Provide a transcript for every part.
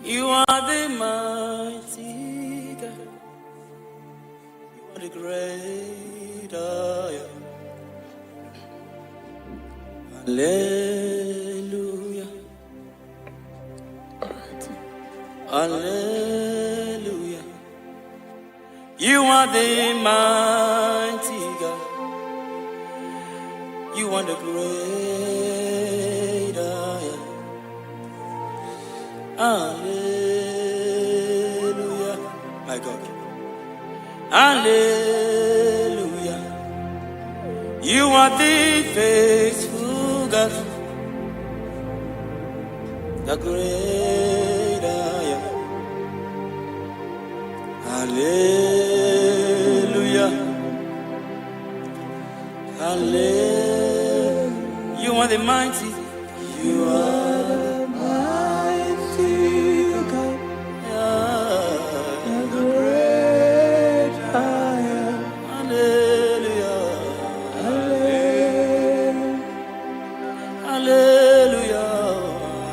You are the mighty God. You are the great I am. Hallelujah. Hallelujah. You are the mighty God. You are the great I am. Hallelujah. My God. Hallelujah. You are the faithful God. The great I am. Hallelujah. Hallelujah. You are the mighty. You are the mighty God. The great I am. Hallelujah. Hallelujah. Hallelujah.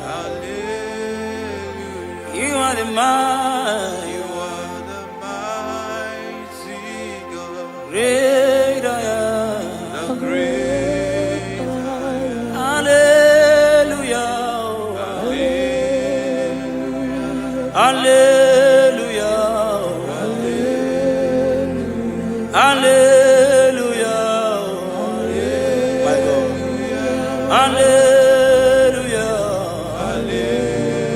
Hallelujah. You are the mighty. You are the mighty God. Great I am. The great I am. Hallelujah. Hallelujah. Hallelujah. Hallelujah. My God. Hallelujah. Hallelujah.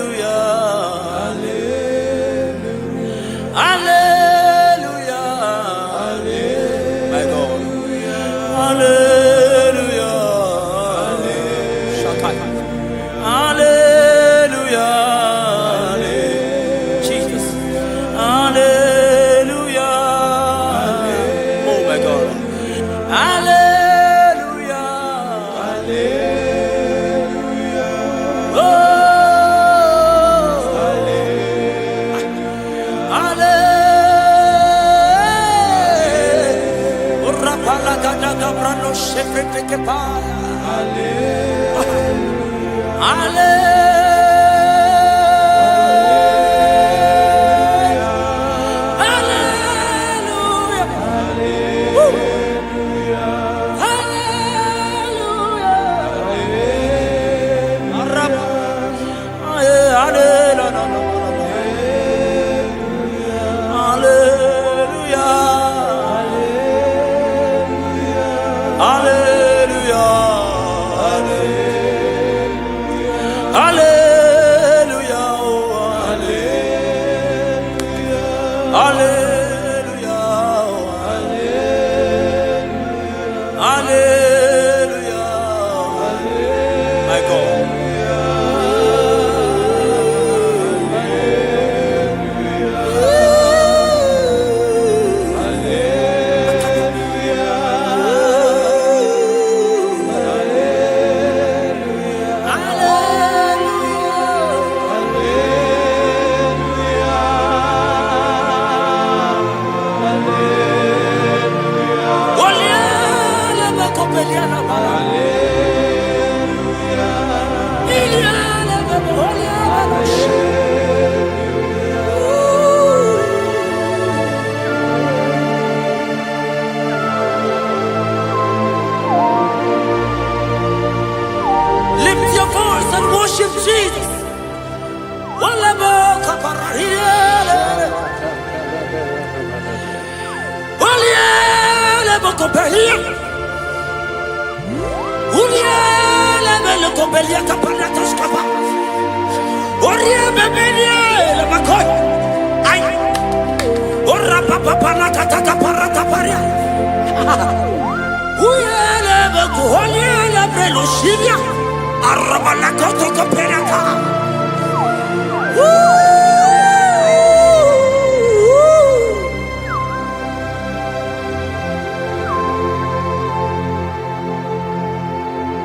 Hallelujah. Hallelujah. Hallelujah. My God. Hallelujah. Shakai. Hallelujah. Jesus. Hallelujah. Oh my God. Hallelujah. Hallelujah. Oh. Hallelujah. Rapala gada brano shefete kepaya. Hallelujah. Hallelujah. Hallelujah. My God. Lift your voice and worship Jesus.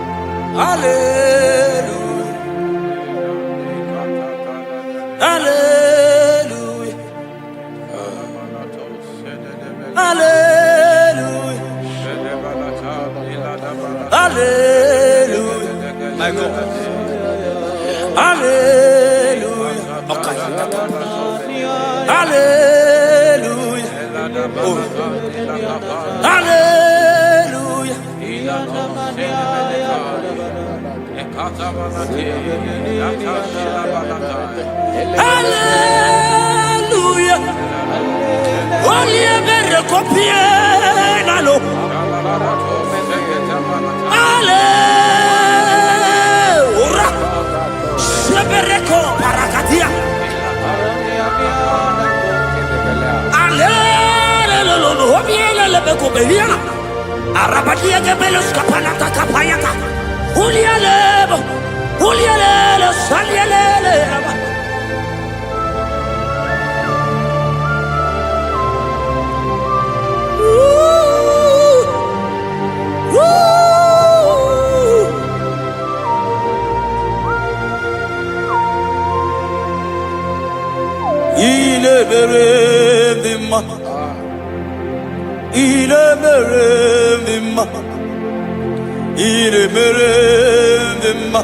Hallelujah. Hallelujah. Hallelujah. My God. Hallelujah. Okay. Hallelujah. Oh. Hallelujah. Hallelujah. Only a better copy. Hallelujah. Shebereko parakatia. Hallelujah. Obiela lebeko beliana. Arabadia gebelos kapalata kapayaka. Ulialebo. Ulialele salialele. İle berendim ma, ile berendim ma, ile berendim ma,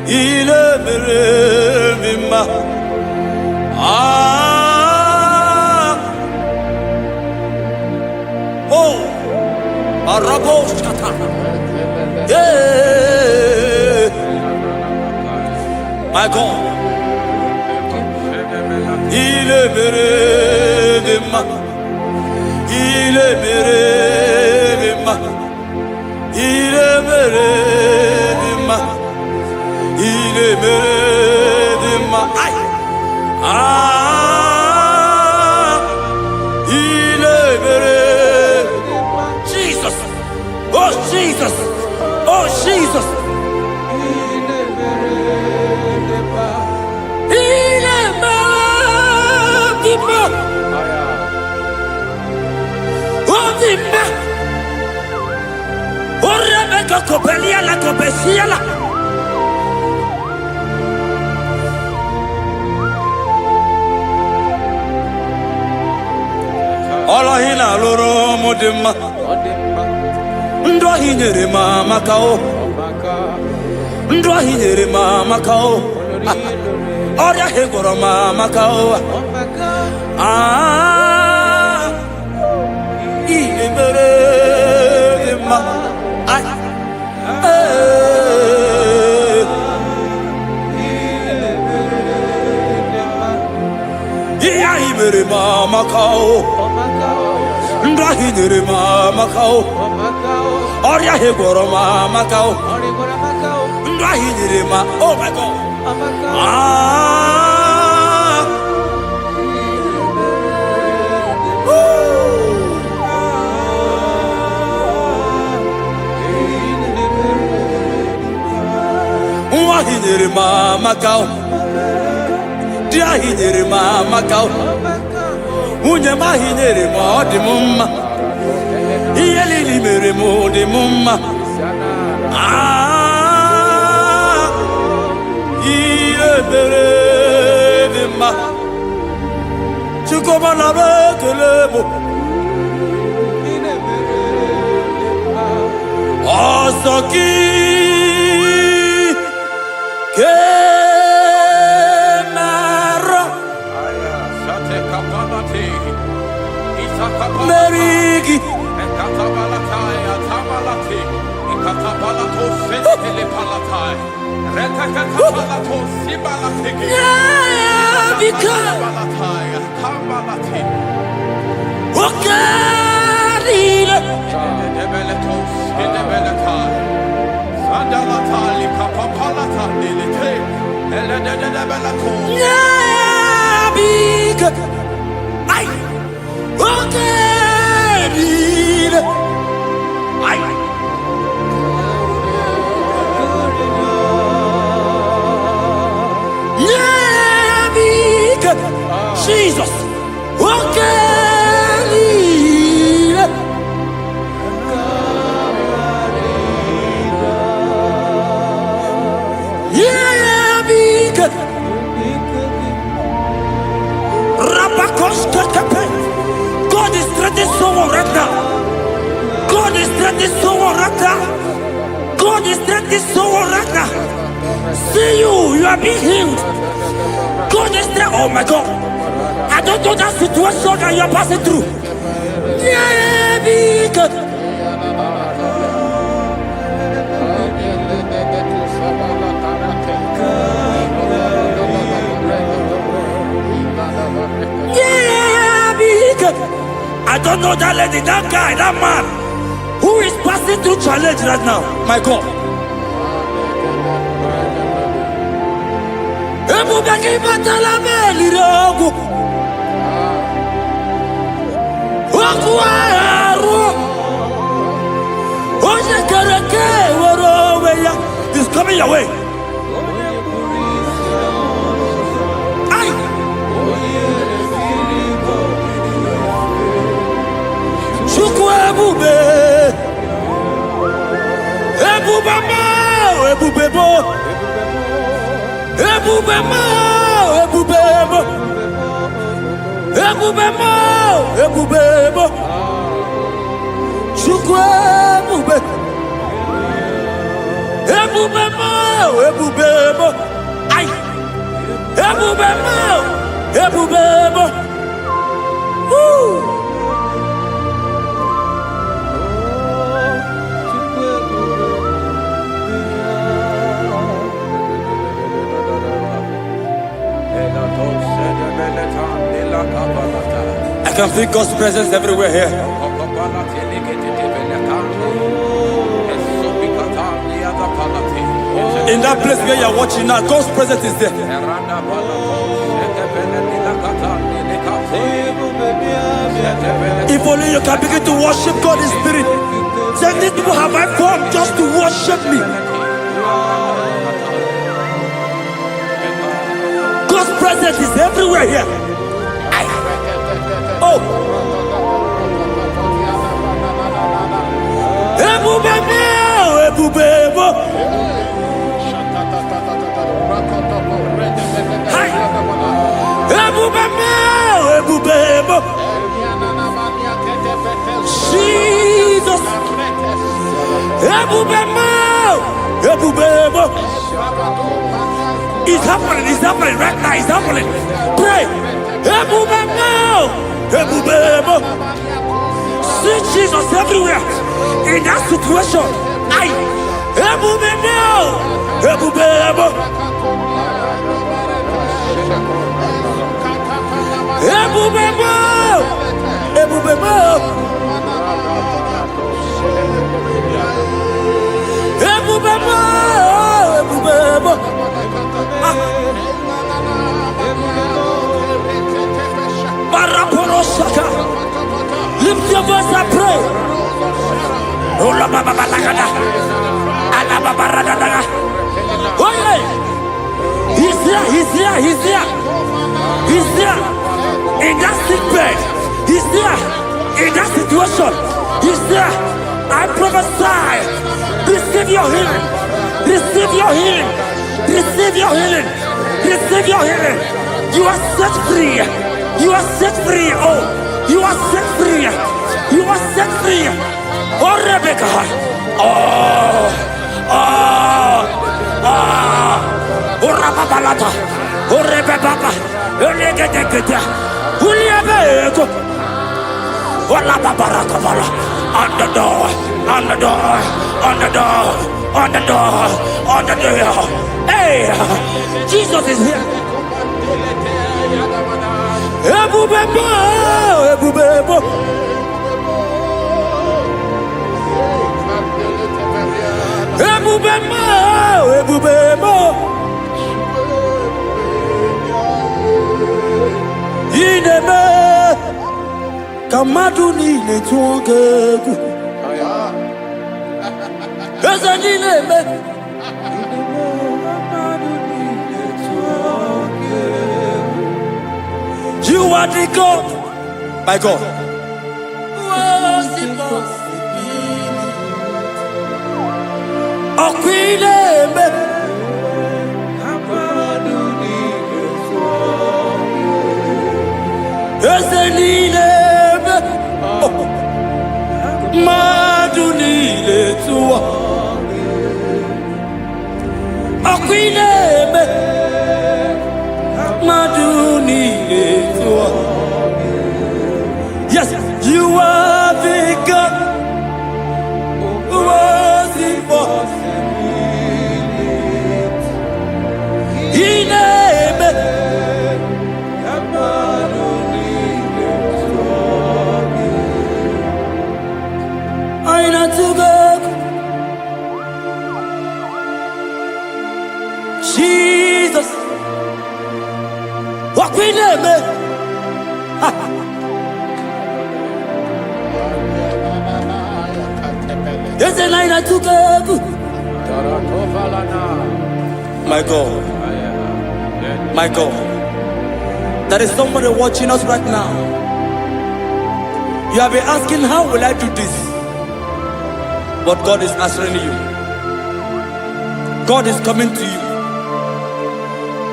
ile berendim ma. Ah, oh, arabos kata, yeah, my God. Il est méréma, il est méréma, il est méréma, il est méréma. Ah, il est méréma. Jesus, oh Jesus, oh Jesus. Rebecca Copelia la Copesiala. Ola hina loro modema. Ndo hinere mama kao. Ndo hinere mama kao. Oria hegoro mama kao. Ah, imere ma. Ay. Imere mama kao. Ndra hinere mama kao. Oria hegoro mama kao. Ndra hinere ma. Oh my God. Ah. Hinere mama kao, dia hinere mama kao, unye ma hinere mo di mumma, iyeli li mere mo di mumma. Ah, iye mere di ma, chukoma na bekelemo, osoki. Merigi Jesus, God is threatening someone right now. God is threatening someone right now. God is taking soul right now. See you are being healed. God is there. Oh my God. I don't know that situation that you are passing through. Yeah, be good. Yeah, be good. I don't know that lady, that guy, that man who is passing through challenge right now. My God. He's coming your way. I can feel God's presence everywhere here. In that place where you're watching now, God's presence is there. If only you can begin to worship God in spirit. Say, these people have I formed just to worship me. God's presence is everywhere here. Oh. Jesus. It's happening right now, it's happening. Pray. See Jesus everywhere in that situation. Lift your voice and pray. He's there, he's there, he's there. He's there in that sick bed. He's there in that situation. He's there. I prophesy. Receive your healing. Receive your healing. Receive your healing. Receive your healing. You are set free. You are set free. Oh, you are set free. You are set free. Oh, Rebecca. Oh, oh, oh. Oh, Rababalata. Oh, Rebecca. Oh, Legedegede. Uliabeko. Oh, Lababarakabala. On the door. On the door. On the door. On the door. On the door. Hey, Jesus is here. Ebubebo, ebubebo. Ebubebo, ebubebo. Ineme, kamadu ni netuongegu. Eza ineme. You are the God, my God. Maduni Etua. Yes, you are the God who was impossible. He named I not to go. Jesus, what we name it? Yes, and I not to go. My God, my God, there is somebody watching us right now. You have been asking, how will I do this? But God is answering you. God is coming to you.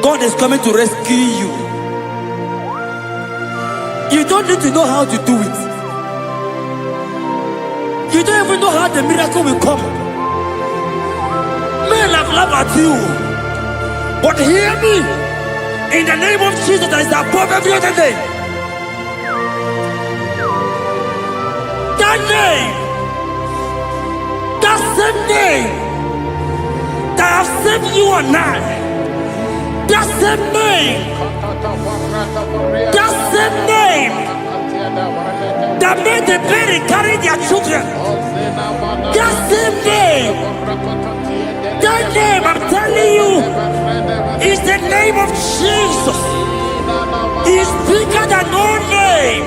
God is coming to rescue you. You don't need to know how to do it. You don't even know how the miracle will come. Men have laughed at you. But hear me. In the name of Jesus, that is above every other name. That name. That same name. That have saved you and I. That same name. That same name. That made the parents carry their children. That same name. That name, I'm telling you, is the name of Jesus. He is bigger than all name.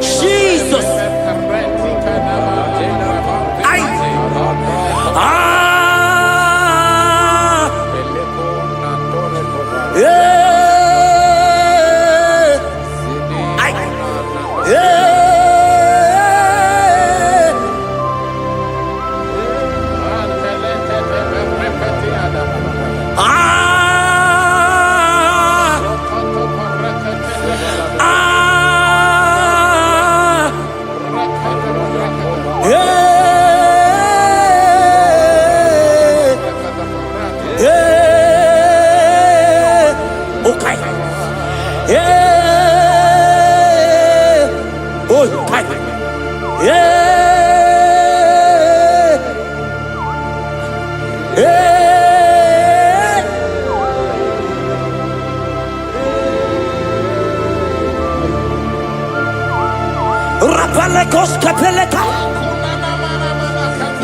Jesus.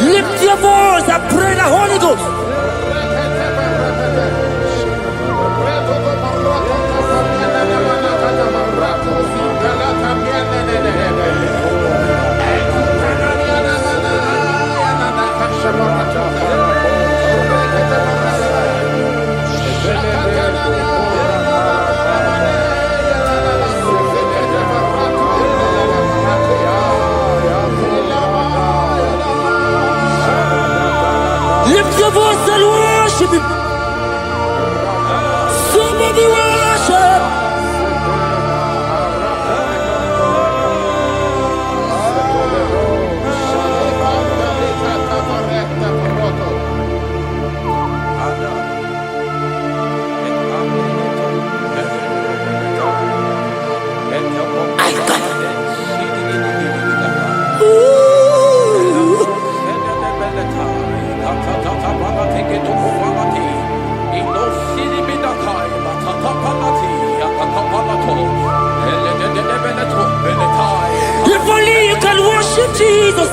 Lift your voice and pray the Holy Ghost. Lift your voice and worship Him. Somebody worship. If only you can worship Jesus.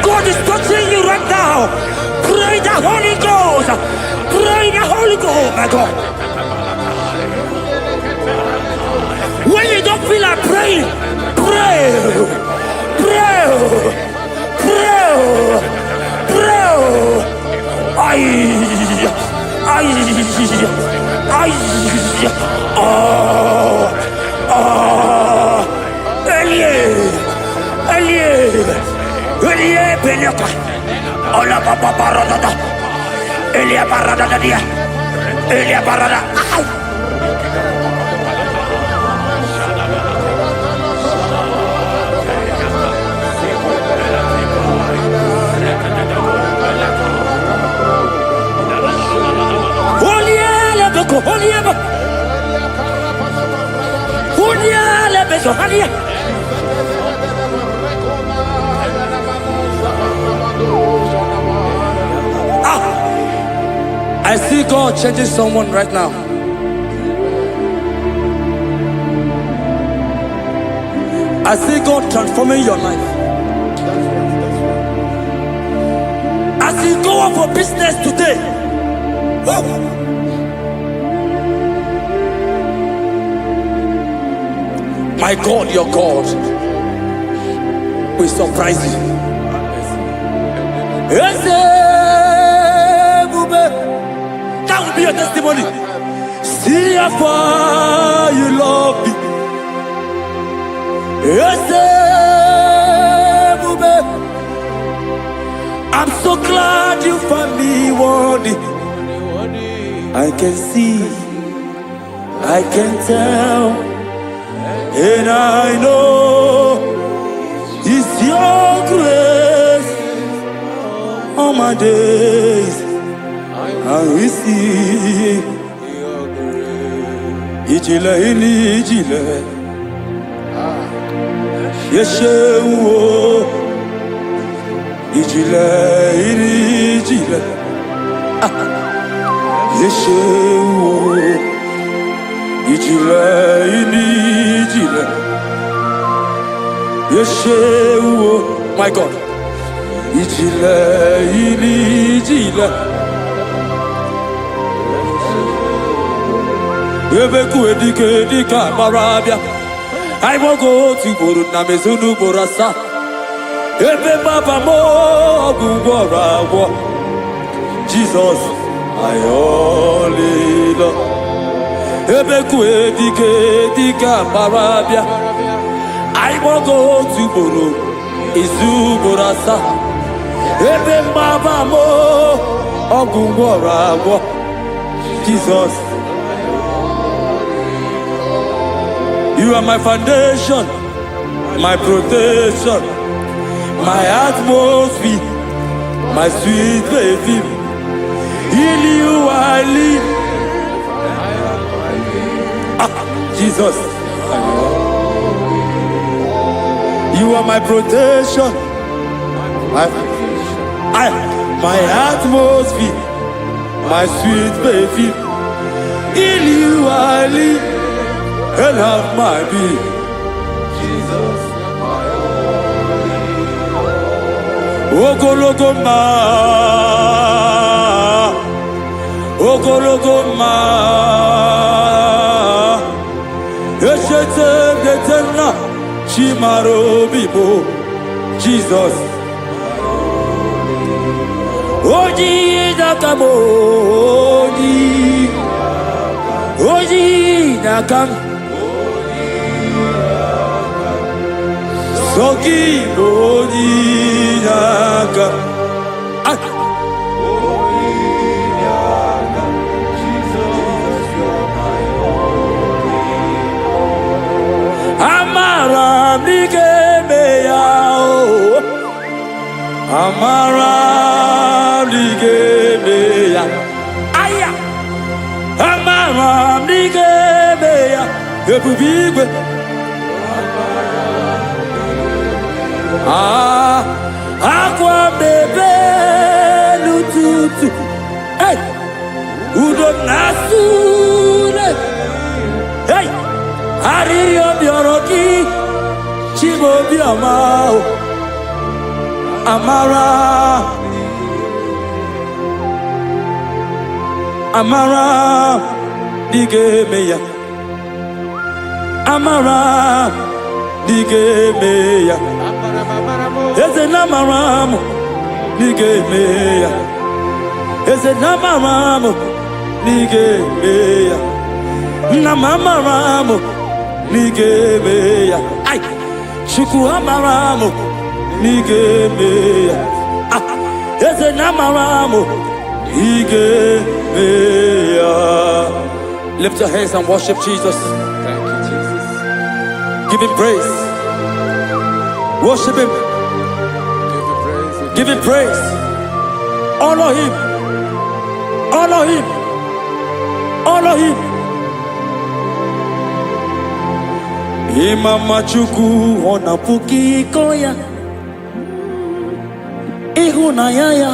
God is touching you right now. Pray the Holy Ghost. Pray the Holy Ghost, my God. When you don't feel like praying, pray. Pray. Pray. Pray. Elie Beleka, Ola Papa Barada, Elia Barada dia, Elia Barada. Holia Lebeko, Holia Lebeko, Holia. I see God changing someone right now. I see God transforming your life. As you go out for business today, my God, your God will surprise you. That will be your testimony. See how far you love me. I'm so glad you found me worthy. I can see, I can tell, and I know it's your grace all my days. I will see Ijile ini Ijile Yeshewo Ijile ini Ijile Yeshewo Ijile ini Ijile Yeshewo. My God, Ijile ini Ijile Ebeku edike dika marabia. I won't go to Guru Namezunu Borasa. Ebe Baba mo Gugora wo. Jesus, I only love. Ebeku edike dika marabia. I won't go to Guru Izu Borasa. Ebe Baba mo Gugora wo. Jesus. You are my foundation, my protection, my atmosphere, my sweet baby. In you I live. Jesus. You are my protection, my atmosphere, my sweet baby. In you I live. And have my being. Jesus, my only. Ogologoma, Ogologoma, Eshete Getena, Chimaro Bibo, Jesus. Oji Nakamo, Oji Nakam. Soki Onyaka n'igeme ya o. Amara n'igeme ya. Aya. Amara n'igeme ya. Ebube igwe. Akwa bebe n'ụtụtụ. Hey! Udo na-asụle. Hey! Arịrị obiọrọ gị Chimaobiọma o. Amara n'igeme ya. Amara n'igeme ya. Eze na amara m n'igeme ya. Eze na amara m n'igeme ya. Nna m amara m n'igeme ya. Ai! Chukwu amara m n'igeme ya. Eze na amara m n'igeme ya. Lift your hands and worship Jesus. Thank you, Jesus. Give him praise. Worship him. Give him praise. Give him praise. Honor him. Honor him. Honor him. Imama Chukwu ọnapuki koya. Ịhụnanya ya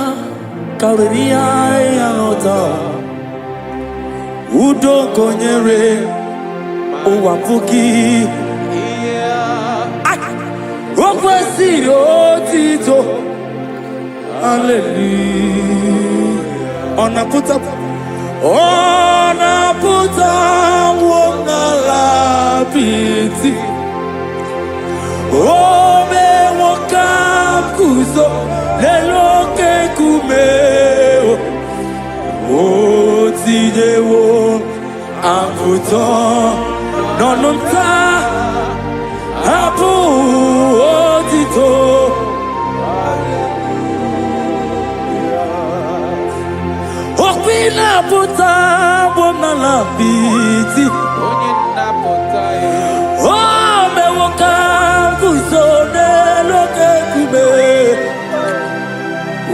karịrị ya n'ọta. Udo konyere ụwa puki. O kwesịrị otito. Hallelujah. Ọnapụta nwụọ n'ala apịtị. O mee nwoke ahụ guzo n'elu oke nkume. O tinyewo apụta n'ọnụ nta. Hapụ otito. Okwi na-apụta bụ n'ala apịtị. O mewo ka guzo n'elu oke nkume.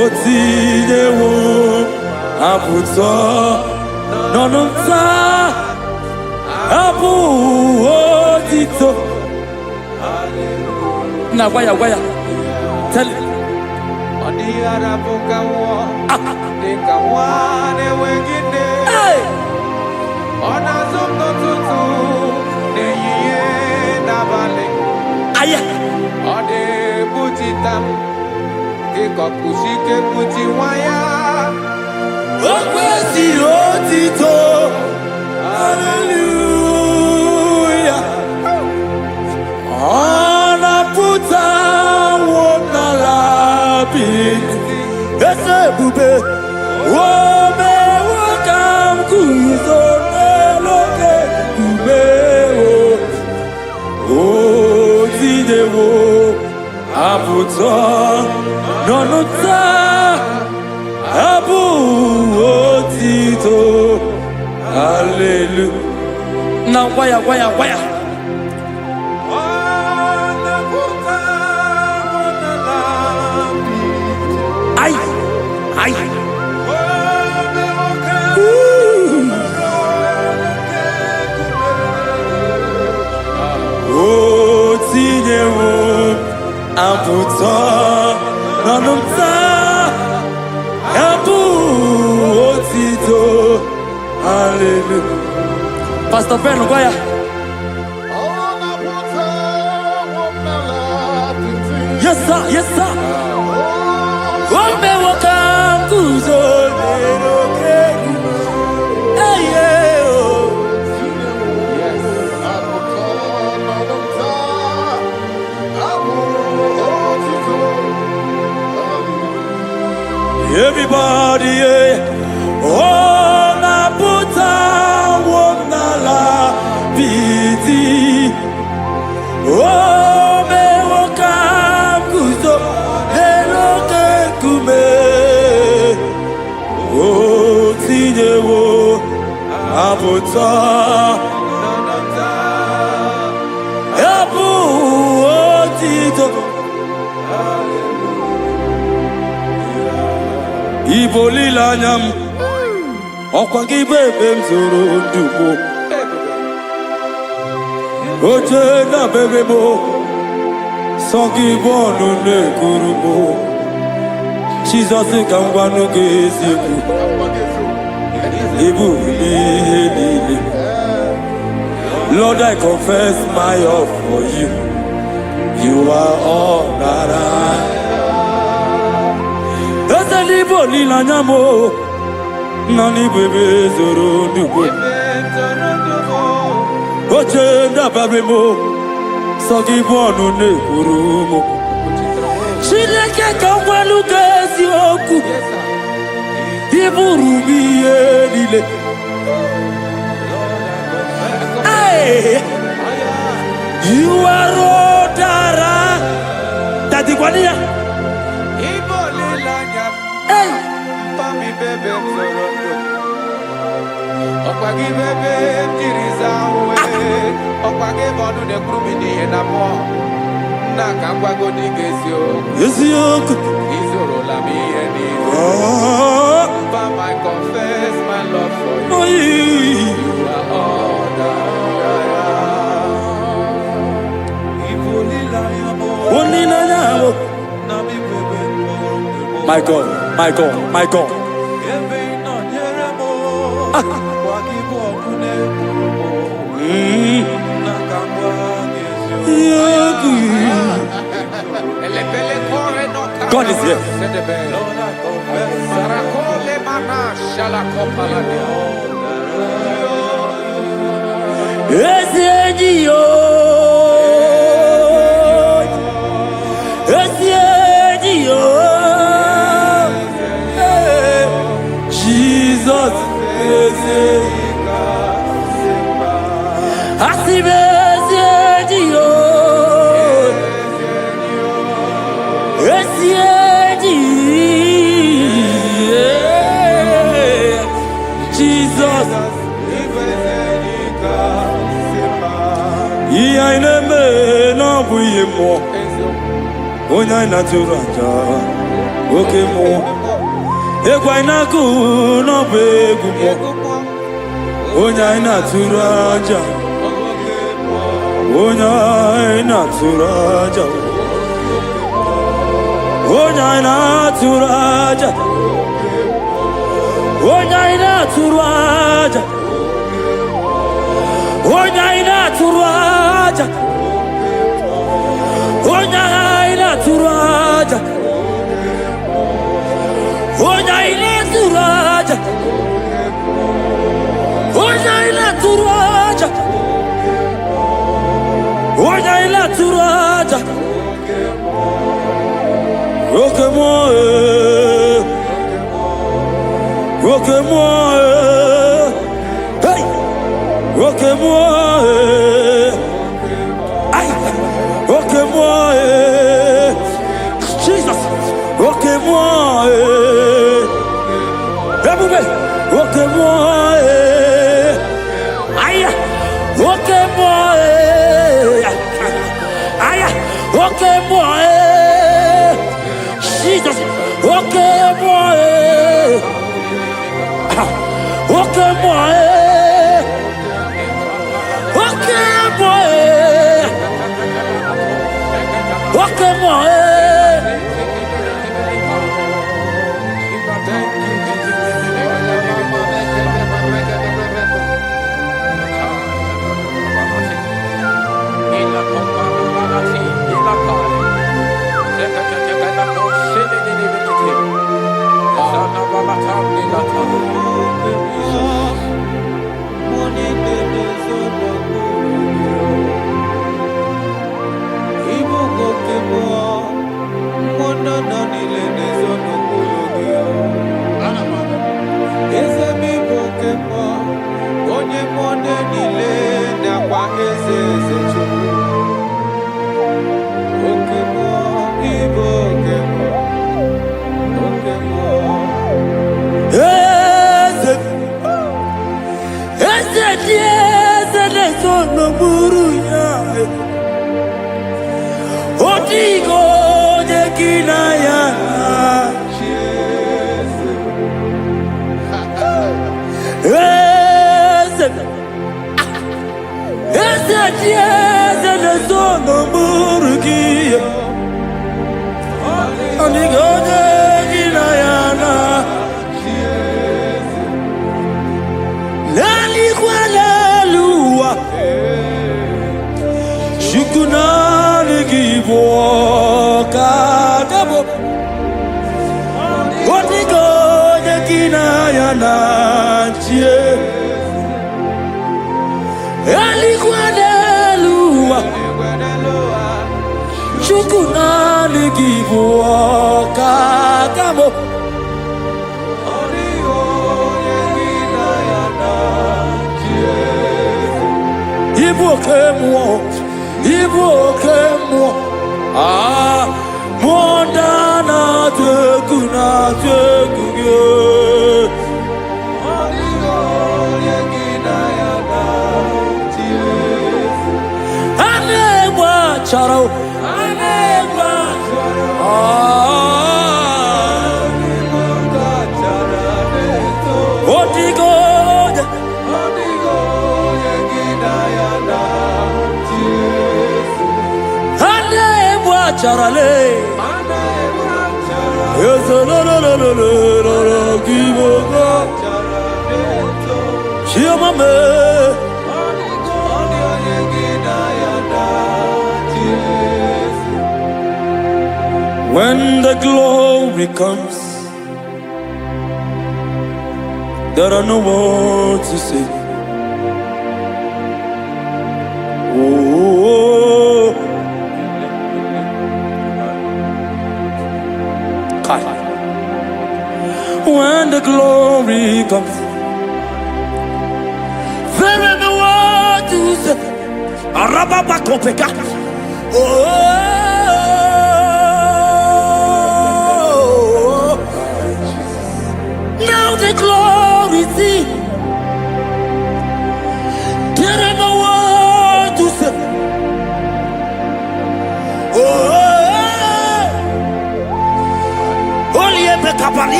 O tinyewo apụta n'ọnụ nta. Hapụ otito. Na waya. Tell him. Hey! Aya! O kwesịrị otito. Hallelujah. Ọnapụta nwụọ n'ala apịtị. Eze ebube. O mewo ka m guzo n'elu oke nkume. O tinyewo apụta n'ọnụ nta. Hapụ otito. Hallelujah. Na waya. Ai. O tinyewo apụta n'ọnụ nta. Hapụ otito. Hallelujah. Pastor Ben, waya. Yes, sir. Wambe wakam kuzo lero kegu. Hey, yeah, oh. Everybody, yeah. Oh, na puta wonala piti. Oh, me wakam kuzo lero kekume. Oh, tinyewo aputa. Yapu. Ibo lilanyam Okwa gị bụ ebe m zoro ndụ m oche na bebe m sọ gị bụ ọnụ na-ekuru m Jizọs ka m gwanụ gị eziokwu ịbụ ihe niile Lord, I confess my love for you. You are all that I. Eze Ibo lilanyam Nani bebe zoro ndugo oche ndabare mo Sagi bonu ne kurumo Chineke ka ngwalu ka eziokwu Iburu mi elile You are odara Tati kwaniya Ibo lilanyam Pami bebe zoro Okwagi bebe mjiriza uwe Okwagi bonu ne krumini enamo Naka ngwago digezio Eziokwu Izoro la mi eni Pam I confess my love for you You are all that I am Onilanyam Nami bebe My God, my God, my God God is here. Jesus Onya naturanja oke mo egwa inaku no begu mo Onya naturanja Onya naturanja Onya naturanja Onya naturanja Onya naturanja Onya turaja Onya ina turaja Onya ina turaja Onya ina turaja Roke mo Hey Roke mo Ay Roke mo Jesus, okay moi, Ebube, okay moi, Aya, okay moi, Aya, okay moi, Jesus, okay moi, okay moi, okay moi, okay moi. Ibu When the glory comes, there are no words to say. Oh, when the glory comes, there are no words to say. Arababakopeka. Now the glory see. There are no words to say.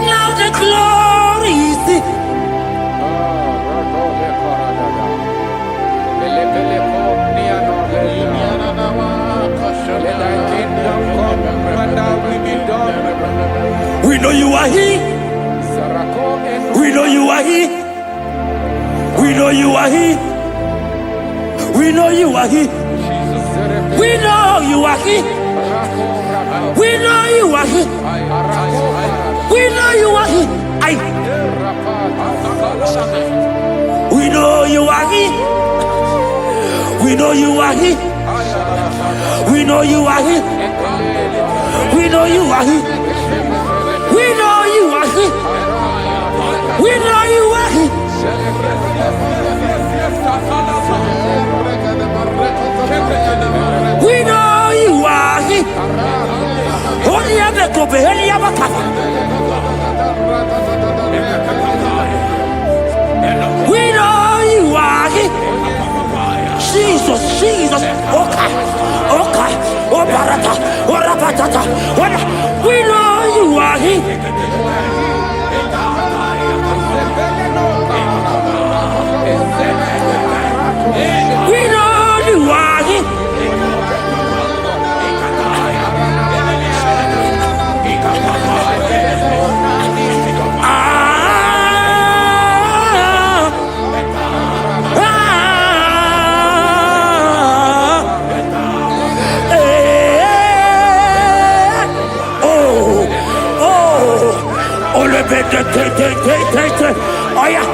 Now the glory see. We know you are here. We know you are here. We know you are here. We know you are here. We know you are here. We know you are here. We know you are here. We know you are here. We know you are here. We know you are here. We know you are here. We know you are here. We know you are here. We know you are here. Only ever go be only ever cover. We know you are here. Jesus, Jesus, okay, okay, oh barata, oh rabatata, we know you are here. We know you are here. Oh yeah.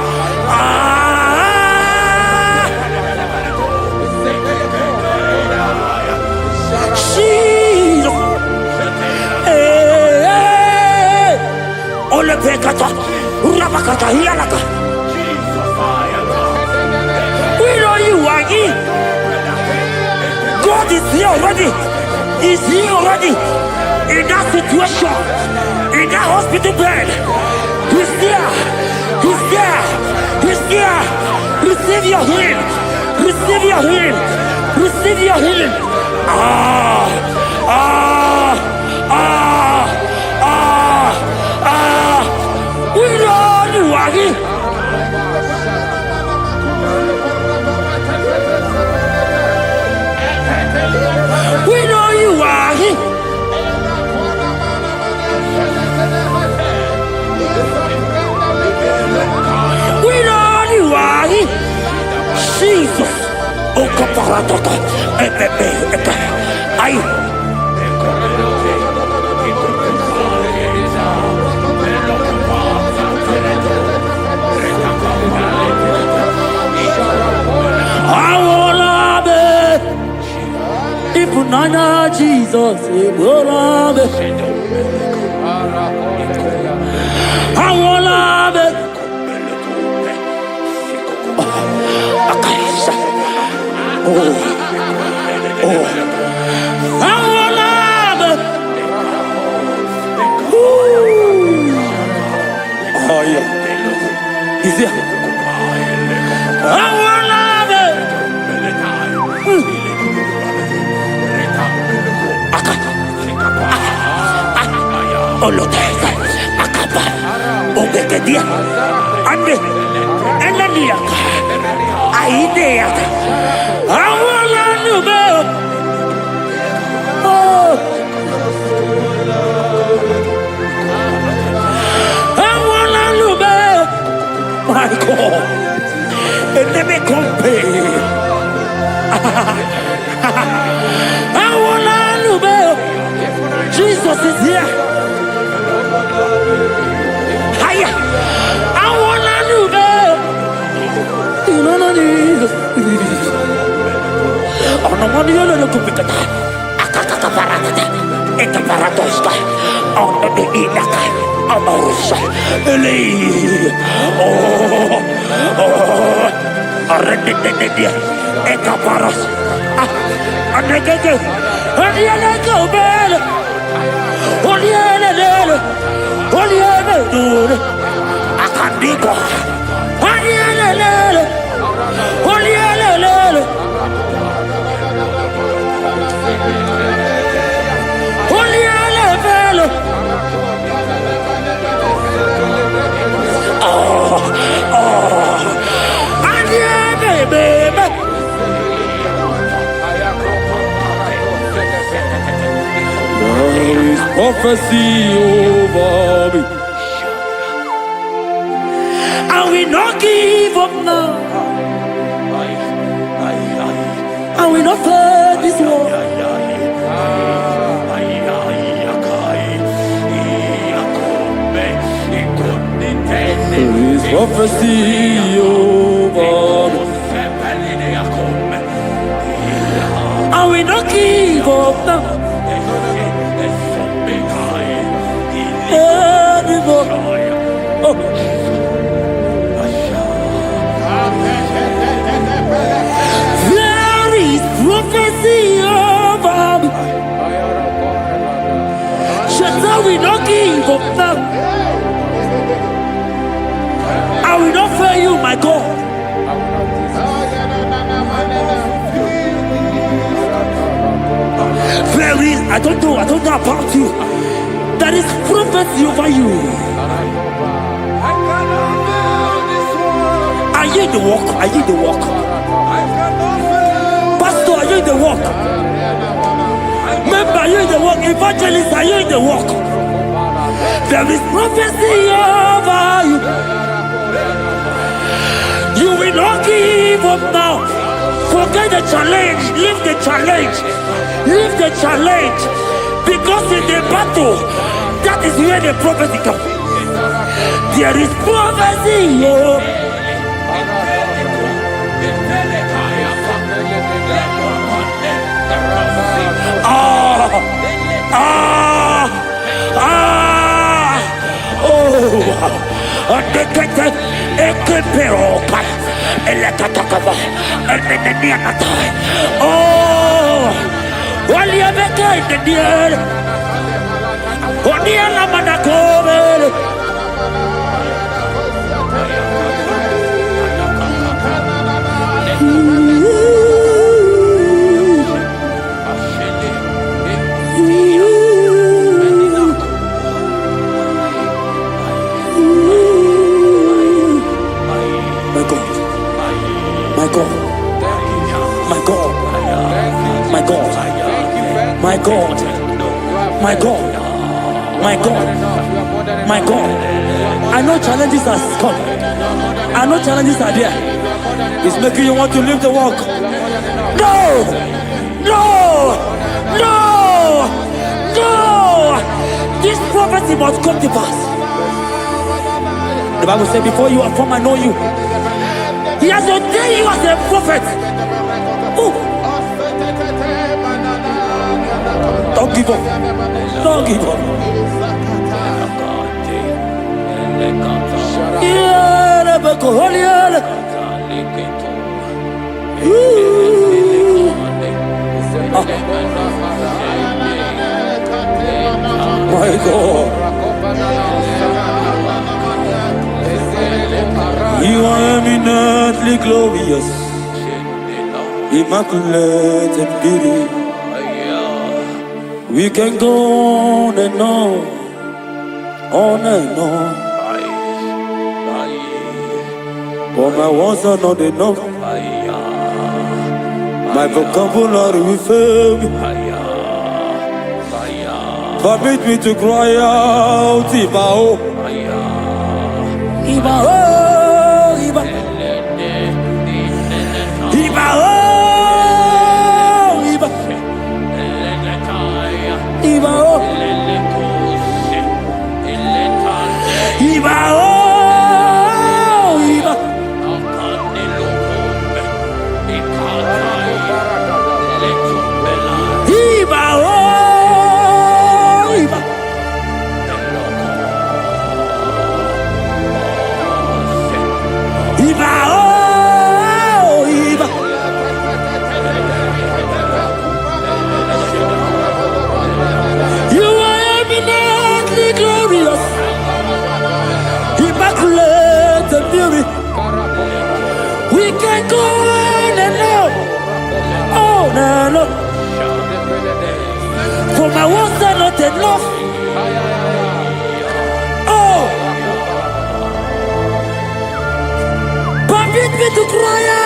Ole pekata, urabakata hialaka. We know you are here. God is here already. He's here already. In that situation, in that hospital bed, He's there. He's there. He's there. Receive your healing. Receive your healing. Receive your healing. We know you are here. you are He. We know you are He. Jesus. Oh, kaparataka. Ay. Nana Jesus, Ibolave. Awolave. Akaisa. Oh. Awolave. Oh yeah. Is it? Awolave. Oloteka, akaba, obekedia, ande, enaniaka, aideaka, awala nube, oh, awala nube, my God, enemy compare, awala nube, Jesus is here. Hiya! I wanna do that. You know what it is. Oh no, what do you know? Kupikata. Akaka parata. Eka paratoska. Oh no, the inaka. Amorosa. Eli. Oh. Arredededede. Eka paras. Ah. Anegege. Anegege bel. Olielele. Olielele. Akandiko. Olielele. Olielele. Olielele. Oh. Baby. There is prophecy over me. I will not give up now. I will not fear this war. There is prophecy over me. I will not give up now. There is prophecy over me. Shall we not give up now? I will not fail you, my God. There is, I don't know about you. There is prophecy over you. Are you in the walk? Are you in the walk? Pastor, are you in the walk? Member, are you in the walk? Evangelist, are you in the walk? There is prophecy over you. You will not give up now. Forget the challenge. Leave the challenge. Leave the challenge. Because in the battle, that is where the prophecy comes. There is prophecy. My God, my God, my God, my God. I know challenges are coming. I know challenges are there. It's making you want to leave the walk. No! No! No! No! This prophecy must come to pass. The Bible said, before you are formed, I know you. He has ordained you as a prophet. Ooh. Don't give up. Don't give up. My God. You are eminently glorious, immaculate and beauty. We can go on and on and on. But my words are not enough. My vocabulary will fail me. Permit me to cry out, IGBO. IGBO, IGBO, IGBO, we can go on and on. For my words are not enough. Oh, permit me to cry out,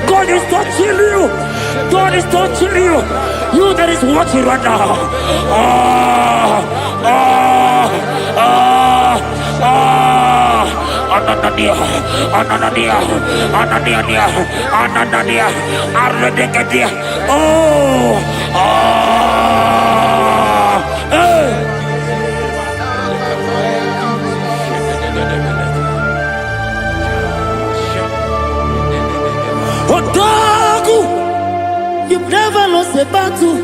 God is touching you. God is touching you. You that is watching right now. You've never lost a battle.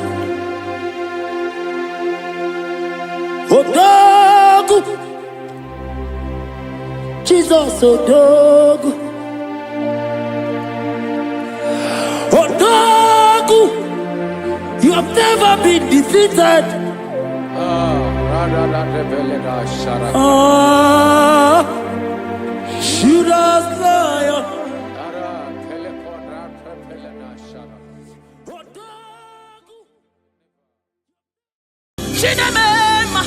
Odogu, Jesus Odogu, Odogu, you have never been defeated. Judas lion. Chinamema,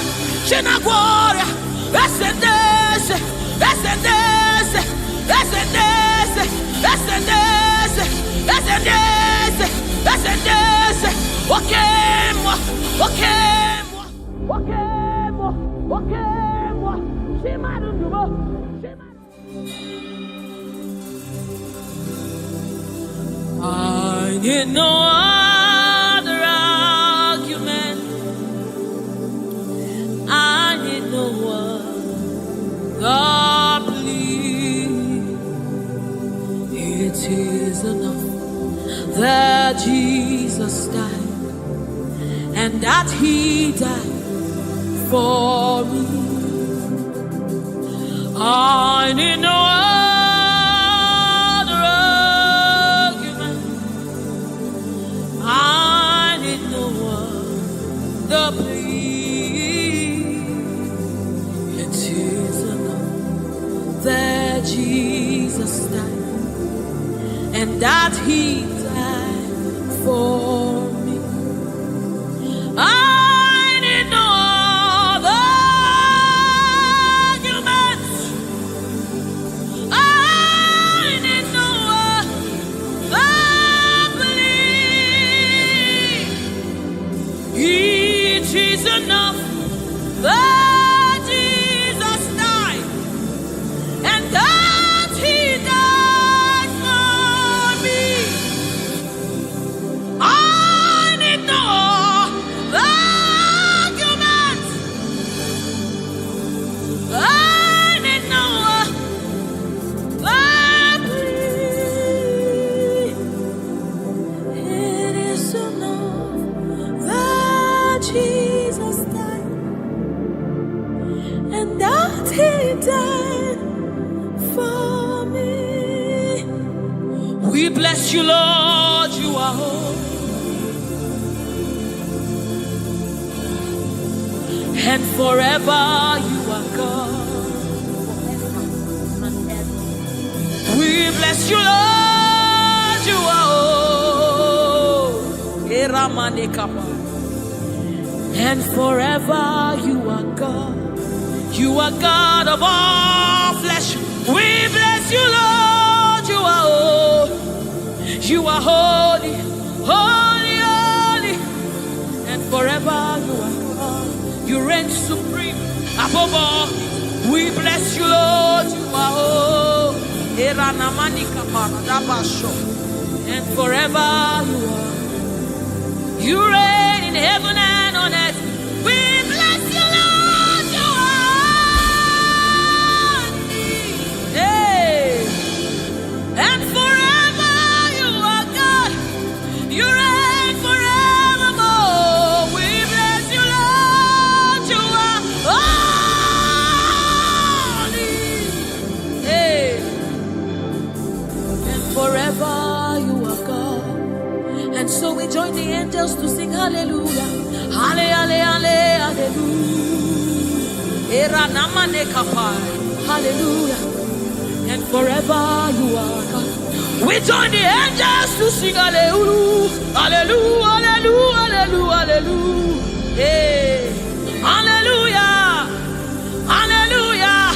Chinaguaria, Vesende, I need no other argument. I need no other plea. It is enough that Jesus died, and that He died for me. I need no other argument. I need no other plea. It is enough that Jesus died, and that He died for me. I need no other argument. I need no other plea. It is enough that Jesus died, and that He died for me. I need no argument. I need no plea. It is enough that Jesus died, and that He died for me. We bless you, Lord, you are holy, and forever you are God. We bless you, Lord, you are holy, and forever you are God. You are God of all flesh. We bless you, Lord, you are holy. You are holy, holy, holy, and forever you are God. You reign supreme above all. We bless you, Lord, you are holy, and forever you are. You reign in heaven and on earth. We bless you, Lord, you are. Hey. And forever you are God. You reign forevermore. We bless you, Lord, you are holy. Hey. And forever you are God. And so we join the angels to sing hallelujah. Hallelujah, hallelujah. Hallelujah. And forever you are God. We join the angels to sing hallelujah. Hallelujah, hallelujah, hallelujah, hallelujah. Hey. Hallelujah. Hallelujah.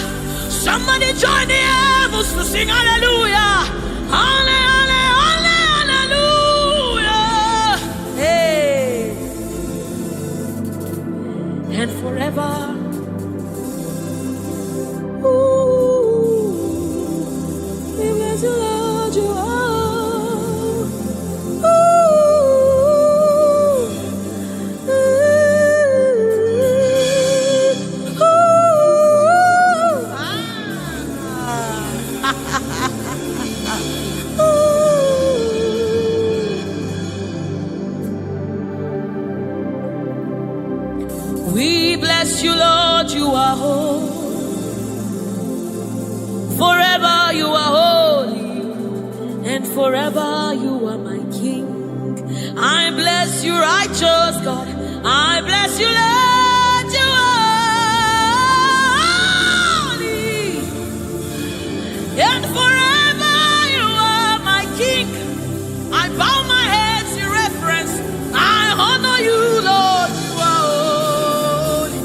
Somebody join the heavens to sing hallelujah. Hallelujah. And forever, ooh, we bless you, Lord, you are. Ooh, ooh, we bless you, Lord, you are holy. Forever you are holy, and forever you are my King. I bless you, righteous God. I bless you, Lord, you are holy, and forever you are my King. I bow my head in reverence. I honor you, Lord. You are holy.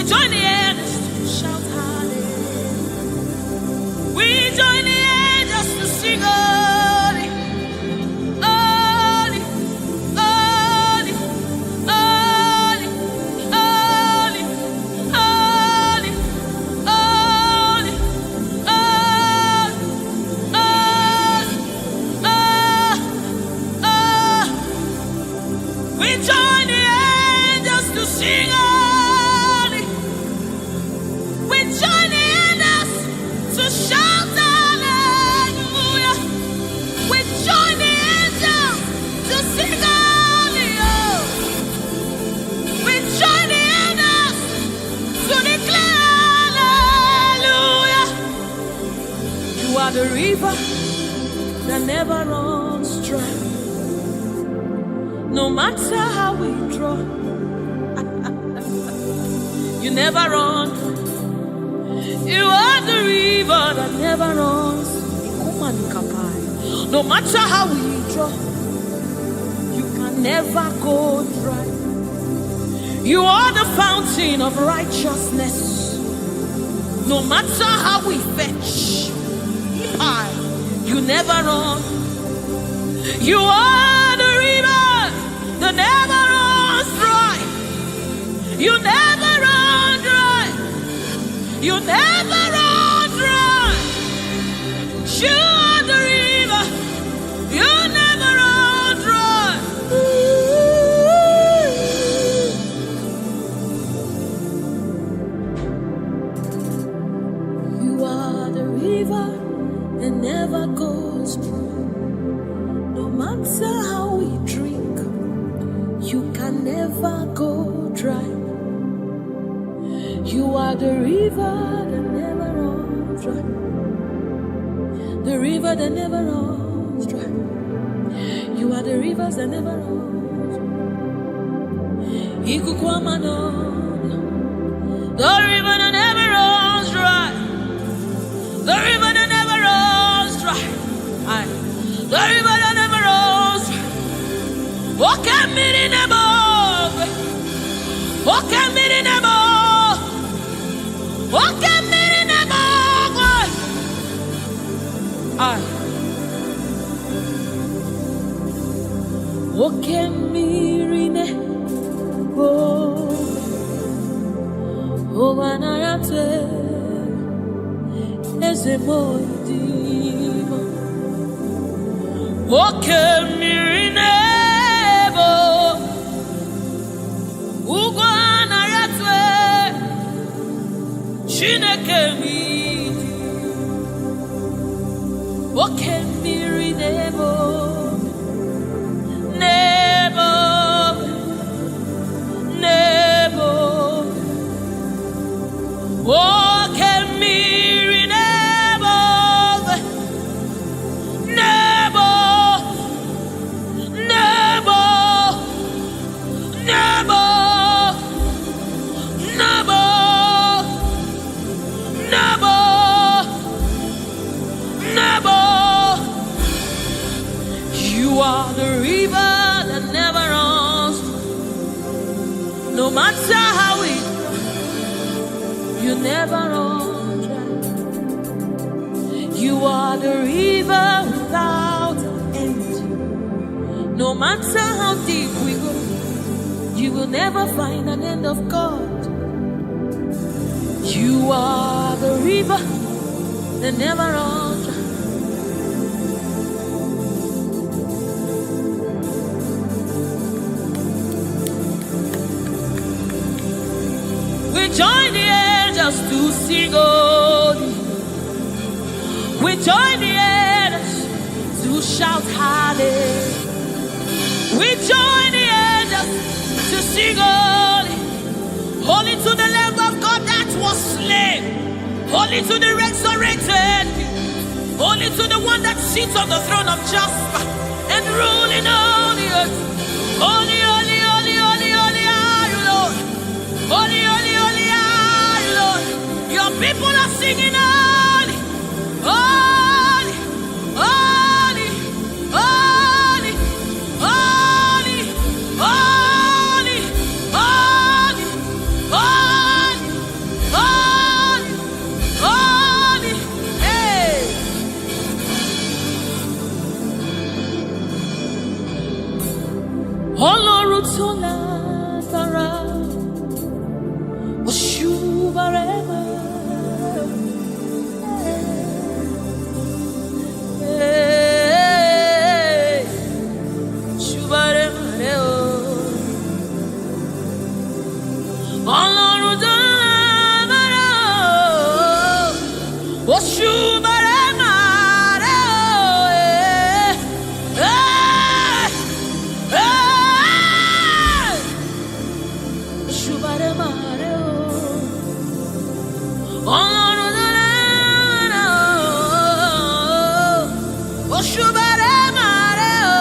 join the angels to shout hallelujah. We join the angels to sing holy, holy, holy, holy, holy, holy, holy, we join the angels to sing holy. We join the angels to shout hallelujah. We join the angels to sing holy. Oh. We join the angels to declare hallelujah. You are the river that never runs dry. No matter how we draw, you never run. You are the river that never runs. No matter how we draw, you can never go dry. You are the fountain of righteousness. No matter how we fetch, you never run. You are the river that never runs dry. You never run dry. You never run dry. You are the river. You never run dry. You are the river that never goes dry. No matter how we drink, you can never go dry. You are the river that never runs dry. The river that never runs dry. You are the rivers that never runs dry. The river that never runs dry. The river that never runs dry. The river that never runs dry. Walk at me in the above. Walk at me in the above. Walk at me in the above. Walk at me in the above. Oh, when I am as a boy, walk at me in the above. Ugwana yatwe Chineke mi Oke miri nebo Nebo Nebo Oke miri nebo Nebo Nebo Nebo Nebo Nebo Nebo. You are the river that never runs. No matter how it, you never run dry. You are the river without end. No matter how deep we go, you will never find an end of God. You are the river that never runs dry. We join the angels to sing holy. We join the angels to shout hallelujah. We join the angels to sing holy. Holy to the Lamb of God that was slain. Holy to the resurrected. Holy to the one that sits on the throne of Jasper and ruling all the earth. Holy, holy, holy, holy, holy are you, Lord. Holy, holy, holy are you, Lord. Your people are singing holy, holy, holy, holy, holy, holy, holy, holy, Ọlọ́run tó lágbára, Òṣùbàrẹ́mà. Òṣùbàrẹ́mà rẹ̀ o. Ọlọ́run tó lágbára, Òṣùbàrẹ́mà rẹ̀ o. Òṣùbàrẹ́mà rẹ̀ o. Ọlọ́run tó lágbára, Òṣùbàrẹ́mà rẹ̀ o.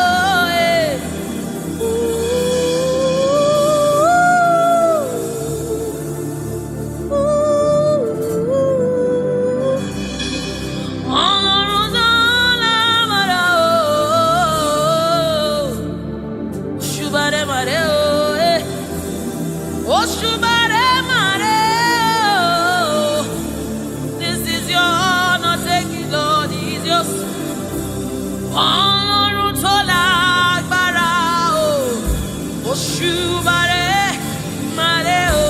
Ọlọ́run tó lágbára o. Òṣùbàrẹ́mà rẹ̀ o. Òṣùbàrẹ́mà rẹ̀ o. This is your honor, take it, Lord, it is yours. Ọlọ́run tó lágbára o. Òṣùbàrẹ́mà rẹ̀ o.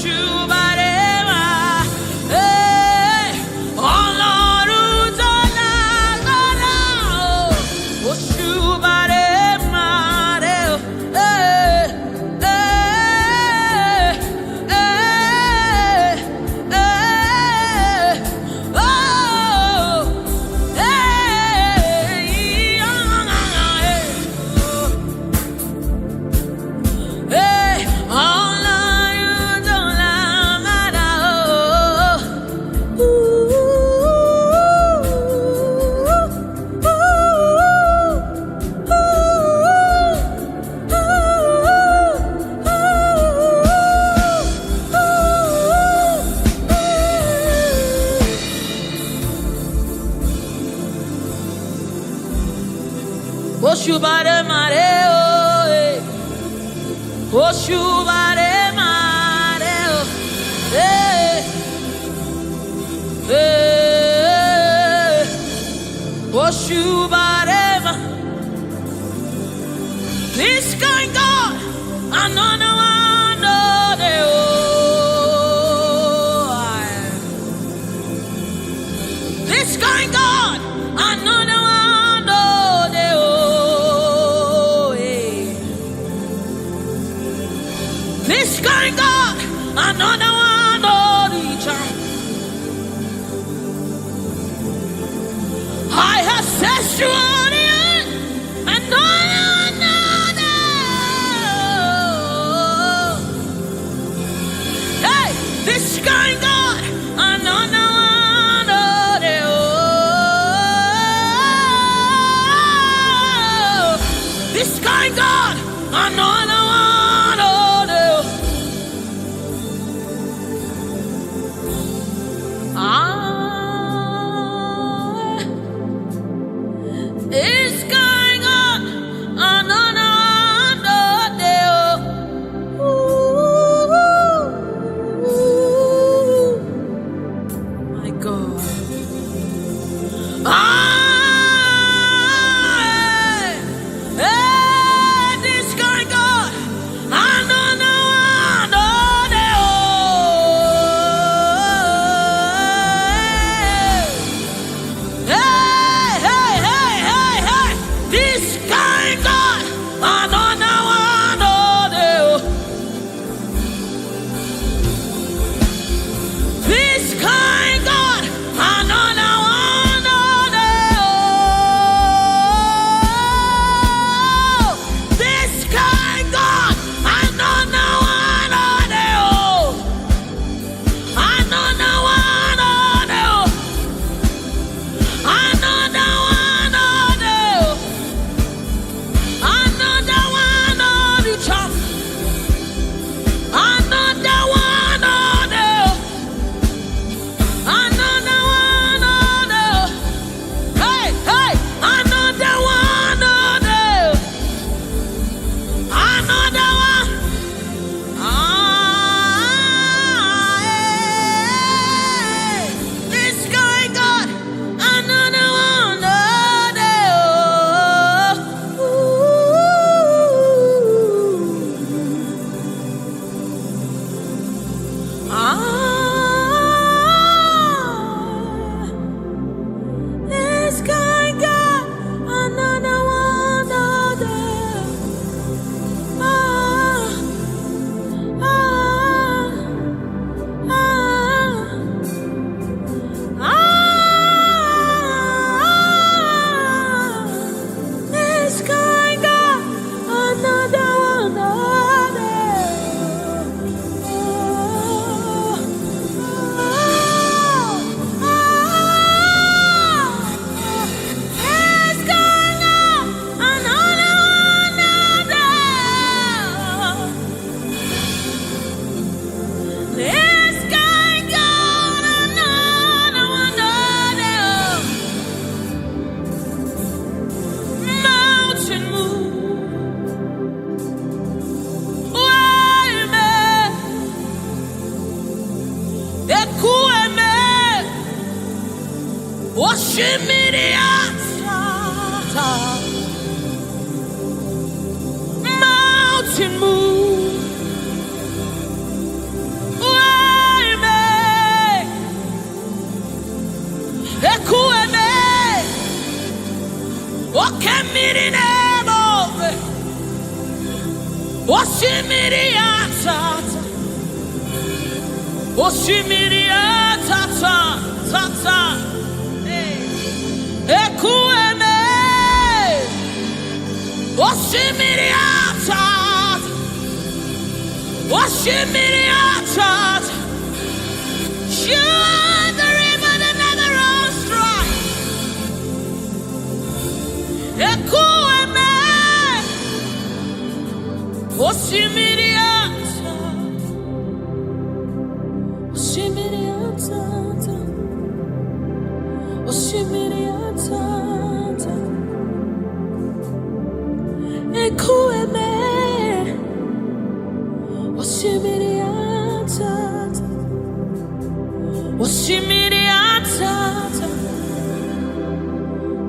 Òṣùbàrẹ́mà, Ọlọ́run tó lágbára o. Òṣùbàrẹ́mà rẹ̀ o. Òṣùbàrẹ́mà rẹ̀ o. Òṣùbàrẹ́mà rẹ̀ o. Òṣùbàrẹ́mà. This kind God, another one, no, they this kind God, another one, no, they this kind God, another one, no, reach out. I have set you up. Ekueme. Oshimiriata. Mountain move. Waymaker. Ekueme. Okemirine. Oshimiriata. Oshimiriata. Tata. Ekueme. Oshimiriata. Oshimiriata. You are the river that never runs dry. Ekueme. Oshimiriata. Oshimiriata. Oshimiriata. Ekueme. Oshimiriata. Oshimiriata.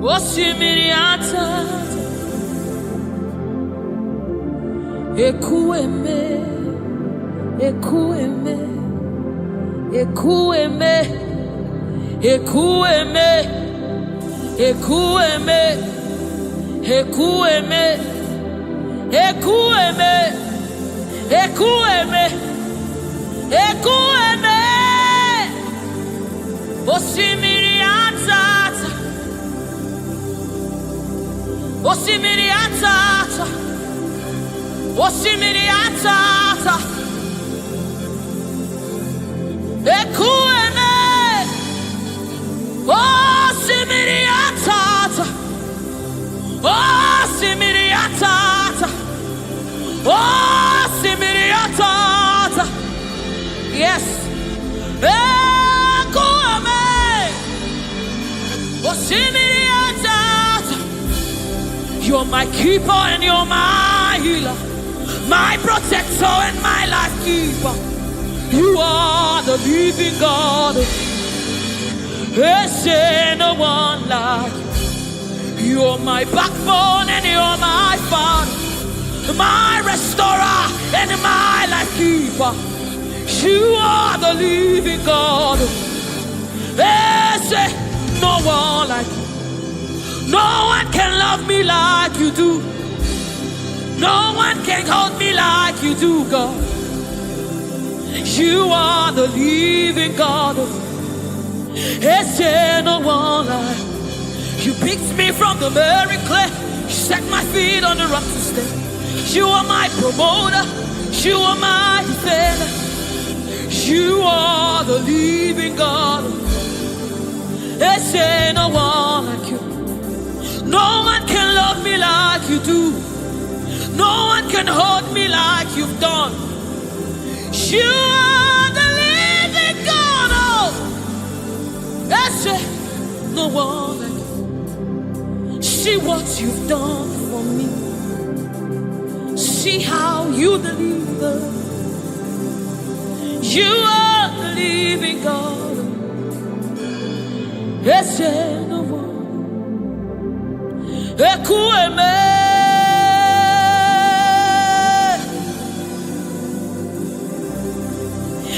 Oshimiriata. Ekueme. Ekueme. Ekueme. Ekueme. Ekueme. Ekueme. Ekueme. Ekueme. Ekueme. Oshimiriata. Oshimiriata. Oshimiriata. Ekueme. Oshimiriata. Oshimiriata. Oshimiriata. Yes. Ekueme. Oshimiriata. You're my keeper and you're my healer, my protector and my life keeper. You are the living God. There's no one like you. You're my backbone and you're my father, my restorer and my life keeper. You are the living God. There's no one like you. No one can love me like you do. No one can hold me like you do, God. You are the living God. There's no one like you. You picked me from the very clay. You set my feet on the rock to stay. You are my promoter. You are my defender. You are the living God. There's no one like you. No one can love me like you do. No one can hold me like you've done. You are the living God. Oh, that's it. No one like you. See what you've done for me. See how you deliver. You are the living God. That's it. No one. Ekueme.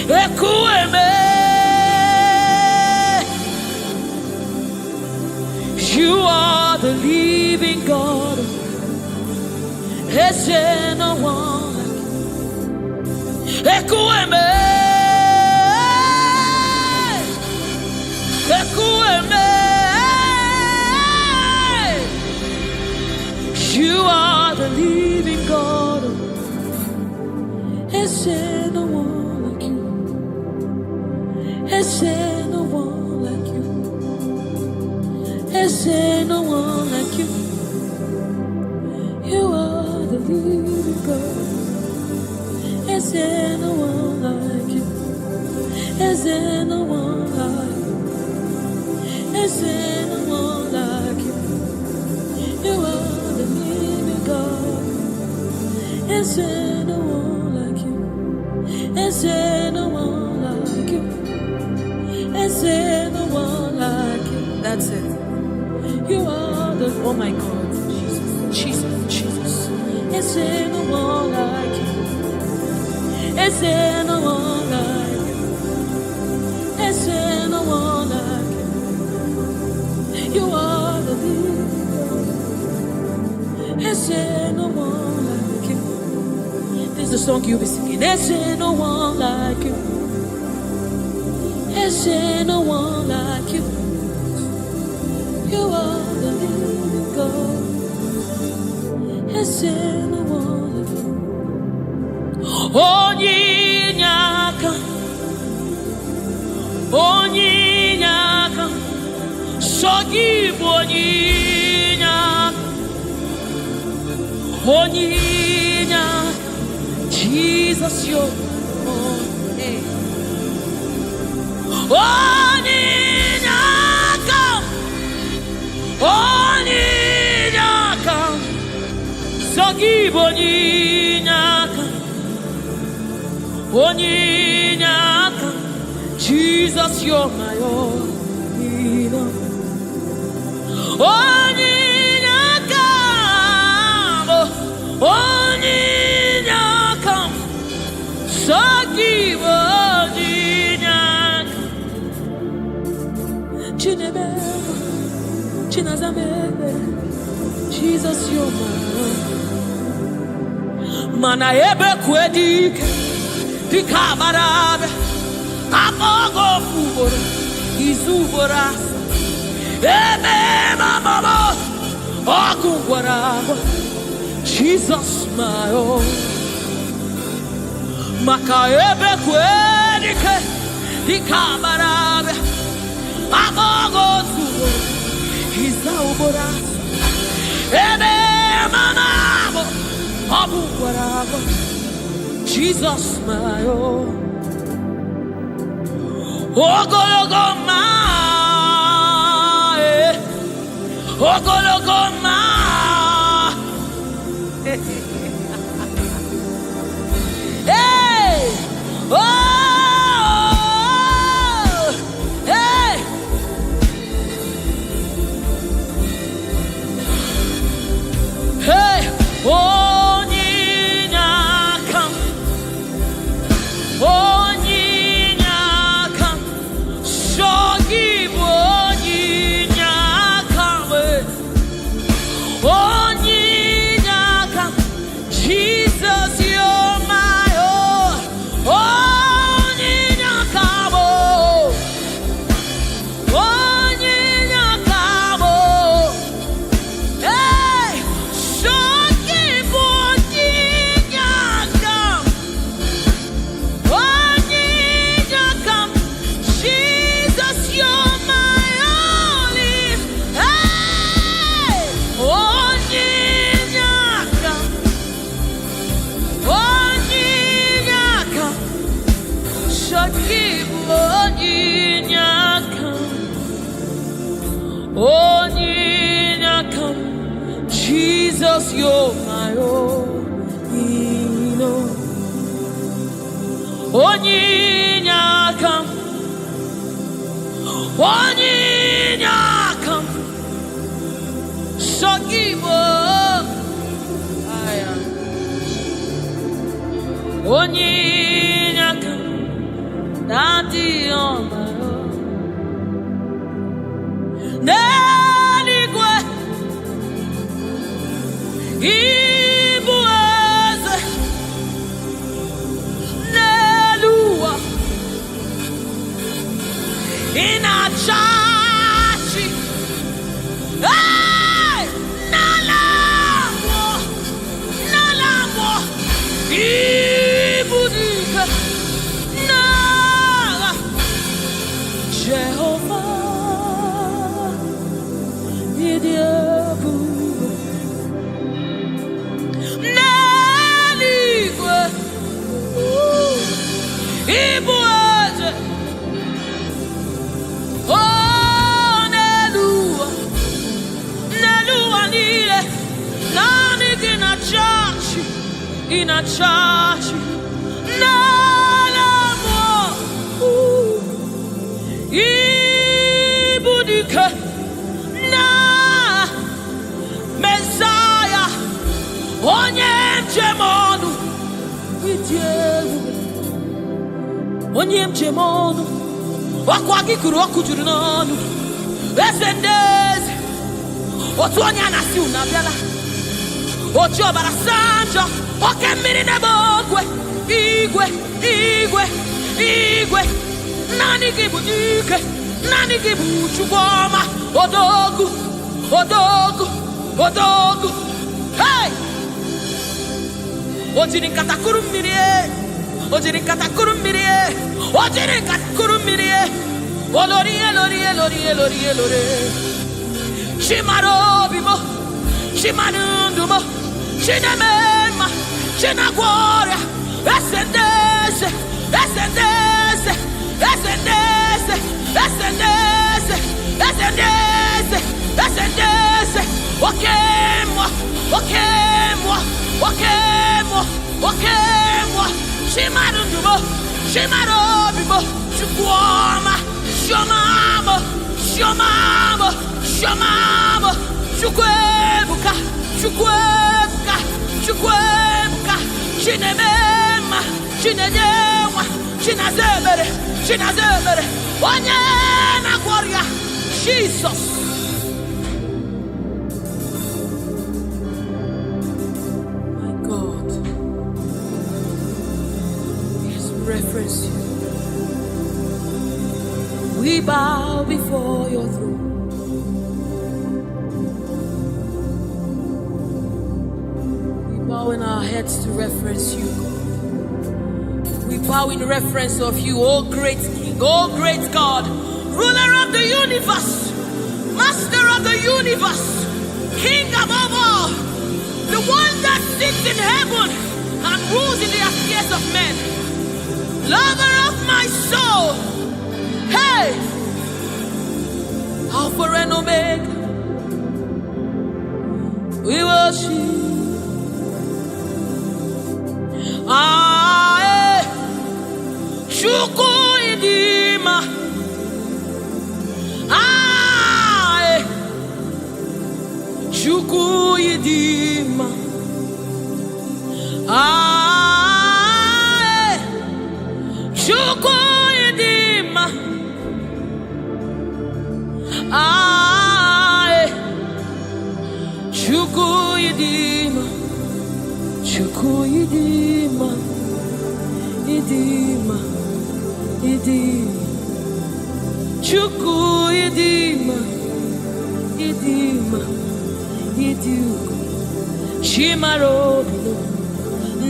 Ekueme. You are the living God. There's no one like you. Ekueme. Ekueme. You are the living God. There's no one like you. There's no one like you. There's no one like you. You are the living God. There's no one like you. There's no one like you. There's no one like you. You are the living God. There's no one like you. There's no one like you. That's it. You are the, oh my God, Jesus, Jesus, Jesus. Is there no one like you? Is there no one like you? Is there no one like you? You are the leader. Is there no one like you? This is the song you'll be singing. Is there no one like you? Is there no one like you? You are the living God. Is there no one like you? Onyinyaka, Onyinyaka, Sogibo Onyinyaka, Onyinyaka, Jesus, your name. Onyinyaka, Onyinyaka, Sogibo Onyinyaka, Onyinyaka, Jesus, you're my own. Onyinyaka, Onyinyaka, Sogibo Onyinyaka, Chinebe, Chinazamebe, Jesus, you're my own. Mana ebe kwedike, dikabarabe, amogo fubora, izubora, ebe mama, ogungwaraba, Jesus my own. Maka ebe kwedike, dikabarabe, amogo fubora, izubora, ebe mama, ogungwaraba, Jesus my own. Ogologoma, Ogologoma, hey, oh, hey, hey, Onyinyaka, Onyinyaka, Sogibo Onyinyaka, Onyinyaka, Jesus, you're my own. Onyinyaka, Onyinyaka, hey, Sogibo Onyinyaka, Onyinyaka, Jesus, you're my only. Hey, Onyinyaka, Onyinyaka, Sogibo Onyinyaka, Onyinyaka, Jesus, you're my own. Onyinyaka, Onyinyaka, Sogibo, Onyinyaka, Daddy on my own. Neligwe, Ibueze, Nelua, Inachachi, hey, Nalamo, Nalamo, Ibudike, Nala, Jehovah, Idiebu, Neligwe, Ibueze, oh, Nelua, Nelua nile, Nani inachachi, Nalamo, Ibudike, Dieu, Onyem Jemono, Wakwagi Kuroku Jurano, Esendez, Otonya Nasuna Bella, Ocho Barasanjo, Okemini Nebogwe, Igwe, Nani Gibuke, Nani Gibu Chugoma, Odogu, hey! Ojini katakurum mirie, Lorie. Shimarobimo, Shimanundumo, Shinamema, Shinaguaria, Ascendese, Wakemwa, Shimanundumo, Shimarobimo, Shukwama, Shomamo, Shukwebuka, Shinemema, Shinenyema, Shinazemere, Onyena Gloria, Jesus. My God, yes, reference you. We bow before your throne. We bow in our heads to reference you, God. We bow in reference of you, O great King, O great God, ruler of the universe, master of the universe, King above all, the one that sits in heaven and rules in the affairs of men, lover of my soul. Hey, Alpha and Omega, we worship. Shuku idima, Shuku idima, Shuku idima. Chukuyidima, idima, Chukuyidima, idima, Shimarobilo,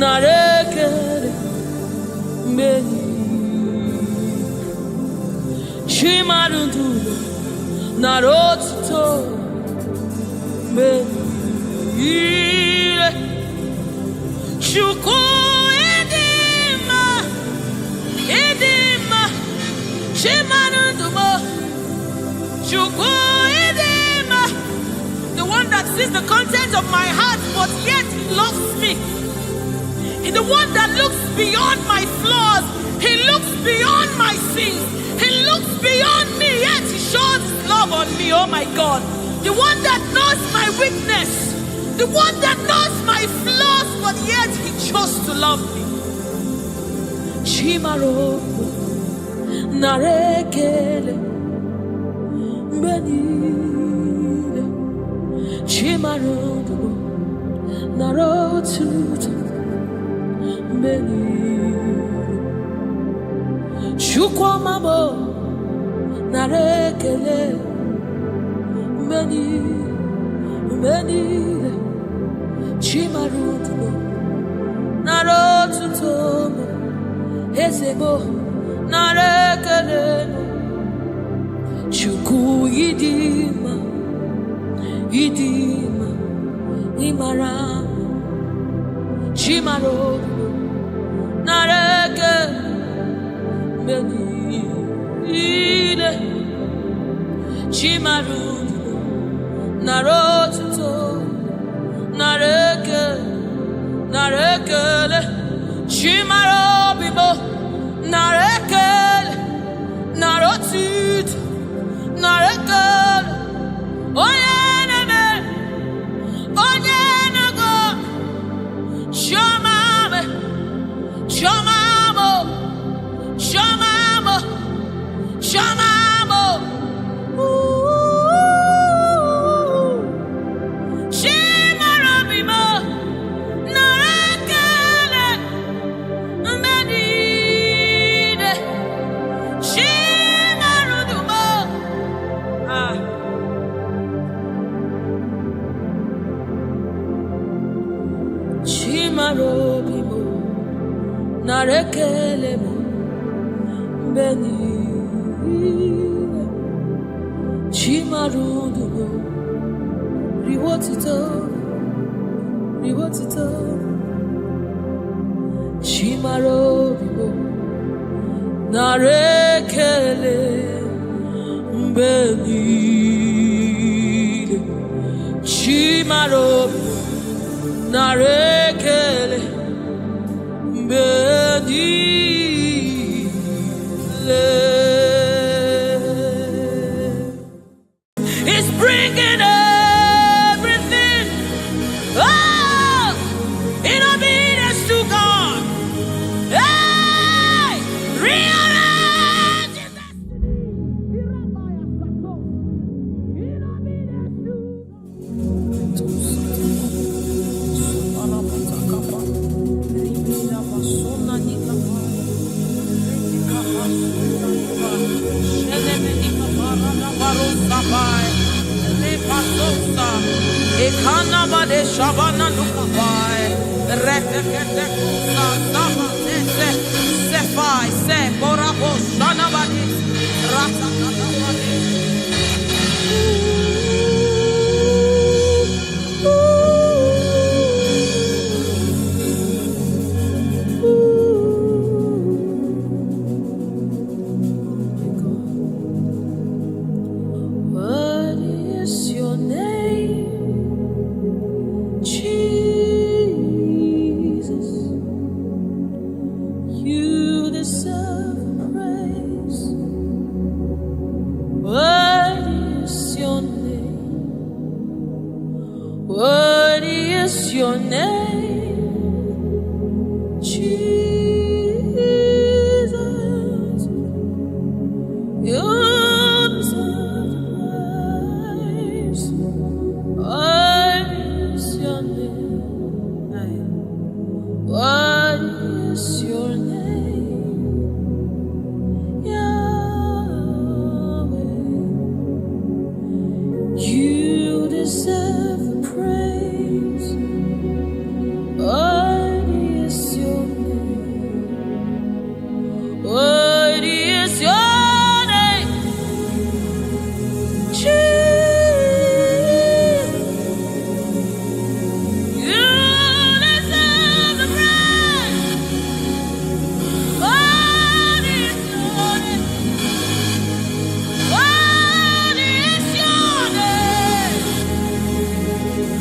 narekere, meni, Shimarundulo, narotuto, meni, Chukuyidima, Shimarundulo, Chukuyidima, the one that sees the content of my heart, but yet he loves me. He's the one that looks beyond my flaws. He looks beyond my sins. He looks beyond me, yet he shows his love on me. Oh my God. The one that knows my weakness. The one that knows my flaws, but yet he chose to love me. Chimaro narekele benile Chimaro narotuto benile Chukwamabo narekele benile Chimaruto narotuto Esebo narekele Chukuyidima, Imara Chimaro nareke menile Chimaru narotuto narekele Chimaro bibo narekele narotuto narekele Chimarudugo, Riwotito, Riwotito, Chimarudugo, Narekele, Mbelile, Chimarudugo, Narekele, Mbelile. It's bringing everything in obedience to God. Hey, rearrange it. Ekanabade Shabana Lukabai, Rekekusa, Sama, Sefai, Se, Borabo, Shanabadi, Ratakabadi. What is your name? Jesus, you deserve praise. What is your name? What is your name? Jesus, you deserve praise. What is your name? What is your name? Yahweh, you deserve the praise. What is your name? What is your name? Jesus, you deserve the praise. What is your name? What is your name? Yeshua,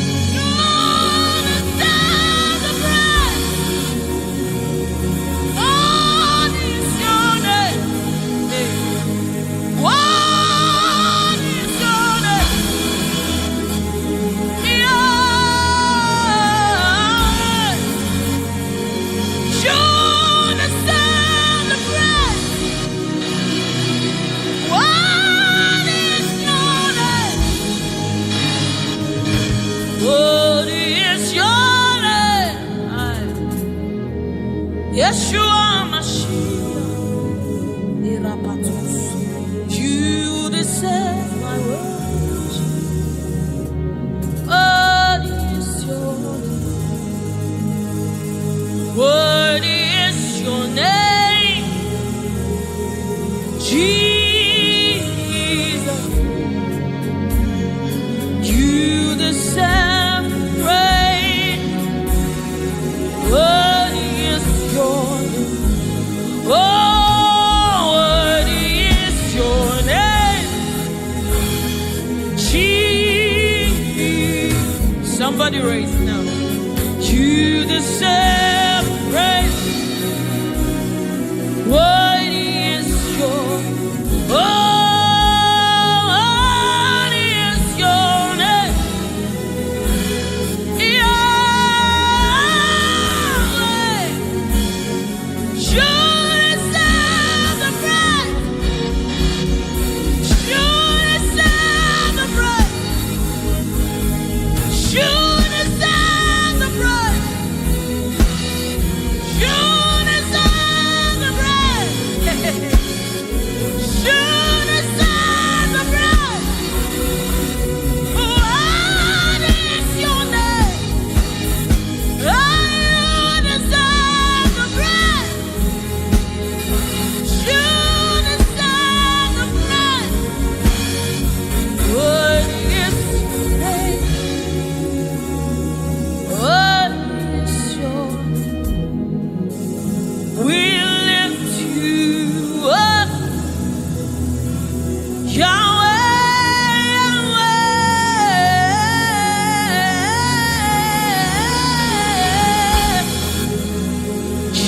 you deserve the praise. What is your name? What is your name? Yahweh, you deserve the praise. What is your name? What is your name? Yeshua Mashiach, Irapatos. You deserve my worship. What is your name? What is your name? Jesus, you deserve praise. What is your name? Oh, what is We lift you up, Yahweh,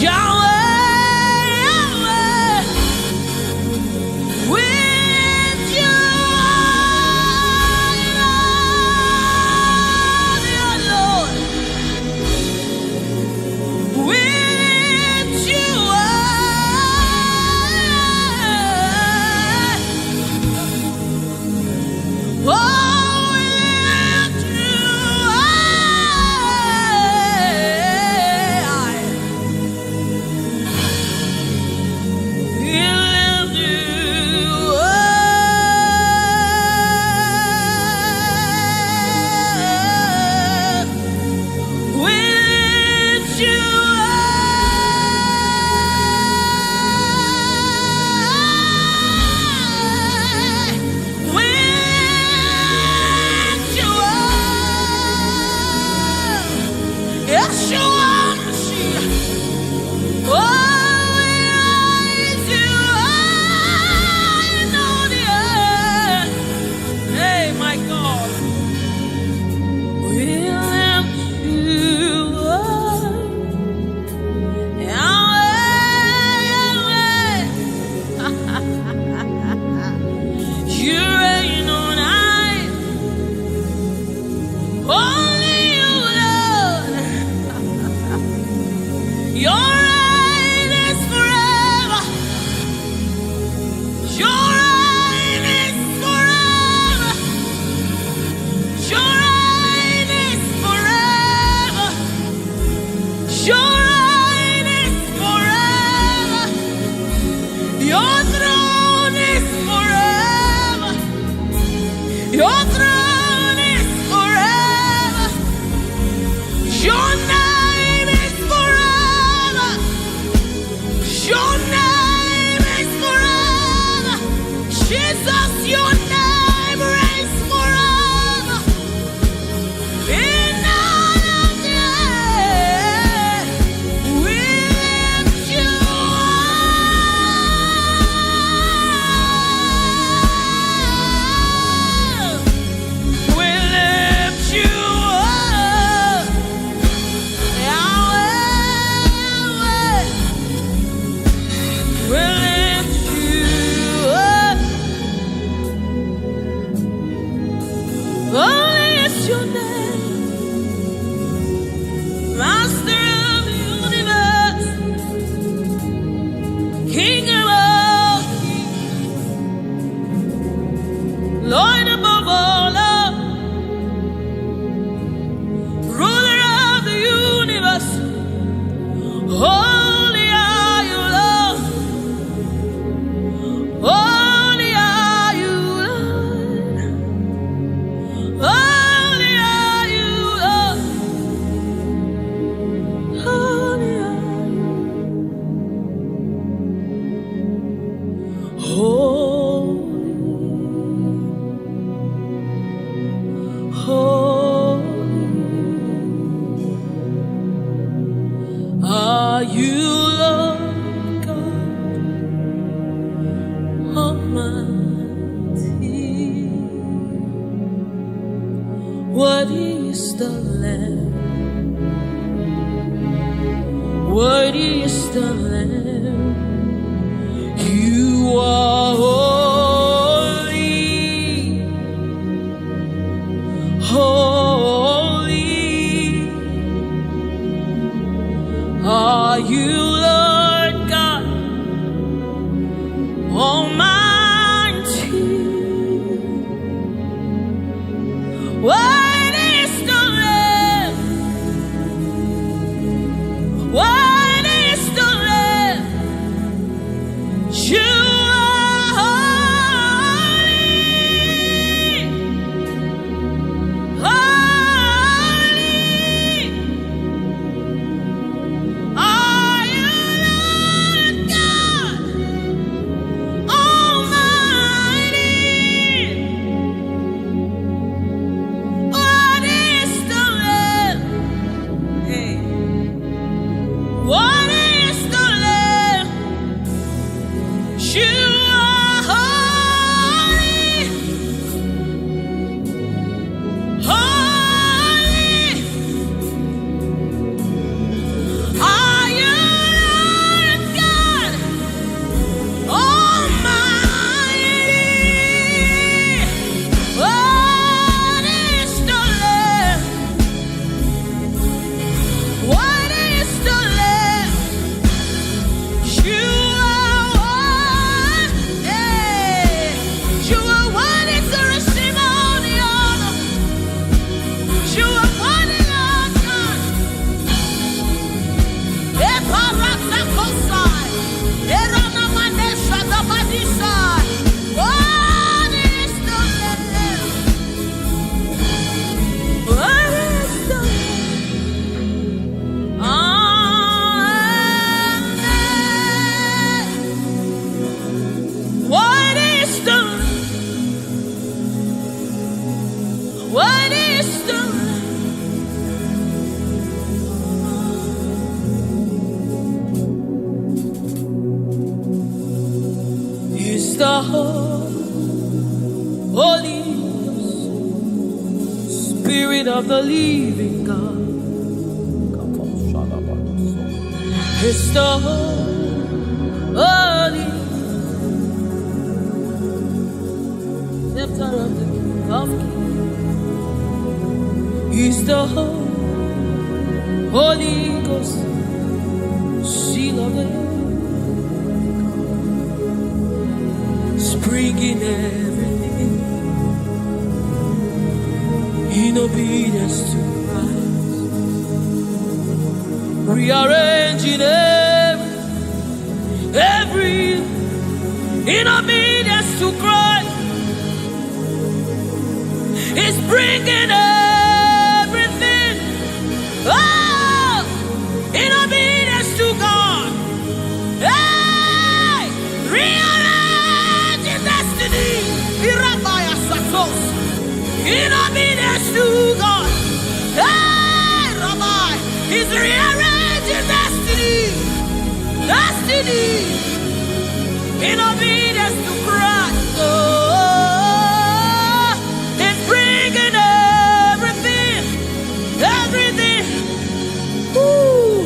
Yahweh, Yahweh. Your throne is forever. Your name is forever. Your name is forever. Jesus, your name reigns forever. In all of the earth, we lift you up. We lift you up. Yahweh. We lift you up. Holy is your name, Master of the universe, King of all kings, Lord above all, Ruler of the universe. Holy are you, Lord. Holy are you, Lord. Holy are you, Lord. Holy are you. Holy are you, Lord God Almighty. Worthy is the Lamb. Worthy is the Lamb. You are holy. Holy are you, Lord God Almighty. Worthy is the Lamb. Worthy is the Lamb. You are holy. Holy are you, Lord God Almighty. What is the Lamb? Hey. What is the Lamb? the Holy Spirit of the living God. It's the Holy Scepter of the King of Kings. He's the Holy Ghost, seal of the spring in everything, in obedience to Christ, rearranging every in obedience to Christ. It's bringing everything, oh, in obedience to God. Hey, rearranging destiny, in obedience to God. Hey, Rabbi, He's rearranging destiny, in obedience to Christ. Oh, it's bringing everything. Ooh.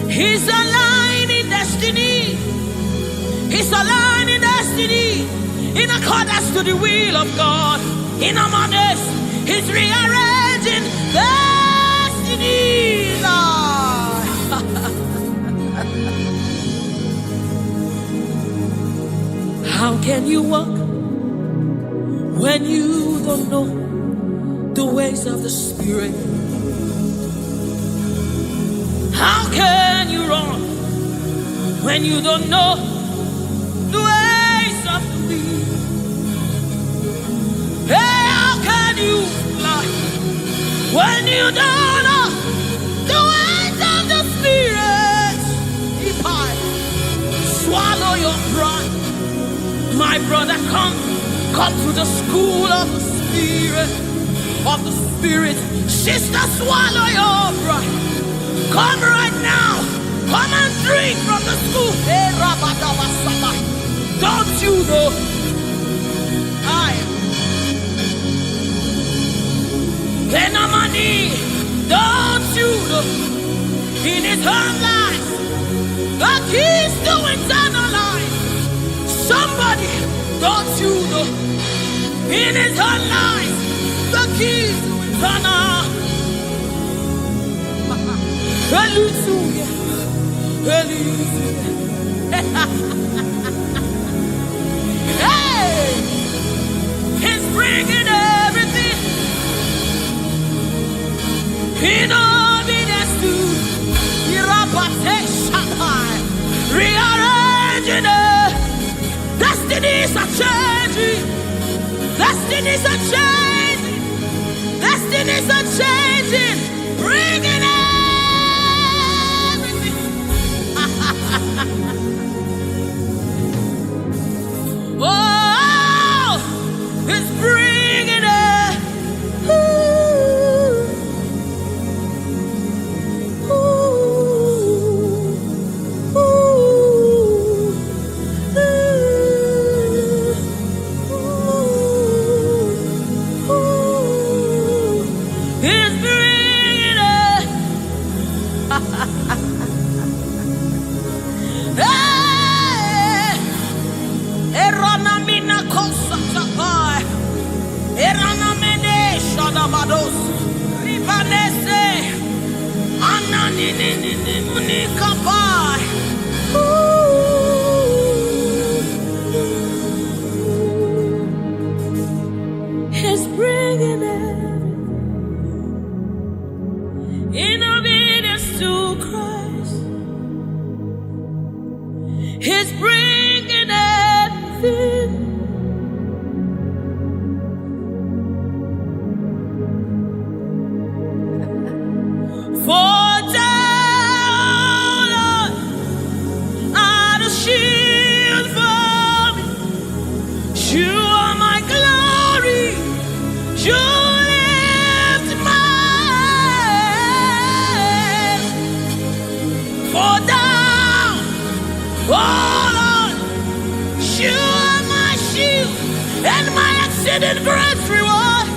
He's aligning destiny. He's aligning destiny in accordance to the will of God. In Amadeus, He's rearranging destiny. How can you walk when you don't know the ways of the Spirit? How can you run when you don't know the ways of the wind? Hey, how can you fly when you don't know the ways of the Spirit? If I swallow your pride, my brother, come to the school of the Spirit. Sister, swallow your pride. Come right now. Come and drink from the school. Hey, don't you know? Don't you know? In his own life, the keys to eternal life. Somebody, don't you know? In his own life, the keys to eternal. Hallelujah. Hey, he's bringing everything in obedience to rearranging it. Destinies are changing. Destinies are changing. Destinies are changing. Bringing everything. Oh, it's bringing it. He's bringing it in obedience to Christ. He's bringing everything. For down are the shield for me. You are my glory. You lift my head. For down, oh Lord, exceeding great reward.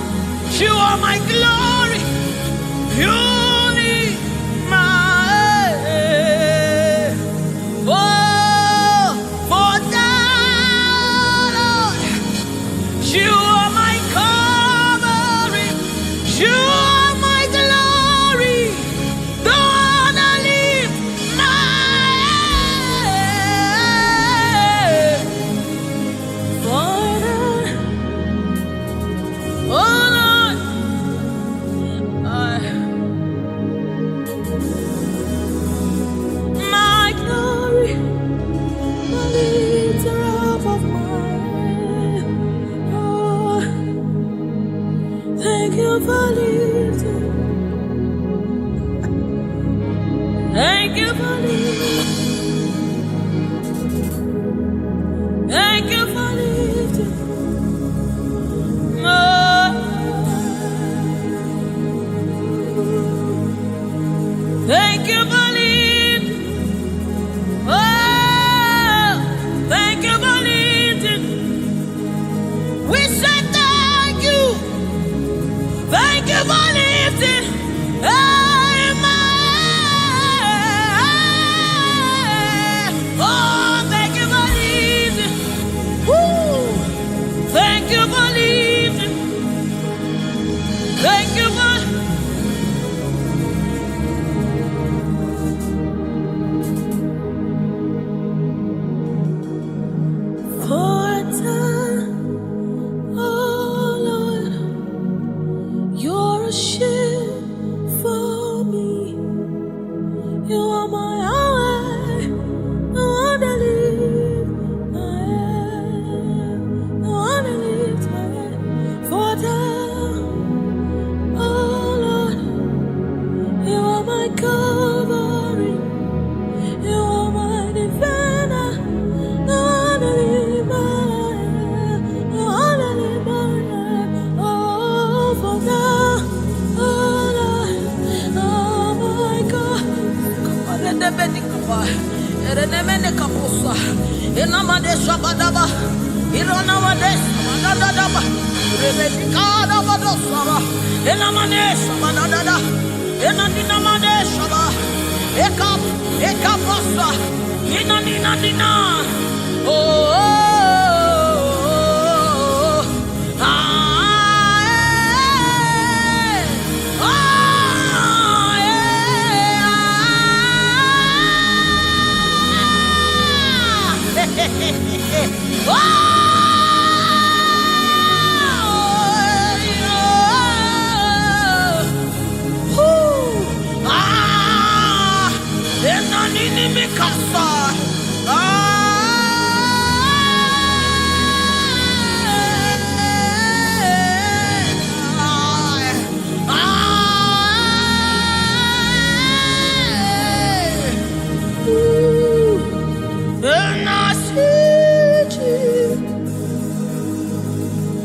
You are my glory. You need my oh, for thou, Lord, you are my covering. You are my glory. The one I lift my head. Oh Lord, my glory, the lifter up of mine. Oh, thank you for lifting. Thank you for lifting. Thank you for lifting. Thank you for leading. Oh, thank you for leading. We say thank you. Thank you for lifting. Oh, thank you for leading. Woo. Thank you for leading. Thank you for oh Lord, you're a shield for me. You are my eye, the one that lifts my head, the one that lifts my head. For thou, oh Lord, you are my covering, you are my defender, the one that lifts my head, the one that lifts my head. Oh, for thou, oh Lord, oh my God.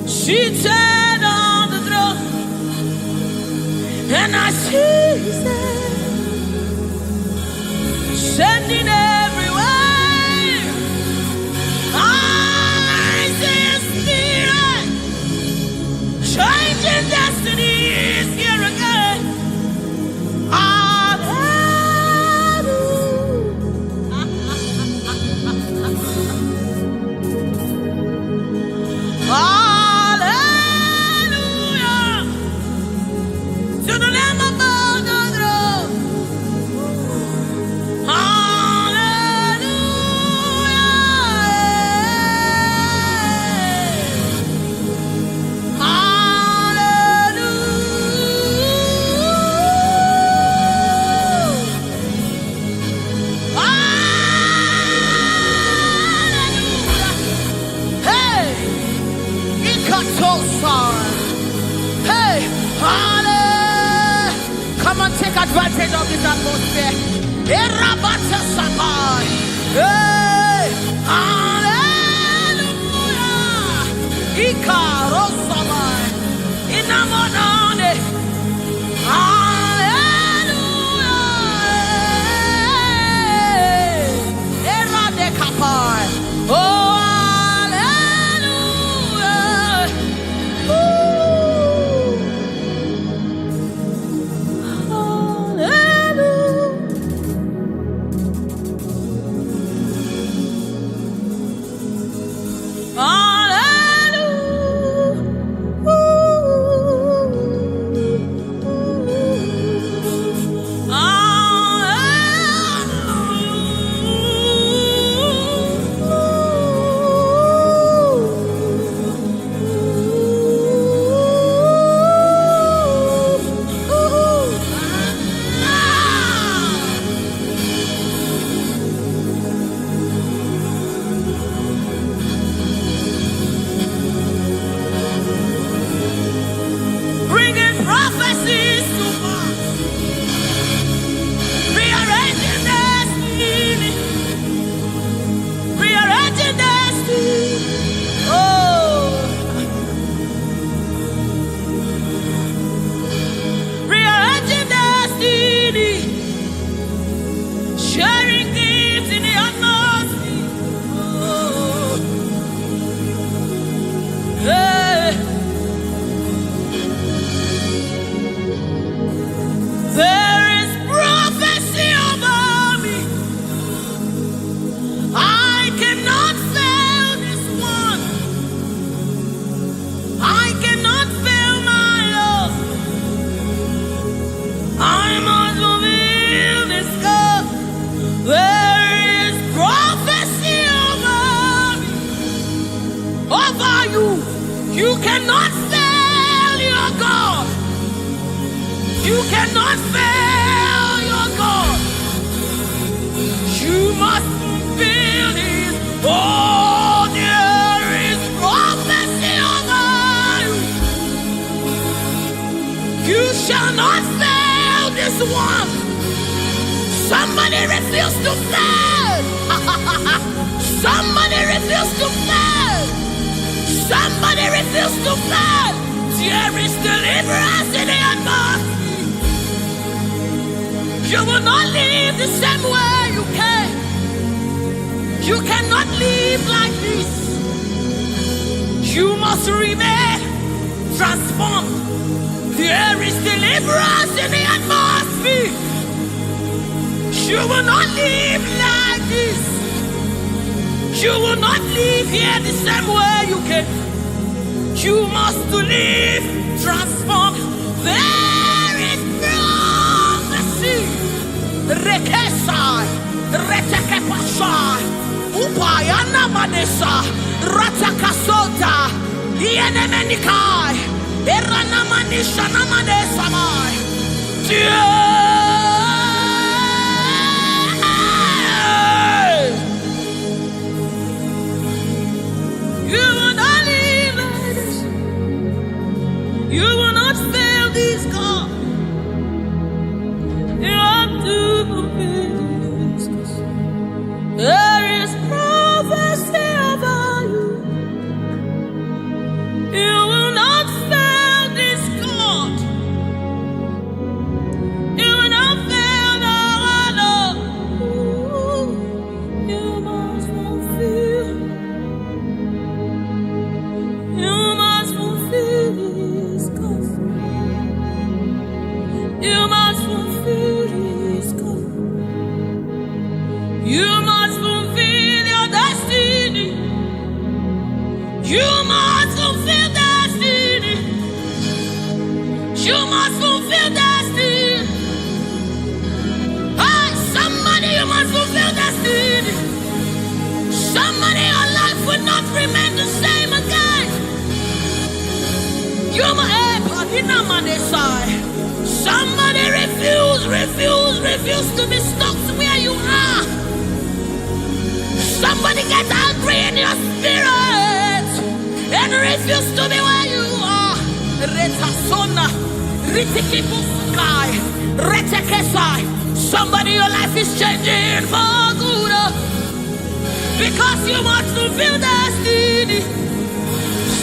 Seated on the throne, and I see his name, sending everywhere. I see his spirit, changing destinies here again. Hey, come on, take advantage of this atmosphere. Hey, hallelujah. Ikarosamai. Inamonane. Hallelujah. Eradekapai. Oh, hallelujah. it in the atmosphere. Oh, hey. There is prophecy over me. I cannot fail this one. I cannot fail my Lord. I must fulfill this God. There is prophecy over you. You cannot fail your God. You cannot fail your God. You must fulfill His. Oh, there is prophecy over you. You shall not fail this one. Somebody refuse to fail. Somebody refuse to fail. Somebody refuse to fail. There is deliverance in the atmosphere. You will not live the same way you came. You cannot live like this. You must remain transformed. There is deliverance in the atmosphere. You will not live like this. You will not live here the same way you came. You must live transformed. There is prophecy. Rekesai, retekepashai, upayana manesa, ratakasota, ienemenikai, eranamanisha namanesamai. You will not live like this. You will not fail this God. You have to fulfill this. There is prophecy over you. You will not fail this God. You will not fail our Lord. You must fulfill. You must fulfill His cause. You must fulfill His cause. You must fulfill your destiny. You must fulfill destiny. You must fulfill destiny. Hey, somebody, you must fulfill destiny. Somebody, your life will not remain the same again. You must, somebody refuse to be stuck where you are. Somebody get angry in your spirit and refuse to be where you are. Somebody, your life is changing for good because you must fulfill destiny.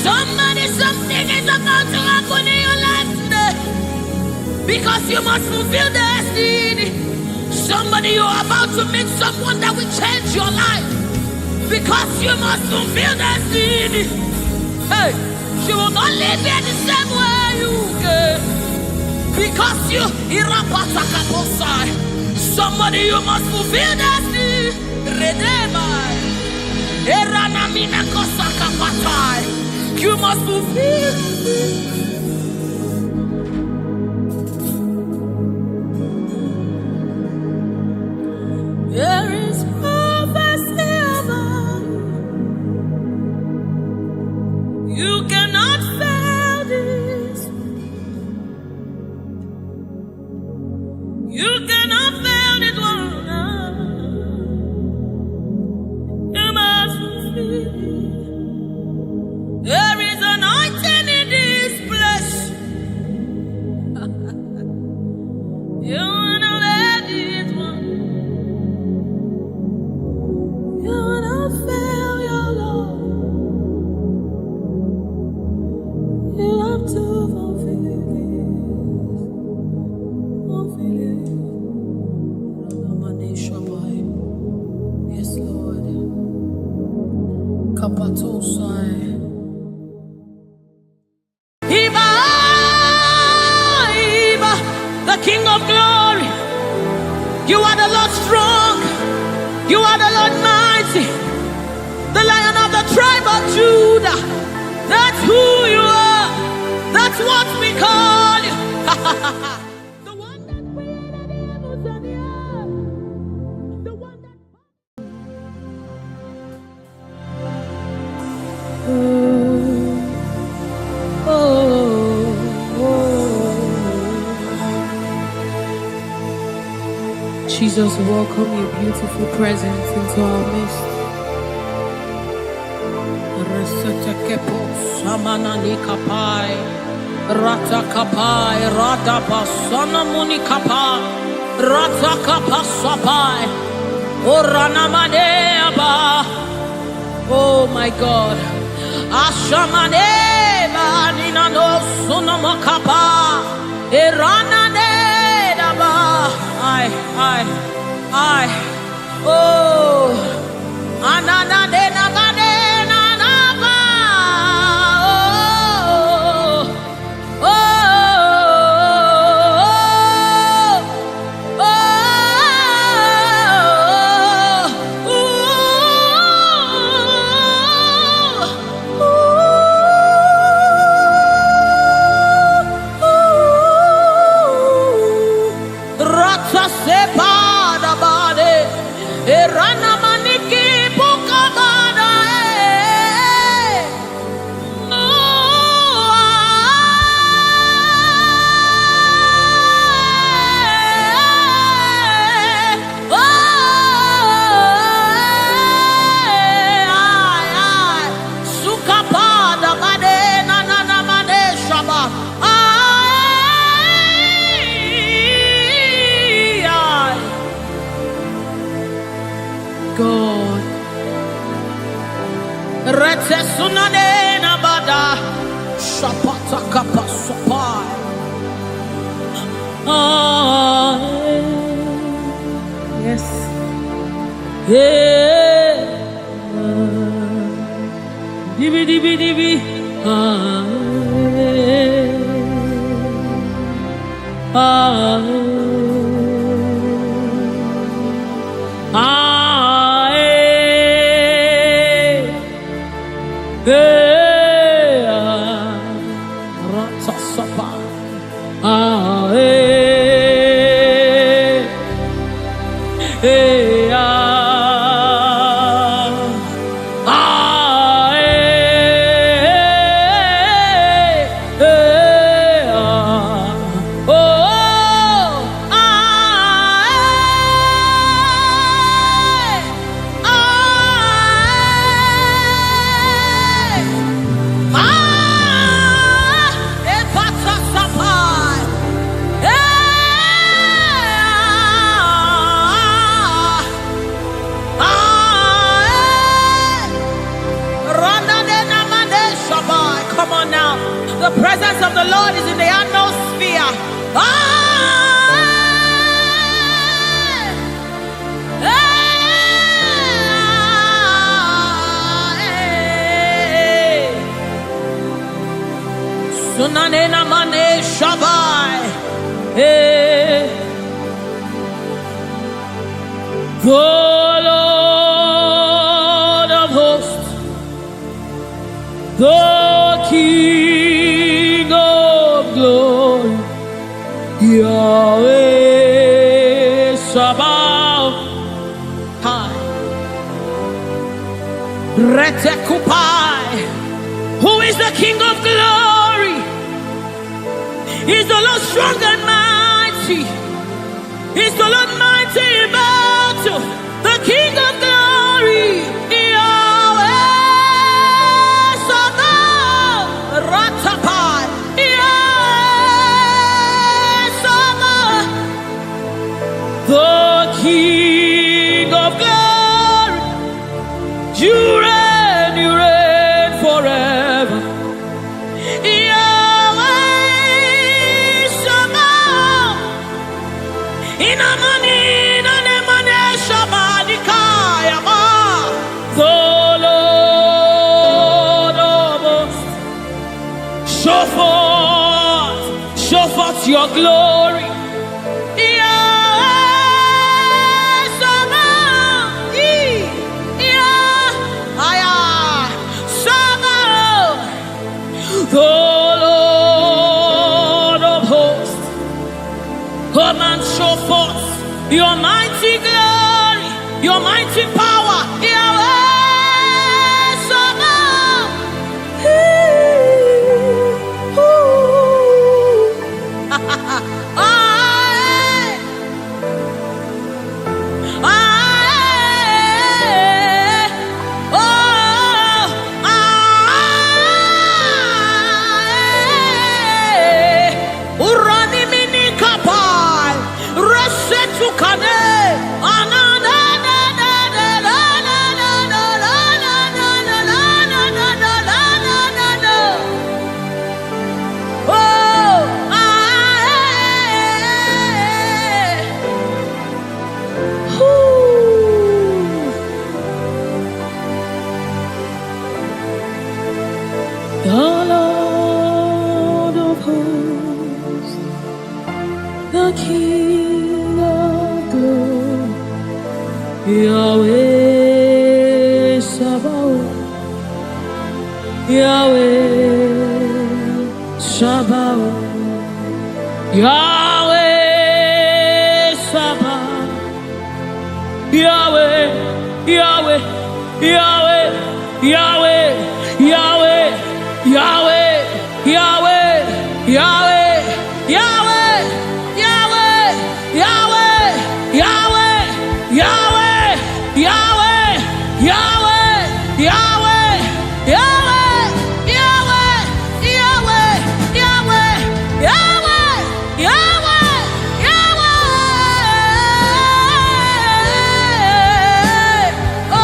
Somebody, something is about to happen in your life today because you must fulfill destiny. Somebody, you are about to meet someone that will change your life because you must fulfill destiny. Hey, you will not live here the same way you came because you somebody, you must fulfill destiny. You must fulfill. There is prophecy about you. You cannot fail this. You cannot fail this one. You must fulfill. There is anointing in this place. You wanna let it one. You wanna fail your Lord. You have to fulfill it. Fulfill it. Rakapatosai. Iba, Iba, the King of Glory. You are the Lord strong. You are the Lord mighty. The Lion of the tribe of Judah. That's who you are. That's what we call you. The one that created the heavens and the earth. The one that... Jesus, welcome your beautiful presence into our midst. Resetekepo samana nikapai, rata kapai, rada basana munikapai, rata kapasapai, orana maneaba. Oh my God, ashamaneba nina no sunamakapa, erana nedaba. I, oh, anana de nagade nanaba, oh, oh, sepada bade erana maniki bukabada sukapada bade nana mane shaba. God, rete sunane na bada shapata kapasapai. Yes, yeah, dibi dibi dibi. The presence of the Lord is in the atmosphere. Sunanena mane shabai. The Lord of hosts, the King of glory, Yahweh Sabaoth. Retekupai. Who is the King of glory? He's the Lord strong and mighty. He's the Lord mighty in battle. The King of glory, Yahweh Sabaoth. Ratapai. The King of glory, you reign forever. Yahweh Sabaoth, inamani nanemane shabadikaya ma. The Lord glory. Yahweh Sabaoth. Sabaoth. The Lord of hosts. Come and show forth your mighty glory, your mighty power. Yahweh Sabaoth. The Lord of hosts, the King of glory, Yahweh Sabaoth, Yahweh Sabaoth, Yahweh Sabaoth, Yahweh, Yahweh, Yahweh, Yahweh, Yahweh. Yahweh, Yahweh, Yahweh, Yahweh, Yahweh, Yahweh, Yahweh, Yahweh, Yahweh, Yahweh, Yahweh, Yahweh, Yahweh, Yahweh, Yahweh, Yahweh, Yahweh, Yahweh. Oh,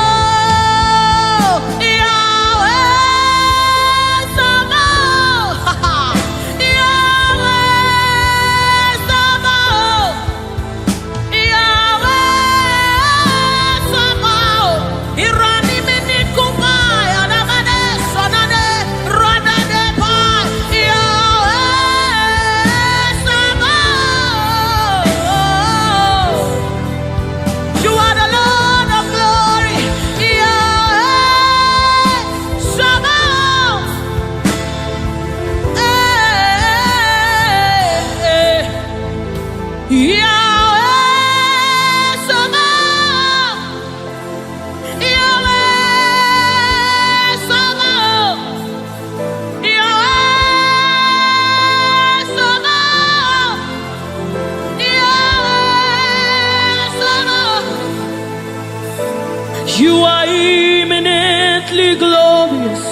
You are eminently glorious,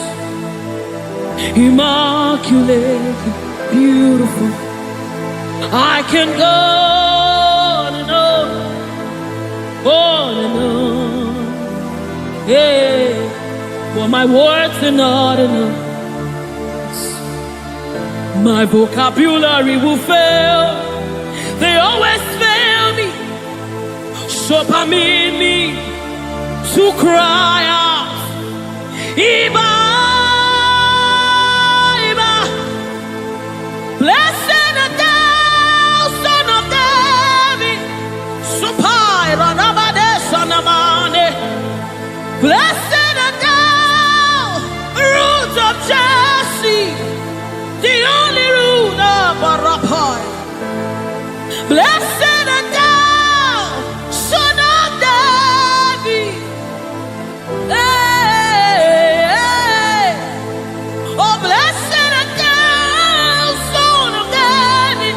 immaculately beautiful. I can go on and on, yeah, but my words are not enough. My vocabulary will fail, they always fail me. So permit me to cry out, Iba, Iba, blessed art thou, Son of David, Supai Ranamade Sanamane, blessed art thou, root of Jesse, the only root of Arapai, blessed art thou, Son of David. Oh, blessed art thou, Son of David.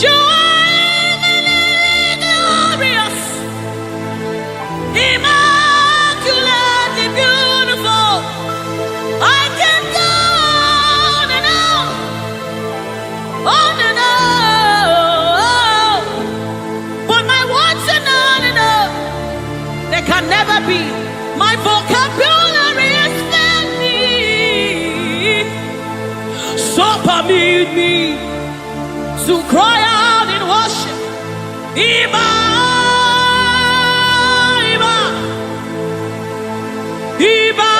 You are glorious, immaculately beautiful. I can go on and on and on. But my words are not enough. They can never be. My vocabulary is failing me. So permit me to cry out in worship. Iba, Iba, Iba,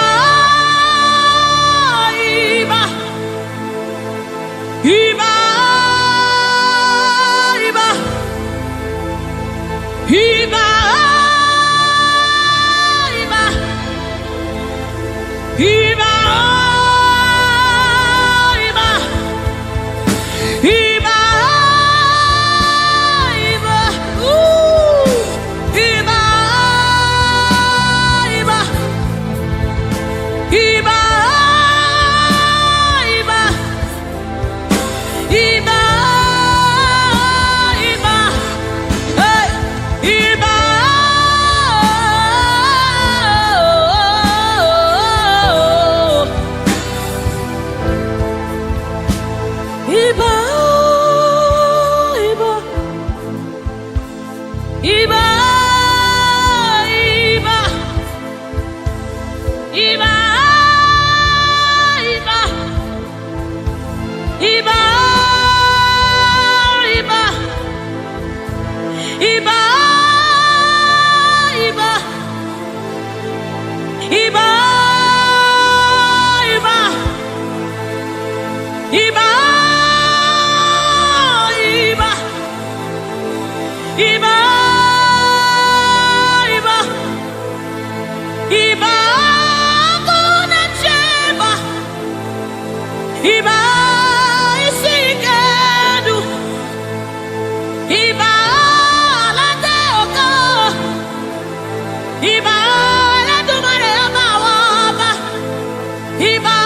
Iba alate oko. Iba aladumare abawaba. Iba,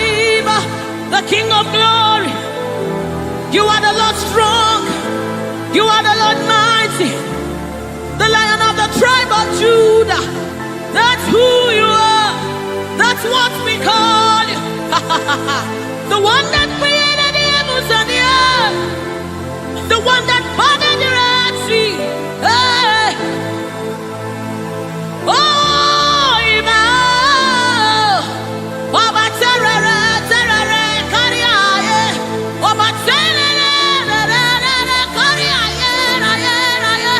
Iba, the King of Glory. You are the Lord strong. You are the Lord mighty. The Lion of the tribe of Judah. That's who you are. That's what we call you. The one that created the heavens and the earth. The one that parted the Red Sea. Hey. Oh, Iba. Oba terere, terere, kariaye. Oba terere, terere, kariaye, raye, raye.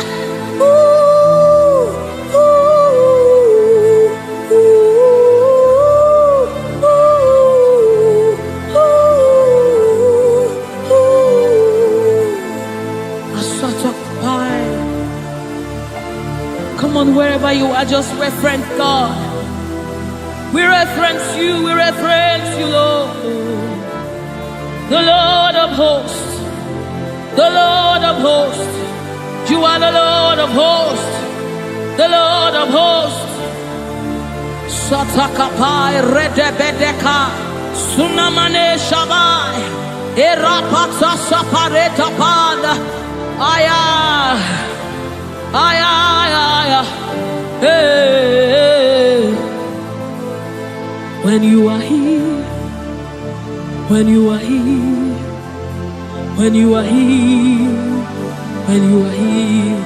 Come on, wherever you are, just reference God. We reference you, Lord. The Lord of hosts. The Lord of hosts. You are the Lord of hosts. The Lord of hosts. Satakapai redebedeka. Sunamane shabai. Erapata sapareta panda. Aya. Aya, aya, hey. When you are here, when you are here, when you are here, when you are here,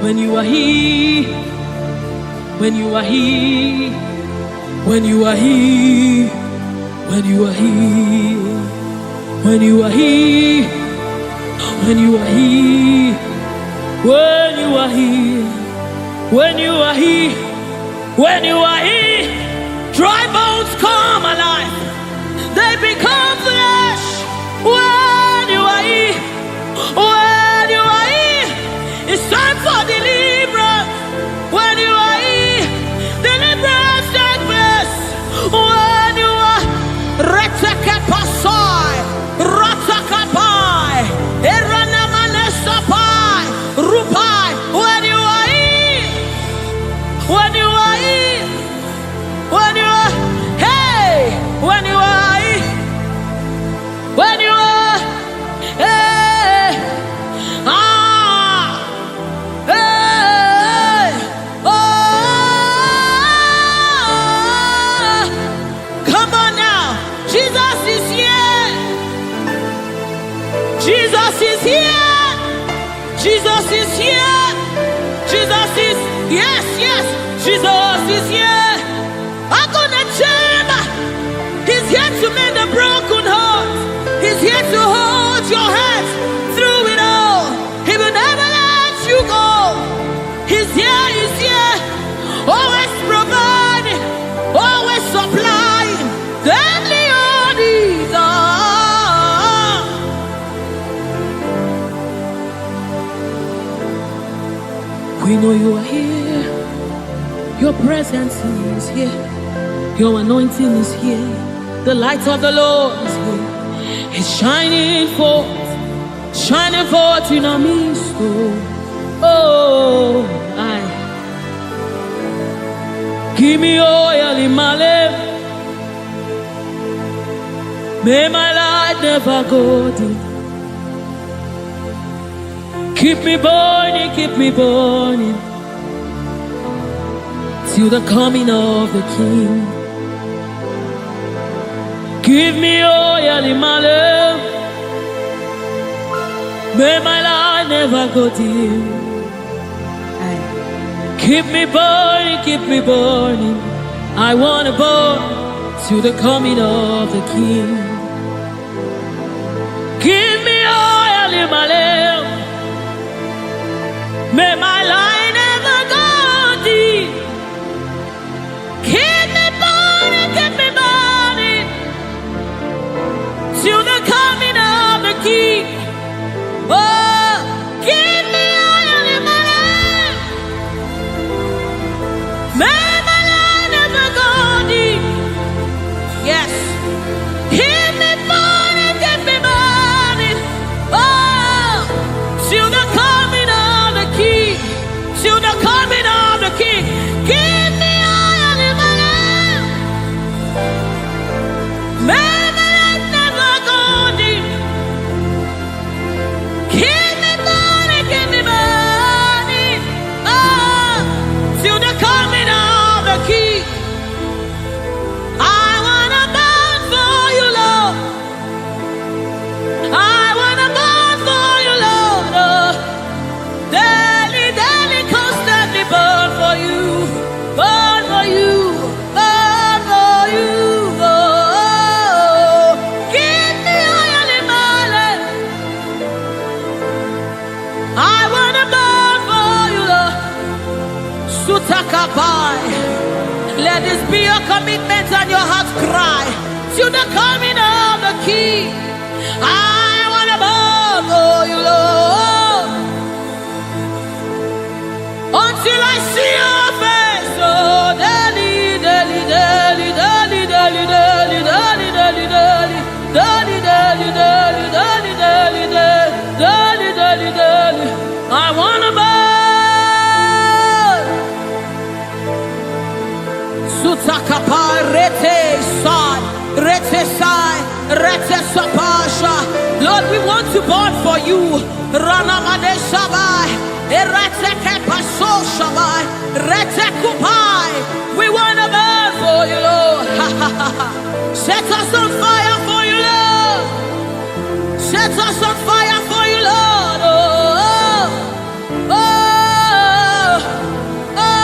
when you are here, when you are here, when you are here, when you are here, when you are here, when you are here. When you are here, when you are here, when you are here, dry bones come alive, they become flesh. When you are here, when you are here, it's time for deliverance. When you are here, deliverance takes place. When you are retekepasai, ratakapai, eranamanesapai. Rupai, when you are here, when you are here, when you are, hey, when you are here, when you are, hey, hey, oh, come on now, Jesus is here, Jesus is here. Jesus is here. Jesus is, yes, yes. Jesus is here. I'm gonna chamber. He's here to mend the broken heart. He's here to hold your hands through it all. He will never let you go. He's here, he's here. Always providing, always supplying. Deadly on these we know you are here. Your presence is here. Your anointing is here. The light of the Lord is here. It's shining forth in our midst. Oh, I give me oil in my lamp. May my light never go dim. Keep me burning, till the coming of the King. Give me oil in my lamp. May my light never go dim. Keep me burning. I want to burn till the coming of the King. Give me oil in my lamp. May my light never go dim. Keep me burning till the coming of the King. Oh, give me oil in my lamp. May my light never go dim. Yes, keep me burning. Oh. Let this be your commitment and your heart cry to the coming of the King. I want to bow you, Lord, until I see your face. Oh, daily, daily, daily, daily, daily, daily, daily, daily, daily, daily, daily, daily, daily, daily, daily, daily, daily. I want to bow. Sutakapa rete sai, rete sai, rete sapasha. Lord, we want to burn for you. Ranamade shabai, erete kepaso shabai, rete kupai. We want to burn for you, Lord. Set us on fire for you, Lord. Set us on fire for you, Lord. Oh, oh, oh.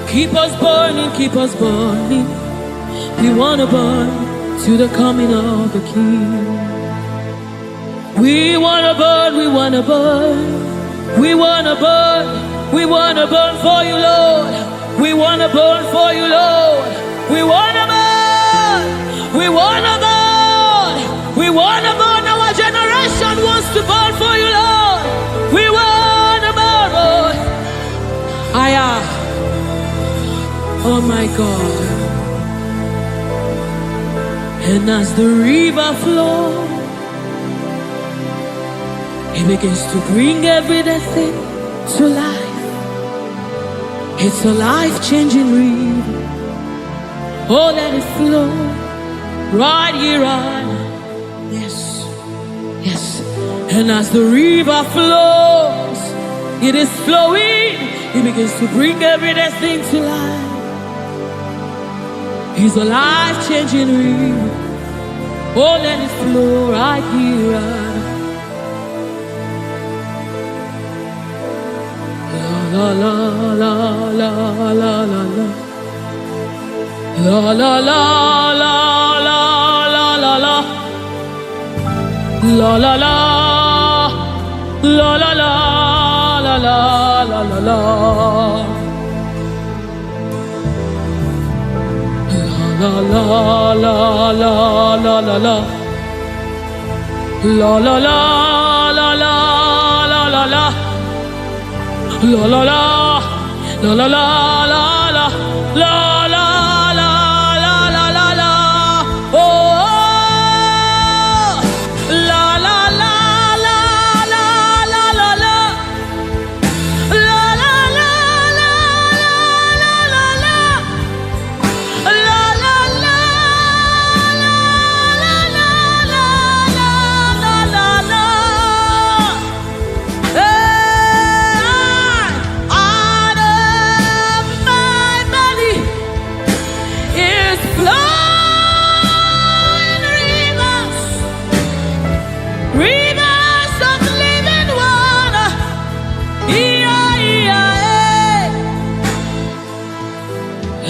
Keep us burning, keep us burning. We wanna burn to the coming of the King. We wanna burn, we wanna burn. We wanna burn, we wanna burn for you, Lord. We wanna burn for you, Lord. We wanna burn, we wanna burn. We wanna burn, our generation wants to burn for you, Lord. We wanna burn, Lord. Oh my God. And as the river flows, it begins to bring everything to life. It's a life-changing river. Oh, let it flow right here on. Yes, yes. And as the river flows, it is flowing. It begins to bring everything to life. It's a life-changing river. Oh, let it flow right here on. La la la la la la la. La la la la la la la la. La la la la la la la la la la la. La la la la la la la. La la la la la la la la. La la la la la la la la la la la la la la. Oh, la la la la la la la la. La la la la la la la. La la la la la la la la la.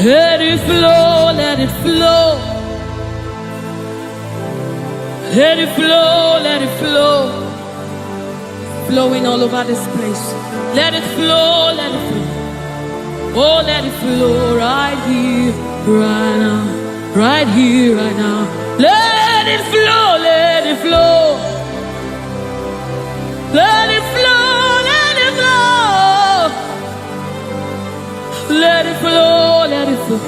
Let it flow, let it flow. Let it flow, let it flow. Flowing all over this place. Let it flow, let it flow. Oh, let it flow right here, right now. Right here, right now. Let it flow, let it flow. Let it flow, let it flow. Let it flow, let it flow.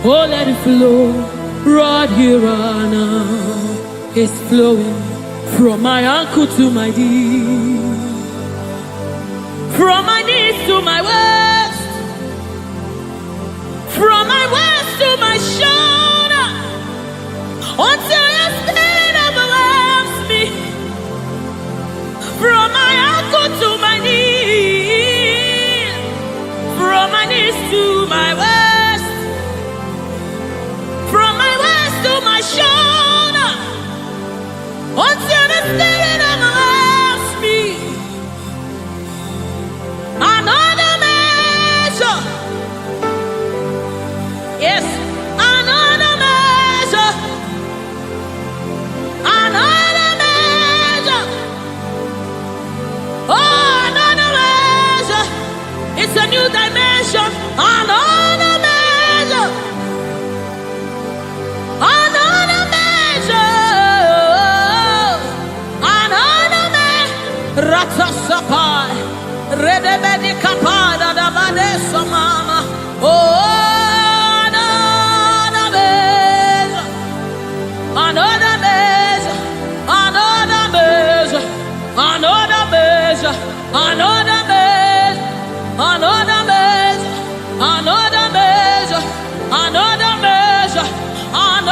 Oh, let it flow right here, right now. It's flowing from my ankle to my knee, from my knees to my waist, from my waist to my shoulder, until your spirit overwhelms me. From my ankle to my knees, from my knees to my waist, from my waist to my shoulder, until the spirit overwhelms me. Another measure, yes, new dimension, another measure, another measure, another measure. Ratasapai, redebedi kapada da badesa mama. Oh, another measure, another measure, another measure, another measure, another measure, another measure, another measure, another measure,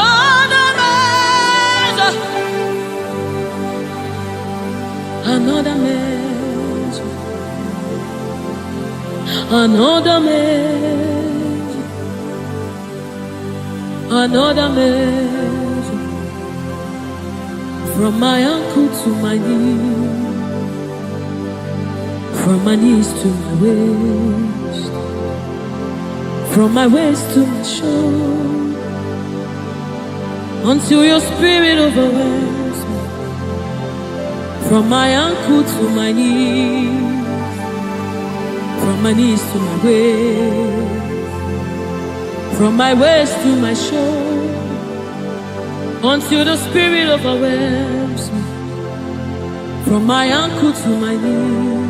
another measure, another measure, another measure, another measure, from my ankle to my knee, from my knees to my waist, from my waist to my shoulder, until your spirit overwhelms me. From my ankle to my knees, from my knees to my waist, from my waist to my shoulder, until the spirit overwhelms me. From my ankle to my knees,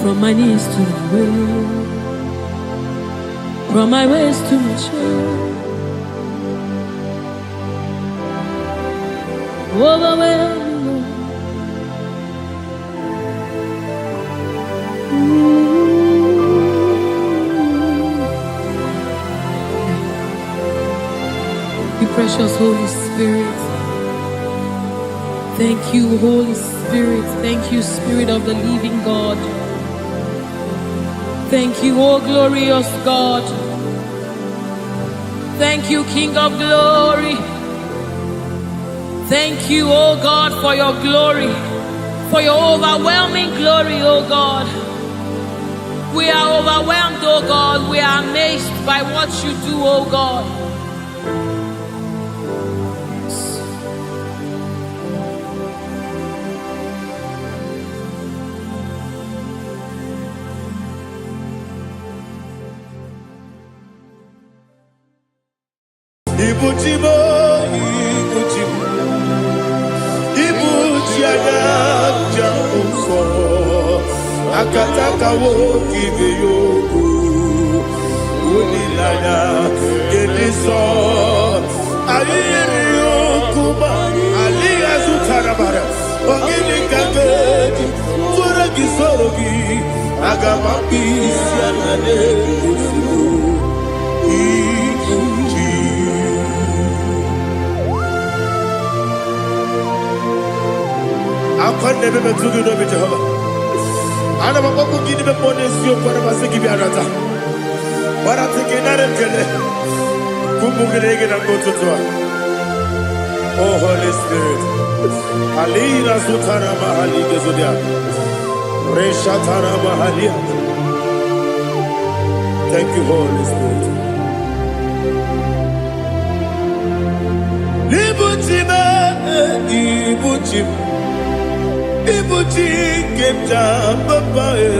from my knees to my waist, from my waist to my shoulder, overwhelm me, Lord. You precious Holy Spirit. Thank you, Holy Spirit. Thank you, Spirit of the living God. Thank you, oh glorious God. Thank you, King of glory. Thank you, oh God, for your glory, for your overwhelming glory, oh God. We are overwhelmed, oh God. We are amazed by what you do, oh God. Ibujimo, ibujimo, ibujiana jambo, akataka wo kiveyoku, unilana keliso, aliyeriyokuba, aliyazutarabara, ogini kageti, turagi sorogi, agamapisi anane kusimu, Akon nebe betugi no be Jehovah. Ana maboko gidi be ponesi o para basiki bi arata. Para teke na rekele. Kumugirege na gototoa. Oh Holy Spirit. Alira sutara mahali gezodia. Reshatara mahali. Thank you, Holy Spirit. Ibujime, ibujime. Ibuji kemja babae,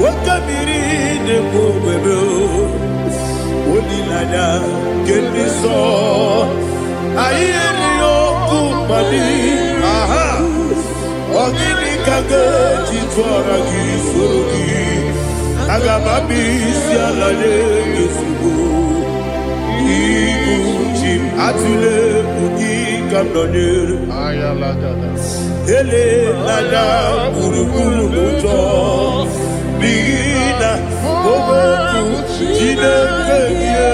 wakamiri ne kubebe, onilanya keniso, ayeri okubali, aha, ogini kage jitwara gisurugi, agamabi sialane gesugu, ibuji atule ugi kamdonir, ayalagada. Ele lada buruburu moto bina oboku jinekeye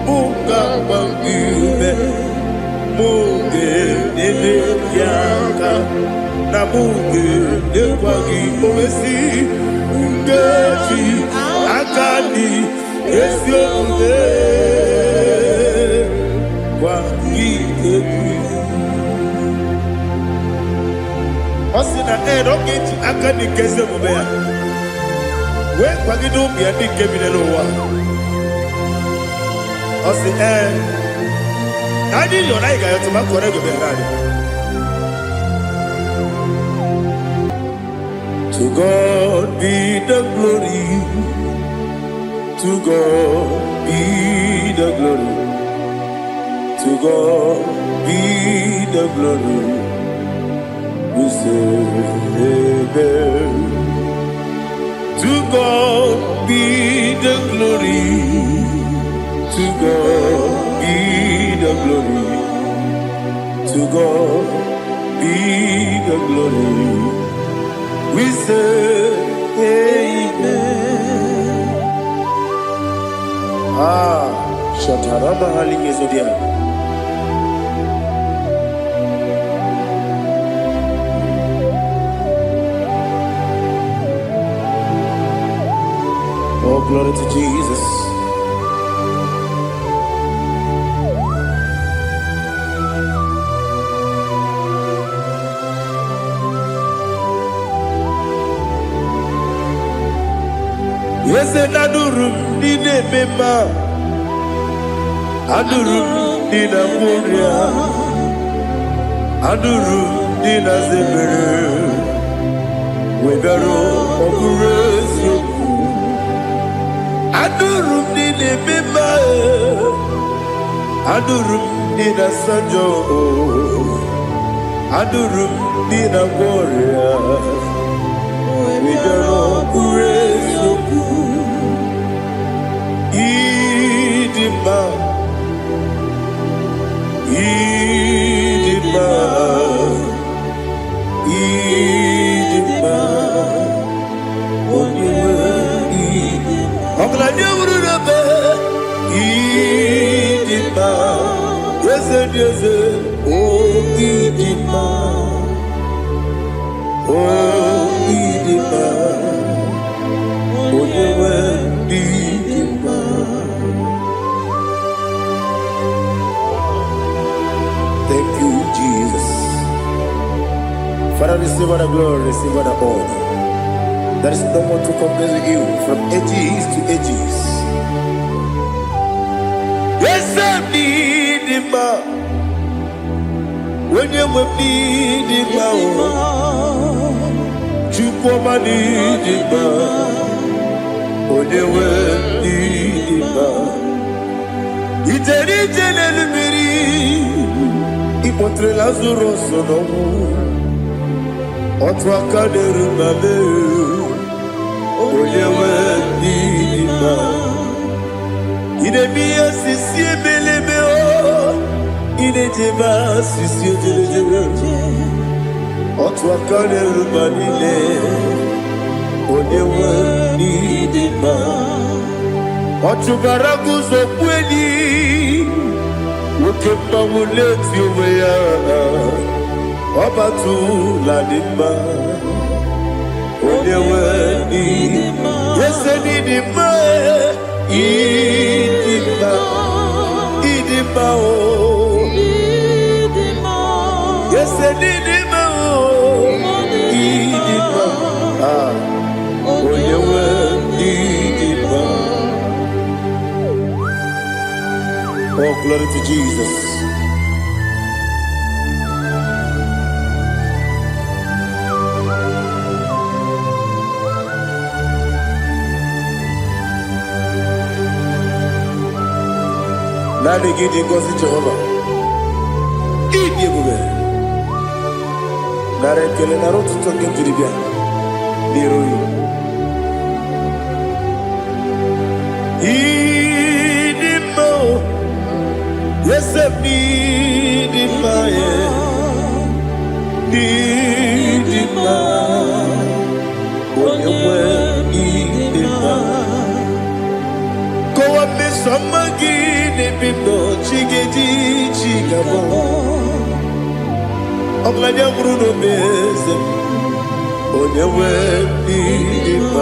munga bangibe munge nele yaka na munge nekwagi owesi ngeji akani esiomude kwa Osina roketi akani keze mubea. We kwagidu ya dike binelowa. Osi nadi yona iga yotu makore go berani. To God be the glory. To God be the glory. To God be the glory. We say amen. To God be the glory. To God be the glory. To God be the glory. We say amen. Shataraba Halingezodia. Oh, glory to Jesus. Yes, and Adurum Dine Mema Adurum Dina Muria Adurum Dina Zebere Webero Oguresu Adurum Dine Mema Adurum Dina Sanjo Adurum Dina Muria Webero Oguresu Idima, Idima, Idima, Oniwe, Idima, Oglanya Urube, Idima, Yeze, oh Idima, oh Idima, Oniwe, Idima. Thank you, Jesus. Father, receive all the glory, receive all the honor. There is no one to compare with you from ages to ages. Yes, I need him. When you will need him, you come and need him. When you will need him, it's a little Ipotre Lazaro sonomu Otwa kaderu babe Oyewe nima Ine miya sisi ebelebe o Ine jeba sisi ojelejele Otwa kaderu banile Oyewe nima Otubaragu zokweni Ukemba muleti uweya Wabatu ladima Onyewe nidima Yese nidima Idima Idima o Yese nidima o Idima Onyewe nidima. Oh, glory to Jesus. Nani gidi ngozi Jehovah. Idi ebube. Nare kele naro tutonge diribia. Niroyi. Idimo. Yes, I need it, my need it, when you were need it, go up, Miss Samagin, if you know, Chiggy, Chigabo. I'm like a Bruno Bez, when you were need it,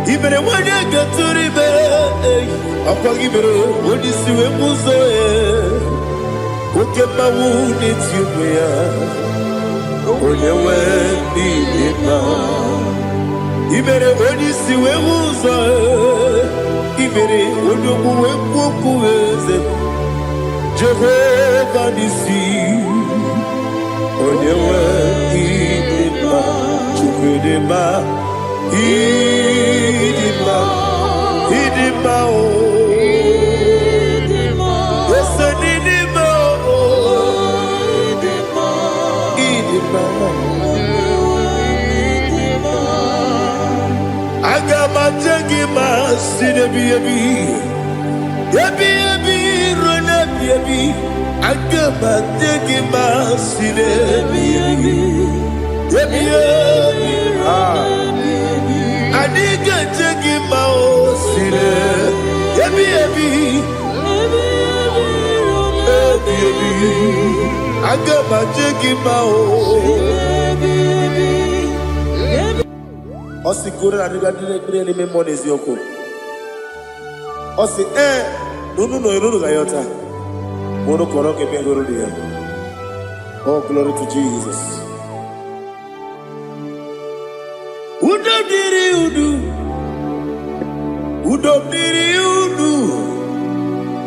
even when you get to the bed. Apagibero, when you see a muzo, okay, my wound it's you, when you went in Ibere, when you see a muzo, Ibere, when you go, Jehovah, you see, when you went in Idima, Idima, Idima, oh. Yes, Idima, oh. Idima, Agama Jagima, Sidabi, Yabi, Rona, Yabi, Agama Jagima, Sidabi, Yabi, Adiga Jagima, Sidabi, Yabi, Agama Jagima, Osi kura na diga dire me money yoko. Osi no gayota. Mono koro ke be goro dia. Oh, glory to Jesus. Udo diri udu. Udo diri udu.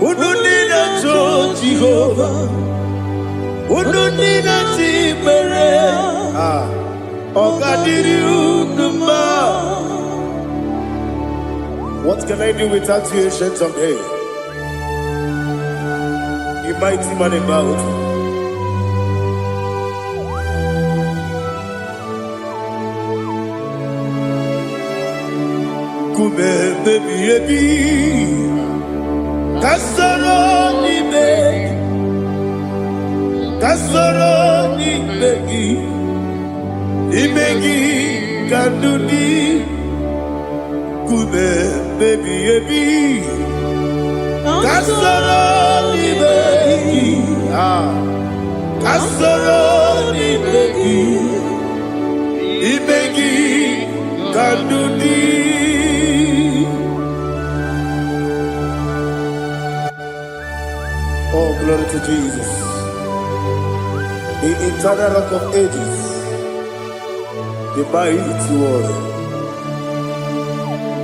Udo dina cho Jehovah. Udo dina tibere. What can I do without you, ancient of days? You mighty man about. Kume baby, kasoro ni begi. Imegi kanduni kube baby kasoro ni begi kasoro ni begi imegi kanduni. Oh, glory to Jesus, the eternal rock of ages, the mighty one.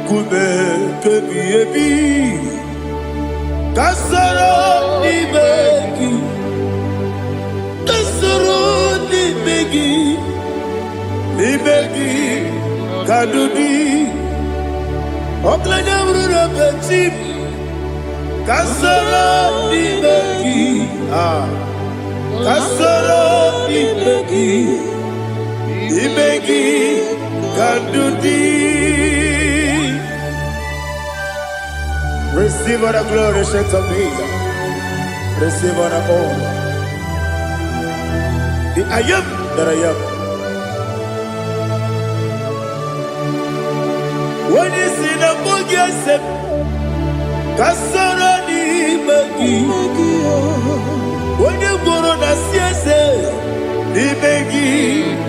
Kube kebi kasoro ni begi kadudi oklanya urura bechip kasoro ni begi kasoro ni begi kadudi. Receive all the glory, shake of Jesus. Receive all the honor. The I am that I am. When you see the book, you say, Kasara ni begi. When you go on a siese, ni begi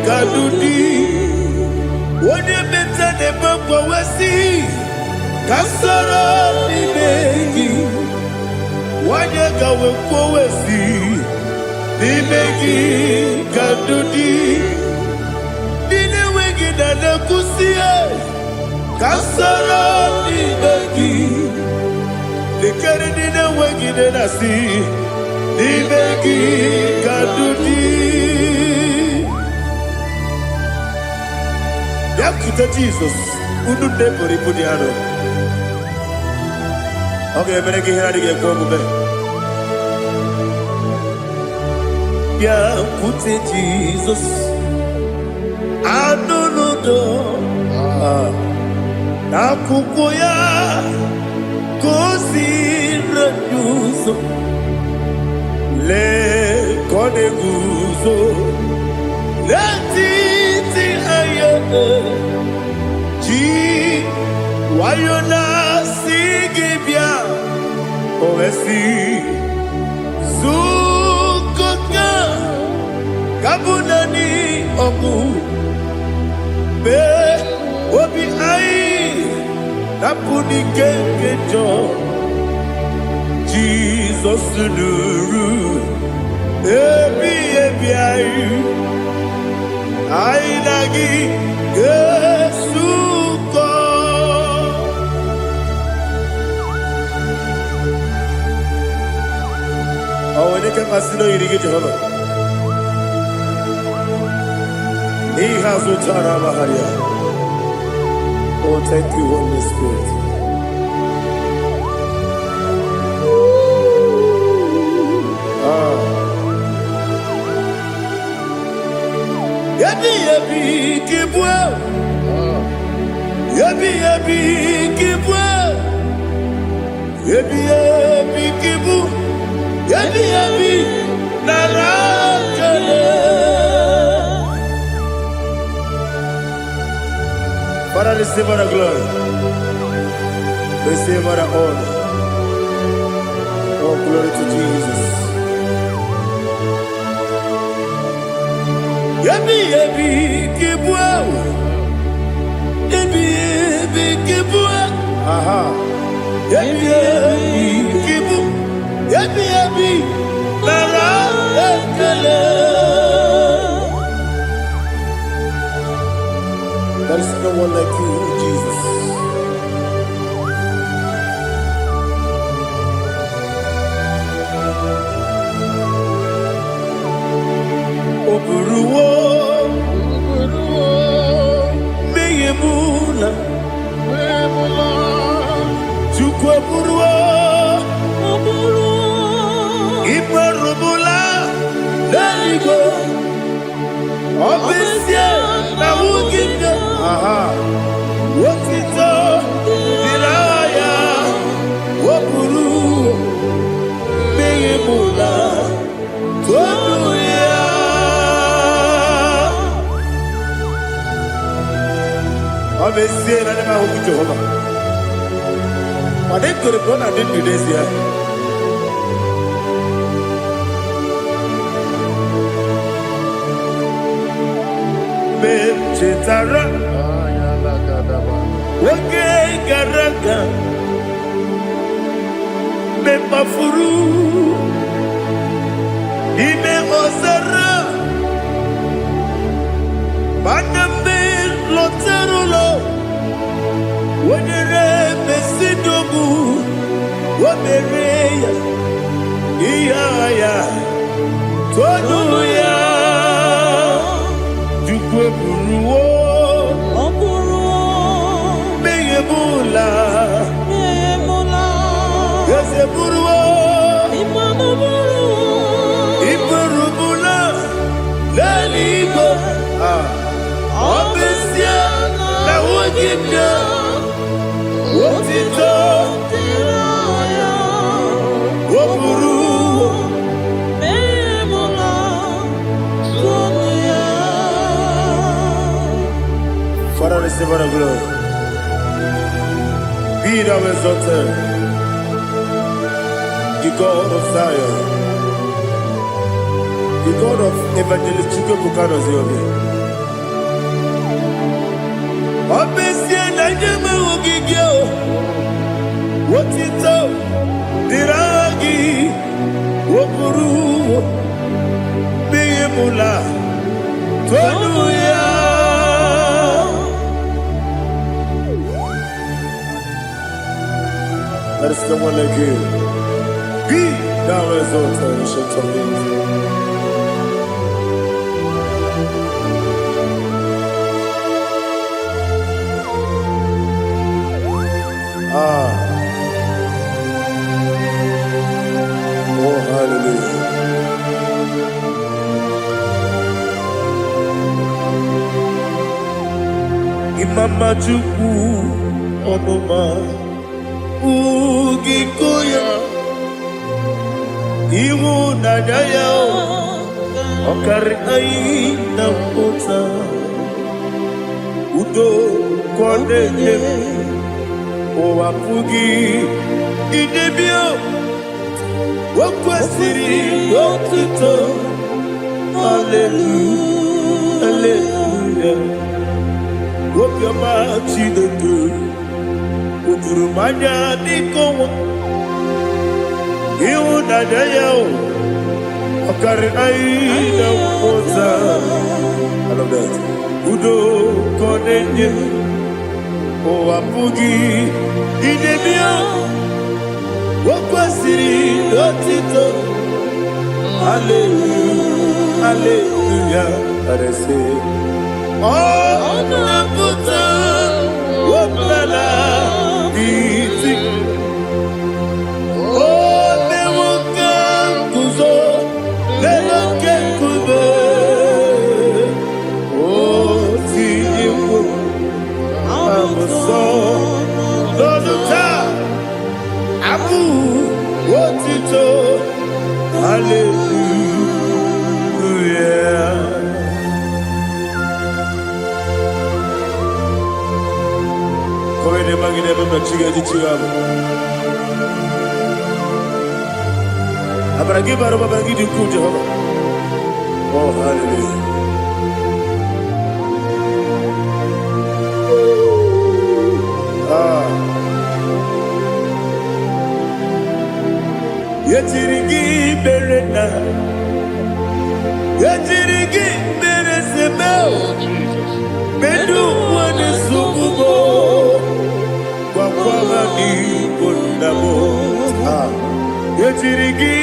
kadudi. When you meet the book, we see. Kasara ni begi, wanyaka wekowesi, ni begi kadudi, nine wegi na kusie. Kasara ni begi, nikari nine wegi na si, ni begi kadudi. Yakuta Jesus, unu nepori pudiano. Okay, I'm going to get going. Yeah, put it Jesus. I don't know. Nakukoya, kosi reduso. Le kone guzo. Le titi ayane. Ji wayona sigibia. Oesi Zukoka Kabunani Oku Be Obi Ai Napuni Kekejo Jesus Nuru Ebi Ai Ai Nagi Yesuko. Oh, when you can pass, you know you get Jehovah. He has utara baharia. Oh, thank you, Holy Spirit. Yabi yabi kibwa. Yabi yabi kibwa. Yabi yabi kibu. Yabi yabi narakale. Father, receive our glory. Receive our honor. Oh, glory to Jesus. Yabi yabi kibwa. Yabi yabi kibwa. Aha. Yabi yabi kibu. Yabi yabi narakale. There is no one like you, Jesus. Oburuwo, meyemula, chukwu oburuwo, imerubula, leligo, obesie na wugide. Aha, wotito, diraya, oburuwo, meyemula, toduya. Obesie na nema huku Jehovah. Made koribona din Indonesia. Chetara, wage garaga, me mafuru, ime osara, maname loterulo, wanyere mesidobu, wamereya, iyaya, toduya. Buruwo, meyemula, yese buruwo, iburubula, leligo, obesia, na wogida, wotito, woburuwo, Father, receive our glory. Be thou exalted, the God of Zion, the God of Evangelist Chico Buchanan Ziobi. Obesie na nyeme ugigio, wotito, diragi, wokuru, biyemula, toduya. There is no one like you. Be thou exalted, ancient of days. Oh, hallelujah. Imama Chukwu Onoma Ugikoya Iwu Nadaya Okari Aina Ota Udo Kondeye Owapugi Idebio Wakwasiri Wakito Hallelujah Hallelujah Wopiama Chidedu Udurumanya Nikowa Iwu Nadaya Okari Aina Ota I love that Udo Kondeye Owapugi Idebio Wakwasiri Wakito Hallelujah Hallelujah I say Oh, hallelujah. Yetirigi berena, yetirigi beresebel, bedu wane sububo, wakwama ni kondamo. Yetirigi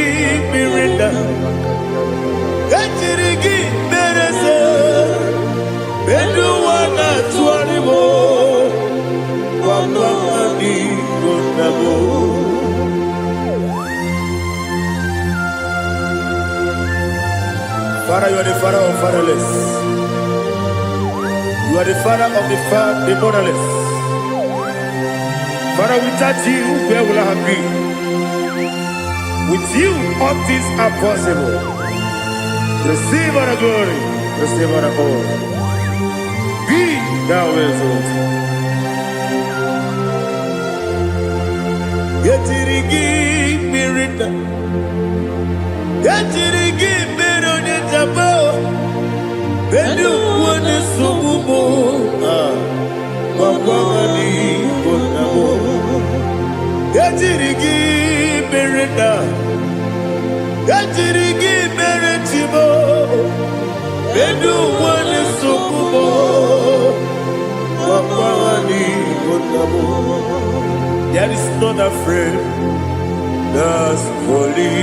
berena, yetirigi berese, bedu wana tuanibo, wakwama ni kondamo. Father, you are the father of fatherless. You are the father of the motherless. Father, without you, where will I have been? With you, all things are possible. Receive our glory, receive our honor. Be thou exalted. Yetirigi mirita, yetirigi mirone jabo, bedu wane sububo, wakwani bonamo. Yetirigi mirita, yetirigi miretibo, bedu wane sububo, wakwani bonamo. There is not a friend that's holy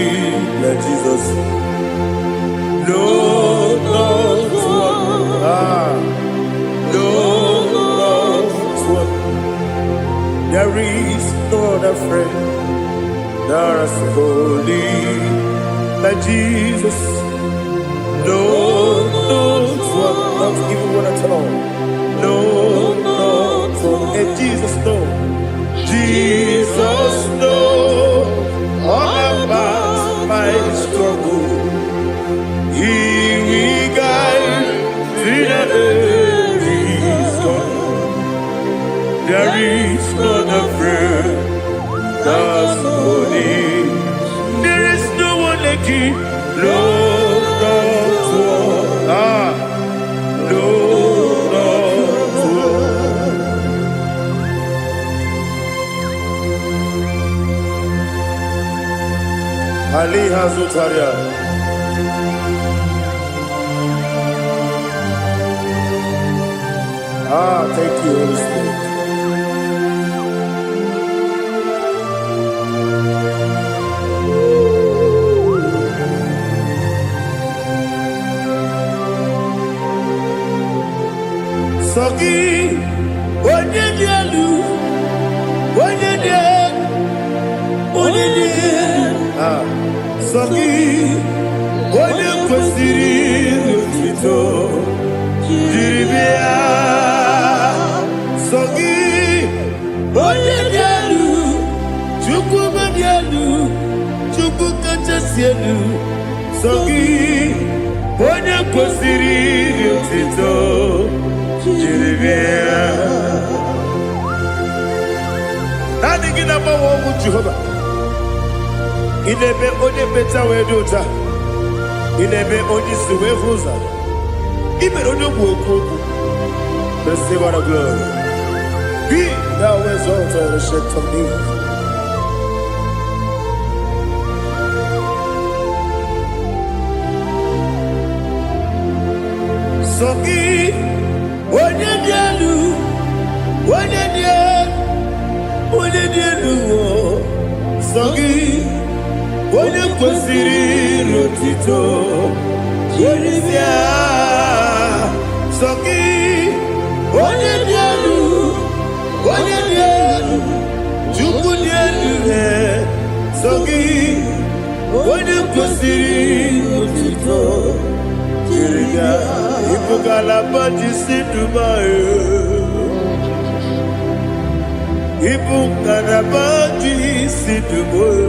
like Jesus. No, not one. No, not one. There is no other friend that's holy like Jesus. No, not one. Not even one at all. No, not one. And Jesus knows. Jesus knows all about my struggle. He will guide me there is gone. There is not a friend that's holy. There is no one like him. No, not one. No, not one. Ali Hazutaria. Thank you, Holy Spirit. Sogi, Onyedialu, Sogi, Onye kwesịrị otuto jiri bịa. Sogi, onye dị elu, Chukwu dị elu, Chukwu kachasị elu. Sogi, onye kwesịrị otuto jiri bịa. Naanị gị na-agbanwe ọnwụ Jehova. Inebe onye mmecha wee dị ụta, inebe onye isi wee hụ ụzọ, imere onye ogbu okwu okwu. Receive our glory. Be thou exalted, ancient of days. Sogi, onye dị elu, onye dị elu, Sogi, onye kwesịrị otuto jiri bịa. Sogi, onye dị elu, onye dị elu, Chukwu dị elu so gị, onye kwesịrị otuto jiri ya ịbụ ngalaba jisi Dubai, ịbụ ngalaba jisi Dubai,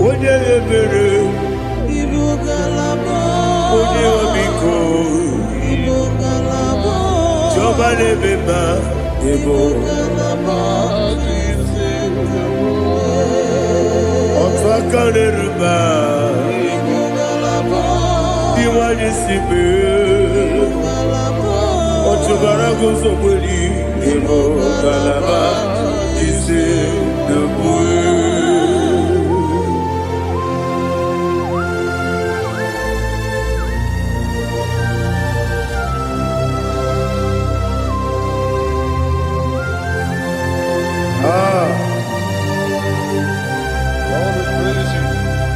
onye ebere, ịbụ ngalaba, onye ọmịiko, ịbụ ngalaba, Jehova na-eme mma, ịbụ ngalaba jisi Dubai, otu aka na-eruba, ịbụ ngalaba, iwa jisi Ochubara gozo kweli, ịbụ ngalaba jisi Dubai.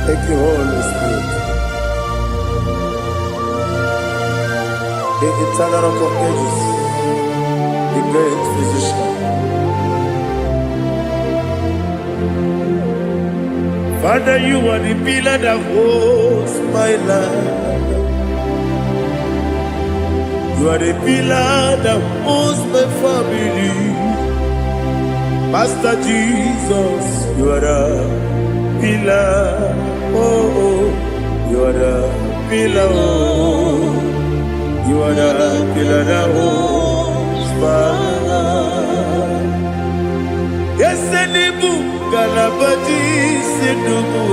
Thank you, Holy Spirit. The eternal rock of ages, the great physician. Father, you are the pillar that holds my life. You are the pillar that holds my family. Master Jesus, you are the pillar. Oh, you are the pillar. Oh, you are the pillar that holds my life. Yes, Enibu Galabati Sidubu.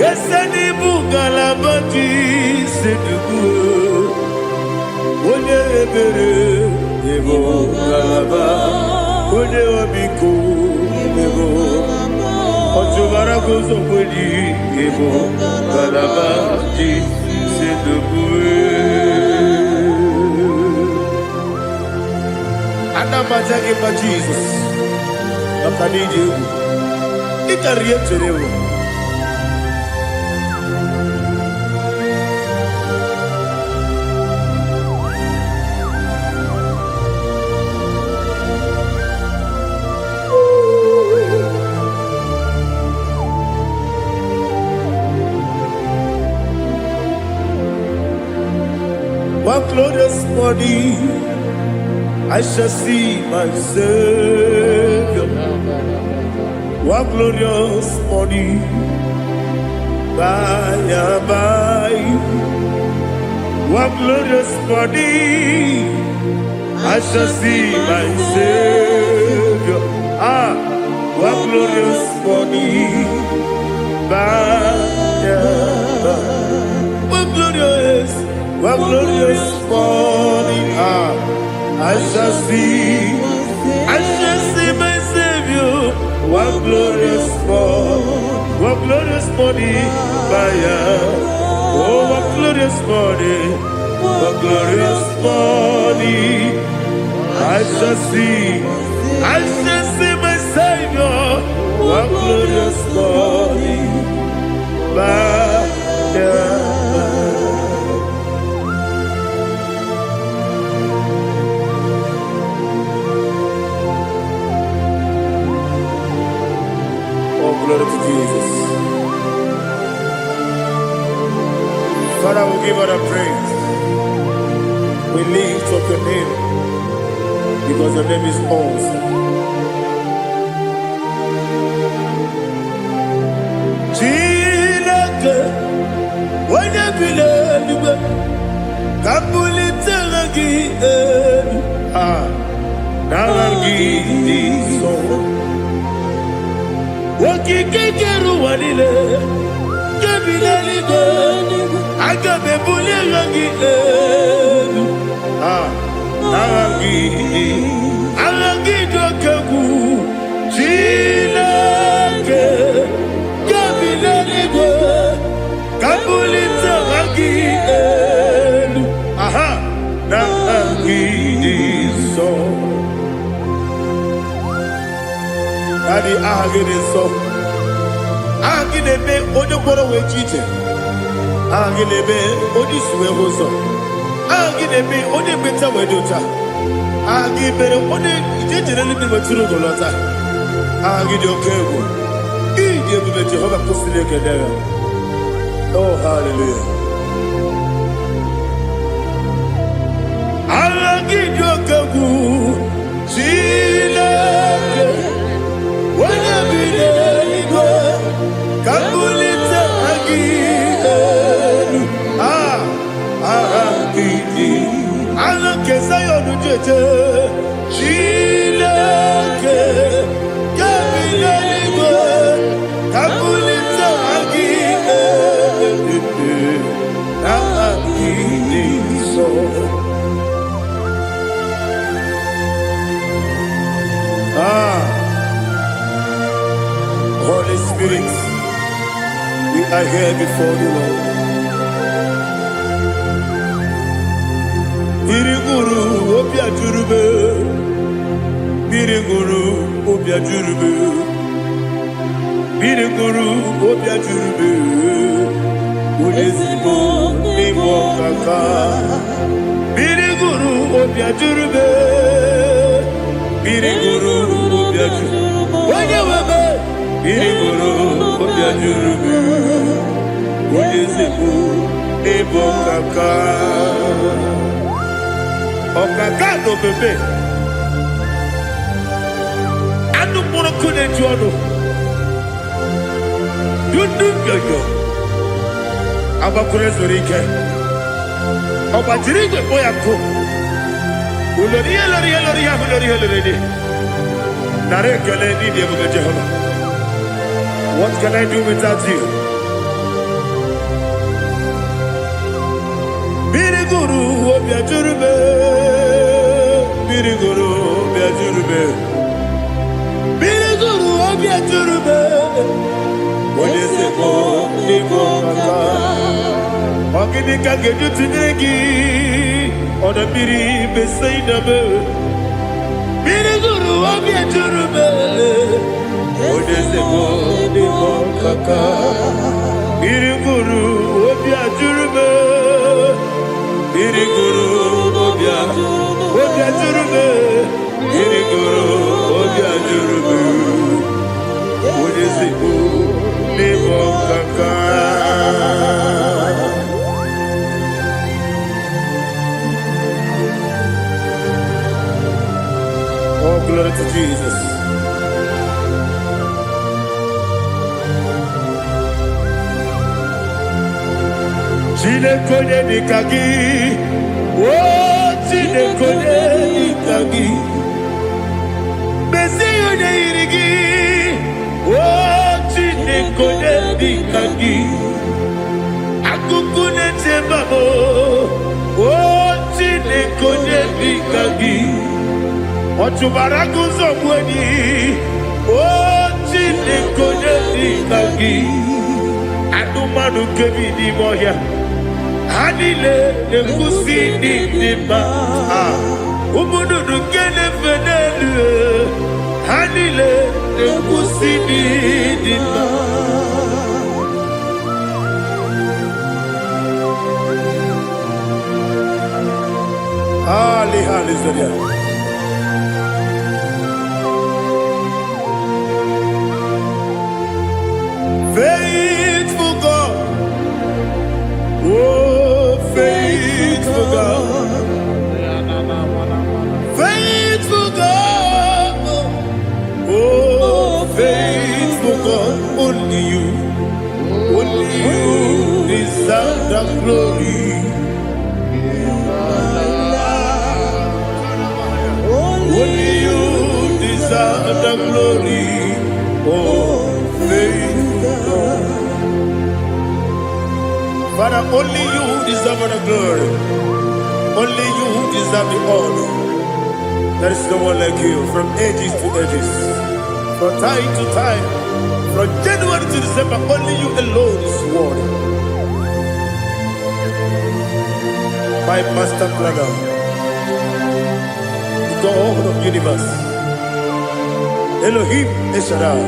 Yes, Enibu Galabati Sidubu. Onye ebere, Ebo Galaba. Onye Obiko, Ebo. Ochubara gozo kweli, Ebo Galaba jisi Dubai. Anamajage pa Jesus, nakanije u, ikariye cherewo. One glorious morning, I shall see my Savior. One glorious morning, by and by. One glorious morning, I shall see my Savior. One glorious morning, by and by. One glorious morning, I shall see my Savior. One glorious morning, oh, one glorious morning, I shall see my Savior. One glorious morning, glory to Jesus. Father, we give all the praise. We lift up your name because your name is awesome. Chilake, when you believe, Kabuli Telagi, Naragi, so. Wakikekeru walile, kebilaligo, agabe bulirangi edu. Arangi dokeku, chilake, kebilaligo, kabulita rangi edu. Narangi so. Daddy, I get it so. I get it big on the water with cheating. Agilebe, Odiswe Hoso. Agilebe, Odi Beta Wedota. Agibere, Odi Generally Maturu Golota. Agidio Kevo. Idi Jehovah Kostileke there. Oh, hallelujah. Agidio Kevo. Chileke. Wanabide Igwe. Kabulita Agidelu. Agidi. Alake Sayonu Jeje. Chileke. Kabila Igwe. Kabulita Agidelu. Agidi so. Holy Spirit, we are here before you, Lord. Biriguru Obia Jurube, Biriguru Obia Jurube, Biriguru Obia Jurube, Udesibo Nibo Kaka, Biriguru Obia Jurube, Biriguru Obia Jurube. Biriguru Obia Jurube, Udesibo Nibo Kaka. Okaka no bebe. Anu mono kune jono. Dundu yoyo. Abakure zorike. Obajirigwe boyako. Uloriya. Nare kele ni diye Jehovah. What can I do without you? Biriguru Obia Jurube, Biriguru Obia Jurube, Biriguru Obia Jurube. What is it for? Nibo Kaka. Ogidika geju tinegi, oda biri beside be. Biriguru Obia Jurube. What is it for? Nibo Kaka. Biriguru Obia Jurube. Biriguru Obia Jurube, Biriguru Obia Jurube, Udesibo Nibo Kaka. Oh, glory to Jesus. Chile kone nikagi, oh chile kone nikagi, besi yone irigi, oh chile kone nikagi, akukune chembabo, oh chile kone nikagi, ochubaraku zomweni, oh chile kone nikagi, adumanu kevidi moya. Hanile ne kusini nima, umudu nukene fenelu. Hanile ne kusini nima. Hallelujah. Faithful God, oh faithful God, faithful God, oh faithful God, only you deserve the glory. Only you deserve the glory, oh faithful God. Father, only you deserve the glory. Only you deserve the honor. There is no one like you from ages to ages, from time to time, from January to December. Only you alone is worthy. My master planner, the God of the universe, Elohim Eshadai.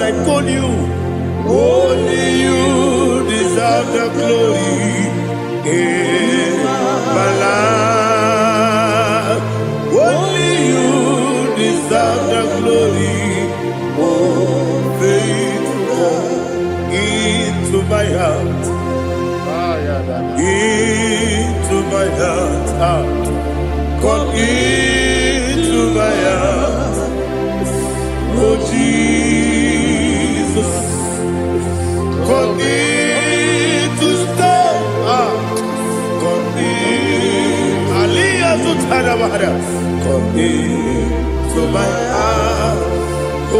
when I call you. Only you deserve the glory in my life. Only you deserve the glory. Oh, faithful into my heart. Into my heart. Come into my heart. Oh, Jesus. Come in to stay. Come in. Aliyah to Tanabara. Come in to my heart. Oh,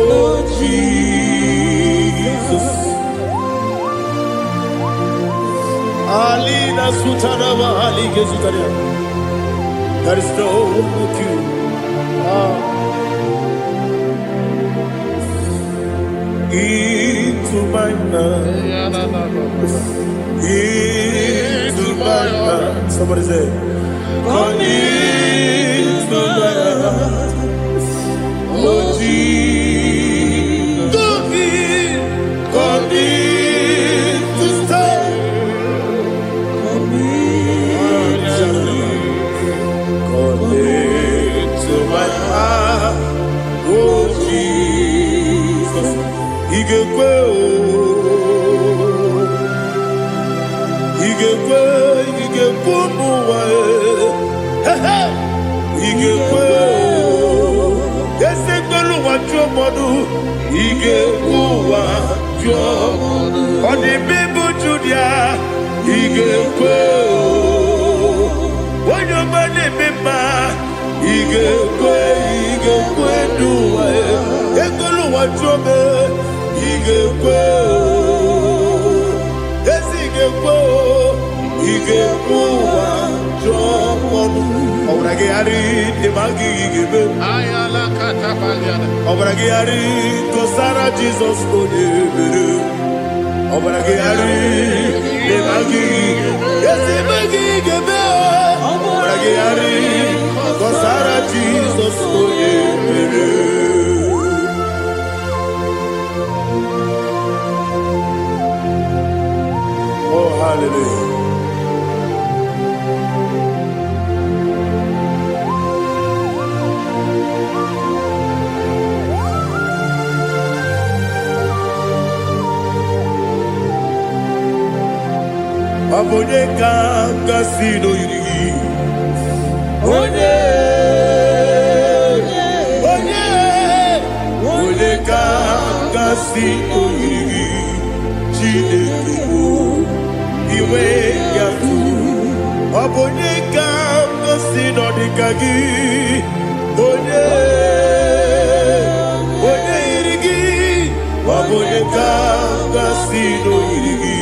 Jesus. Alina Sutanaba Ali Gezutaria. There is no one like you. Into my heart. Into my heart. Somebody say, come into my heart. Oh, Jesus. Come in to stay. Come into my heart. Oh, Jesus. Igekwe muwa igekwe ese tolu wa jomodu igekwe wa jomodu oni bibu judia igekwe wonyo mane mema igekwe duwa ekolu wa jome igekwe esigekwe igekwe wa jomodu obrage ari de magi igebe ayala katapaliana obrage ari to sara Jesus odebere obrage ari de magi igebe obrage ari to sara Jesus odebere. Oh, hallelujah. Abone kanga sino yiri. Onye kanga sino yiri. Chineke iwe yatu. Abone kanga sino dikagi. Onye yirigi. Abone kanga sino yirigi.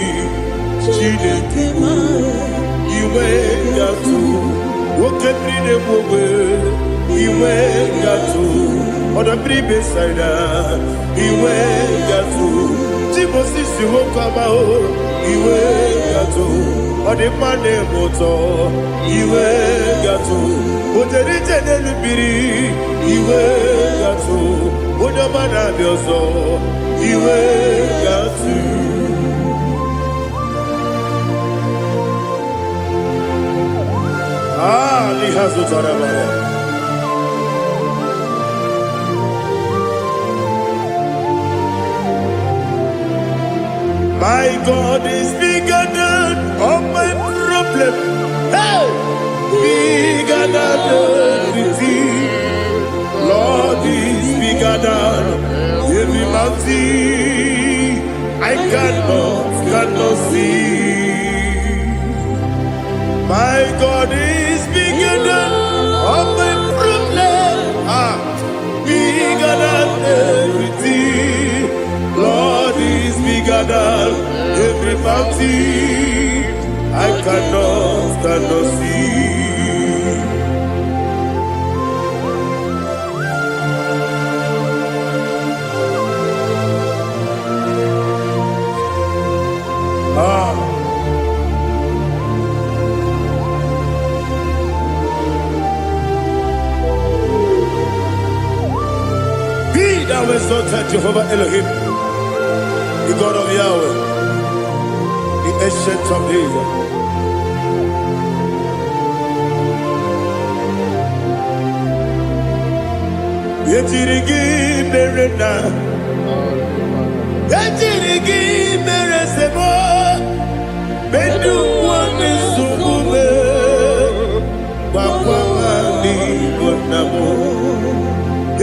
Chineke iwe yatu. Woke bride mwe iwe yatu. Oda bribe saida iwe yatu. Timosisi wokama o iwe yatu. Ode mane moto iwe yatu. Oderi tenelu biri iwe yatu. Oda mana bioso iwe yatu. Lihazu tarabara. My God is bigger than all my problem. Hey, bigger than everything. Lord is bigger than every mountain. I cannot see. My God is bigger than all my problem. Bigger than everything. Lord is bigger than every mountain. I cannot see. Be thou exalted, Jehovah Elohim. the God of Yahweh, the ancient of days. Yetirigi merena, yetirigi meresemo, bedu wane sumube, papa ni bonamo.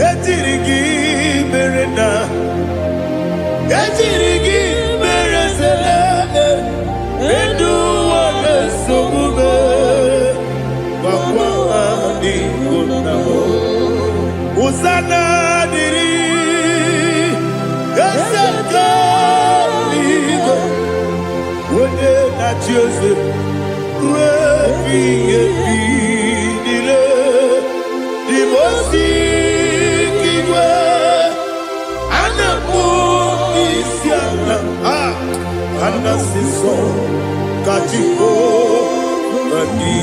Yetirigi merena, yetirigi meresele, bedu wane sumube, papa ni bonamo. Usana diri, esaka ligo, wode na Jose, refi dile, di mosi kiwe, anamu isiana, anasiso katiko bani.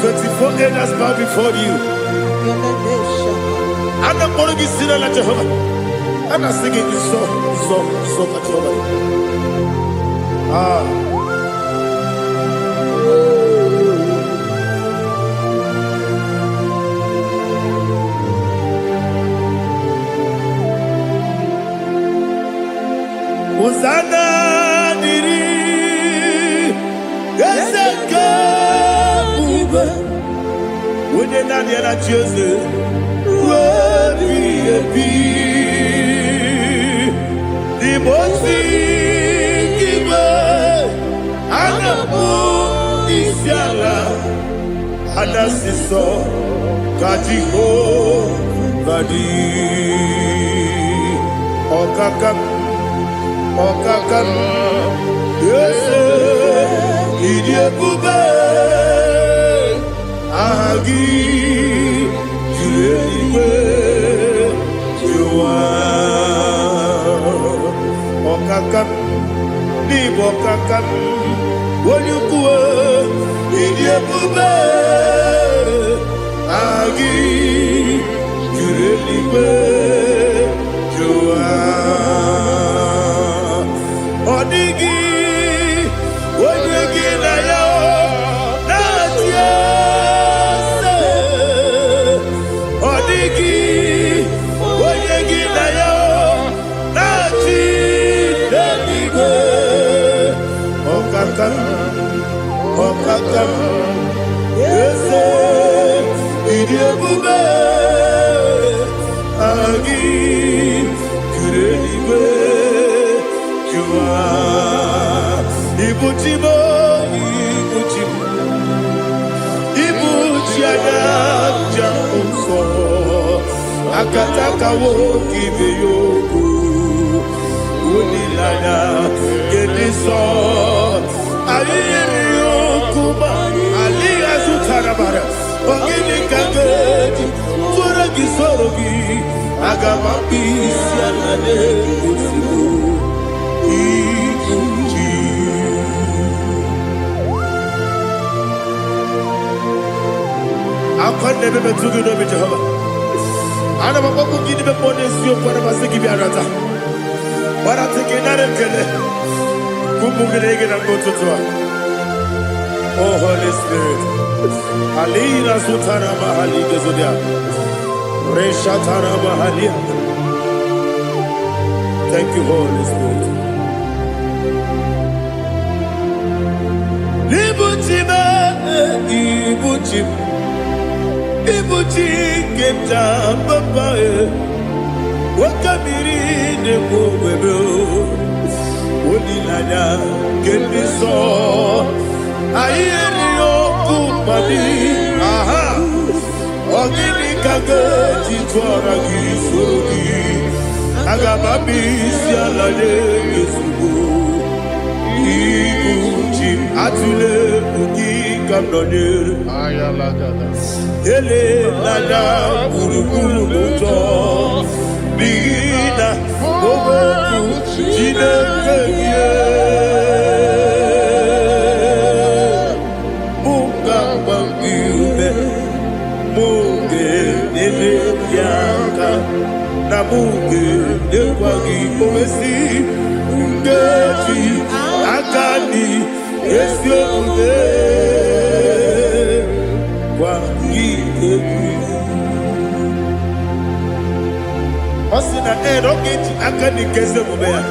24 elders bow before you. I'm not going to be sitting like Jehovah. I'm not singing this song like Jehovah. Hosanna diri, Yesaka. When you're not yet at Jose, the most giver, Anamu Isiala, Anasiso, Kajiho, Vadi, Okakam, yes, Idiabube. Agi, Juliwe, Jua, Okakam, Nibo Kakam, Wanyukue, Idiabube, Agi, Juliwe, Jua, Odigi, Wanyuki na yo, Natia. Okakam, yes, Idiabube, Agi, Kureliwe, Jua, Ibuchimo, Ibuchiana, Jamuso, Akataka woki beyoku, Unilana, Gediso, Ali Azutarabara, Ogini Kageti, Furagi Sorogi, Agamapi, Sianade, Ikuji. I can't never be too good of Jehovah. I never want to give them more than you for the Masiki. But I'm taking that and oh, Holy Spirit, Alina Sutara Mahali Gezodia, Reshatara Mahalia. Thank you, Holy Spirit. Ibuchi Keta Papa, Wakamiri de Bobebo, Wodilaya, get me so. Ayeriyo kumadi, aha. Ogini kageti twara gisogi, agamabi sialade yesugo. Ibuchi atule buki kamdonir. Ayalagada. Ele lada burukuru muto, bigina oboku jinekeye. Munga muge nekwagi owesi ngeji akani esiomude kwagi ebi osina erogeji akani kesemude ya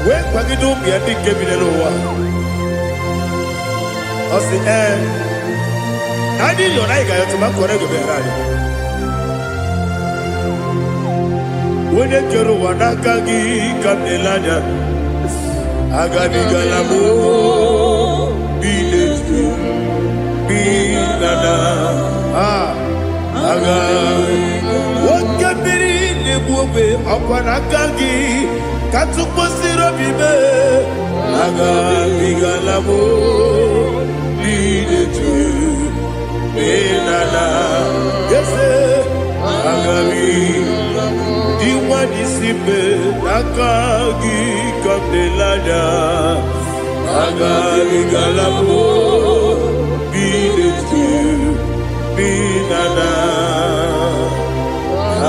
we kwagi do bi adi kebile wa osi nadi yo na igayo to makore go be rari wene kero wanakagi kamelada agadi galamo biletu bilana aga wakabiri nebuwe akwanakagi katuposiro bibe agadi galamo biletu bilana yese agadi Diwanisipe nakagi kamelada agari galamo biletu binana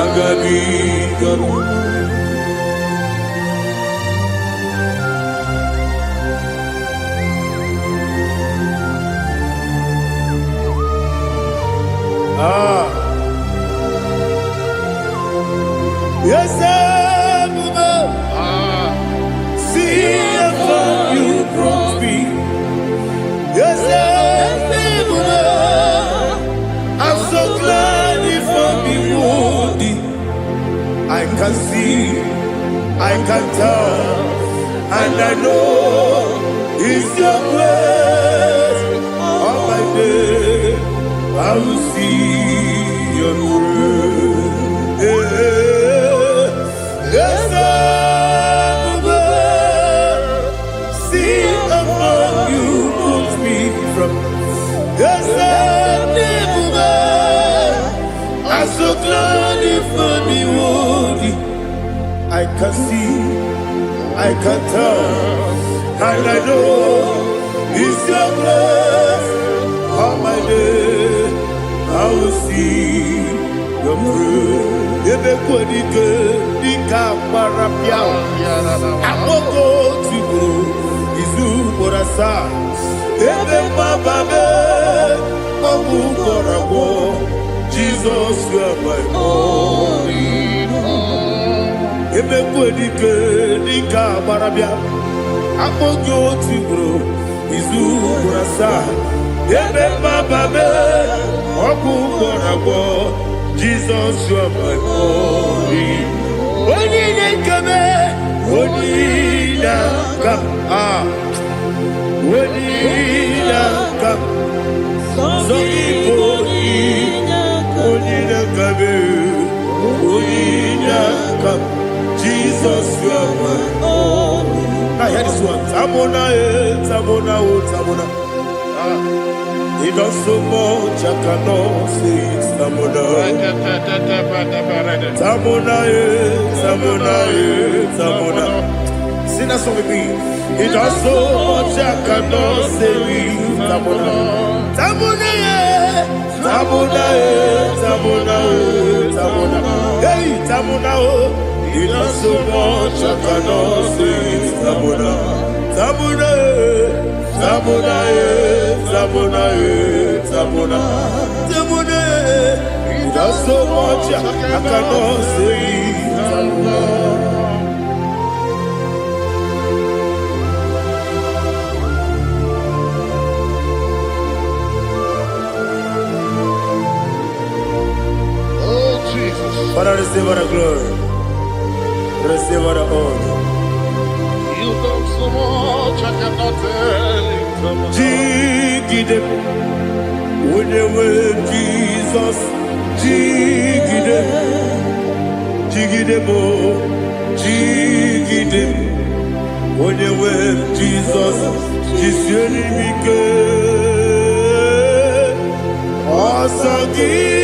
agari galamo Yes, see how you brought me. Yes, I'm so glad if I'm wounded. I can see, I can tell, and I know it's your grace. On my day, I will see your grace. Yes, see among you moves me from. Yes, I'm so glad if me woody. I can see, I can tell, and I know it's your grace. On my day, I will see your praise. Ebe kodike dika parapia akoko tibo izu borasa ebe mababe obu korabo Jesus you are my only hope. Ebe kodike dika parapia akoko tibo izu borasa ebe mababe obu korabo Jesus, you are my only. Onina kame, onina kam, onina kam. Onina kame, onina kam. Jesus, you are my only. Now hear this one. Tamona, tamona, tamona. He does so much I cannot say it. Tamona, Tamona, Tamona, Tamona. Sing that song with me. He does so much I cannot say it. Tamona, Tamona, Tamona, Tamona, Tamona. Hey, Tamona, he does so much I cannot say it. Tamona, Tamona. Tamona, Tamona, Tamona, Tamona. He does so much I cannot say. Tamona. Oh Jesus, Father, receive our glory, receive our honor. you done so much I cannot tell it. Jigide, when you were Jesus, Jigide, Jigide mo, Jigide, when you were Jesus, Jisuni mike, Asagi.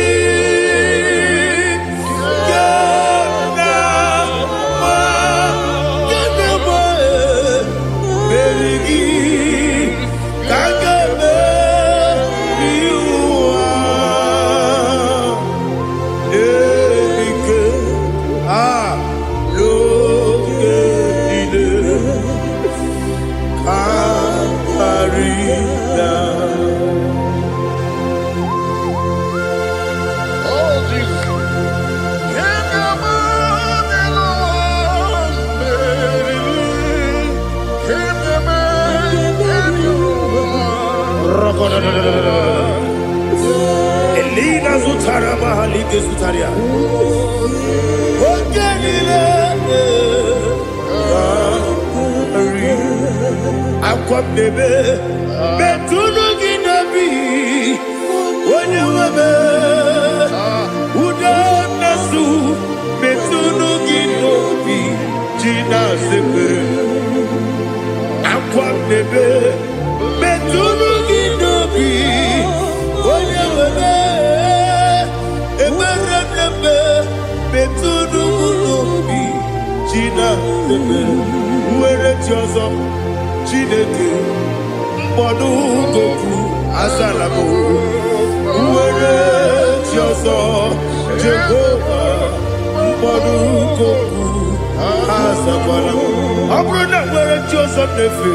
Elina Zutara Mahalike Zutaria. Aqua bebe, Betuno Ginabi, when you were Uda Nasu, Betuno Ginobi, Gina Zebe, Aqua bebe, Betuno Ginobi, when you were Eberebe, Betuno Ginobi, Gina Zebe, where it was Chineke mkpọdụ goku azalamo uwere tiọzọ Jehova mkpọdụ goku azakwalamo ọ bụrụ na nwere tiọzọ nefe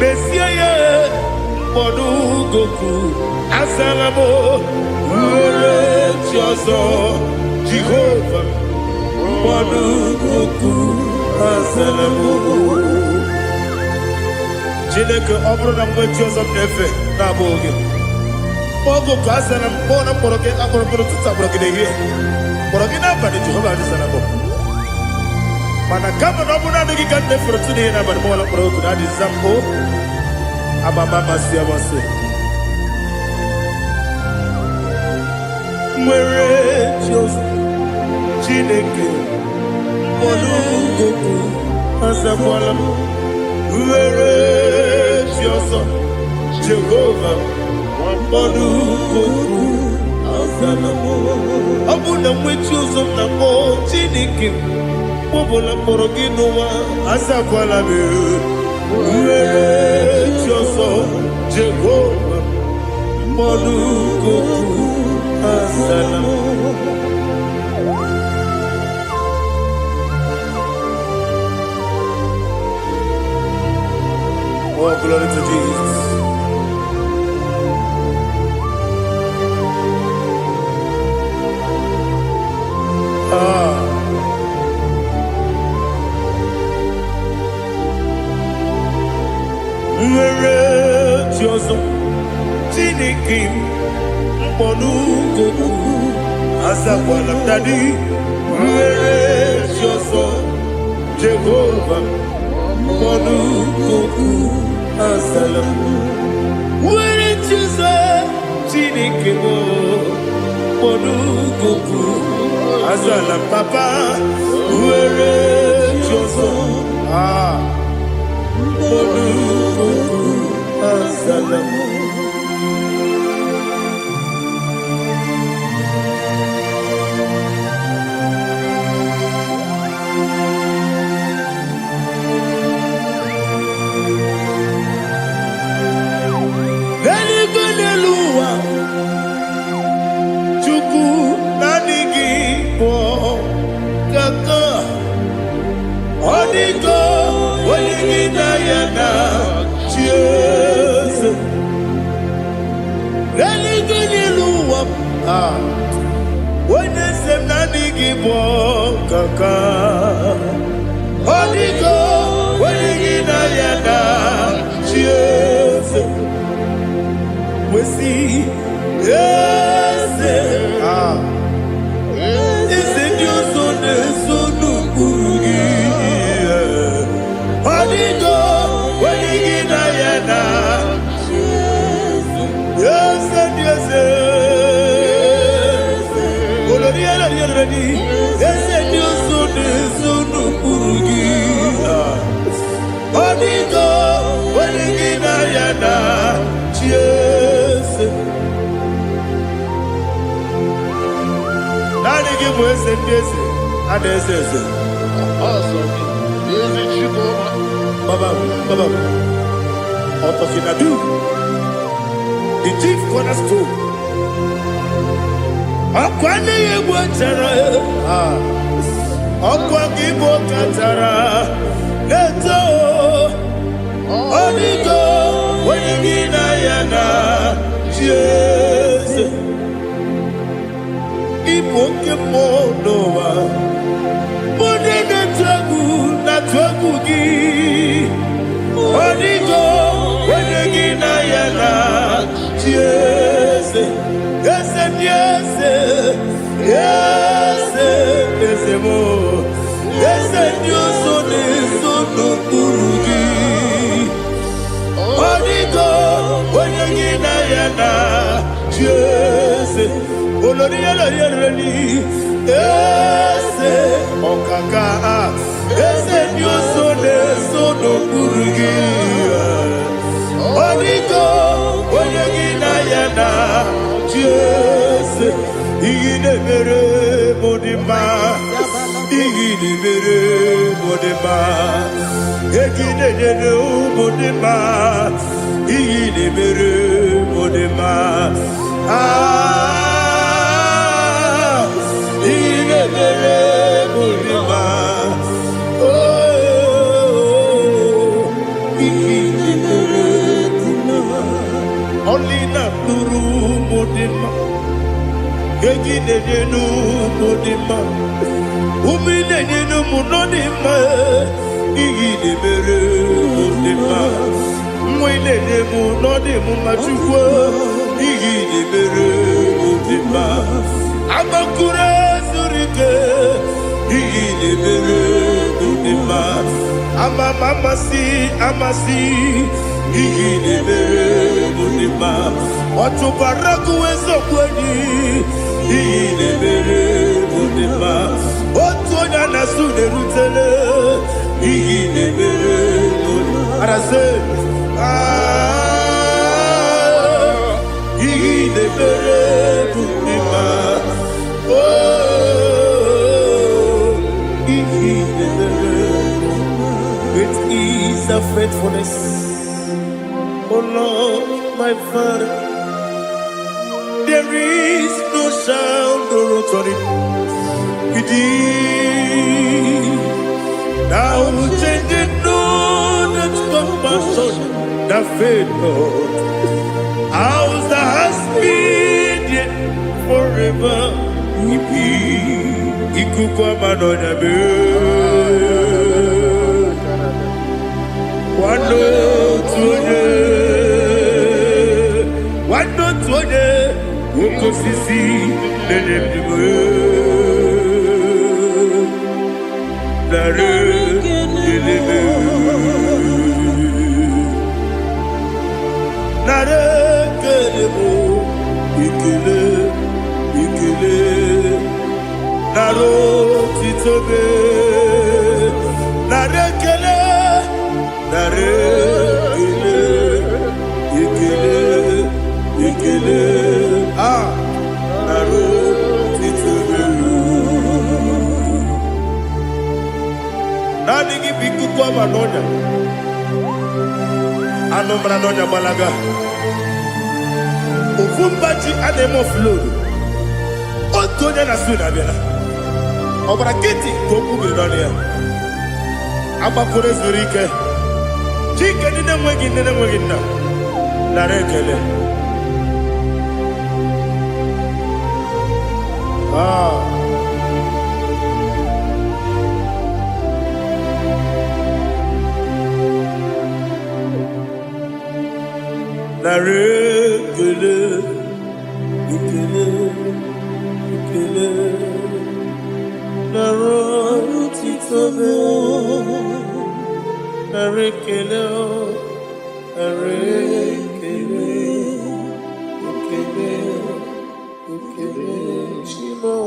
besie ya mkpọdụ goku azalamo uwere tiọzọ Jehova mkpọdụ goku azalamo Chineke ọ bụrụ na mgbe chi ọzọ na-efe na-abụ oge ogo ka a sara mkpọ na mkpọrọ gị akpọrọ mkpọrọ tutu akpọrọ gị n'ehihie mkpọrọ gị n'abalị Jehova adịsara mbụ mana kama na ọ bụrụ na adịghị ka nne fere tu n'ihe n'abalị mọla mkpọrọ ogu na adịza mbụ amama amasị amasị nwere chi ọzọ Chineke mkpọrọ ogu azakwala m were chi ọzọ Jehova mkpọdụ goku azalamo ọ bụ na nwechi ụzọ na mbọ Chineke kpọbụla mkpọrọ gị n'ụwa azakwala m were chi ọzọ Jehova mkpọdụ goku azalamo Oh, glory to Jesus. Nwere chi ọzọ Chineke mkpọdụ goku azakwala m dadi nwere chi ọzọ Jehova mkpọdụ goku azalamo nwere chi ọzọ Chineke mkpọdụ goku azalam papa nwere chi ọzọ mkpọdụ goku azalamo Onye sem na adịghị bụ kaka ọ dịgo onye gị na ya na chi eze wesi eze eze ndị ọzọ na-eso n'okpuru gị ọ dịgo onye gị na ya na chi eze ndị eze eze ndị ọzọ na-eso n'okpuru gị ọ dịgo onye gị na ya na chi eze naanị gị bụ eze ndị eze a na-eze eze Baba Ọtọkinadu the chief cornerstone ọkwa anaghị egbu ọchara ọkwa gị bụ ọkachara na-eto ọ dịgo onye gị na ya na chi eze ịbụ oke mmụọ n'ụwa onye na-atụ egwu gị ọ dịgo onye gị na ya na yes, yes, yes, mo. Yes, you so so no kurugi. Onigo, onye na yana, yes, olori yelori, yes, okaka, yes, you so no kurugi. Onigo, onye na yana, yes, ine mere modima. Igini mere modema, egine jene modema, igini mere modema, igini mere modema, oh, igini mere modema, only na nuru modema, egine jene modema. Umine ninu munodima, igide mere munodima. Mwine nemu nodimu machukwa, igide mere munodima. Amakure surike, igide mere munodima. Amasi, igide mere munodima. Watubaraku wezo kweni, igide mere munodima. Otonya na sude rutele, igide mere munodima. Arase, igide mere munodima. Oh, igide mere munodima. Great is thy faithfulness, oh Lord, my Father. There is no sound or authority. Now changing know that compassion, the faith, Lord. How's the husband yet forever? Ikukwa manonya be. Wando tuone, uko sisi nene mdiwe. Nare kelebe, nare kelebo, ikele, naro titobe, nare kele, ikele, naro titobe. Nani biku kwa manonya, anombra nonya balaga. Ufumbaji anemo flow. Otonya na suna bela. Obra kiti koku bedonia. Abakure zurike. Chike nine mwegi na. Narekele. Narekele, ikele, narotitobe, narekele, ikele, shimo,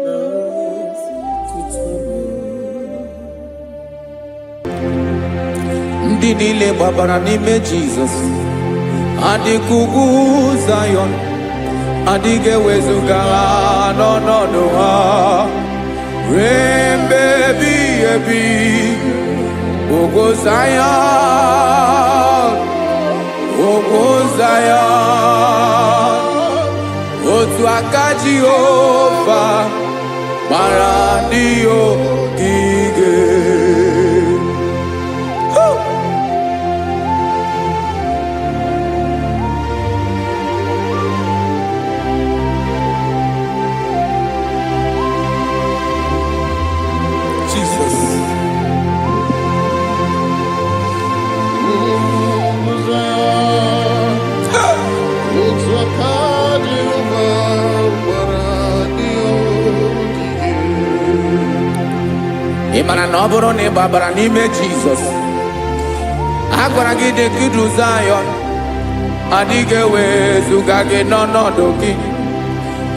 narotitobe. Ndị niile gbabara n'ime Jizọs adịkugwu Zayọn, adịghị ewezuga ha n'ọnọdụ ha ruo mgbe ebighị ebi. Ogo Zayọn, otu aka Jehova gbara ndị ogige. Looks like I do. Imana na ọ bụrụ na ị gbabara n'ime Jizọs, a gwara gị dị ka idu Zayọn, adịghị ewezuga gị n'ọnọdụ gị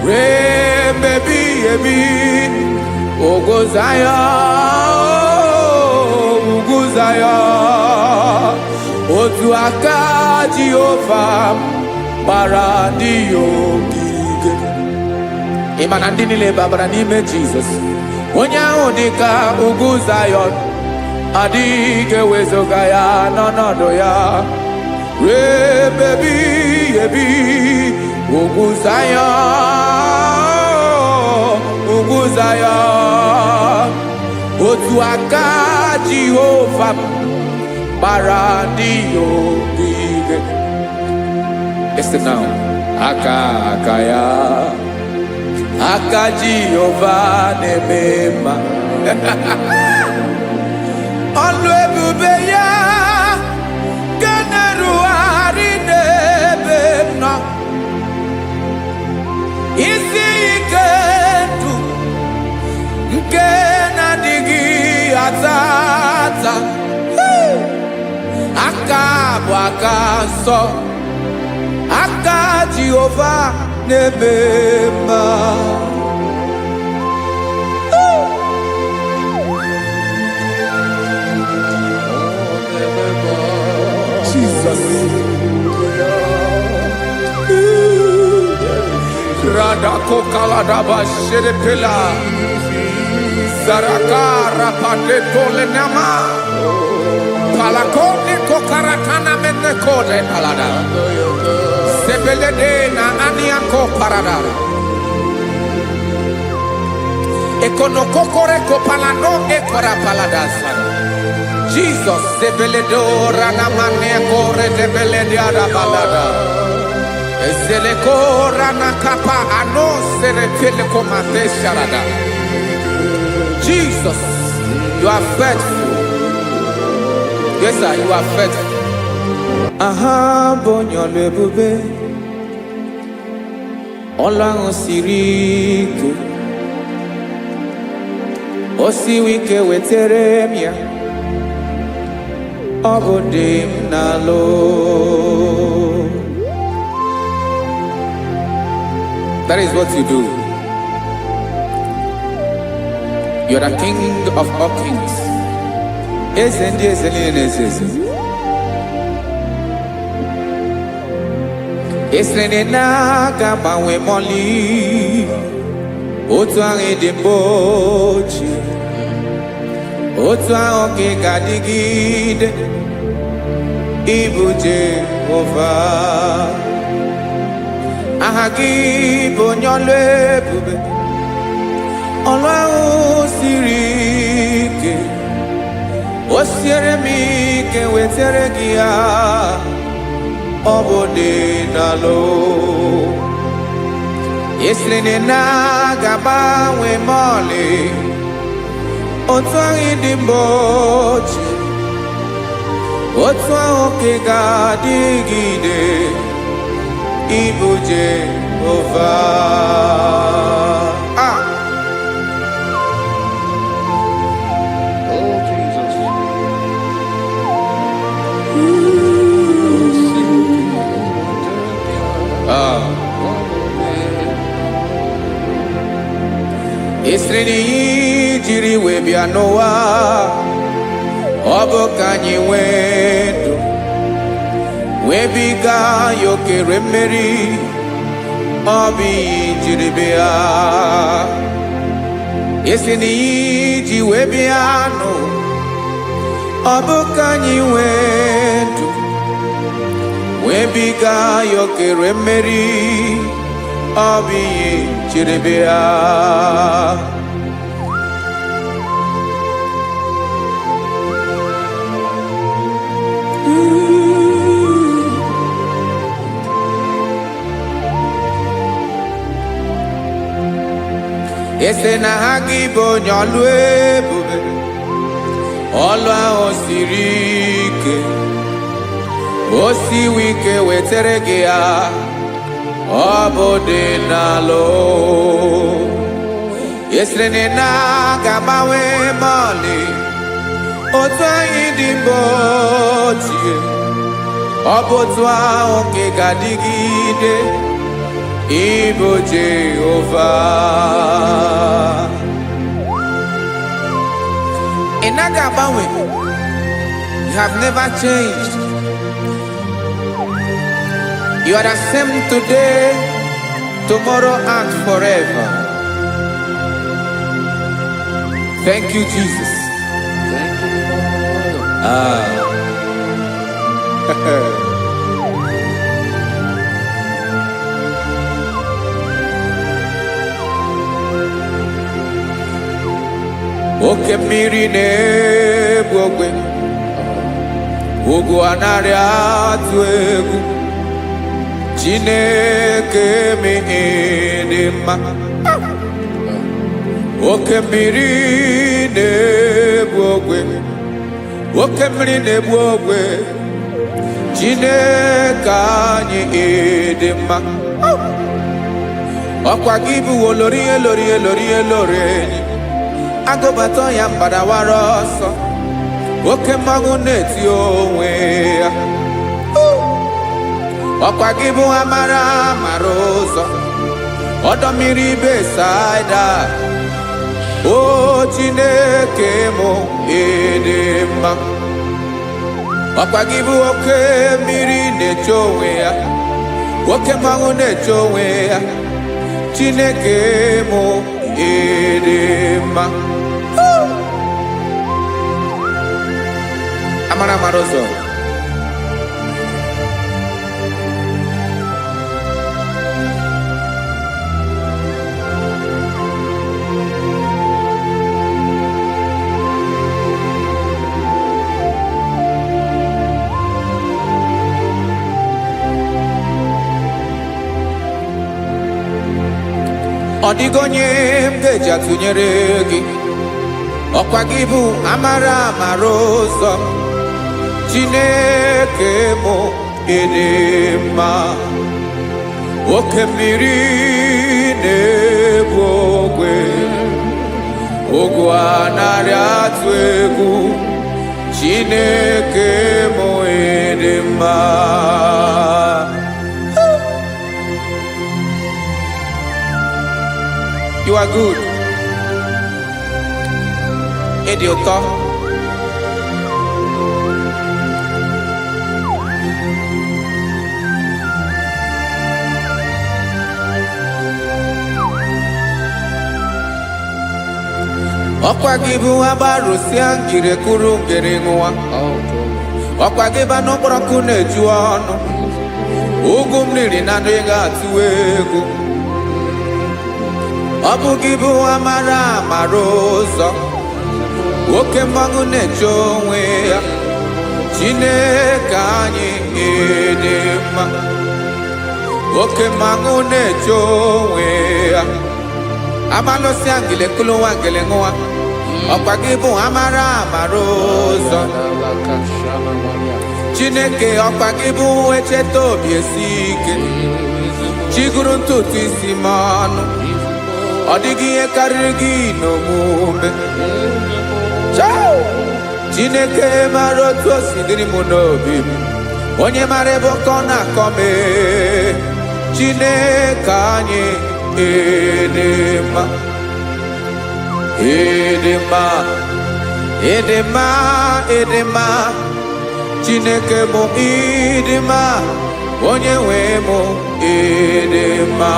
ruo mgbe ebighị ebi. Ugwu Zayọn, ugwu Zayọn, otu aka Jehova gbara ndị ya ogige. Ị ma na ndị niile babara n'ime Jizọs, onye ahụ dị ka ugwu Zayọn, adịghị ewezuga ya n'ọnọdụ ya ruo mgbe ebighị ebi. Ugwu Zayọn, ugwu Zayọn, otu aka Jehova gbara ndị ya ogige. Listen now. Aka ya, aka Jehova na-eme mma. Ọlụ ebube ya ga na-erugharị n'ebe m nọ. Isi ike ndụ nke na-adịghị ata ata. Aka bụ aka nsọ, aka Jehova na-eme mma. Jesus. Radako kaladaba sherepela, zarakara pandetole nama, palakone kokaratana mene kode palada, sebelede na aniako paradara, ekono kokore kopalano ekora paladasa. Jesus, sebeledora na mane kore debelediada balada. Eselekora na kapa ano serepele komate sharada. Jesus, you are faithful. Yes, sir, you are faithful. Aha, bonyo lebube. Ola osiriku. Osiwike weteremia. Obodim nalo. That is what you do. You are the King of all kings. Esrene na kabawe moli. Otu ange de bochi. Otu ange gadigide. Ibu Jehovah. Ahagi bonyolo ebube. Ọlọ́run siri ike. O siere mi ike wetere gị ya. Ọ bụ dị n'alụ. Esiri na ga-agbanwe mọlị. Otu ahụ dị mgbe ochie. Otu ahụ ka ga-adịgide. Ibu Jehovah. Oh, Jesus. Esreni jiri wee bịa n'ụwa. Ọ bụ ka anyị nwee ndụ. Webiga yokere mmeri, ọ bụ ihe jiri bịa. Esi na iji wee bịa nụ, ọ bụ ka anyị nwee ndụ. Webiga yokere mmeri, ọ bụ ihe jiri bịa. Ese na ha gị bụ onye ọlụ ebube, ọlụ ahụ siri ike, o siwe ike wetere gị ya, ọ bụ dị n'alụ. Yesterday na gabawe mali otu anyị dị mgbe ochie ọ bụ otu ahụ nke ga-adịgide ịbụ Jehova. Ị naghị agbanwe. You have never changed. You are the same today, tomorrow and forever. Thank you, Jesus. Thank you, Lord. Oke mmiri na-egbu ogwe, ugwu anaghị atụ egwu. Chineke dị mma. Oke mmiri na-egbu ogwe, oke mmiri na-egbu ogwe. Chineke anyị dị mma. Ọkwa gị bụ olori elori elori elori enyi. Agụbata ya mbadawara ọsọ. Oke mmanwụ na-eti onwe ya. Ọkwa gị bụ amara amara ụzọ. Ọdọ mmiri Besaida. O Chineke mụ dị mma. Ọkwa gị bụ oke mmiri na-eche onwe ya. Oke mmanwụ na-eche onwe ya. Chineke mụ dị mma. Amara amara ụzọ. Ọ dịghị onye m ga-eji atụnyere gị. Ọkwa gị bụ amara amara ụzọ. Chineke mụ dị mma. Oke mmiri na-egbu ogwe, ugwu anaghị atụ egwu. Chineke mụ dị mma. You are good. Ịdị ụtọ. Ọkwa gị bụ agbarụsịa ngire kụrụ ngere nwa. Ọkwa gị bụ anụ kpọrọ nkụ na-eju ọnụ. Ugwu mmiri na anụ ga-atụ egwu. Ọ bụ gị bụ amara amara ụzọ. Oke mmanwụ na-eche onwe ya. Chineke anyị dị mma. Oke mmanwụ na-eche onwe ya. Amalụsịa ngile kụlụ nwa ngele nwa. Ọkwa gị bụ amara amara ụzọ. Chineke ọkwa gị bụ echeta obi esi ike. Chiguru ntutu isi m ọnụ. Ọ dịghị ihe karịrị gị n'omume. Chineke mara otu o si dịrị m n'obi m. Onye mara ebe ọkọ na-akọ m. Chineke anyị dị mma. Dị mma. Dị mma. Dị mma. Chineke mụ dị mma. Onye nwe mụ dị mma.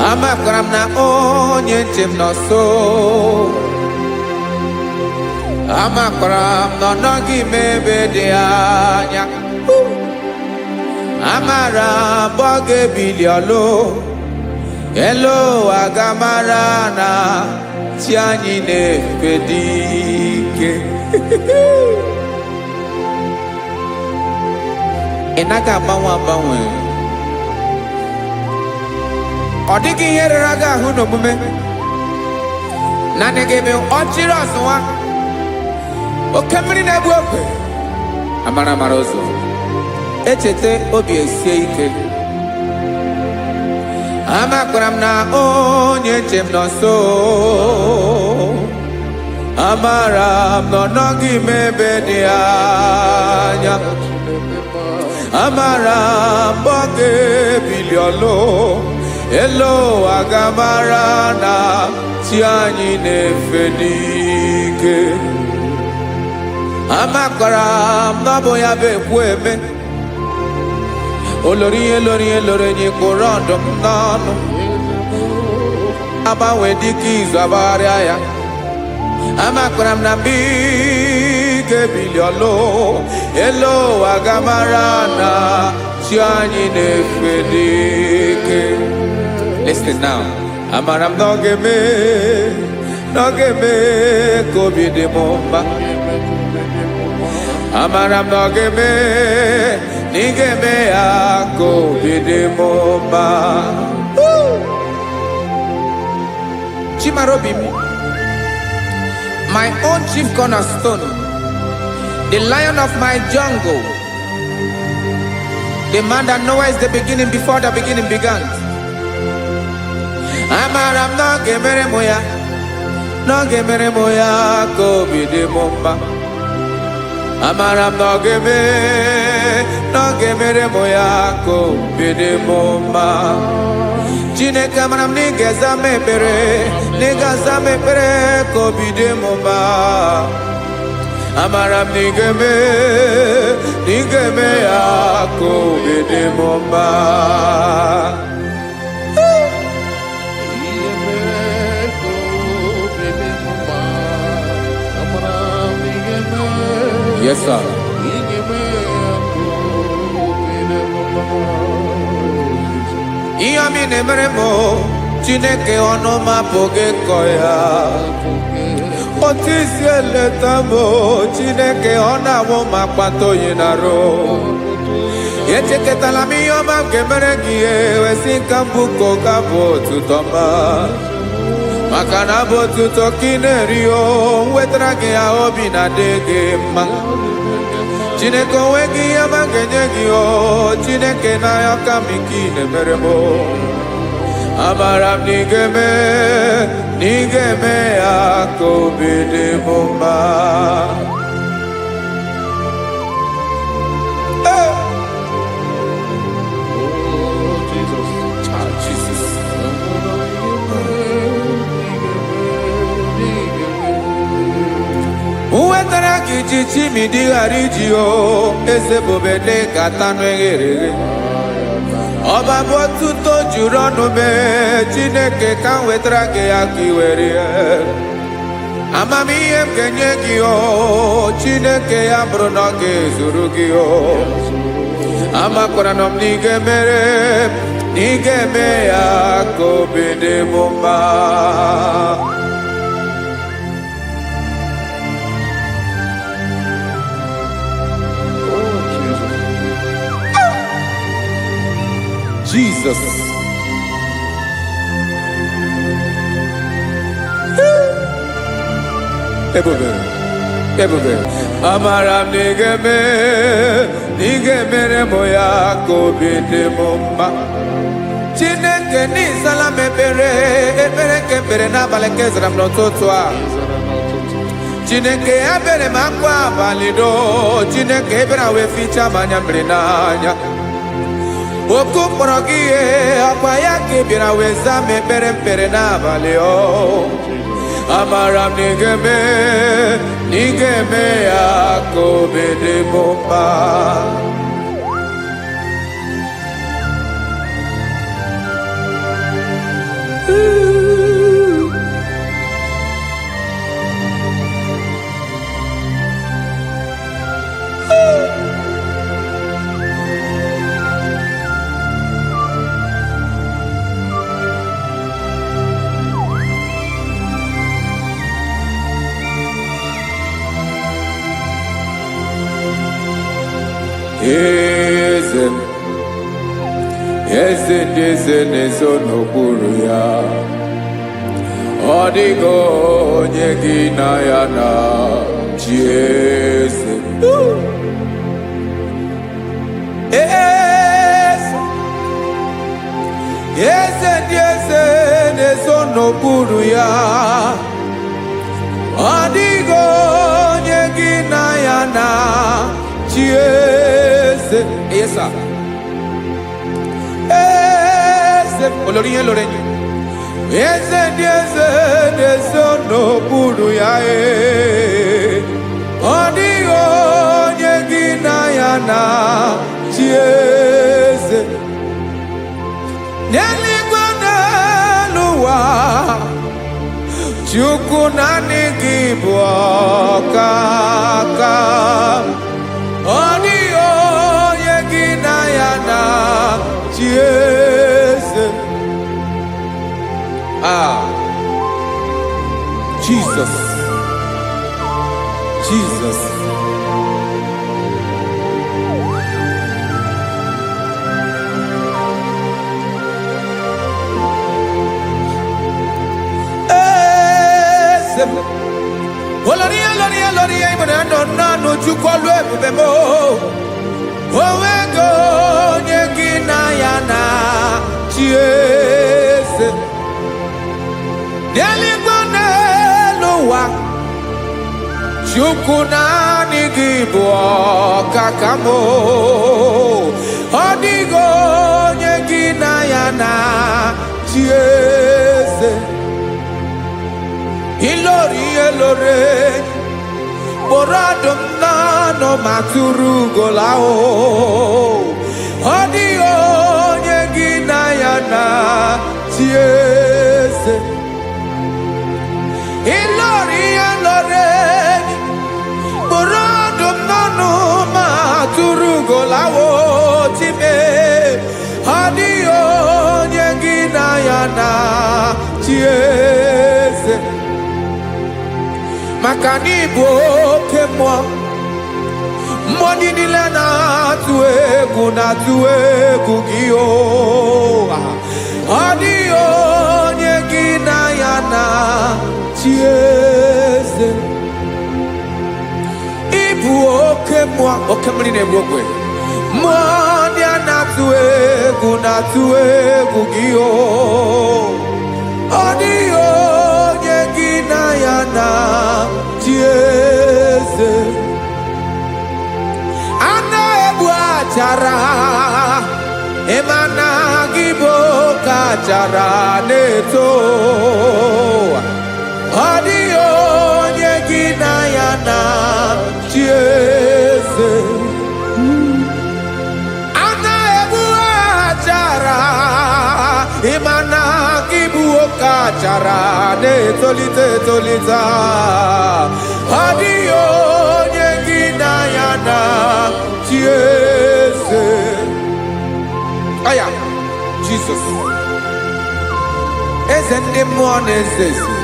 Amakwara m na onye nche m nọ nso. Amakwara m na ọ nọghị m ebe dị anya. Amara m ọ ga-ebili ọlụ. Elu aga mara na chi anyị na-efe dị ike. Enaga banwe. Odigi here raga hu no mume. Nane gebe ochiro aswa. O kemri na ebu ope. Amara marozo. Echete obi esie ike. Amakram na onye chem no so. Amara no nogi mebe di anya. Amara boge biliolo. Elo agamara na tianyi nefenike. Amakara mnabo ya bekweme. Olori ni korondo mnano. Aba wediki zabaria ya. Amakara mnambike biliolo. Elo agamara na tianyi nefenike. Listen now. Amaram nogeme kobi de momba. Amaram nogeme nigeme a kobi de momba. Chimarobimi, my own chief cornerstone, the lion of my jungle, the man that knows the beginning before the beginning began. Amaram no gemere moya kobi de momba. Amaram no gemere moya kobi de momba. Jine kamaram nigeza me pere kobi de momba. Amaram nigeme ya kobi de momba. Yes, sir. Iyami nemeremo, Chineke onoma poge koya. Otisiele tamo, Chineke onamo makpato yinaro. Yecheke talami yoma kemeregie, wesinkambuko kabo tutoma. Makanabo tutokinerio, wetrage ya obi na dege ma. Chineke wegi ya mangenyegi o, Chineke na ya kamiki nemeremo. Amaram nigeme ya kobi de momba. Uwetara kichichi midi harijio, ese bobede katano egere. Oba botu to jurono me, Chineke kan wetara ke akiwere. Amami em kenyegi o, Chineke ya brono ke zurugi o. Amakora nom nigeme ya kobi de momba. Jesus. Ebube. Amaram nigeme moya kobi de momba. Chineke ni salame ebere kebere na baleke zram no totwa. Chineke abere makwa balido. Chineke ebera we ficha manyambre nanya. Oku porogie akwa yake bira weza mepere na baleo. Amaram nigeme ya kobi de momba. Is eze ndị eze na-ezo n'okpuru ya. Ọ dịghị onye gị na ya na-achị eze. Eze ndị eze na-ezo n'okpuru ya. Ọ dịghị onye gị na ya na-achị eze. Yes, sir. Eze olórí yẹn lórí yẹn. Eze ndị eze na-ezo n'okpuru ya. Ọ dịghị onye gị na ya na-achị eze. N'eluigwe n'elu ụwa, Chukwu naanị gị bụ ọkaka. Ọ dịghị onye gị na ya na-achị eze. Jesus. Jesus. Olórí ìbùdó nánú Chukwu olu ebube mo. Onwego onye gị na ya na-achị eze. N'eluigwe n'elu ụwa, Chukwu naanị gị bụ ọkaka m. Ọ dịghị onye gị na ya na-achị eze. Ilori elore kpọrọ ọdụm n'ọnụ ma tụrụ ugo lahụ. Ọ dịghị onye gị na ya na-achị eze. Ilori elore kpọrọ ọdụm n'ọnụ ma tụrụ ugo lahụ. Time ọ dịghị onye gị na ya na-achị eze. Maka na ị bụ oke mmụọ, mmụọ niile na-atụ egwu gị. Ọ dịghị onye gị na ya na-achị eze. Ị bụ oke mmụọ, oke mmiri na-egbu ogwe. Mmụọ ndị a na-atụ egwu gị. Ọ dịghị onye gị na ya na-achị eze. A na-egbu achara, ịma na gị bụ ka achara na-eto. Ọ dịghị onye gị na ya na-achị eze. A na-egbu achara, ịma na gị bụ ka achara na-etolite etolite. Ọ dịghị onye gị na ya na-achị eze. Aya, Jesus. Eze ndị mmụọ na-eze eze.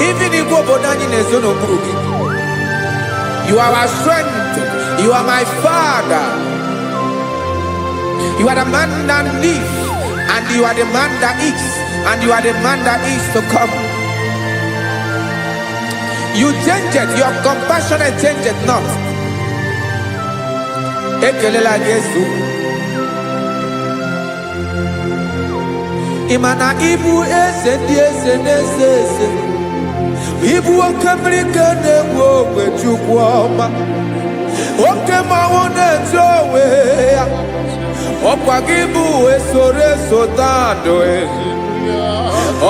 Even igwe obodo anyị na-ezo n'okpuru gị. You are our strength. You are my Father. You are the man that lives, and you are the man that is, and you are the man that is to come. You change it, your compassion change it not. Ekelela Yesu. Imana ibu eze ndị eze na-eze eze. Ibu oke mmiri ka na-egbu ogwe Chukwu ọma. Oke mmanwụ na-eche onwe ya. Ọkwa gị bụ esoro esota ndụ ezi.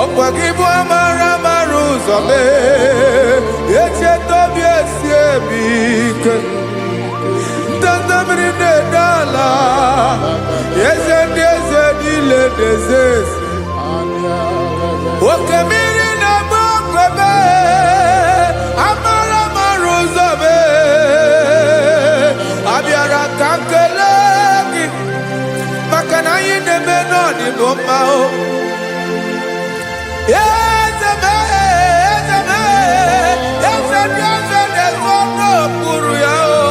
Ọkwa gị bụ amara amara ụzọ mee. Echeta obi esi ebi ike. Ndanda mmiri na-ede ala. Eze ndị eze niile na-eze eze. Oke mmiri na-agba okwebe. Amara amara ụzọ mee. Abịara ka nkele gị. Maka na anyị na-eme n'ọdịbụ mma o. Eze mee, eze mee, eze ndị eze na-ezo n'okpuru ya o.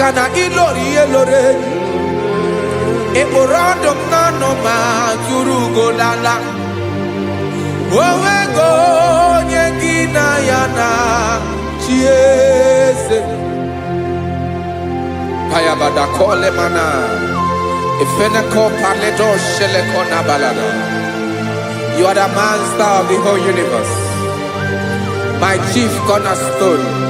Makana ilori elore. Eporando nano ma turugo lala. Owego nyekina yana chiese. Payabada kole mana. Ifenako paledo shelekona balada. You are the master of the whole universe. My chief cornerstone.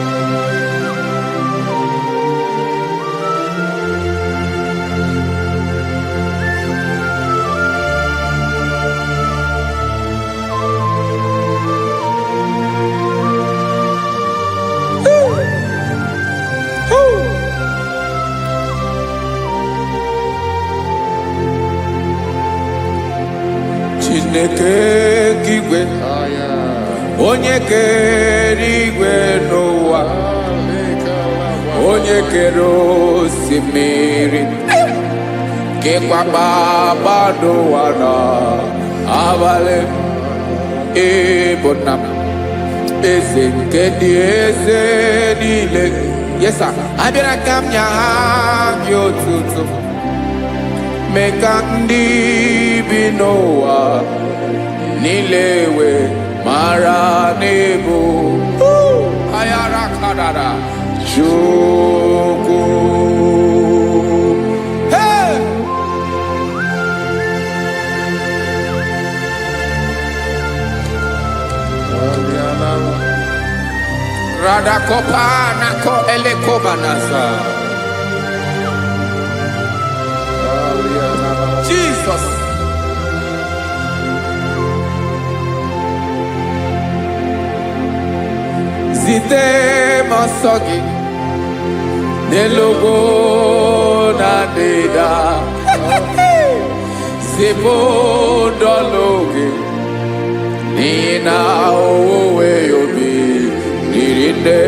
Chineke kigwe onye kere igwe n'ụwa onye kere osimiri kekwa kpakpando ụwa n'abalị ịbụ nna m eze nke ndị eze niile. Yes sir, abịara ka m nya gị otuto mee ka ndị bi n'ụwa niile wee mara n'ebu ayara kadara Chukwu. Hey! Radakopa nako elekobanasa. Jesus. Zite masogi nelogo na deda zibo dologe nina owe yobi nirinde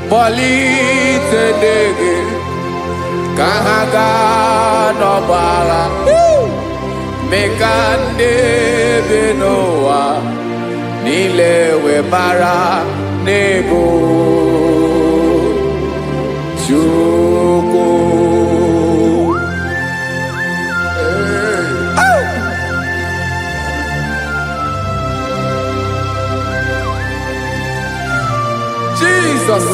polite dege kahaga no bala mekande benoa nilewe mara nebo Chukwu. Jesus.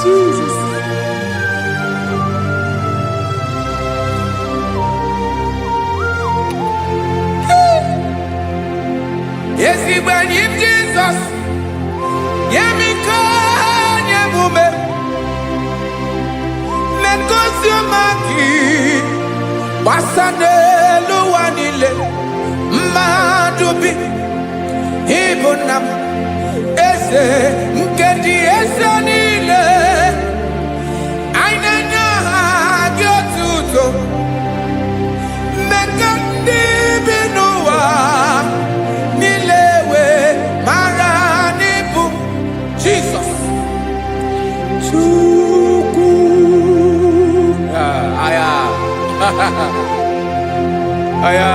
Jesus. Yes, he went in Jesus. Yemiko Yemume. Men Kosumaki. Wasane Luanile. Madubi. Ibunam. Ese. Nkedi Ese Nile. Ainanya Gyotuto. Mekandi Binua. Jesus. Chukwu. Aya. Aya.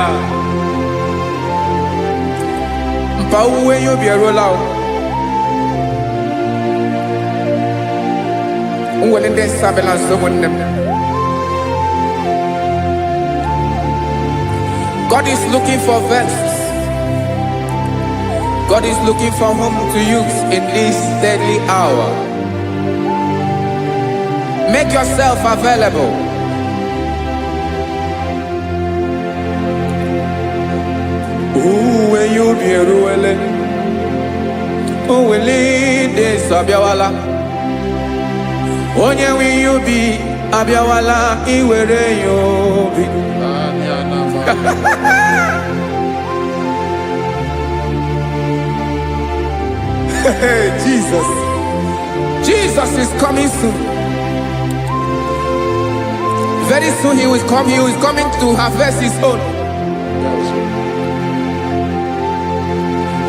Mpa uwe yo bierola o. Unwele nde sabela someone. God is looking for vessels. God is looking for whom to use in this deadly hour. Make yourself available. When you be ruele, oh will lead this abiawala. Onye when you be abiawala, iwere you be. Jesus. Jesus is coming soon. Very soon he will come. He is coming to harvest his own.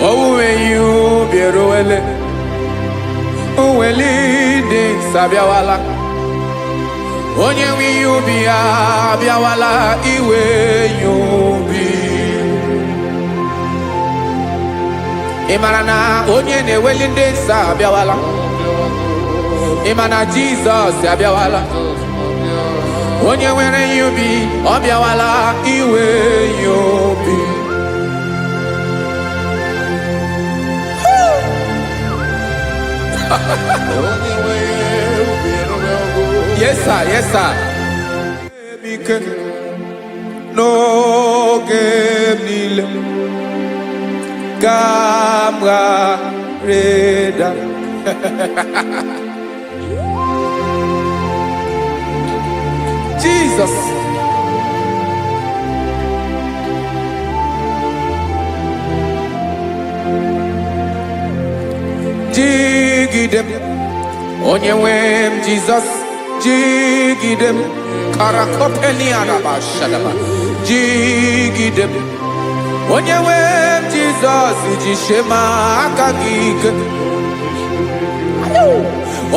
Oh, when you be roele, oh, when leading Sabiawala. onye nwe ihe ubi ya abịawala iwe ihe ubi. Ị mara na onye na-eweli ndị nsọ abịawala? Ị ma na Jizọs abịawala? Onye nwere ihe ubi ọ bịawala iwe ihe ubi. Yes sir, yes sir. N'oge niile ka m ga-reda. Jesus. Jigidem, onye nwe m Jesus, jigidem, karakopeli araba shadaba, jigidem, onye nwe m Jesus, jishema aka gị ike.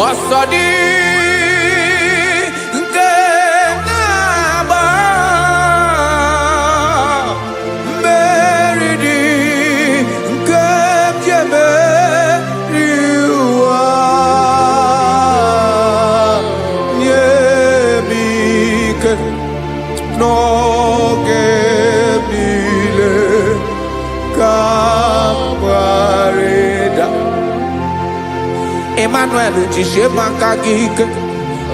Ọsọdị nke na-agba mmeri dị nke jeme n'oge niile ka m ga-arịda. Emmanuel jisie maka gị ike,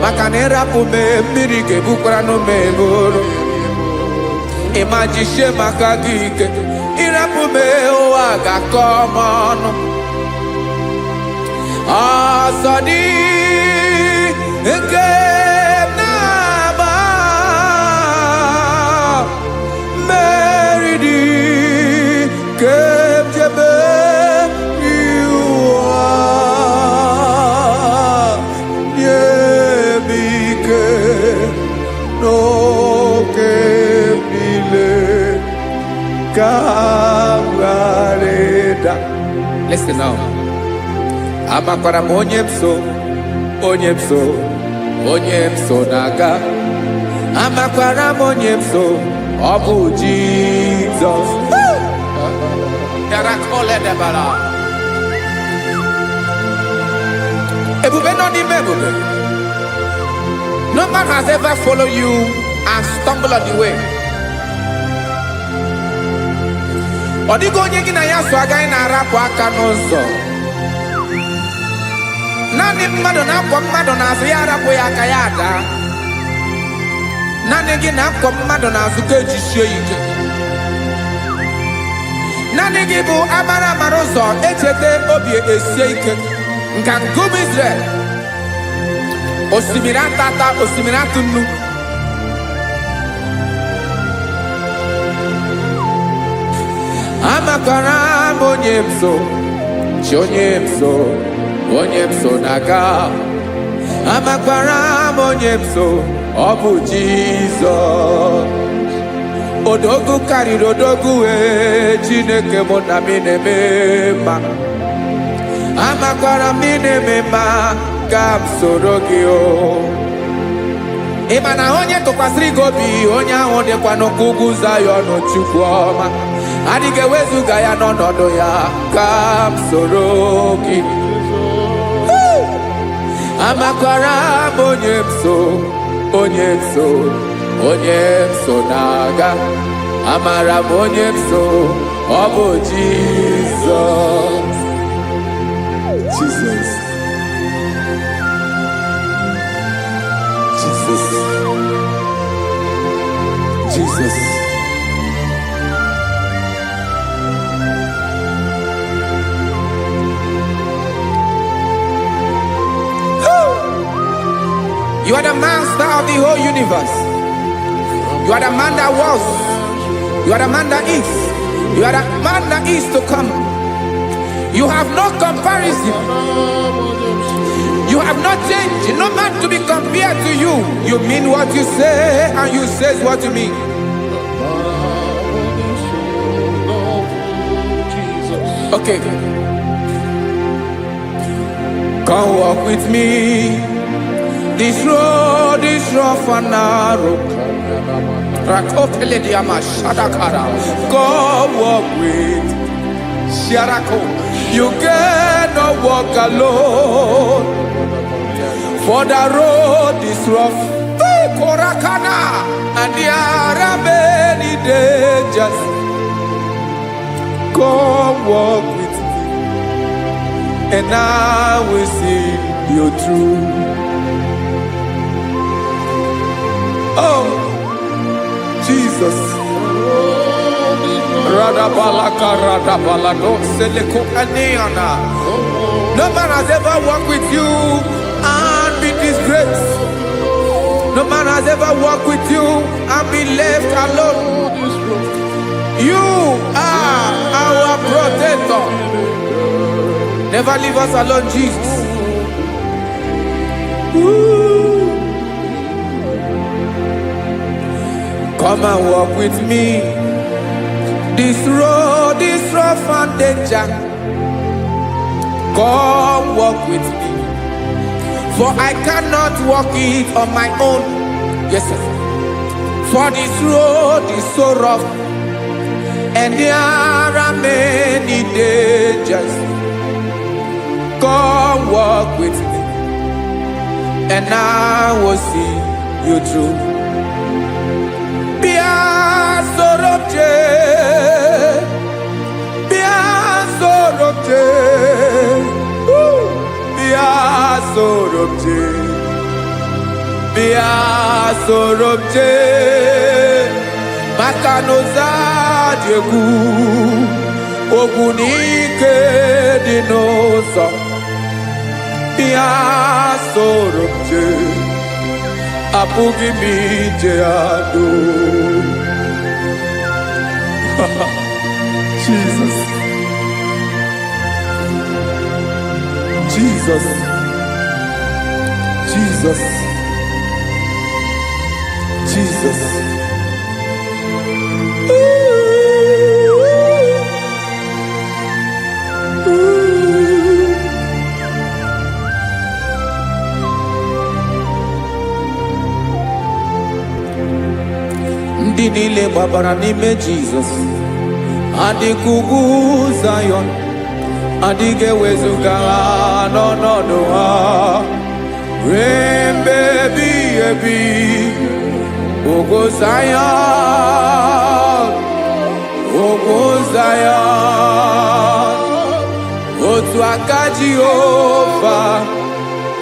maka na ịrapụ m mmiri ga-ebukwara n'ume eburu. Ịma jisie maka gị ike, ịrapụ m ụwa ga-akọ m ọnụ. Ọsọ dị nke listen now. Amakwara m onye m so, onye m so, onye m so na-aga. Amakwara m onye m so, ọ bụ Jizọs. Ebube nọ n'ime ebube. No man has ever followed you and stumbled on the way. Ọ dịghị onye gị na ya so agaghị na-arapụ aka n'ụzọ. Naanị mmadụ na-akwọ mmadụ n'azụ ya arapụ ya aka ya ada. Naanị gị na-akwọ mmadụ n'azụ ka ejisie ike. Naanị gị bụ amara amara ụzọ echete obi esie ike. Nka ngụm Israel, osimiri atata, osimiri atụ nnu. Amakwara m onye m so, chi onye m so, onye m so na-aga. Amakwara m onye m so, ọ bụ Jizọs. Odogwu karịrị odogwu wee Chineke mụ na m na-eme mma. Amakwara m na-eme mma ka m soro gị o. Ị ma na onye tụkwasịrị gị obi, onye ahụ dịkwa n'ụkwụ ugwu Zayọn Chukwu ọma. Adịghị ewezuga ya n'ọnọdụ ya ka m soro gị. Amakwara m onye m so, onye m so, onye m so na-aga. Amara m onye m so, ọ bụ Jizọs. Jesus. Jesus. Jesus. You are the master of the whole universe. You are the man that was. You are the man that is. You are the man that is to come. You have no comparison. You have not changed. No man to be compared to you. You mean what you say and you say what you mean. Okay. Come walk with me This road is rough and narrow. Rakopele diama shadakara. God walk with Sharako. You cannot walk alone. For the road is rough. Korakana. And there are many dangers. God walk with me. And I will see you through. Oh, Jesus. No man has ever walked with you and been disgraced. No man has ever walked with you and been left alone. You are our protector. Never leave us alone, Jesus. Ooh. Come and walk with me. This road is rough and danger. Come walk with me. For I cannot walk it on my own. Yes, sir. For this road is so rough. And there are many dangers. Come walk with me. And I will see you through. Makanoza diegu ogunike dinosa bia sorobje apugi mije ado. Jesus. Jesus. Jesus. Jesus. Ndinile babara nime Jesus. Adikugu Zion, adigewezuga no no no ha. Rain baby baby, Ogo Zion, Ogo Zion, Otuaka Jehovah,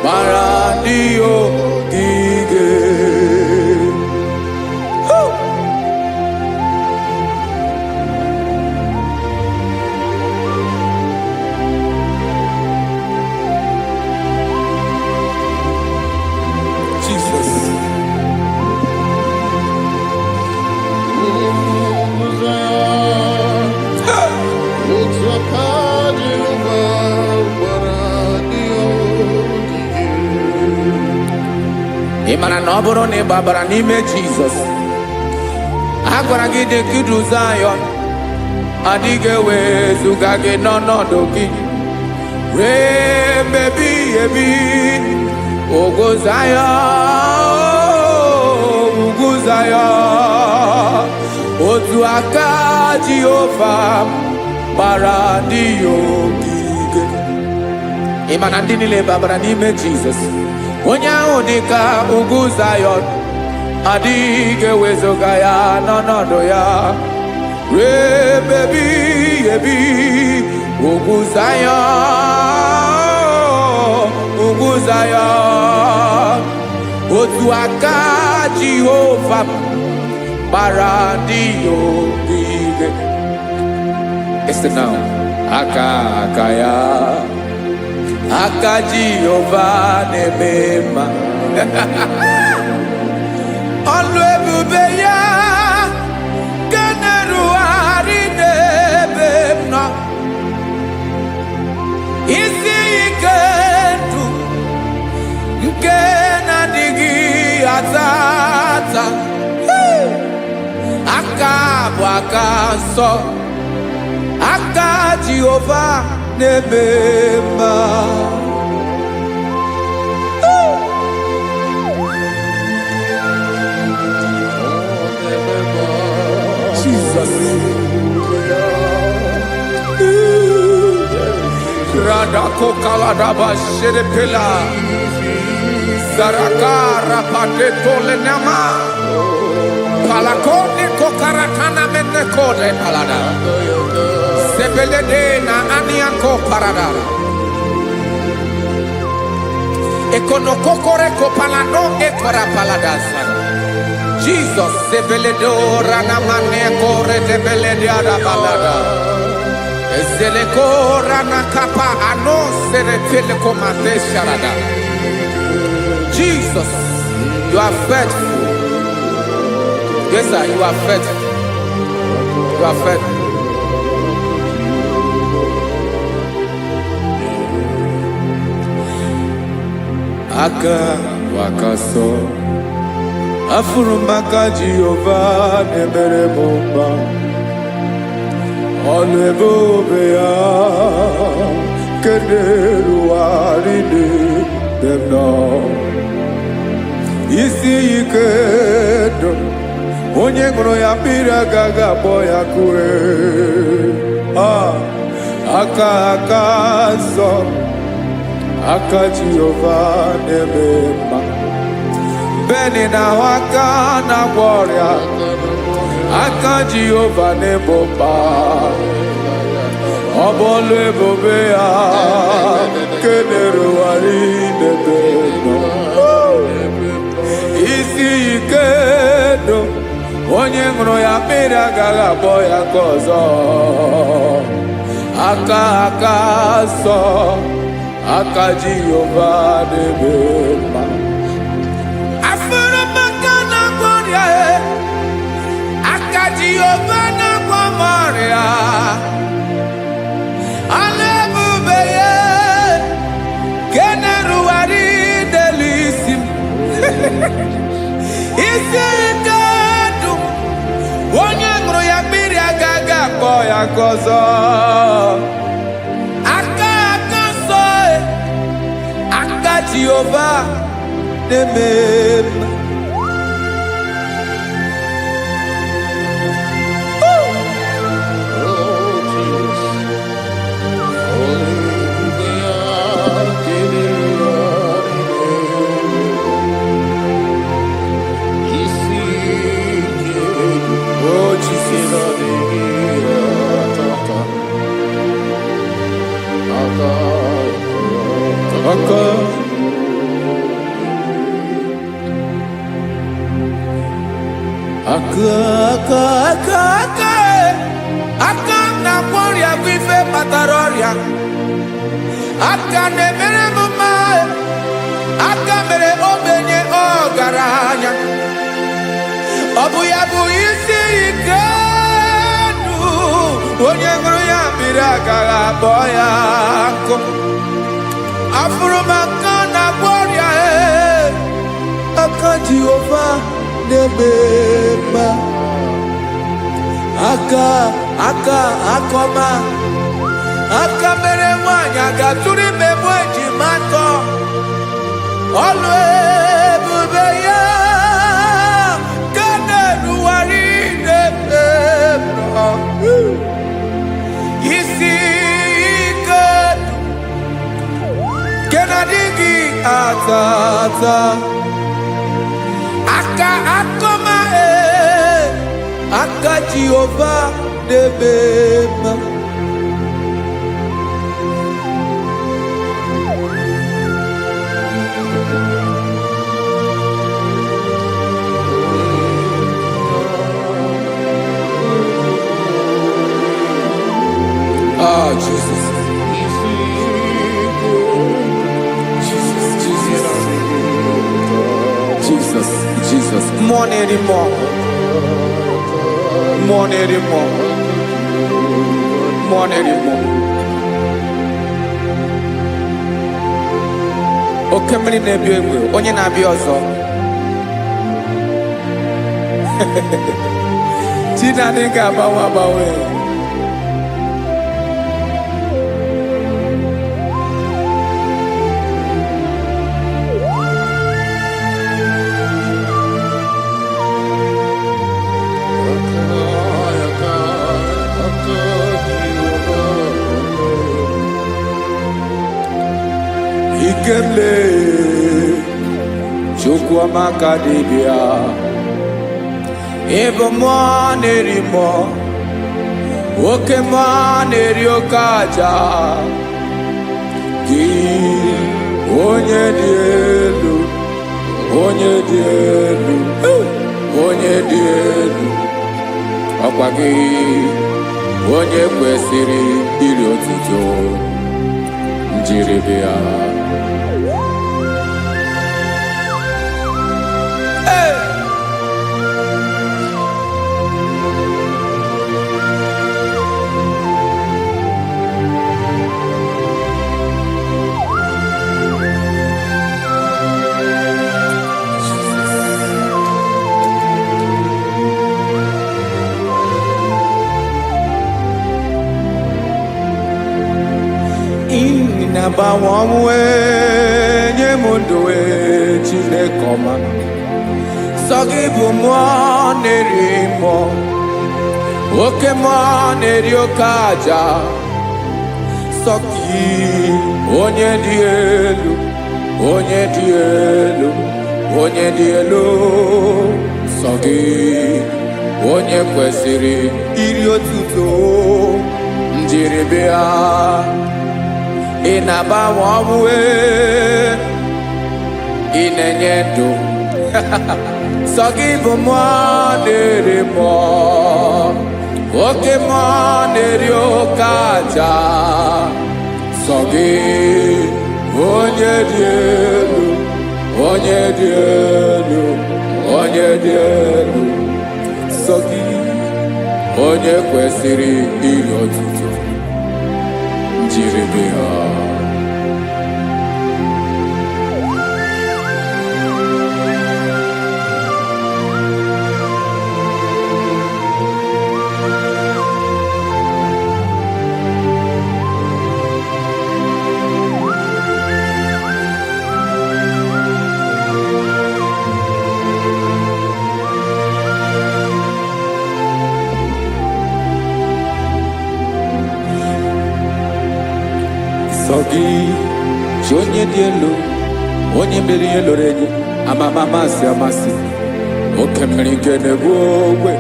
Maradio Gige. Imana noboro ne babara nime Jesus. Agwara gị dị kidu Zion. Adịghị wezuga gị n'ọnọdụ gị. Rain baby baby, Ogo Zion, Ogo Zion. Otu aka Jehovah bara ndị ogige. Imana ndị niile babara n'ime Jesus. Onye ahụ dịka ugwu Zion, adịghị ewezuga ya n'ọnọdụ ya. Rain baby baby, ugwu Zion, ugwu Zion. Otu aka Jehovah bara ndị ogige. Listen now, aka ya. Aka Jehovah nemema. Olu ebube ya keneruari nebemna. Isi ikendu nke na-adịghị atata. Aka bụ aka nsọ. Aka Jehovah nemema. kokaladaba sherepela. Zarakara padetole nama. Palakone kokaratana mene kode palada. Sebelede na aniako paradara. Ekonokokore kopalano ekora paladasa. Jesus, sebeledo rana mane kore debelede ada balada. Ezeleko rana kapa ano serefele komate sharada. Jesus, you are faithful. Yes, sir, you are faithful. You are faithful. Aka wakaso afurumaka Jehovah nebere bomba olebobe ya kederu aride demno isi ikedo onye ngoro ya pira gaga boya kue aka so aka Jehovah nebema beni na waka na gloria aka Jehovah nebomba obolo ebobe ya kederu ari nebeno isi ikedo onye ngoro ya mira gaga boya kozo aka so aka Jehovah nebema afura makana gloria aka Jehovah na gloria alebube keneru ari delisim isi kadu onye ngoro ya miri agaga boya kozo Jehovah nebema aka na gloria vive mataroria aka ne mere mama aka mere obenye ogaranya obuya bu isi ikenu onye ngoro ya biri agara boya nko afuru maka na gloria aka Jehovah nebema akoma aka mere nwanya gaturi memo ejimato olu ebube ya keneru wari nebema isi ikedu kenadigi atata akoma aka Jehovah nebema Jesus. Jesus, more anymore. Okemri na-ebi egbe, onye na-abịa ọzọ. Chinadị ga-agbanwe. Ikemle Chukwamaka dibia Ebo mwa nerimo Oke mwa neriokaja Ki onye dị elu Onye dị elu Onye dị elu Ọkwa gị onye kwesịrị iri otuto njiri bịa Inabawanwe nye mundowe Chinekoma Sogibu mwa nerimo Oke mwa neriokaja Sogi onye di elu Onye di elu Onye di elu Sogi onye kwesịrị iri otuto njiri bịa Inabawanwe inenye ndụ Sogibu mwa nerimo Oke mwa neriokaja Sogi onye dị elu Onye dị elu Onye dị elu Sogi onye kwesịrị iri otuto njiri bịa Sogi onye dị elu onye mmeri eloro enyi amama amasị amasị oke mmiri nke na-egbu ogwe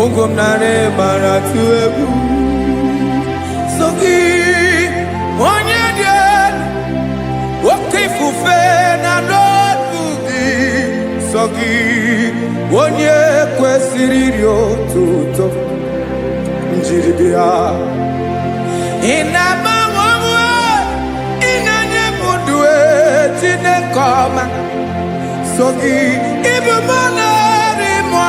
ụgwọ m nara mara tụ egwu Sogi onye dị elu oke ifufe na n'ọdụ gị Sogi onye kwesịrị iri otuto njiri bịa Inabawanwe inenye mundowe Chinekoma Sogi ibu mwa nerimo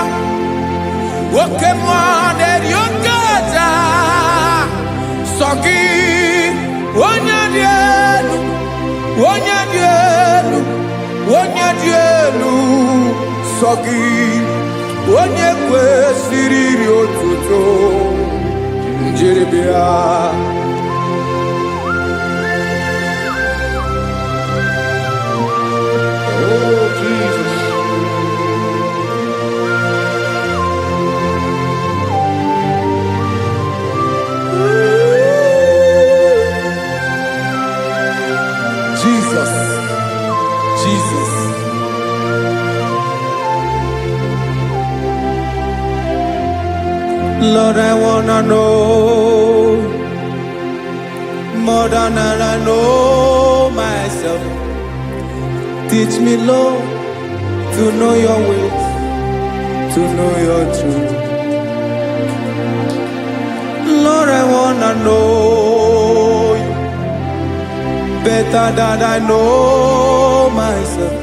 Oke mwa neriokaja Sogi onye dị elu Onye dị elu Onye dị elu Sogi onye kwesịrị iri otuto njiri bịa Jesus. Lord, I wanna know more than I know myself. Teach me, Lord, to know your ways, to know your truth. Lord, I wanna know you better than I know myself.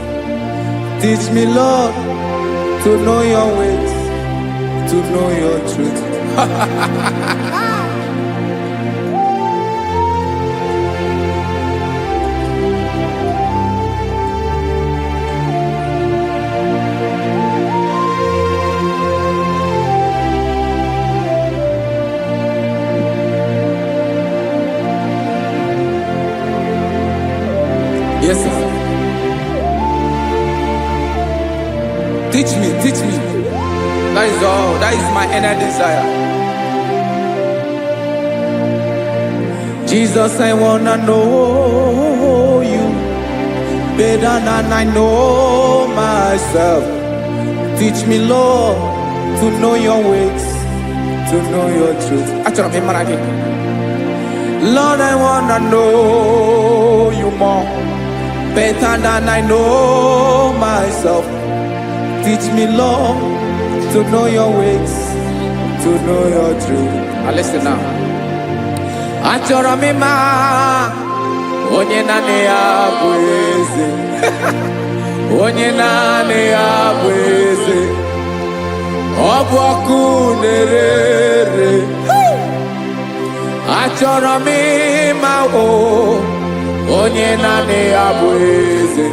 Teach me, Lord, to know your ways, to know your truth. Yes, sir. Teach me, teach me. That is all. That is my inner desire. Jesus, I wanna know you better than I know myself. Teach me, Lord, to know your ways, to know your truth. Lord, I wanna know you more, better than I know myself. Teach me, Lord, to know your ways, to know your truth. Now listen now. Achọrọ m ịma onye naanị ya bụ eze. Onye naanị ya bụ eze. Ọ bụ ọkụ na-ere. Achọrọ m ịma onye naanị ya bụ eze.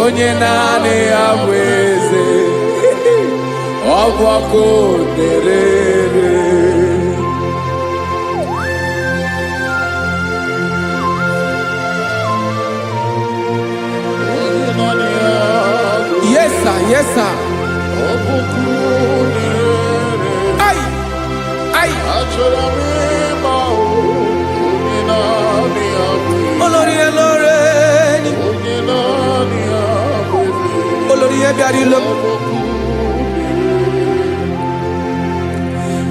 Onye naanị ya bụ eze. Ọ bụ ọkụ na-ere. Yes, sir. Yes, sir. Ay, ay. Olórí Olórí. Olórí Ebiari lo.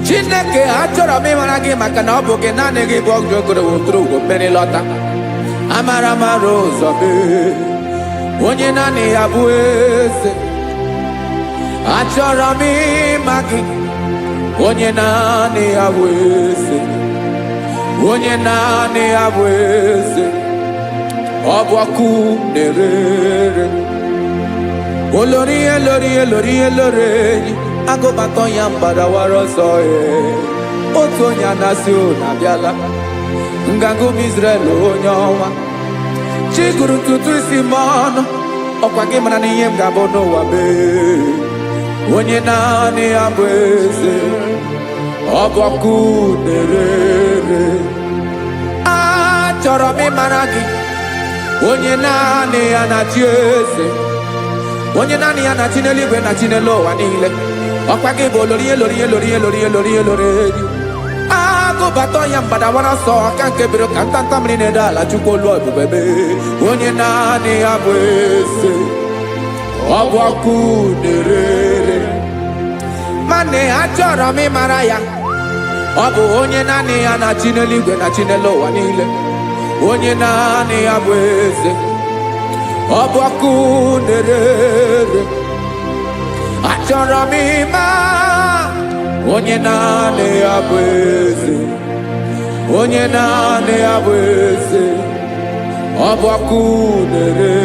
Chineke achọrọ m ịmara gị maka na ọ bụ gị naanị gị bụ ọgụ ogoro woturu ugo mmeri lọta. Amara mara ụzọ mee. Onye naanị ya bụ eze. Achọrọ m ịma gị. Onye naanị ya bụ eze. Onye naanị ya bụ eze. Ọ bụ ọkụ na-ere. Olórí Olórí Olórí Olórí. Agụbatọ ya mgbadawara ọsọ ya. Otu onye anasị na-abịala. Nganga ụmụ Izrel onye ọnwa. Chiguru ntutu isi m ọnụ. Ọkwa gị mara na ihe m ga-abụ n'ụwa mee. Onye naanị ya bụ eze. Ọ bụ ọkụ na-ere. Achọrọ m ịmara gị. Onye naanị ya na-achị eze. Onye naanị ya na-achị n'eluigwe na-achị n'elu ụwa niile. Ọkwa gị bụ Olórí Olórí Olórí Olórí Olórí Olórí. Agụbatọ ya mgbadawara ọsọ aka nke biri ka ntanta mmiri na-ede ala Chukwu olu ebube mee. Onye naanị ya bụ eze. Ọ bụ ọkụ na-ere. Mane achọrọ m ịmara ya. Ọ bụ onye naanị ya na-achị n'eluigwe na-achị n'elu ụwa niile. Onye naanị ya bụ eze. Ọ bụ ọkụ na-ere. Achọrọ m ịma onye naanị ya bụ eze. Onye naanị ya bụ eze. Ọ bụ ọkụ na-ere.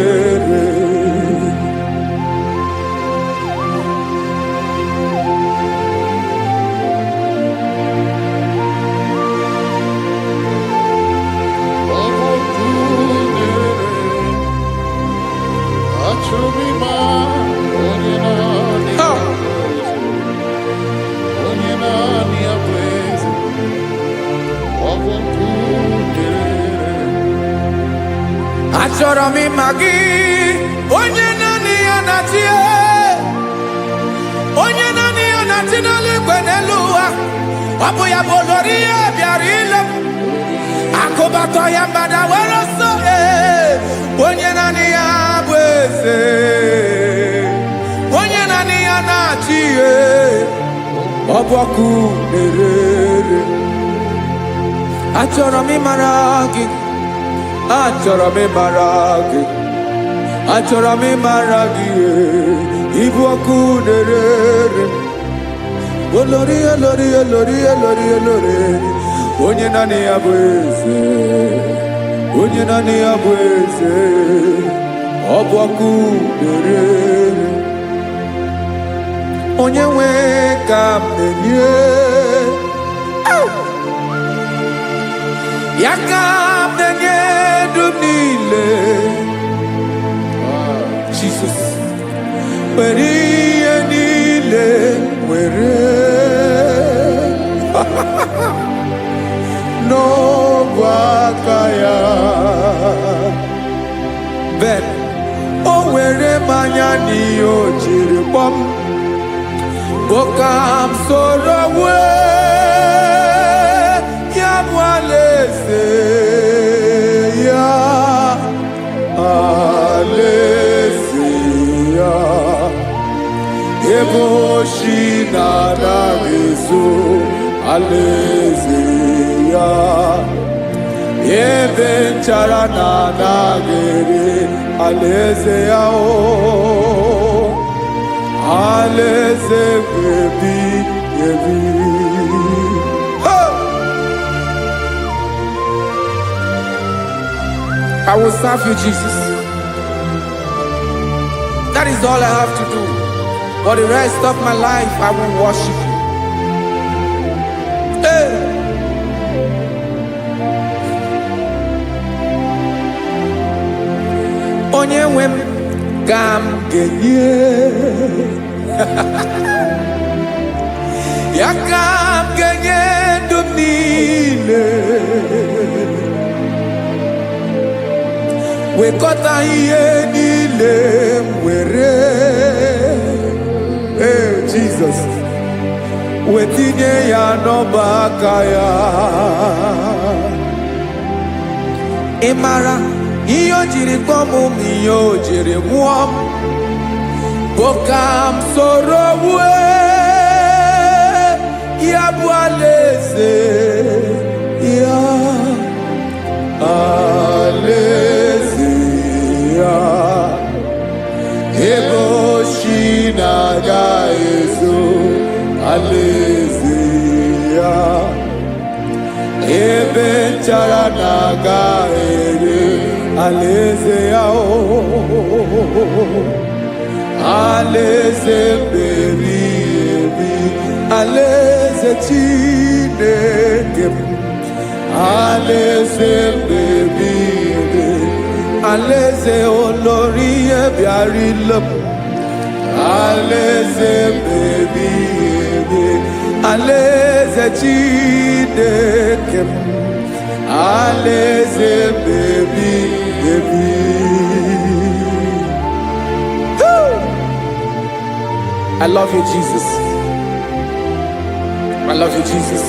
Achọrọ m ịma gị. Onye naanị ya na-achị. Onye naanị ya na-achị n'eluigwe n'elu ụwa. Ọ bụ ya bụ Olórí Ebiari ile. Akụbatọ ya mgbadawara ọsọ. Onye naanị ya bụ eze. Onye naanị ya na-achị. Ọ bụ ọkụ na-ere. Achọrọ m ịmara gị. Achọrọ m ịmara gị. Achọrọ m ịmara gị. Ịbụ ọkụ na-ere. Olórí Olórí Olórí Olórí Olórí. Onye naanị ya bụ eze. Onye naanị ya bụ eze. Ọ bụ ọkụ na-ere. Onye nwe ka m na-enye. Ya ka m na-enye dum niile. Jesus. Were ihe niile were. N'ọbụ aka ya. Ben, o were mmanya n'ihe o jiri kpọọ m. Boka m soro wee. Ya bụ alaeze ya. ebe oshi na-anaghị ezo alaeze ya, ebe nchara na-anaghị ere alaeze ya, o alaeze ebi ebi. I will serve you, Jesus. That is all I have to do. For the rest of my life, I will worship you. Hey. Onye nwe m ka m ga-enye ya, ka m ga-enye ndụ m niile, wekọta ihe niile m were, Jesus, wetinye ya n'ọba aka ya. Ị mara ihe o jiri kpọọ m, ihe o jiri mụọ m, bụ ka m soro wue ya bụ alaeze ya, alaeze ya, ebe oshi na-agaghị ezo alaeze ya, ebe nchara na-agaghị ere alaeze ya, o alaeze ebi ebi, alaeze Chineke m, alaeze ebi ebi, alaeze olórí ebiarila m, alaeze ebi ebi, alaeze Chineke m, alaeze ebi ebi. I love you, Jesus. I love you, Jesus.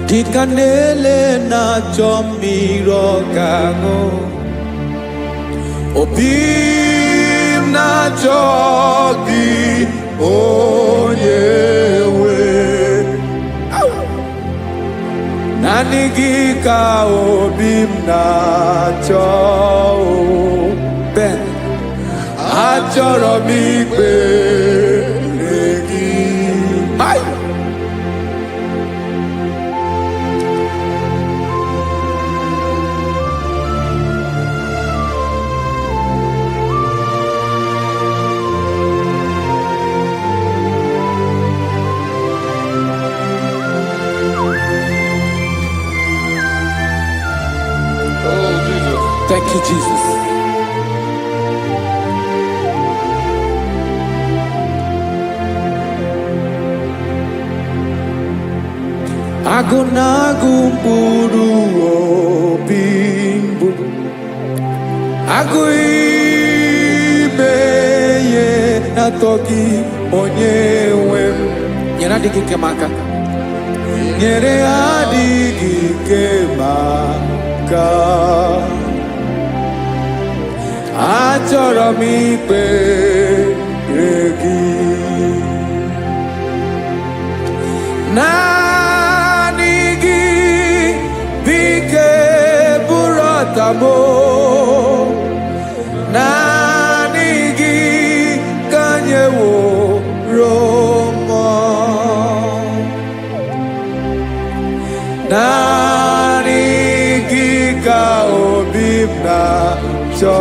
Dịka na-ele na-achọ mmiri ọgaṅụ, obi m na-achọ gị onye nwe, naanị gị ka obi m na-achọ, Ben, achọrọ m ikpere gị. Thank you, Jesus. Agụ na-agụ mkpụrụ obi mbụ, agụ ime ihe na-atọ gị onye nwe m. Nyere adịghị ike m aka, nyere adịghị ike m aka, achọrọ m ikpere gị, naanị gị bike bụrụ ọtamo, naanị gị ka nyeworo m, naanị gị ka obi m na-achọ,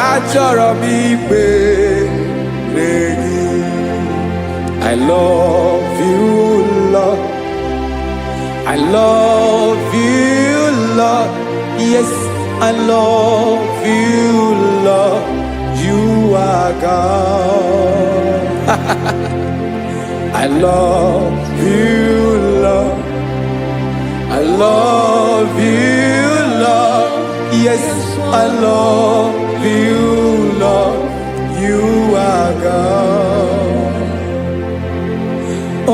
achọrọ m ikpere gị. I love you, Lord. I love you, Lord. Yes, I love you, Lord. You are God. I love you, Lord. I love you, Lord. Yes, I love you, Lord. You You are God.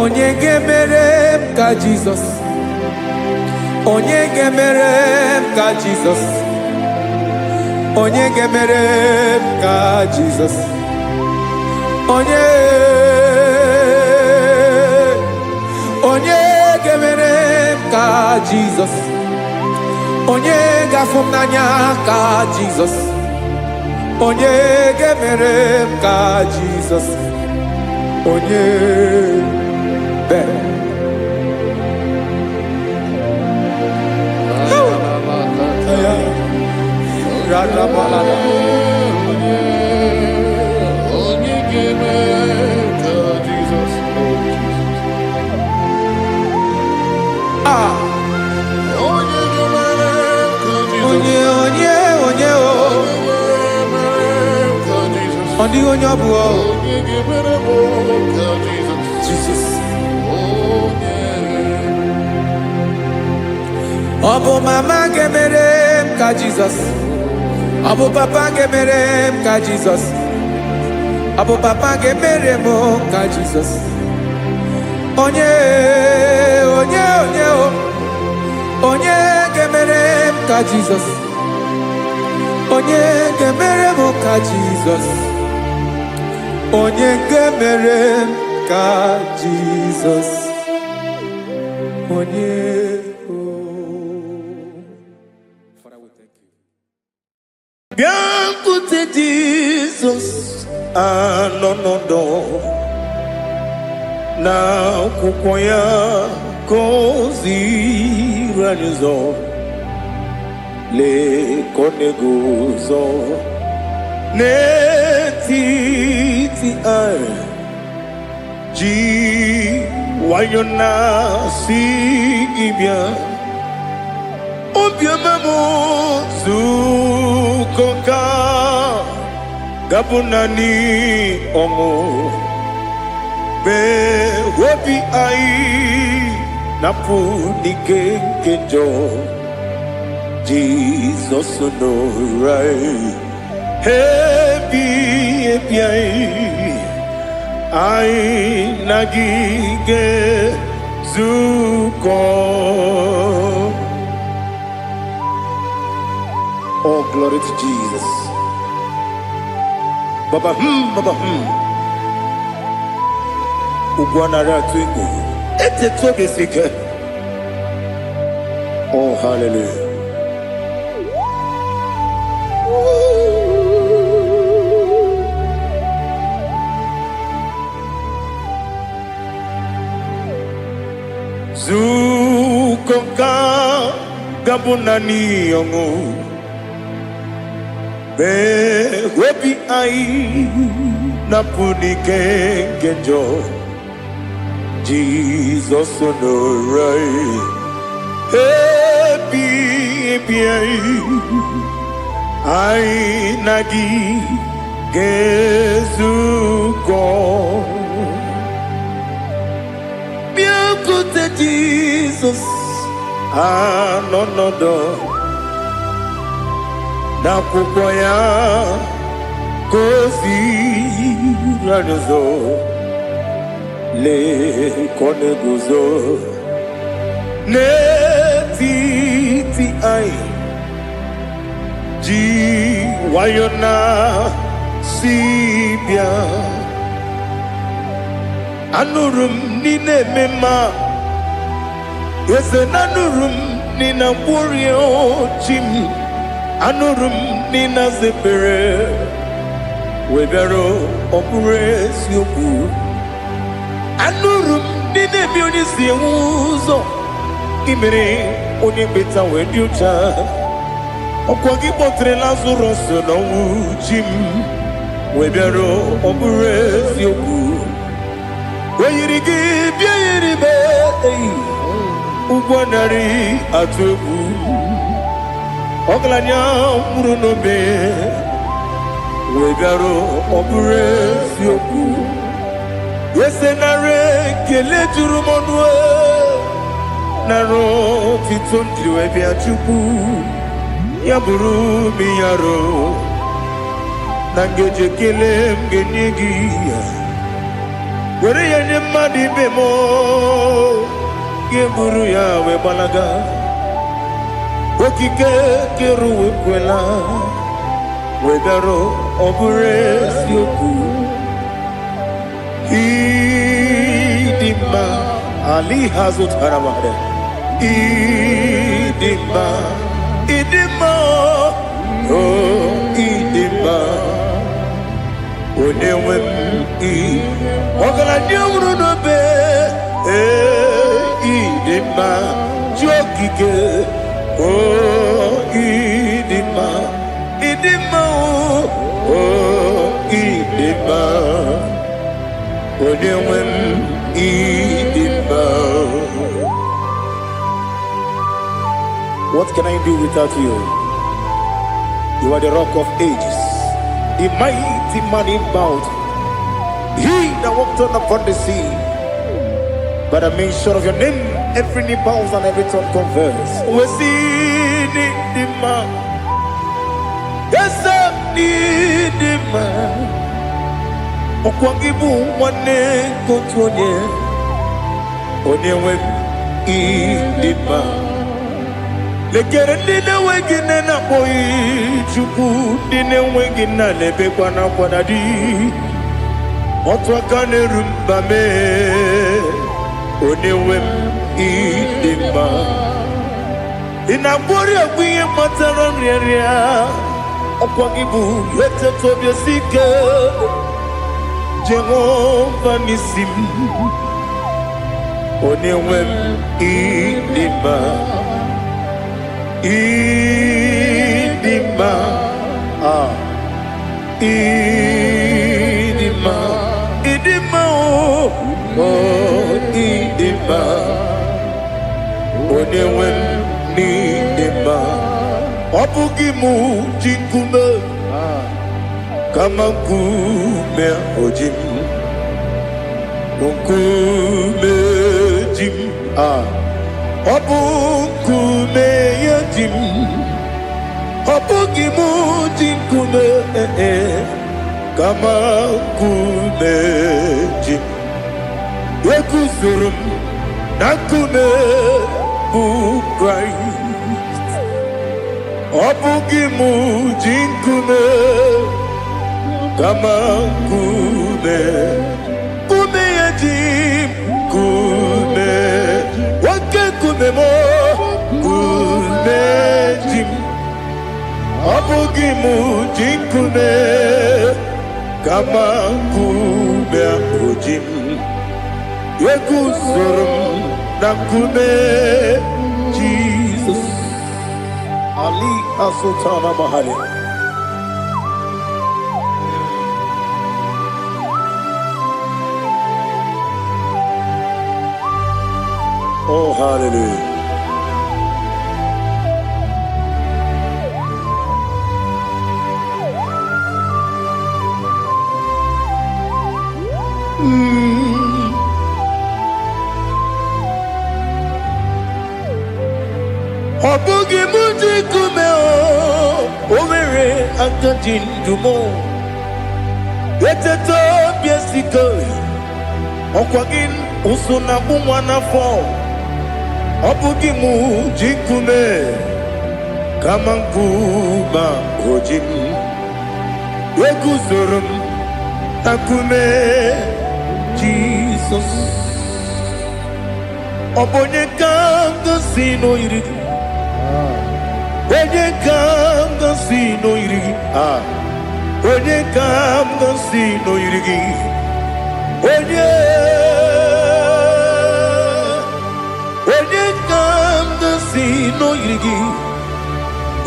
Onye gemerem ka Jesus. Onye gemerem ka Jesus. Onye gemerem ka Jesus. Onye gemerem ka Jesus. Onye gafum nanya ka Jesus. Onye gemerem ka Jesus. Onye be. Rada balada. Onye gemerem ka Jesus. Ah. Onye gemerem ka Jesus. Onye o. Only on your boy. Jesus. Abu mama gemerem ka Jesus. Abu papa gemerem ka Jesus. Abu papa gemerem ka Jesus. Onye gemerem ka Jesus. Onye gemerem ka Jesus. Onye gemerem ka Jesus. Onye Father, we thank you. Biancote Jesus anonodo na kukoya kozi ranizo le koneguzo netiti ai ji wayona sigibia obiamamu zukoka gabunani omo be wobi ai napu nikenjo Jesus no right happy ai nagige zuko. Oh, glory to Jesus. Baba Ugwanara twingu. Ete tobe sike. Oh, hallelujah. Zukoka gabunani yongu. Be webi ai napuni kenjo Jesus no right happy ai nagi gezuko biakute Jesus no na kukoya kozi ranizo le koneguzo netiti ai ji wayona sibia anurum nine mema yese nanurum nina burio chim anurum nina zepere webero opure sioku anurum nina bioni siuzo imere oni beta wediucha okwagi potre lazarus no jim webero opure sioku weyirigi biayiribe ugwanari atugu Oglanya murunobe wegaro obure sioku yesenare kele jurumonwe naro titontri webia chuku yaburu miyaro Nangeje kele mgenigi Were ya nye madi bemo Geburu ya we balaga Okike keru we kwela Wedaro obure sioku Idima Ali Hazut Haramade Idima Oh Idima Onewem Ogala nyamuru no be Idima Jokike Oh Idima Oh Idima Onewem Idima. What can I do without you? You are the rock of ages, the mighty man in battle. He that walked on upon the sea. By the mention of your name, every knee bows and every tongue confesses. We see the man. Yes, I need the man. Okwangibu wane kotonye. Onyewe idima. Lekere nine wegine na boyi chuku nine wegina lebe kwa na kwadadi. Otwa kane rumba me. Onyewe idima. Inabori akwiye matara nriya. Okwangibu yete tobye sike. Jehovah Nisim. Onewem idima. Idima. Idima. Idima. Oh, idima. Onewem idima. Obugimu jinkume. Kama nkume ojim. Nkume jim. Obu nkume yajim. Obugimu jinkume. Kama nkume jim. Yekuzurum nakume bu Christ. Obugimu jinkume. Kama kume yajim kume wake kume mo kume jim abugi mujim kume kama kume ojim yekuzurum na kume Jesus Ali Asutana Mahali. Oh, hallelujah. Obugi muji kume o omere akajin dumo yeteto biesiko okwagin usuna bumwana fo. Obugi muji kume kama nkuma ojim yekuzurum akume Jesus. Obonye kanga sino irigi. Onye kanga sino irigi. Onye kanga sino irigi. Onye kanga sino irigi.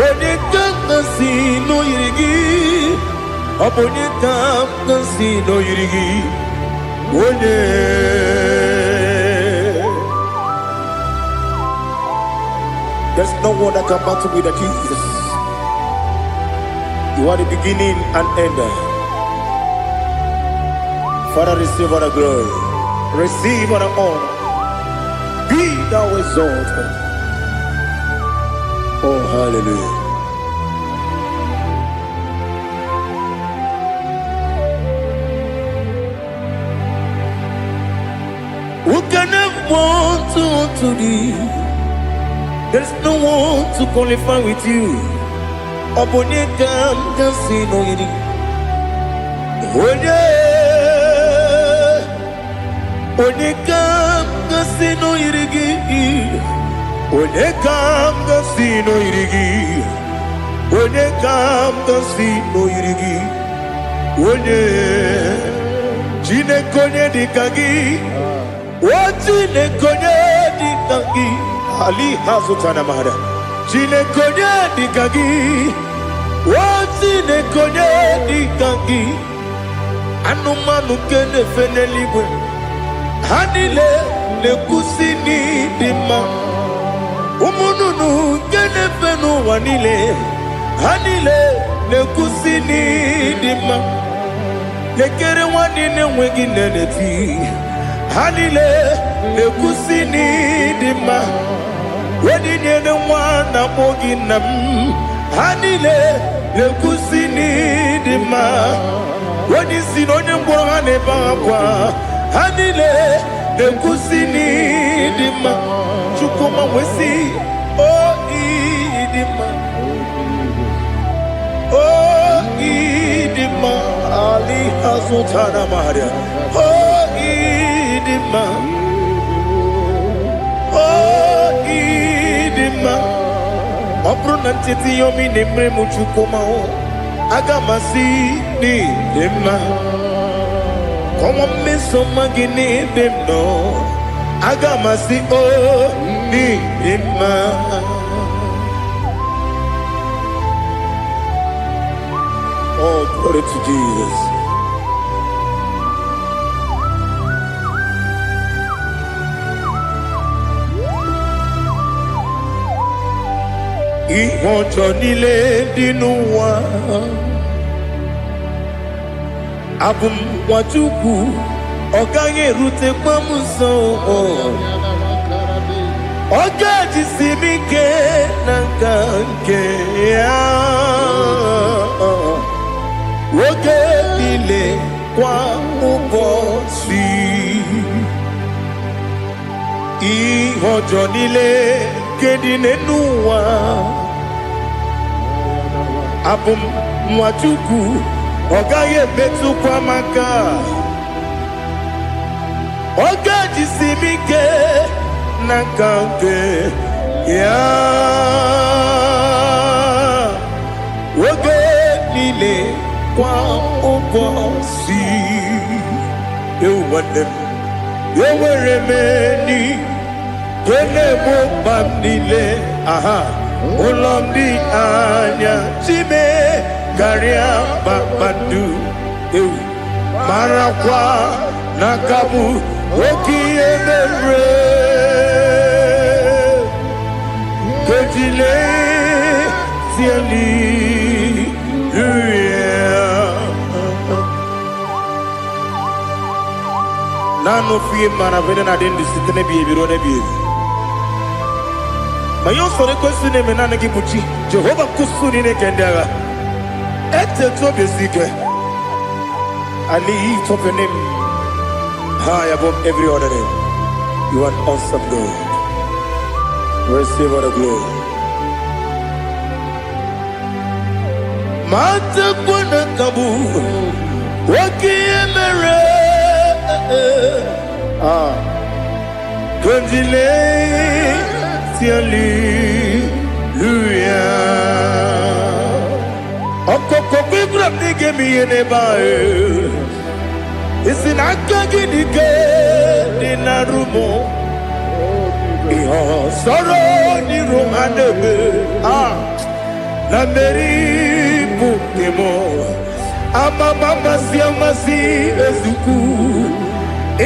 Onye kanga sino irigi. Onye kanga sino irigi. Onye. There's no one that can battle with Jesus. You are the beginning and end. Father, receive all the glory. Receive all the honor. Be thou exalted. Oh, hallelujah. one to thee. There's no one to qualify with you. Obonekam kasino yidi. Onekam kasino yidi. Onekam kasino yidi. Onekam kasino yidi. Onye Jinekonye dikagi. Jinekonye dikagi. Ali Hazutana Mahara. Jinekonye dikagi. Jinekonye dikagi. Anumanu kene fenelibwe. Hanile le kusini dima. Umununu kene fenu wanile. Hanile le kusini dima. Lekere wanine wengi neneti. Hanile le kusini dima. Wedine ne wana moginam. Hanile le kusini dima. Wadi sinonye mbwangane bakwa. Hanile le kusini dima. Chukuma wesi oh idima. Oh idima. Ali Hazutana Maria. Oh idima. Oh idima. Obrunantiti yomi nemre muchukuma o. Agamasi ni dema. Como me somagini demno. Agamasi o ni dema. Oh, glory to Jesus. Ihojo nile dinuwa. Abum wajuku. Oganye rute kwa muso. Oga jisimike nankanke ya. Woge nile kwa ubosi. Ihojo nile kedine nuwa. Abum mwachuku ogaye betu kwa maka. Oga jisimike nakanke ya. Woge nile kwa ubosi. You want them. You were remaining. Kene mo bandile. Aha. Olomdi anya. Chime. Garia babandu. Marakwa. Nakabu. Oki emere. Kejile. Siali. Nano fiye mana vene na den disitene biye biro ne biye. Mayon sore kusune menane kibuchi. Jehova kusuni ne kendaga. Ete to besike. I lift up your name high above every other name. You are awesome God. Receive all the glory. Mata kuna kabu. Waki emere. Gondile Hallelujah. Okoko bibra nige mi enebae. Isina kagi nige dinarumo. Iho soro ni romanebe. La meri bukemo. Ama mama siamasi ezuku.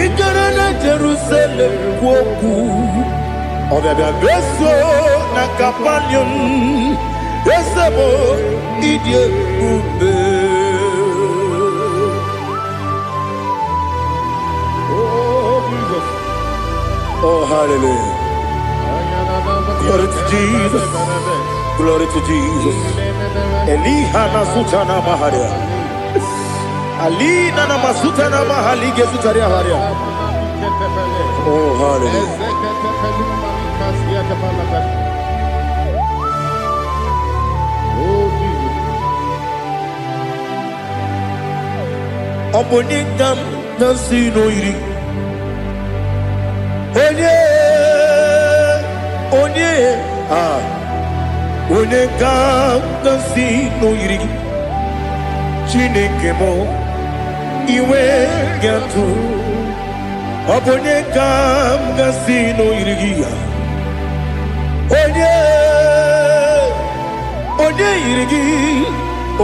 Ikarana Jerusalem woku. Obebe beso na kapalion. Esebo idie ube. Oh Jesus. Oh hallelujah. Glory to Jesus. Glory to Jesus. Eliha na sutana maharia. Ali na masuta na mahali gesutaria haria. Oh, hallelujah. Obonikam nasino iri. Onikam nasino iri. Chineke mo iwe gatu. Obonikam nasino iri.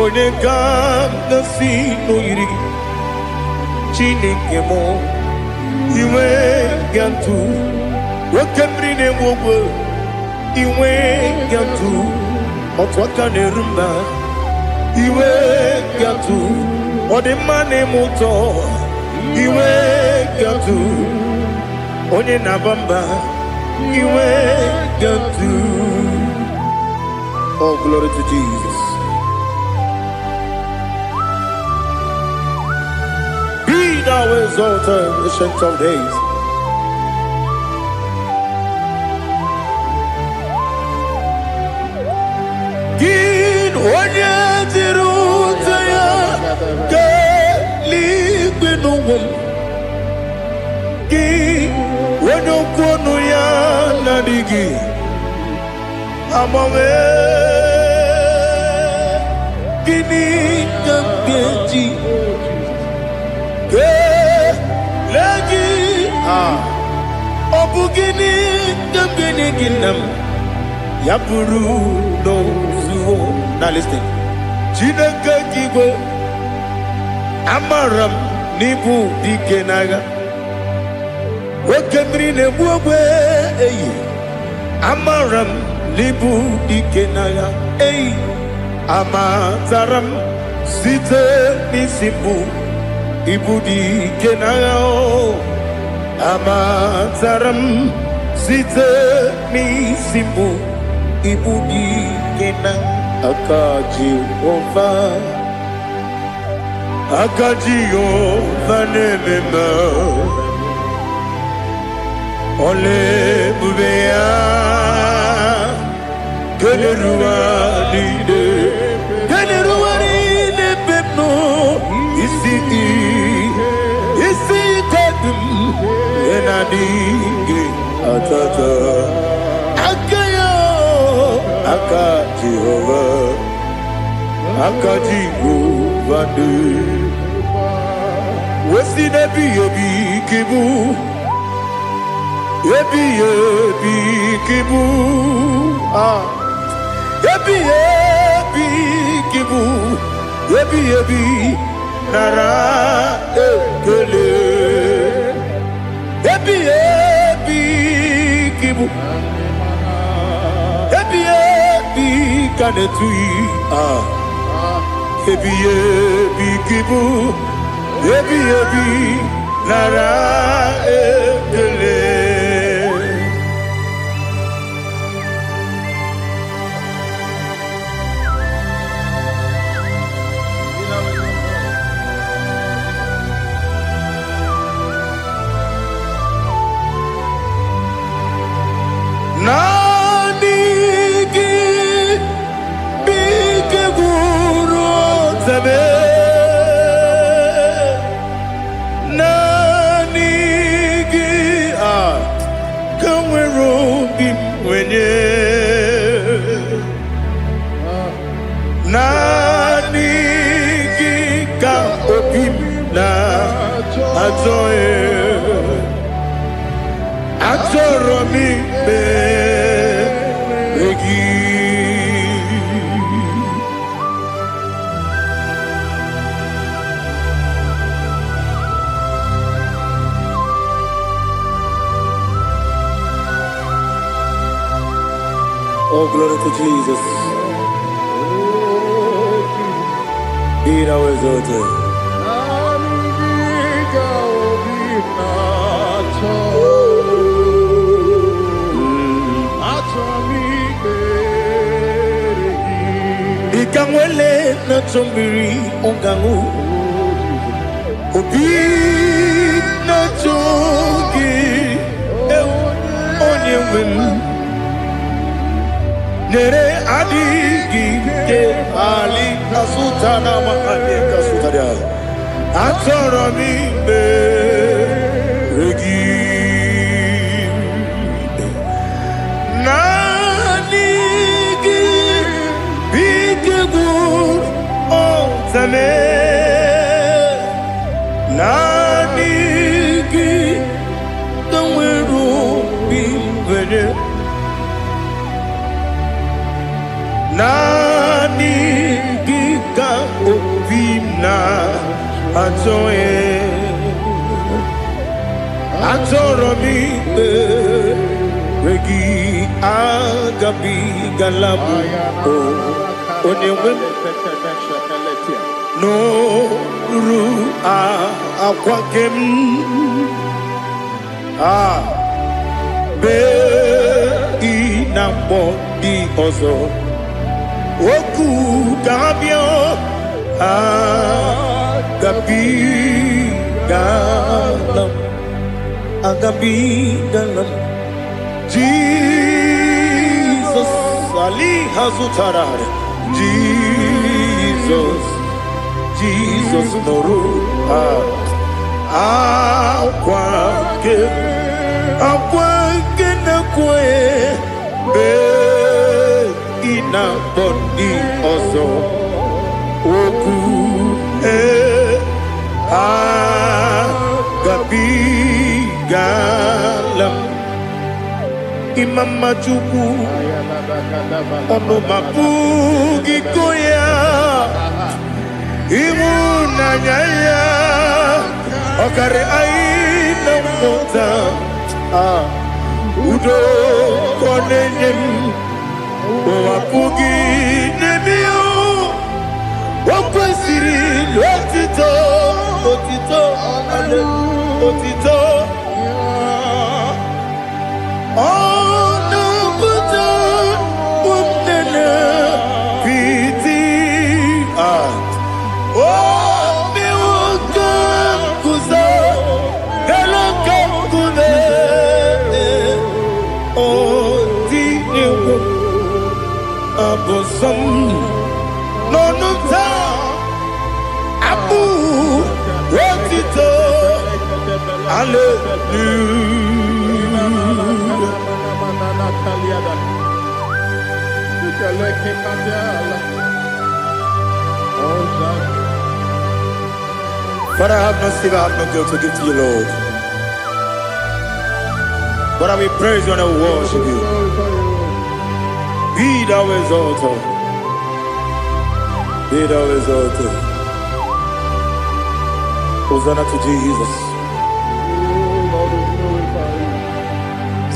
Onikam nasino iri. Chineke mo iwe gatu. Wakemri ne wogo iwe gatu. Otwaka ne rumba iwe gatu. Odemane moto iwe gatu. Onye nabamba iwe gatu. Oh, glory to Jesus. Be thou exalted, ancient of days. Gin onye tirutaya ke ligbinugum. Gin onye kwonu ya nadigi amame. Gini kambeji ke lagi obugini kambeni ginam yapuru no zuo. Now listen. Chineke kigo amaram nibu dikenaga. Wakemri ne buogwe eyi amaram nibu dikenaga eyi. Amataram site nisimbu ibudi kenao. Amataram site nisimbu ibudi kenang. Akaji ova nemema ole bubea Geleruaride pepno isi kodum enadinge atata akayo akaji ovade wesi nebi kibu ebi kibu Ebi kibu, ebi nara ekele. Ebi kibu, ebi kanetui. Ebi kibu, ebi nara ekele. Nanigi bige guru zabe. Nanigi kamweru bimwenye. Nanigi ka opim na atoe. Atoromi begi. Oh, glory to Jesus. Be thou exalted. Ikamwele na chombiri ongangu. Obi nachogi onye wem nere adigi ke ali kasutana mahali kasutaria atoro mi be regi nanigi bigegu o tame nanigi kanweru bimbere nanigi ka obina atoye atoro mi regi agabi galabu onyewe no ru akwakem be inambo di ozo oku gabio agabi galam agabi galam Jesus Ali Hazutarare Jesus Noru Aquake na kwe be ina bondi ozo oku agabi galam Imama Chuku ono mapugi koya imuna nyaya okare aina mota udo konenyem mapugi nebio wakwesiri lotito ale otito But I have no silver, I have no gold to give to you, Lord. But I will praise you and I will worship you. Be thou exalted. Be thou exalted. Hosanna to Jesus.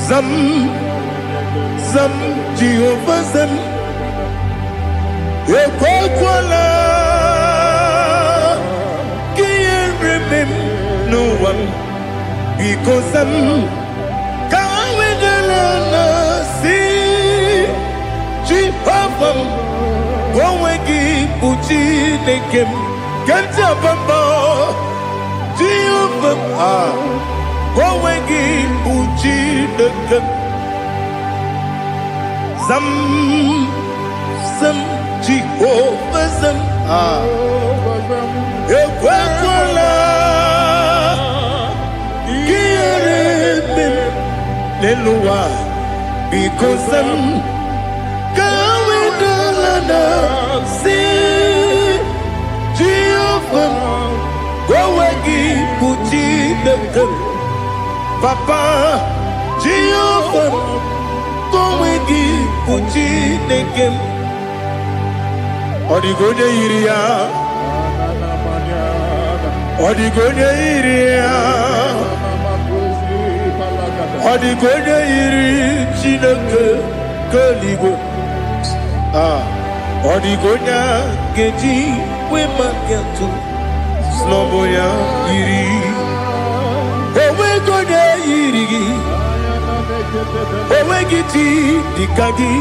Zam Jehovah Zam Ekwakwala Can't remember no one because Zam Kawedalana see Jehovah Gwawegi Uchi Nekem Ganja Bamba Jehovah Gwawegi Uchi Nekem Zam Jehovah Zam Ekwakwala Kieremem Leluwa because Zam Kawedalana see Jehovah Gwawegi Uchi Nekem Papa Jehovah Gwawegi Uchi Nekem Odigonye iria Odigonye iri Chineke Keligo Odigonya Geji Wemaketu Sloboya iri Owegonye iri Owegiti Dikagi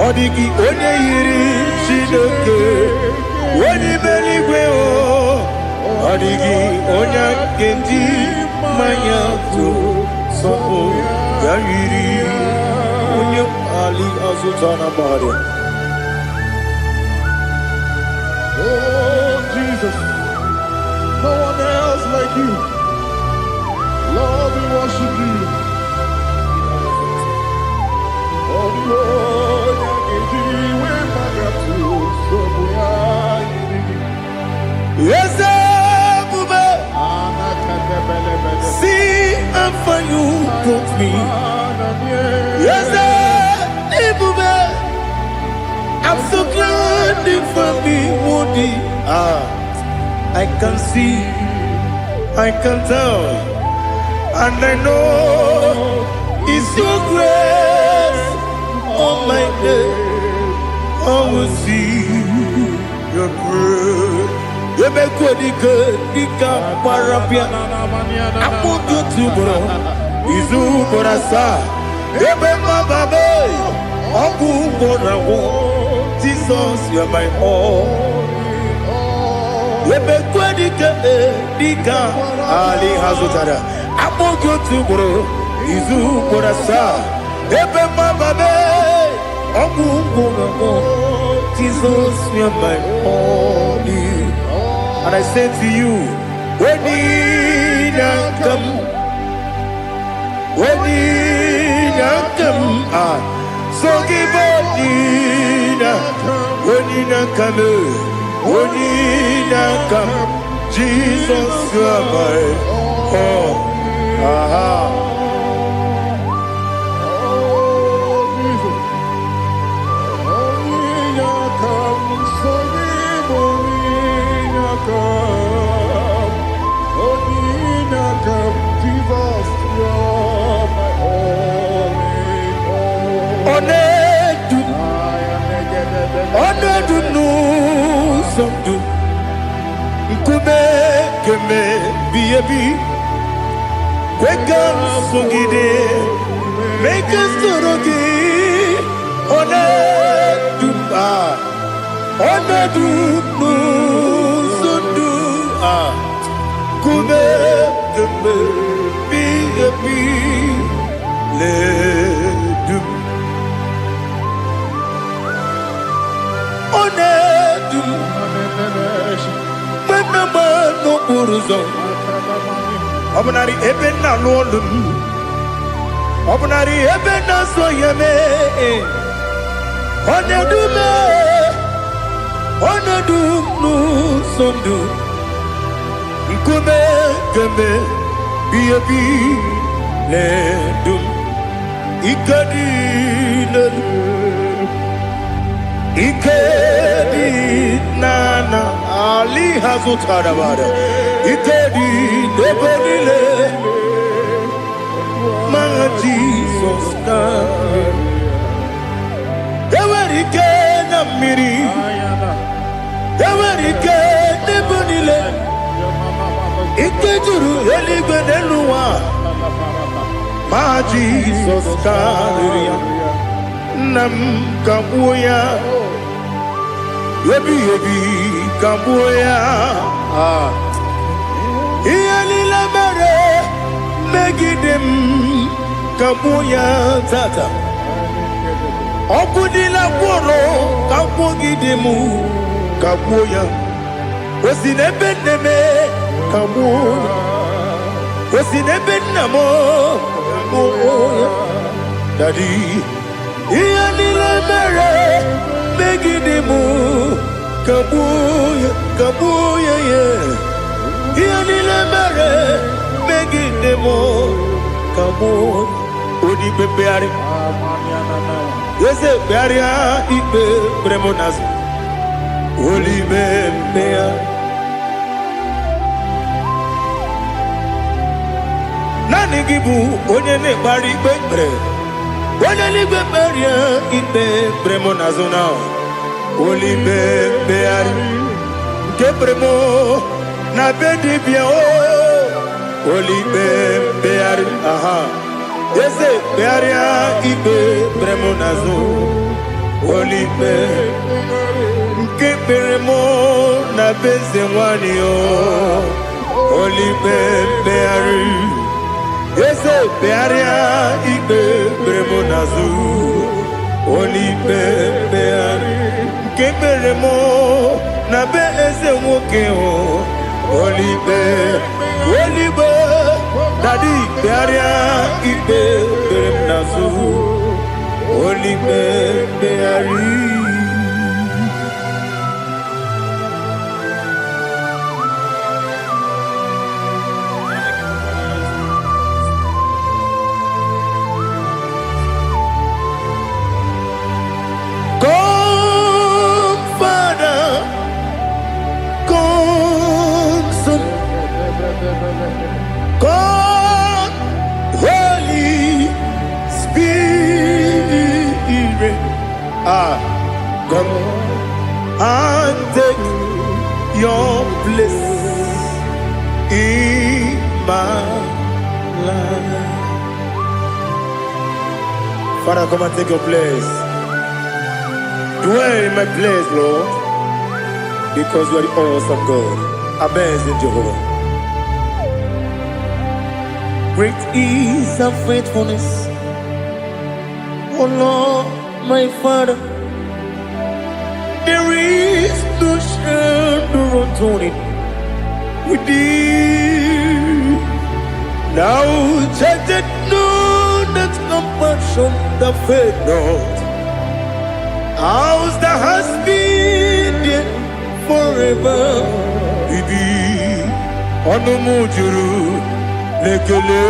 Odigi onye yiri Chineke Oni beligwe o Adigi onya kendi manya to sopo yayiri onya ali azutana bari. Oh, Jesus, no one else like you. Lord, we worship you. Oh, Lord, I give you my gratitude. So we are Yes, Bube. See how far you brought me. Yes, Bube. I'm so glad you found me, Woody. I can see, I can tell, and I know it's your grace. On my day, I will see your grace. You make good, Nika Parapia. I'm going to bro. Izu Borasa. You make my baby. Aku Borawo. Jesus, you're my all. You make good, Nika Ali Hazutara. I'm going to bro. Izu Borasa. You make my baby. Aku Borawo. Jesus, you're my all. And I say to you, when you come, so give up, when you come, Jesus, you are my all. Make us Obnari ebena lolum Obnari ebena soyeme Onedu nu sondu Nkume keme biyebi ledum Ikadi nana Ali hazutara bada Ikedi nebonile Manga Jesus kame Ewerike na miri Ewerike nebonile Ikejuru eligwe neluwa Ma Jesus kame Nam kabuya Yebi kabuya Iyalila mere megidem kabuya tata Okudila kworo kabugidemu kabuya Osinebenneme kabuya Osinebennamo kabuya Daddy Iyalila mere megidemu kabuya yeah Iyalila mere megidemu kabuya Odi bebeari Yese bearia ibe bremonas Oli bebea Nani gibu onye ne bari bebre Onye ni beberia ibe bremonas now Oli bebeari Ke bremo na bedi bia o Oli bebeari aha Yese bearia ibe bremonazo Olipe Keperemo na bezenwanio Oli beari Ese bearia Keperemo nazu Oli beari Keperemo na bezenwokeo Oli Daddy bearia Keperemo nazu Oli beari God, Holy Spirit, come and take your place in my life. Father, come and take your place. Dwell in my place, Lord, because you are the awesome God. Amazing Jehovah. Great is thy faithfulness, oh Lord, my Father. There is no shadow of turning with thee. Now check that no, that compassion that faith not. Ours that has been there forever. Bibi, Onomujuru. Lekele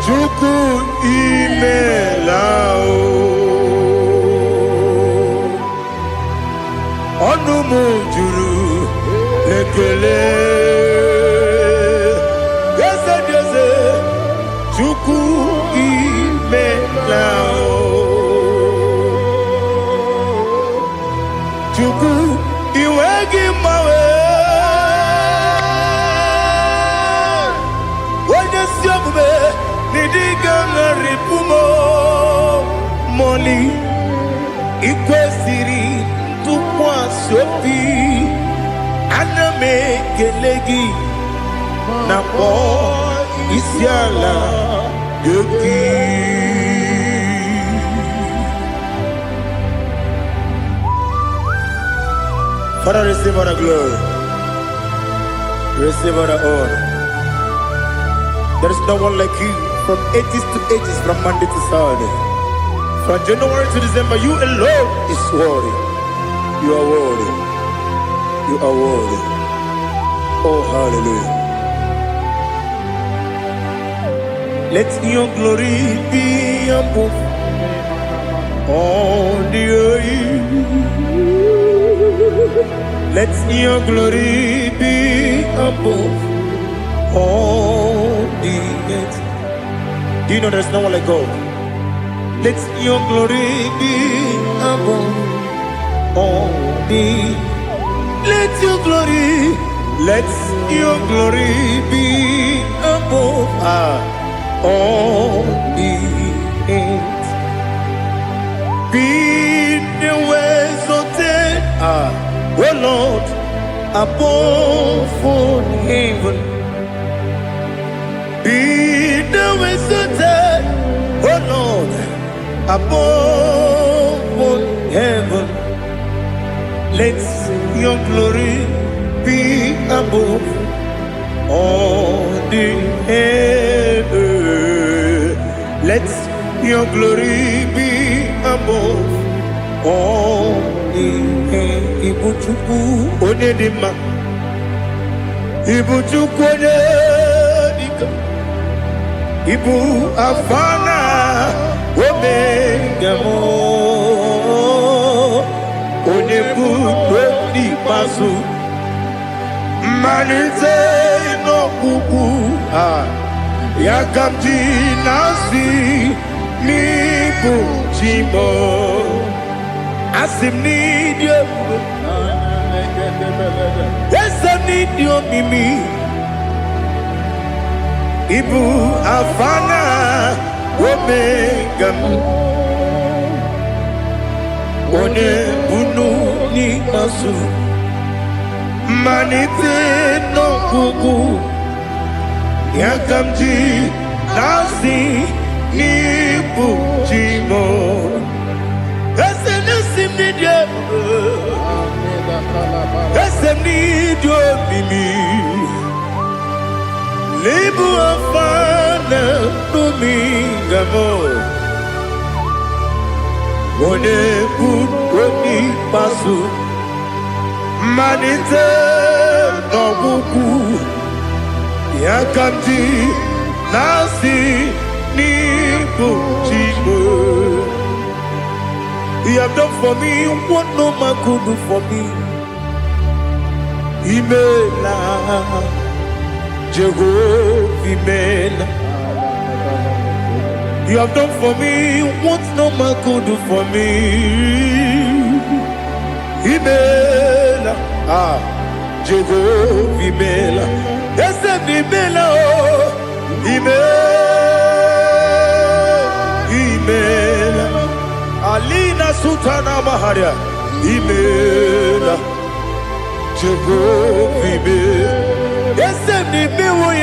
Chuku imelao Onumujuru Lekele Yese Chuku imelao Chuku iwegi mawe Moli ikwesiri tukwa sopi aname kelegi na po isiala yoki. Father, receive all the glory, receive all the honor. There is no one like you. From ages to ages, from Monday to Saturday, from January to December, you alone is worthy. You are worthy. You are worthy. Oh, hallelujah. Let your glory be above all the earth. Let your glory be above all the earth. Do you know there's no one like God? Let your glory be above all the. Let your glory be above all the earth. Be the ways of death, oh Lord, above all heaven. Be the ways of death, oh Lord, above all heaven. Let your glory be above all the earth. Let your glory be above all the earth. Ibuchuku onedima, Ibuchuku onedika, Ibu afana omega mo, onebu dodi pasu, manite no kuku yakamji nasi nibu chimo asim nidio esa nidio mimi ibu afana omega One bunu ni masu manite no kuku yakamji nasi ni bujimo ese nasim ni dia ese ni dio mimi lebu afana numingamo one buni pasu manite no kuku yakamji nasi ni bujimo. He have done for me what no man could do for me. Imela, Jehovah, Imela. You have done for me what no man could do for me. Imela, Jehovah, Imela. Yes, Imela, Imela. Alina Sutana Maharia, Imela, Jehovah, Imela. Yes, Imela,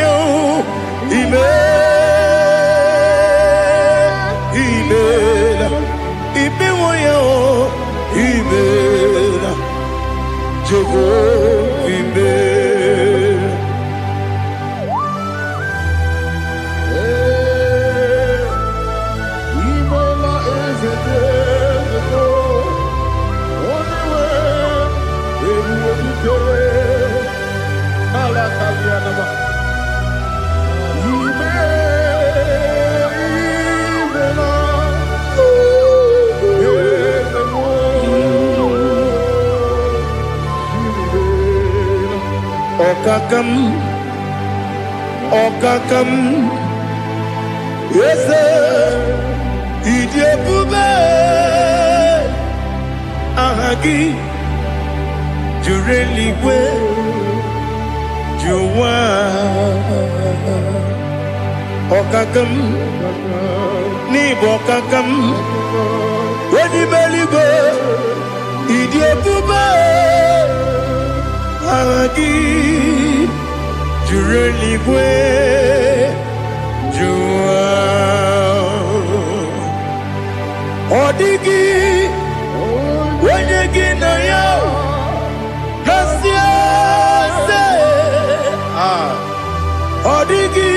Imela, Imela, Jehovah, Imela. Okakam, yes, Idiabube, Ahagi, Jureliwe, Juwa, Okakam, Nibokakam, Wedibeligo, Idiabube, Ahagi. Jureliwe, Jua, Odigi, Wenyegina ya, Kasiase, Odigi,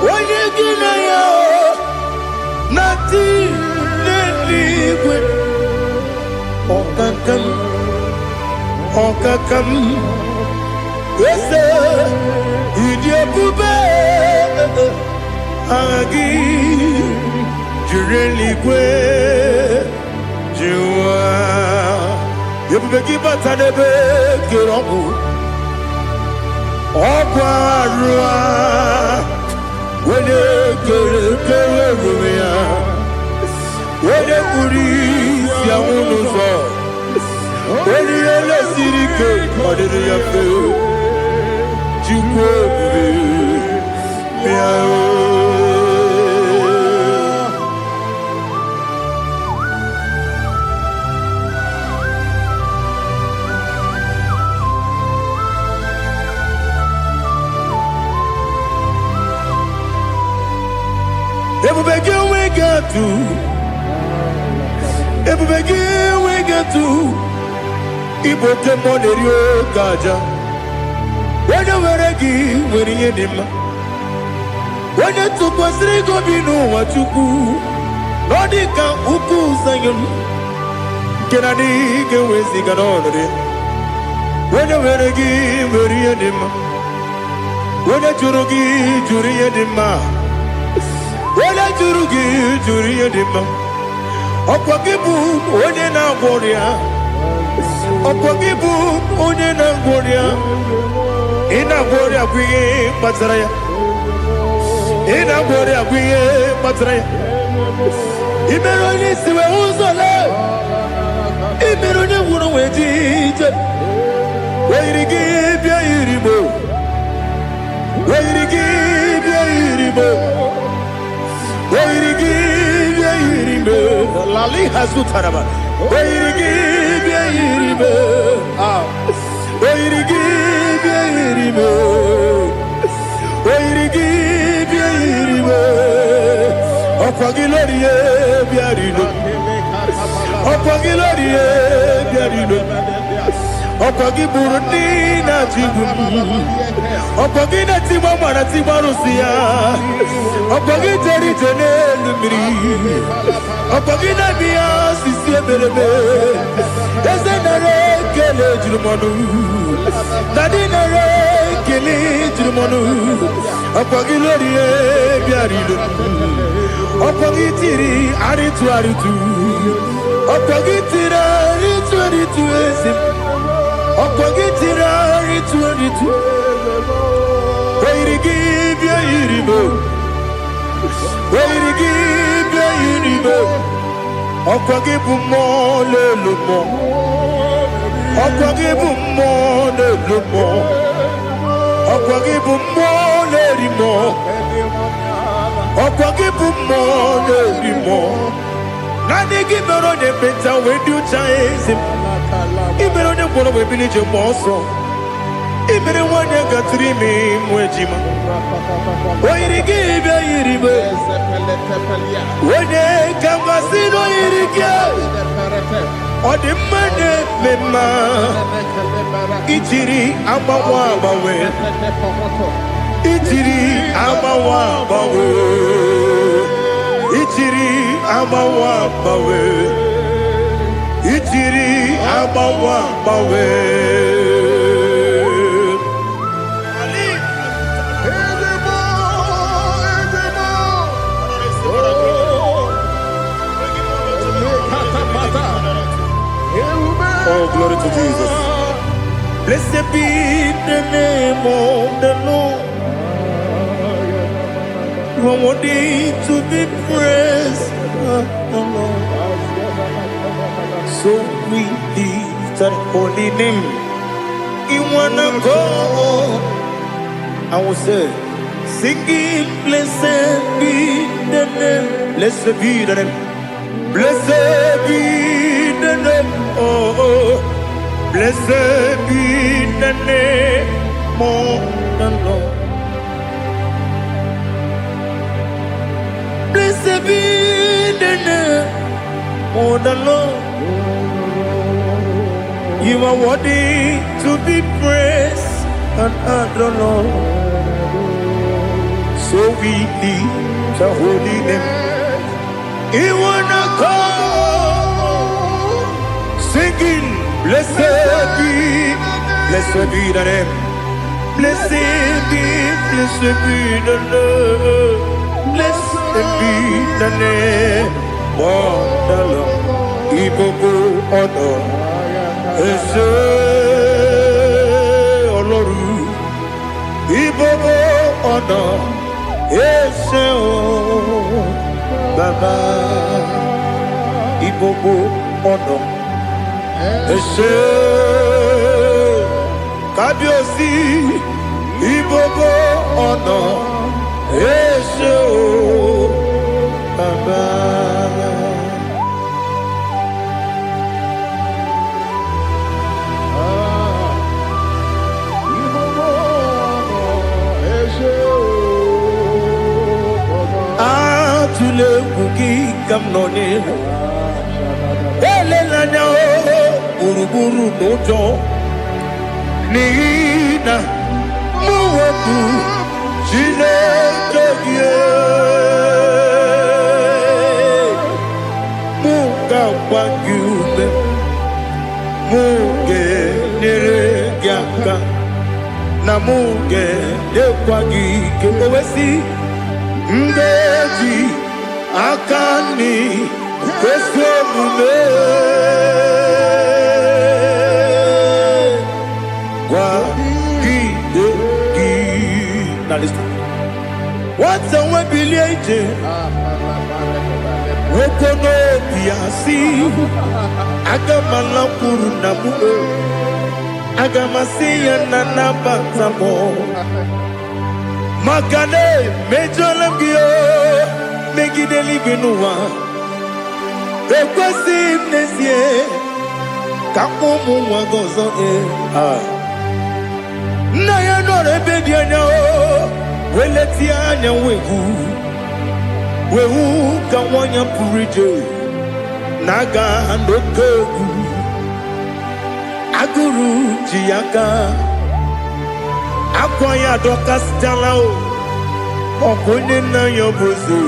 Wenyegina ya, Nati, Neligwe, Okakam, Okakam. Yes, Idiabube, Agi, Jureliwe, Jua, Yabegi Batanebe, Kiroku, Okwarua, when you get when you police, Yamuno, when you let Sirike, or did you feel? Everybody we get to Ibote Monerio Gaja. When you were a gay, when you did when you took was Rico Bino, what you do, Nodica, Uku, Sayon, Kennedy, go with the Ganori. When you were a gay, when you did when you Jurugi, Juria Dima, when you Jurugi, Juria Dima, Opakibu, when you now warrior, Opakibu, when you now warrior. Ina gloria kuye patraya. Ina gloria kuye patraya. Imeroni siwe uzole. Imeroni wunu wejije. Weirigi bia iribo. Weirigi bia iribo. Weirigi bia iribo. La Ali Hazutaraba. Okwagi Burundi na Jibumu, Okwagi na Timama na Timarusia, Okwagi Jeri Jene Lumiri, Okwagi na Bia Sisi Ebelebe, Ezenare Kele Jumanu, Nadinare Kele Jumanu, Okwagi Lorie Biarido, Okwagi Tiri Aritu Aritu, Okwagi Tira Aritu Aritu Esim. Okwagitira ritu Wairigi bia iribo Wairigi bia iribo Okwagibu mo lelumo Okwagibu mo lelumo Okwagibu mo lerimo Okwagibu mo lerimo Nani gibero de beta wedu chaizim Ibero de bono we bilije moso. Ibere wanya gatrimi mwejima. Oirigi be iribe. Wone kamasino irige. Odi mane mema. Itiri amawa bawe. Itiri amawa bawe. Itiri amawa bawe. Itiri abawa bawe. Ali. Oh, glory to Jesus. Blessed be the name of the Lord. You are worthy to be praised, the Lord. So we lift that holy name. You wanna go? I will say, singing, blessed be the name, blessed be the name, blessed be the name, oh, blessed be the name of the Lord. Blessed be the name of the Lord. You are worthy to be praised and adored, Lord. So we lift the holy name. You wanna come singing, blessed be the name, blessed be the Lord, blessed be the name of the Lord. IGBO honor. Ese Oloru IGBO ọ̀nà ese o Baba IGBO ọ̀nà ese Kábíyèsí IGBO ọ̀nà ese o Baba. Tule kuki kamnone ele lanya buruburu nojo nina muwetu chile kegie muka wangume muge nere gyaka na muge dekwagi kewesi ngeji akani kwesomume kwa gidegi. Now listen. What's a webileje? Wokono biasi agamala kurunamu agamasiya nanabatamo Magane, Major Lambio, Megide Livinua, Ekwesị m n'ezie ka ụmụ nwa gị ọzọ nna ya nọrọ ebe dị anya weletie anya wehu ka nwanyị pụrụ ije na-aga n'oke egwu agụrụ ji ya ka akwa ya dọkasịtala ọkụ onye nna ya bụzi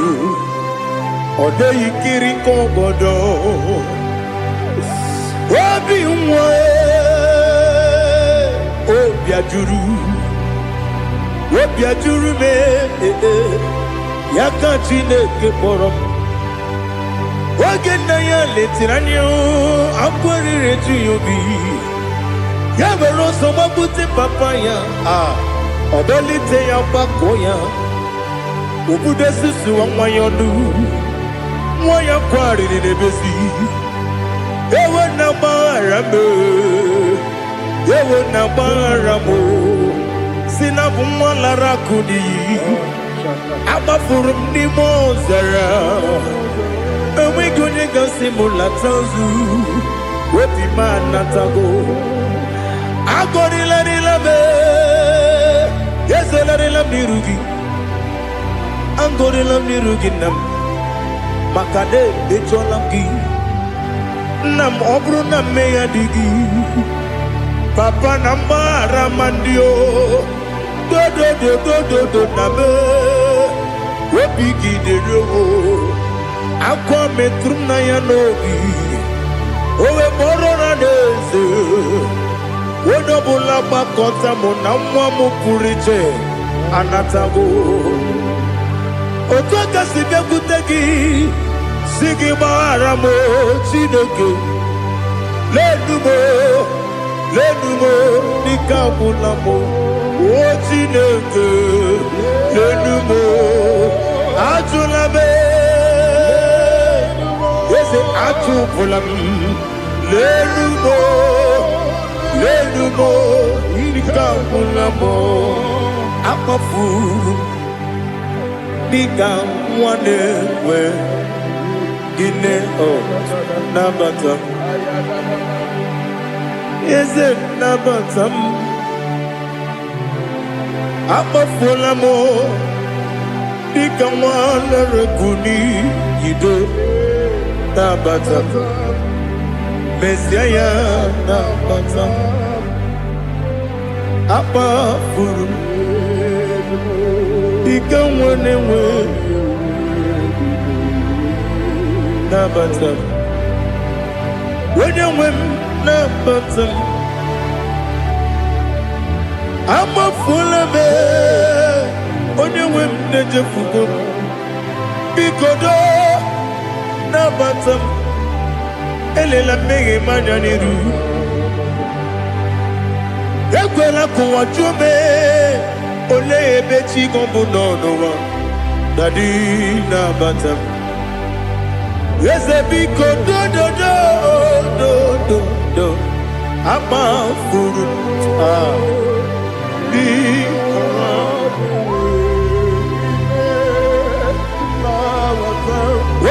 ọ dịghị kiri ka obodo obi nwa obi ajuru m ya ka Chineke kpọrọ m oge nna ya letiri anya akwarịrị eju ya obi ya were ọsọ gbapute papa ya ọ dọlite ya gbakọ ya obodo susuwa nwa ya ọnụ nwa ya kwarịrị n'ebezi ewe na gbaghara m si na bụ nwa lara akụ n'iyi agbafuru m n'ime ọzara enweghị onye ga-asị m lata ozu obi m anatago agọrịlarịla m ezelarịla m n'iru gị agọrịla m n'iru gị nna m maka na ejọla m gị nna m ọ bụrụ na mmehie dị gị papa na mgbaghara ma ndị dodododododo na me obi gị dịrị akwa metụrụ m na ya n'obi owe kpọrọ na n'eze onye ọbụla gbakọta mụ na nwa m pụrụ iche anatago otu aka si bịakwute gị si gị gbaghara m Chineke lenumo dịka agwụla m o Chineke lenumo ajụla m eze achụpụla m lenumo dịka agwụla m akpafuru dịka nwa na-enwe gịnị nabata eze nabata m akpafuola m dịka nwa na-erekwu n'iyido nabata mezie ya nabata akpafuru dịka nwa na-enwe nabata onye nwe m nabata m amafuola m onye nwe m na-ejefugo m biko nabata m elela mmehie m anya n'iru ekwela ka ụwa jụọ m olee ebe chi gị bụ n'ụwa dadi nabata m eze biko do akpafuru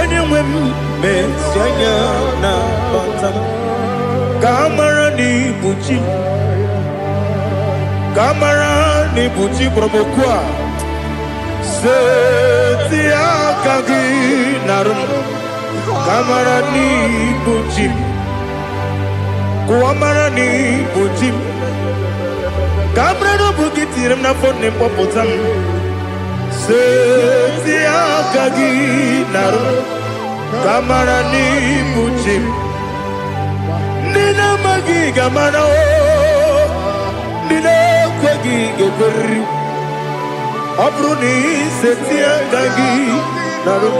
onye nwe m mesi anya na bata ka amara n'ibu chi ka amara n'ibu chi kpọrọmokwu a seti aka gị narụ kamara n'ibu chi kuamara n'ibu chi kamara n'obu gị tiri m n'afọ na mkpọpụta m seti aka gị narụ kamara n'ibu chi ndị na-amaghị ga-amara ndị na-ekweghị ga-ekweriri ọ bụrụ na iseti aka gị narụ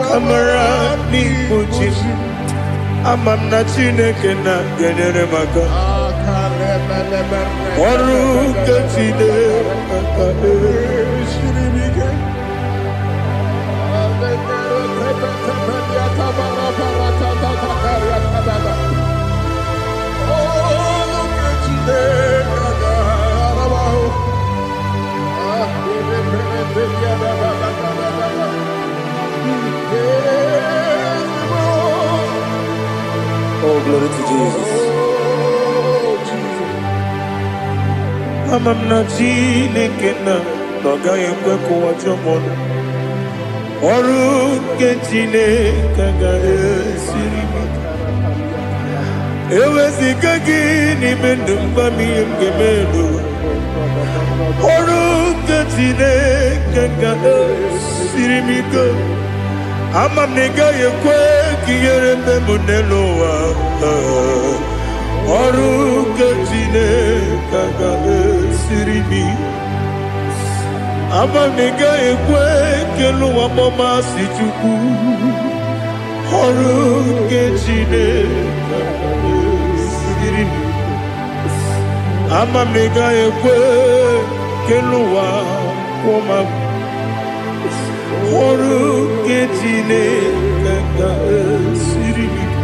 kamara n'ibu chi ama m na Chineke na-enyere m aka ọrụ nke Chineke Oh, glory to Jesus. Amam na Chineke na n'ọgaghị ekwe ka ụwa jọgbọ m. Ọrụ nke Chineke ga-esiri m. Eweziga gị n'ime ndụ m, gwa m ihe m ga-eme n'ụwa. Ọrụ nke Chineke ga-esiri m ike. Ama m na ị gaghị ekwe ka ihere mbe m n'elu ụwa. Ọrụ nke Chineke ga-esiri m ike. Ama m na ị gaghị ekwe ka elu ụwa gbamasị Chukwu. Ọrụ nke Chineke ga-esiri m ike. Ama m na ị gaghị ekwe ka elu ụwa kwụma m. Ọrụ nke Chineke ga-esiri m ike.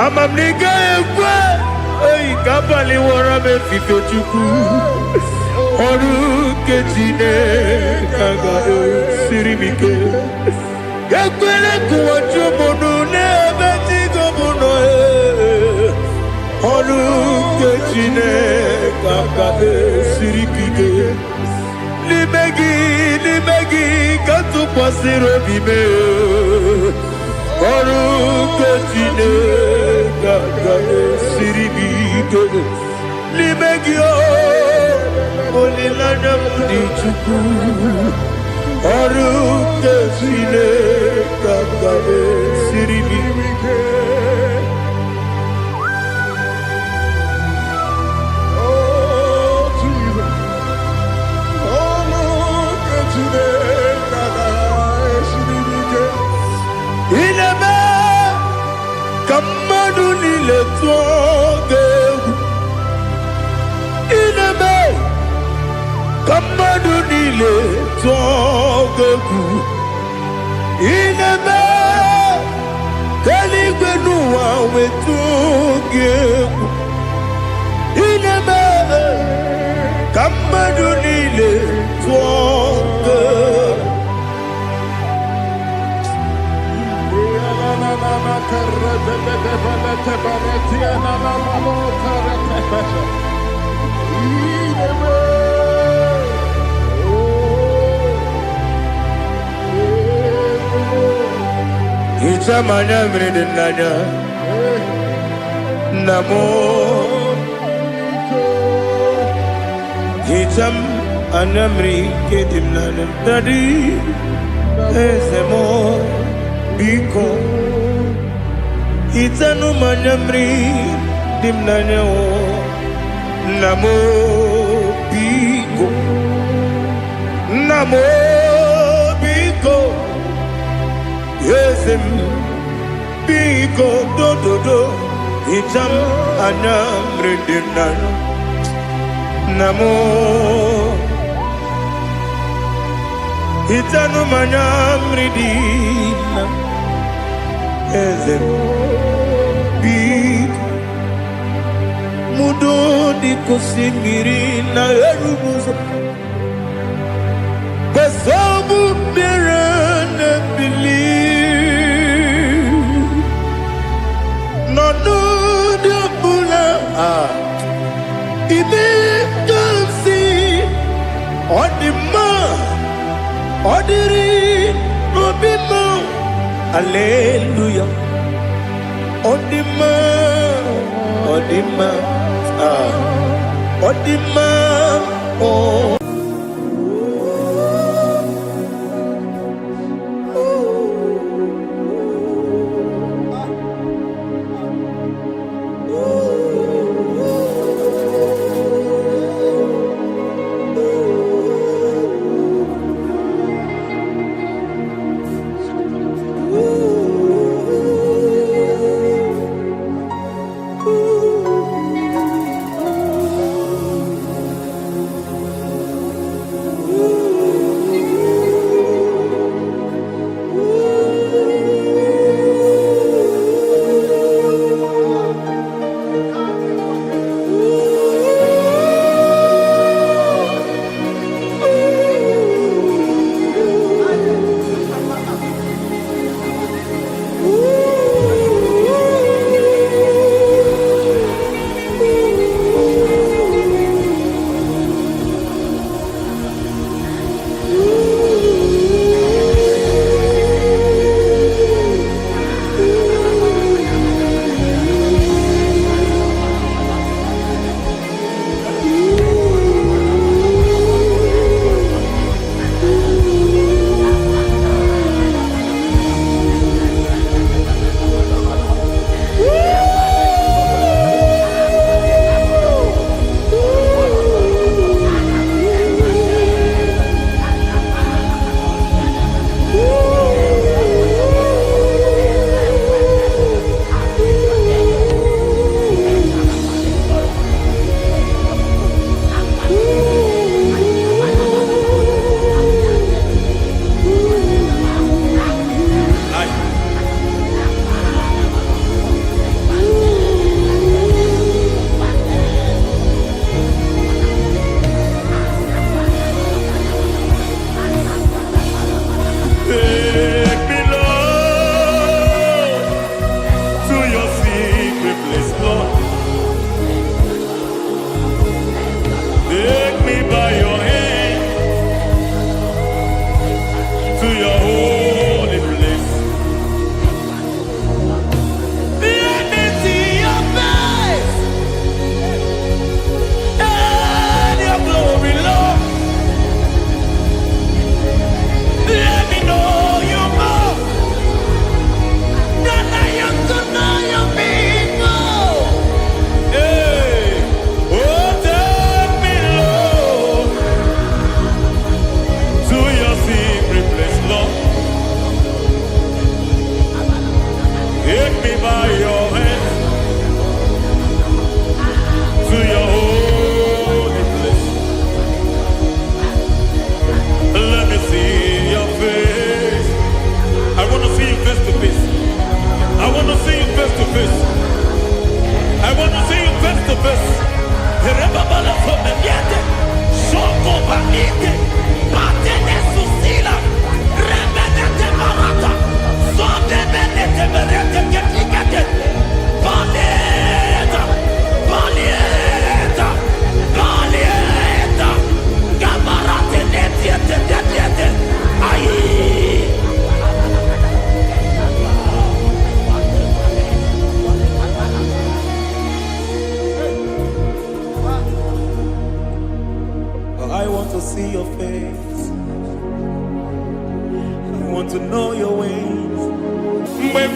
Ama m na ị gaghị ekwe ka abalị wara m efife Chukwu. Ọrụ nke Chineke ga-esiri m ike. Ekwela ka ụwa jụọ m ọnụ n'ebe Chigo m nọ. Ọrụ nke Chineke ga-esiri m ike. N'ime gị ka tụkwasịrị obi m. Ọrụ nke Chineke ga-esiri m ike. N'ime gị olileanya m dị Chukwu. Ọrụ nke Chineke ga-esiri m ike. Ineme ka mmadụ niile tụọ gị egwu. Ineme ka mmadụ niile tụọ gị egwu. Ineme ka eluigwe n'ụwa wee tụọ gị egwu. Ineme ka mmadụ niile tụọ gị egwu. Hicham anya mmiri dị n'anya nna m. Hicham anya mmiri nke dị m n'anya Daddy, eze m biko. Hitanụ m anya mmiri dị m n'anya nna m biko. Nna m biko. Eze m biko dododo. Hicham anya mmiri dị m n'anya nna m. Hitanụ m anya mmiri dị na eze m biko. Mudo dị ka osimiri na-eru ụzọ. Kwesọbụ mmiri na-ebili. N'ọnọdụ ọbụla ime ka m si ọ dị mma. Ọ dịrị n'obi m. Hallelujah. Ọ dị mma. Ọ dị mma. Ọ dị mma.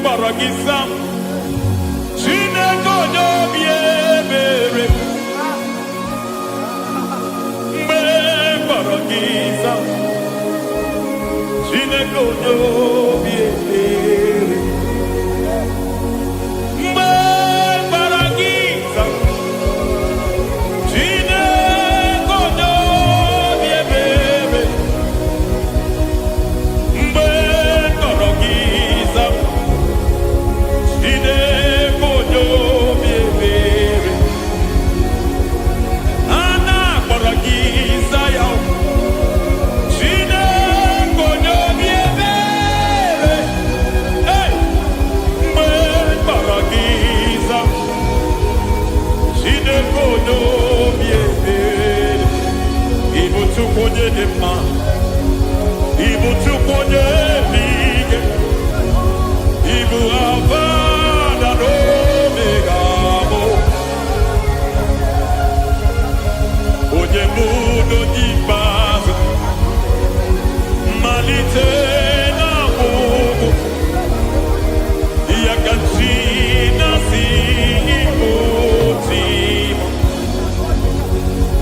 baragisa Chineke onye obi ebere baragisa Chineke onye obi ebere baragisa Chineke onye obi ebere baragisa Chineke onye obi ebere ana baragisa ya Ibutukonye dema, ibutukonye lige, ibu avada no megamo. Onye mudo jibaza, malite na mugu, yakachina si ibutima.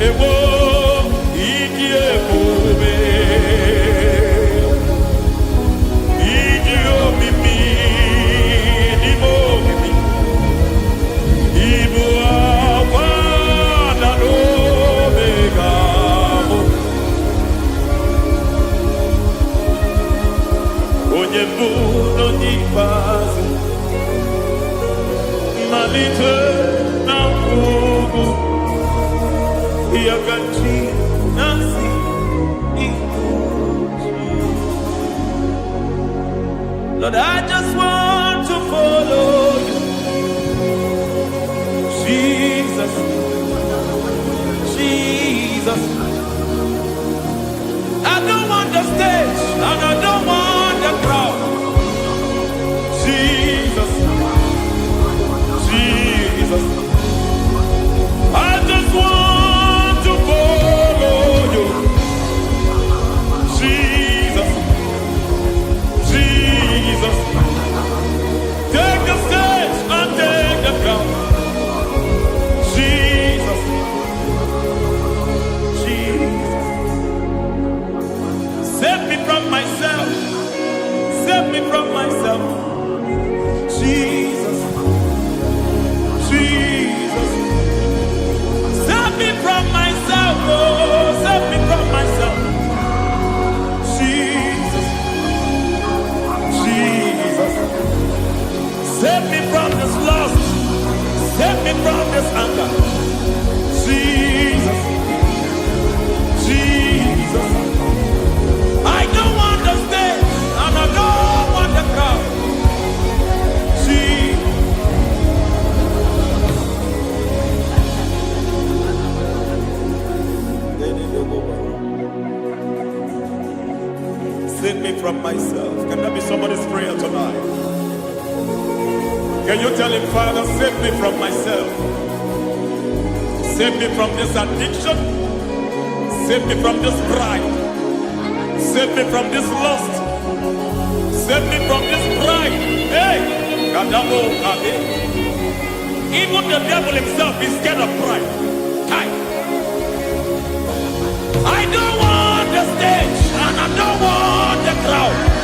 Ewo. Lord, I just want to follow you, Jesus, Jesus. I don't want the stage and I don't want the crowd, Jesus, Jesus. I just want to follow you, Jesus, Jesus. Take the stage and take the crown, Jesus, Jesus. Save me from myself, save me from myself, Jesus, Jesus. Save me from myself, oh, save me from myself, Jesus, Jesus. Save me from this lust, save me from this anger, Jesus, Jesus. I don't want the stage and I don't want the crowd, Jesus. Save me from myself. Can that be somebody's prayer tonight? Can you tell him, Father, save me from myself. Save me from this addiction. Save me from this pride. Save me from this lust. Save me from this pride. Hey! Even the devil himself is scared of pride. I don't want the stage and I don't want the crowd.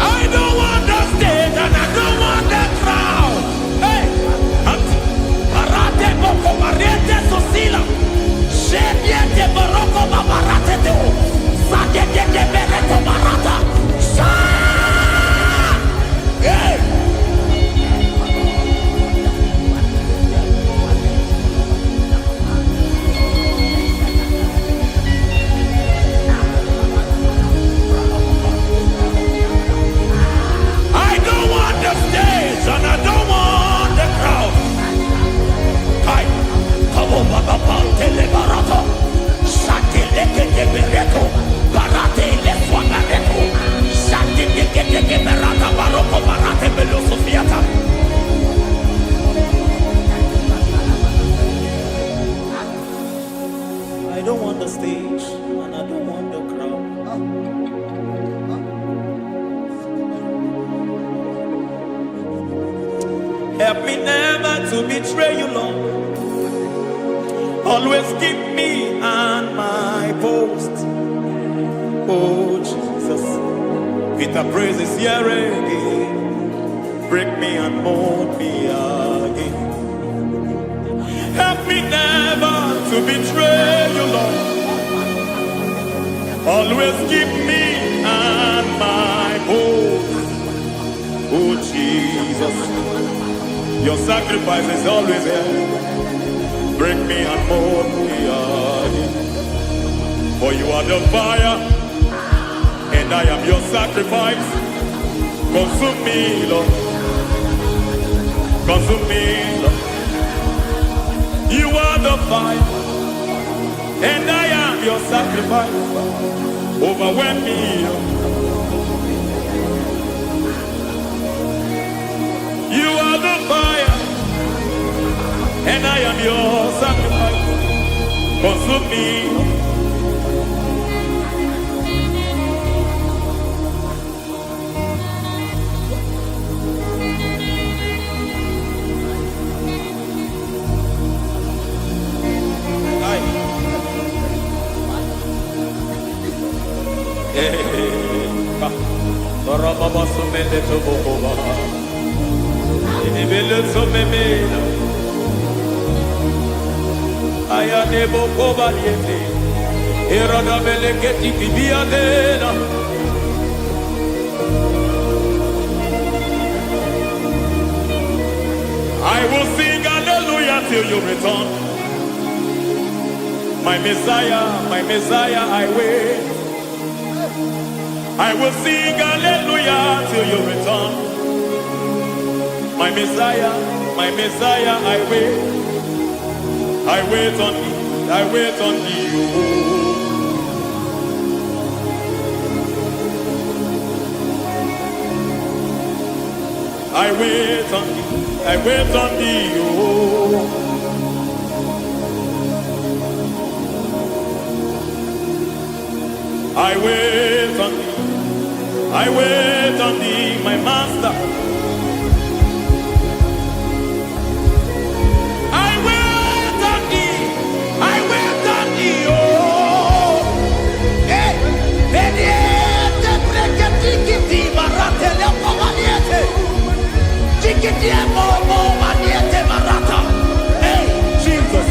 I don't want the stage and I don't want the crowd. Hey! Parate boko mariete sosila. Shediete baroko babarate teo. Sadete bereto barata. Hey! And I don't want the crowd. Hi, Kabo Baba Pantele Barato, Shatileke de Bereto, Barate Le Swanareto, Shatileke de Berata Baroko Barate Belo Sofiata. I don't want the stage. coach, and I don't want the crowd. Help me never to betray you, Lord. Always keep me on my post. Oh, Jesus. With the praises here again. Break me and mold me again. Help me never to betray you, Lord. Always keep me on my post. Oh, Jesus. Your sacrifice is always here. Break me and mold me again. For you are the fire, and I am your sacrifice. Consume me, Lord. Consume me, Lord. You are the fire, and I am your sacrifice. Overwhelm me, Lord. You are the fire, and I am your sacrifice. Consume me. Baba sumende to boba. Inibele sumemela. Aya nebo koba yete. Erada beleketi bibia dena. I will sing hallelujah till you return. My Messiah, I wait. I will sing hallelujah till you return. My Messiah, I wait. I wait on thee, I wait on thee. I wait on thee, I wait on thee. I wait on thee. I wait on thee, my master. I wait on thee. I wait on thee, oh. Hey, vediete, preketi, marate, le pomaniete. Tikiti, mo, maniete, marata. Hey, Jesus.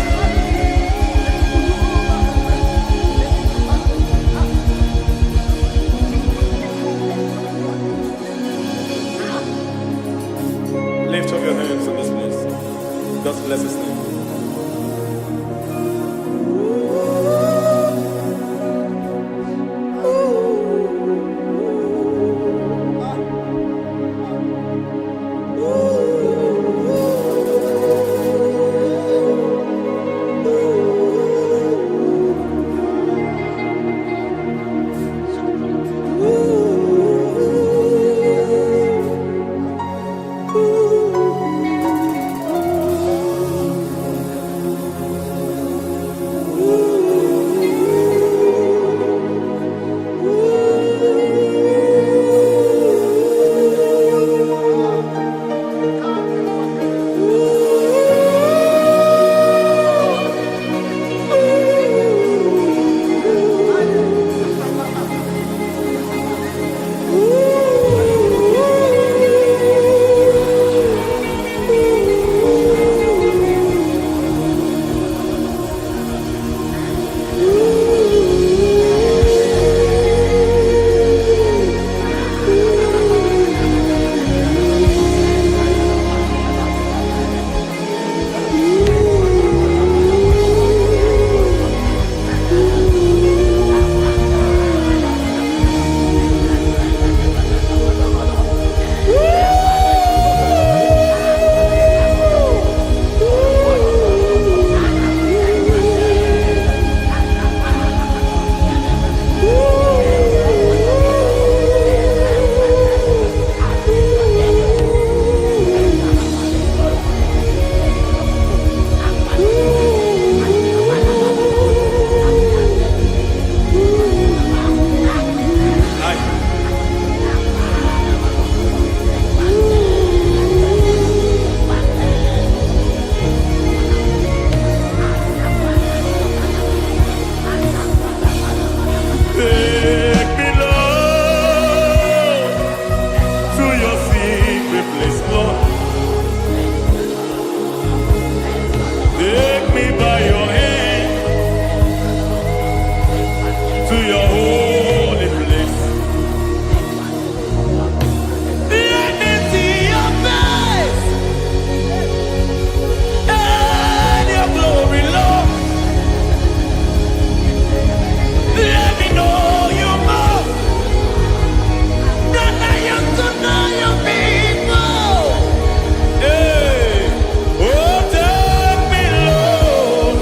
Lift up your hands in this place. Just bless his name. to your holy place. Let me see your face and your glory, Lord. Let me know you more than I used to know you people. Hey, oh, take me, Lord,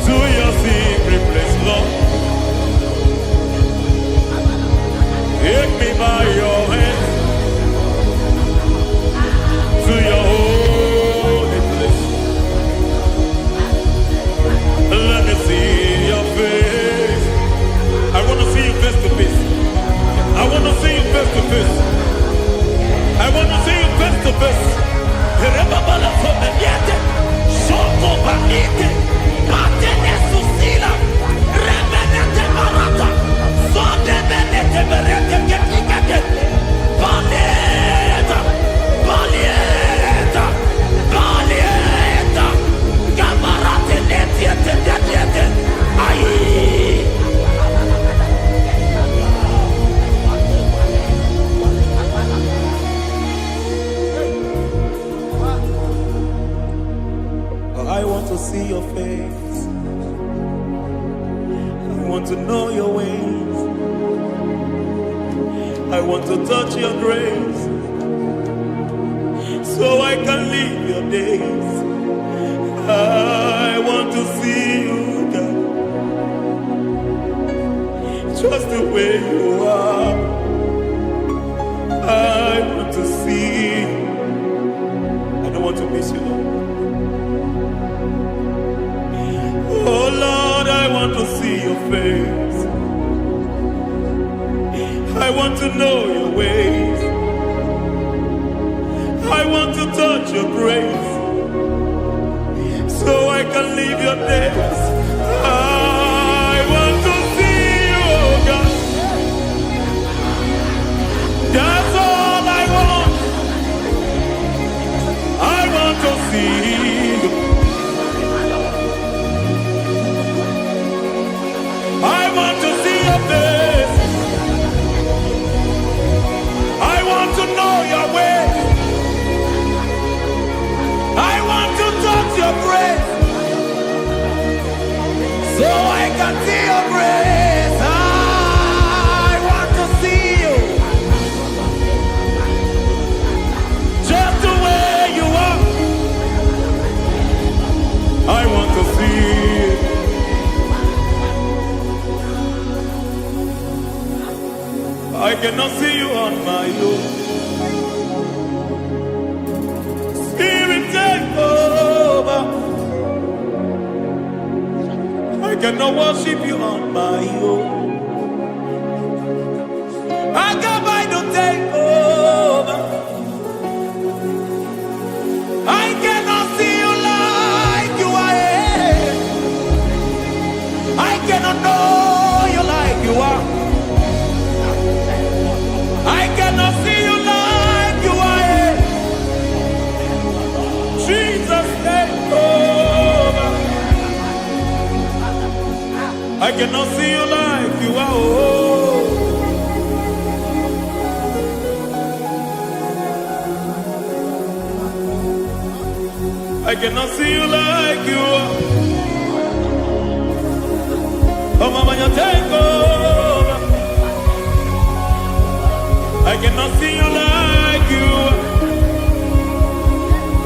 to your secret place, Lord. Take me by your hand to your holy place. Let me see your face. I want to see you face to face. I want to see you face to face. I want to see you face to face. Rebabala someniete, soko banite, matene susila, remenete marata, sonde benete berete ketikete, balieta, balieta, balieta, gamarate netiete netiete, aye. I want to see your face. I want to know your ways. I want to touch your grace so I can live your days. I want to see you, God, just the way you are. I want to see you. I don't want to miss you, Lord. Oh Lord, I want to see your face. I want to know your ways. I want to touch your grace so I can live your days. I want to see you, oh God. That's all I want. I want to see you. I want to see your face. I want to know your way. I want to touch your grace so I can see your grace. I want to see you just the way you are. I want to see you. I cannot see you on my own. Spirit, take over. I cannot worship you on my own. I got by to take over. I cannot see you like you are. I cannot know you like you are. I cannot see you like you are. Jesus, take over. I cannot see you like you are. Oh. I cannot see you like you are. Oh, Mama, you take over. I cannot see you like you are.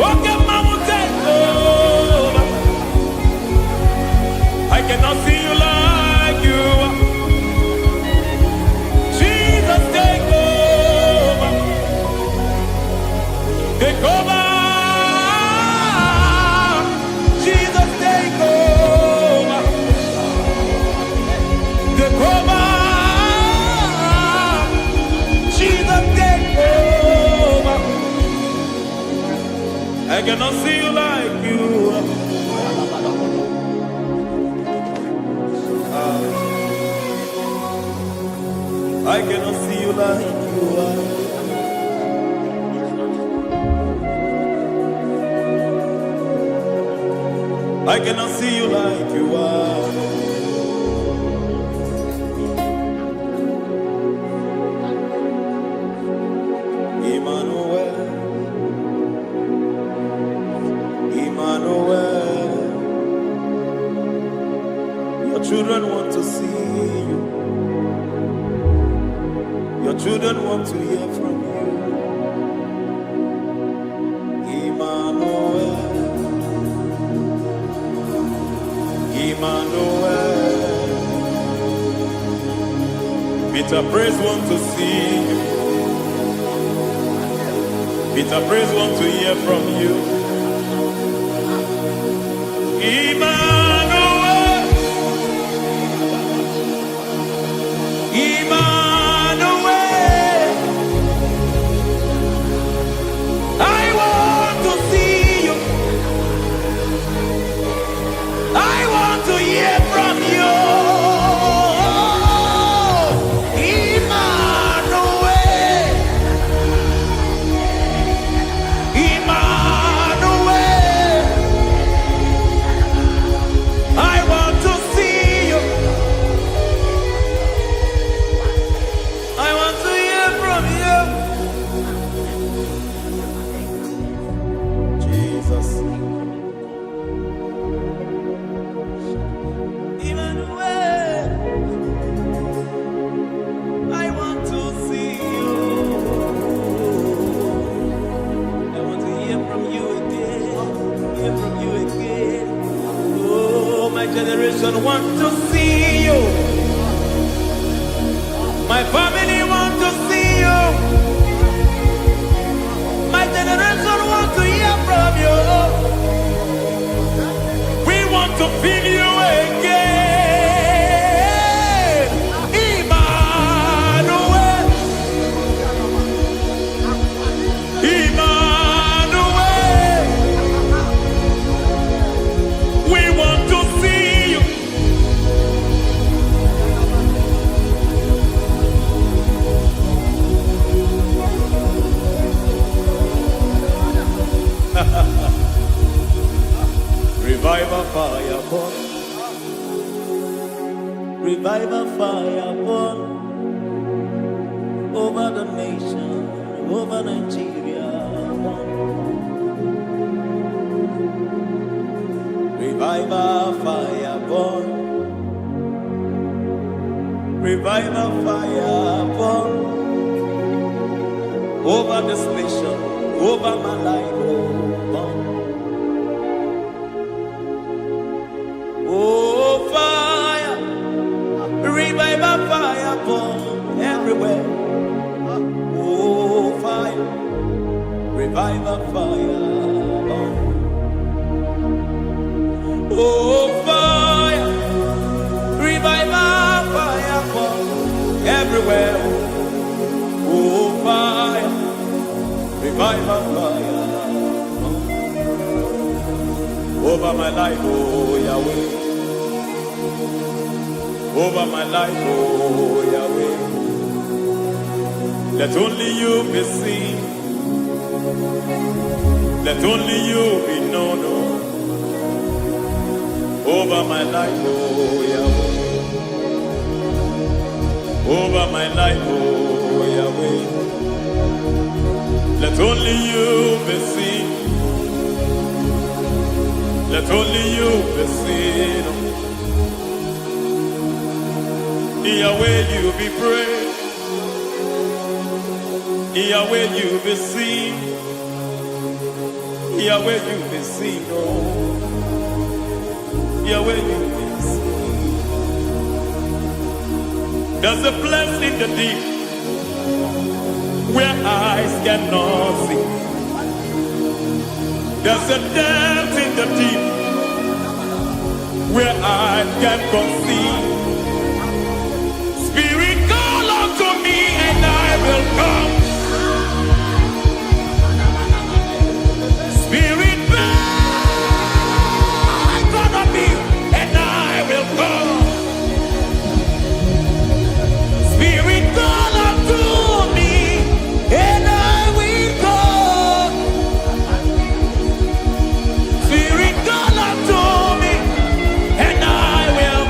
Okay, Mama, take over. I cannot see you like you are. Jesus, take over. Take over. Jesus, take over. Take over. Jesus, take over. I cannot see you like you are. I cannot see you like you are. I cannot see you like you are. children want to see you. Your children want to hear from you. Emmanuel, Emmanuel. Peter Praise want to see you. Peter Praise want to hear from you. Emmanuel, Emmanuel, I want to see you. I want to hear from you. Emmanuel, Emmanuel, I want to see you. I want to hear from you. Jesus. Emmanuel, I want to see you. I want to hear from you again. Hear from you again. Oh, my generation want to see you. My family want to see you. My generation want to hear from you. We want to feel you again. Emmanuel, Emmanuel, we want to see you. Revival fire burn. Revival fire burn over the nation, over Nigeria. Revival fire burn. Revival fire burn over this nation, over my life. Oh, fire, revival fire burn everywhere. Oh, fire, revival fire burn. Oh, fire, revival fire burn everywhere. Oh, fire, revival fire burn over my life, oh Yahweh. Over my life, oh Yahweh. Let only you be seen. Let only you be known. Over my life, oh Yahweh. Over my life, oh Yahweh. Let only you be seen. Let only you be seen. Yahweh, you be praised. Yahweh, you be seen. Yahweh, you be seen. Oh, Yahweh, you be seen. There's a place in the deep where eyes cannot see. There's a depth in the deep where I can conceive. Spirit, call unto me and I will come. Spirit, bend unto me and I will come. Spirit, call unto me and I will come. Spirit, call unto me and I will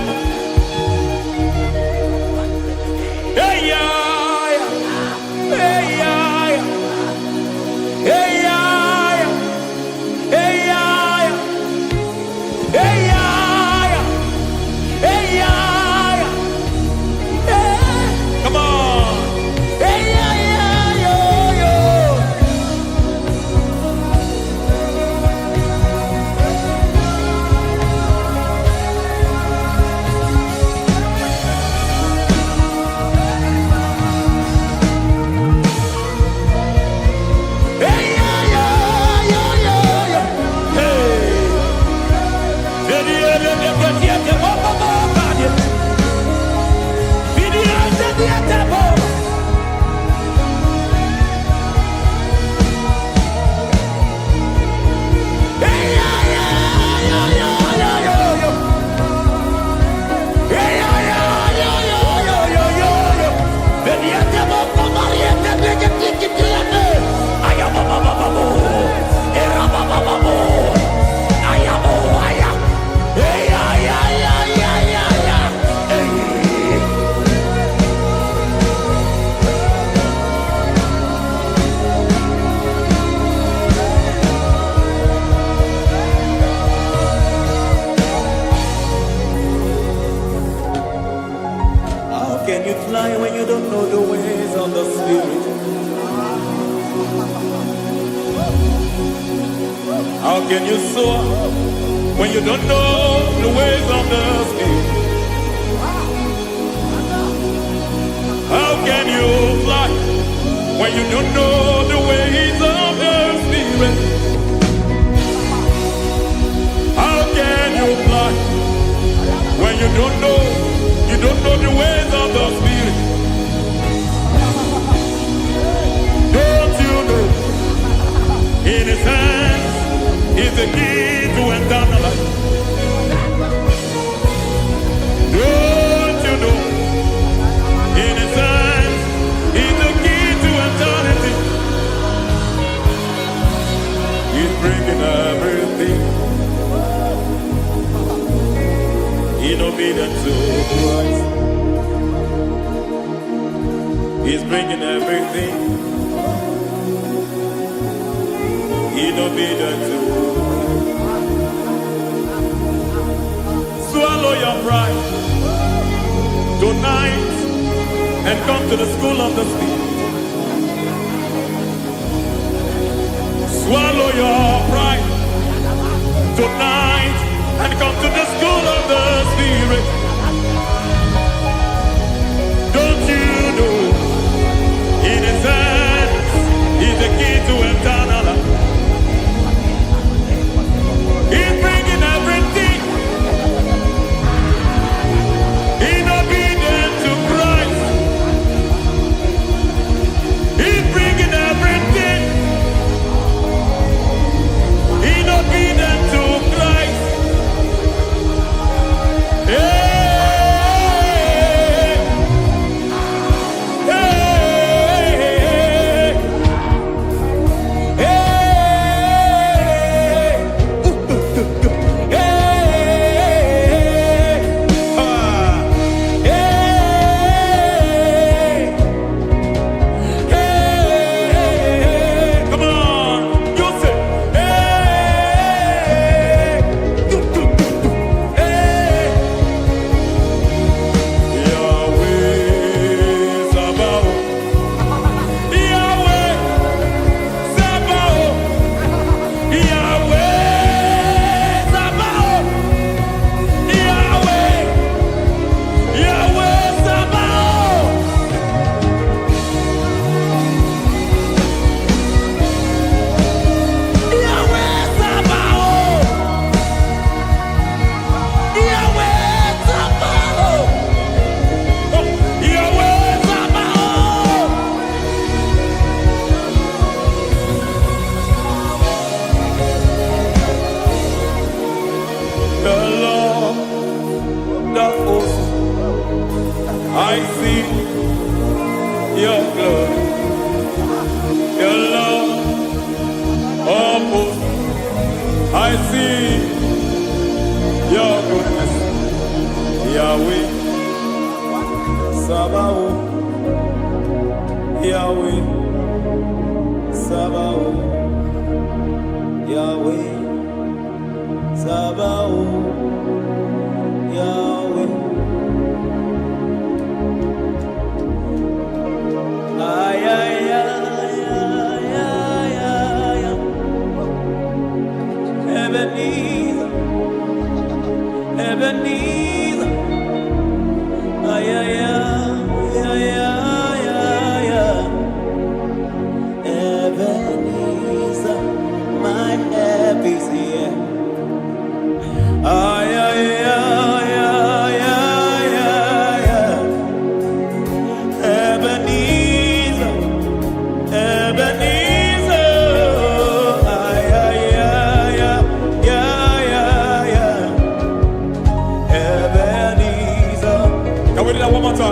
can you fly when you don't know the ways of the Spirit? How can you soar when you don't know the ways of the Spirit? How can you fly when you don't know the ways of the Spirit? How can you fly when you don't know the ways of the Spirit? Don't you know in His hands is the key to eternal life? Don't you know in His hands is the key to eternity? He's bringing everything in obedience to Christ. He's bringing everything in obedience to Christ. Swallow your pride tonight and come to the school of the Spirit. Swallow your pride tonight and come to the school of the Spirit. Don't you know in His hands is the key to eternal life? He's bringing everything in obedience to Christ. He's bringing everything in obedience to Christ. Hey, hey, hey, hey, come on, you say, Yahweh Sabaoth, Yahweh Sabaoth, Yahweh Sabaoth, Yahweh, Yahweh Sabaoth. Yahweh Sabaoth, Yahweh Sabaoth, Yahweh Sabaoth. The Lord, the host, I see your glory. The Lord of hosts, I see your goodness. Yahweh Sabaoth, Yahweh Sabaoth, Yahweh Sabaoth, Yahweh. Ay, ay, ay, ay, ay, ay, ay. Ebenezer, Ebenezer. Ay, ay, ay, ay, ay, ay, ay. Ebenezer, my help is here. Ay, ay, ay, ay, ay, ay, ay. Ebenezer, Ebenezer. Ay, ay, ay, ay, ay, ay, ay. Ebenezer. Can we do that one more time?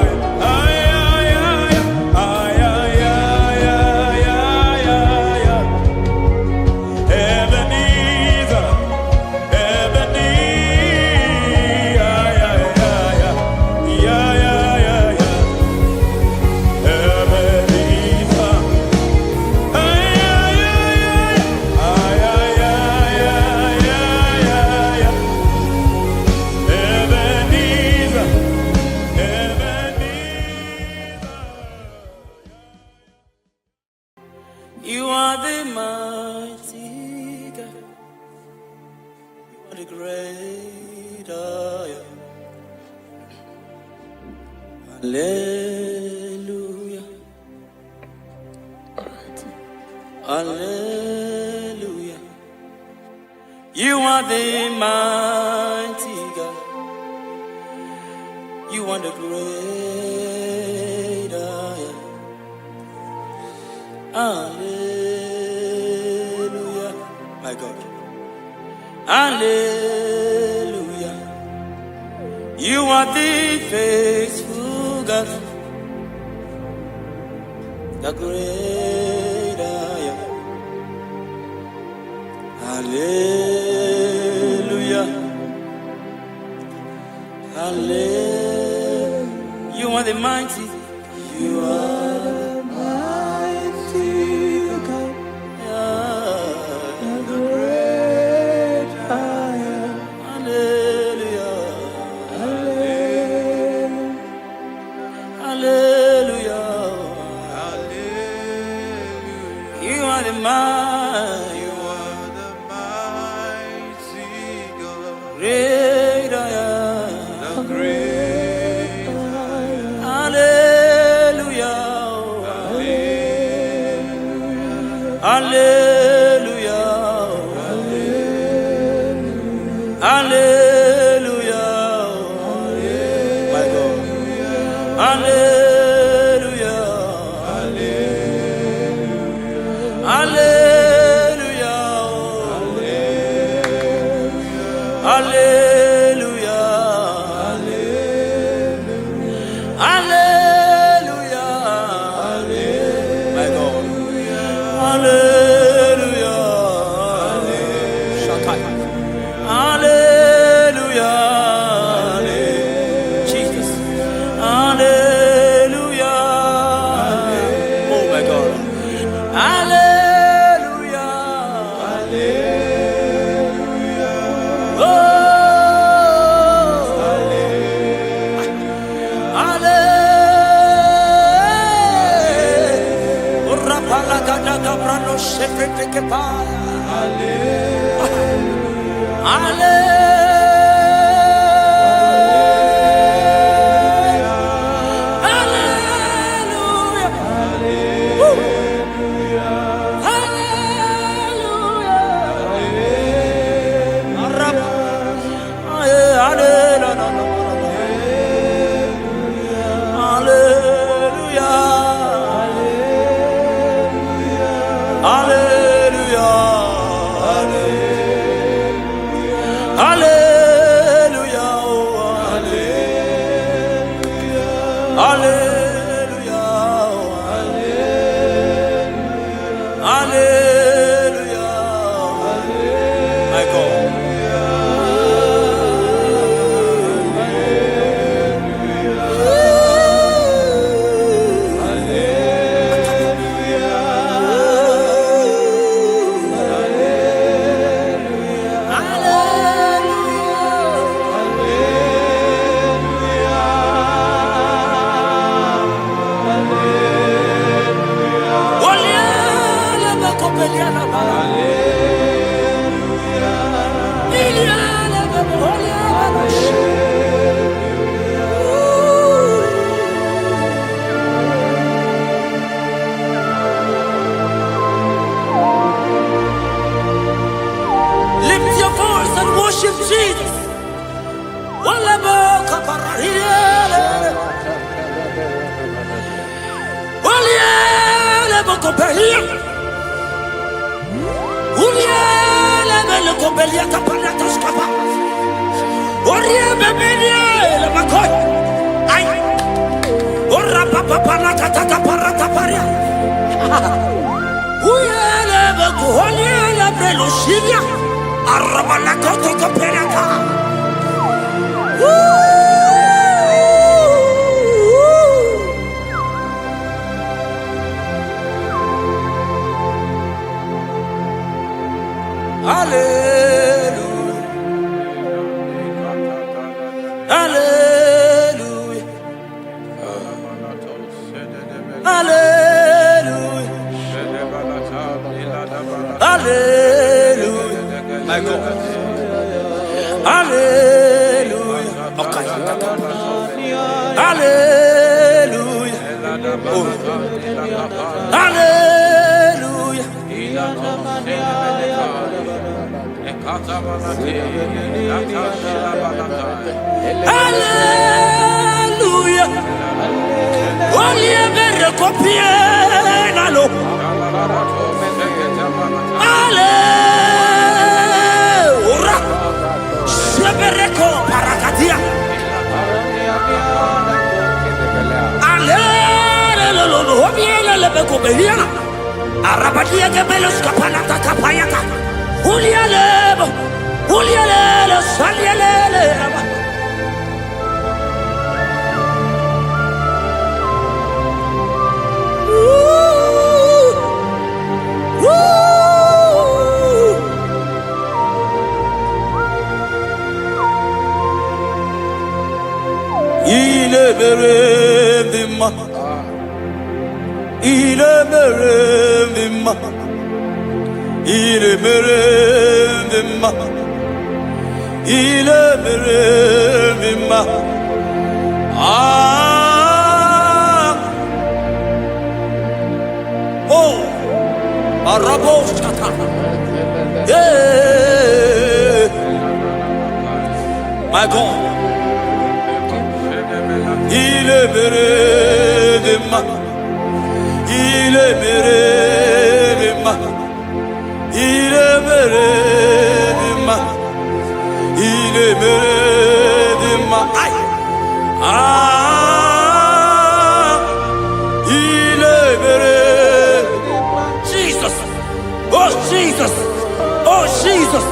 Hallelujah. Hallelujah. You are the mighty God. You are the great I am. Hallelujah. My God. Hallelujah. You are the faithful God. The great I am. Hallelujah. Hallelujah. You are the mighty. You are the mighty God. The great I am. Hallelujah. Hallelujah. Hallelujah. You are the mighty. You are the mighty God. Great I am. The great I am. Hallelujah. Hallelujah. Hallelujah. Hallelujah. My God. Hallelujah. Hallelujah. Hallelujah. Hallelujah. Hallelujah. My God. Hallelujah. Shakai. Hallelujah. Jesus. Hallelujah. Oh my God. Hallelujah. Hallelujah. Oh. Hallelujah. Rapala gada gabrano shefete kepaya. Hallelujah. Hallelujah. Hallelujah. My God. Lift your voice and worship Jesus. Hallelujah. Hallelujah. Hallelujah. Hallelujah. My God. Hallelujah. Okay. Hallelujah. Oh. Hallelujah. Hallelujah. Only a very copy. Hallelujah. Shebereko parakatia. Arabadia gebelos kapalata kapayata. Ulialele, salialele. İle verelim ma, ile verelim ma, ile verelim ma, ile verelim ma. Oh, arabos kata, my God. Il est mere de ma, il est mere de ma, il est mere de ma, il est mere de ma. Aïe. Il est mere. Jesus, oh Jesus, oh Jesus.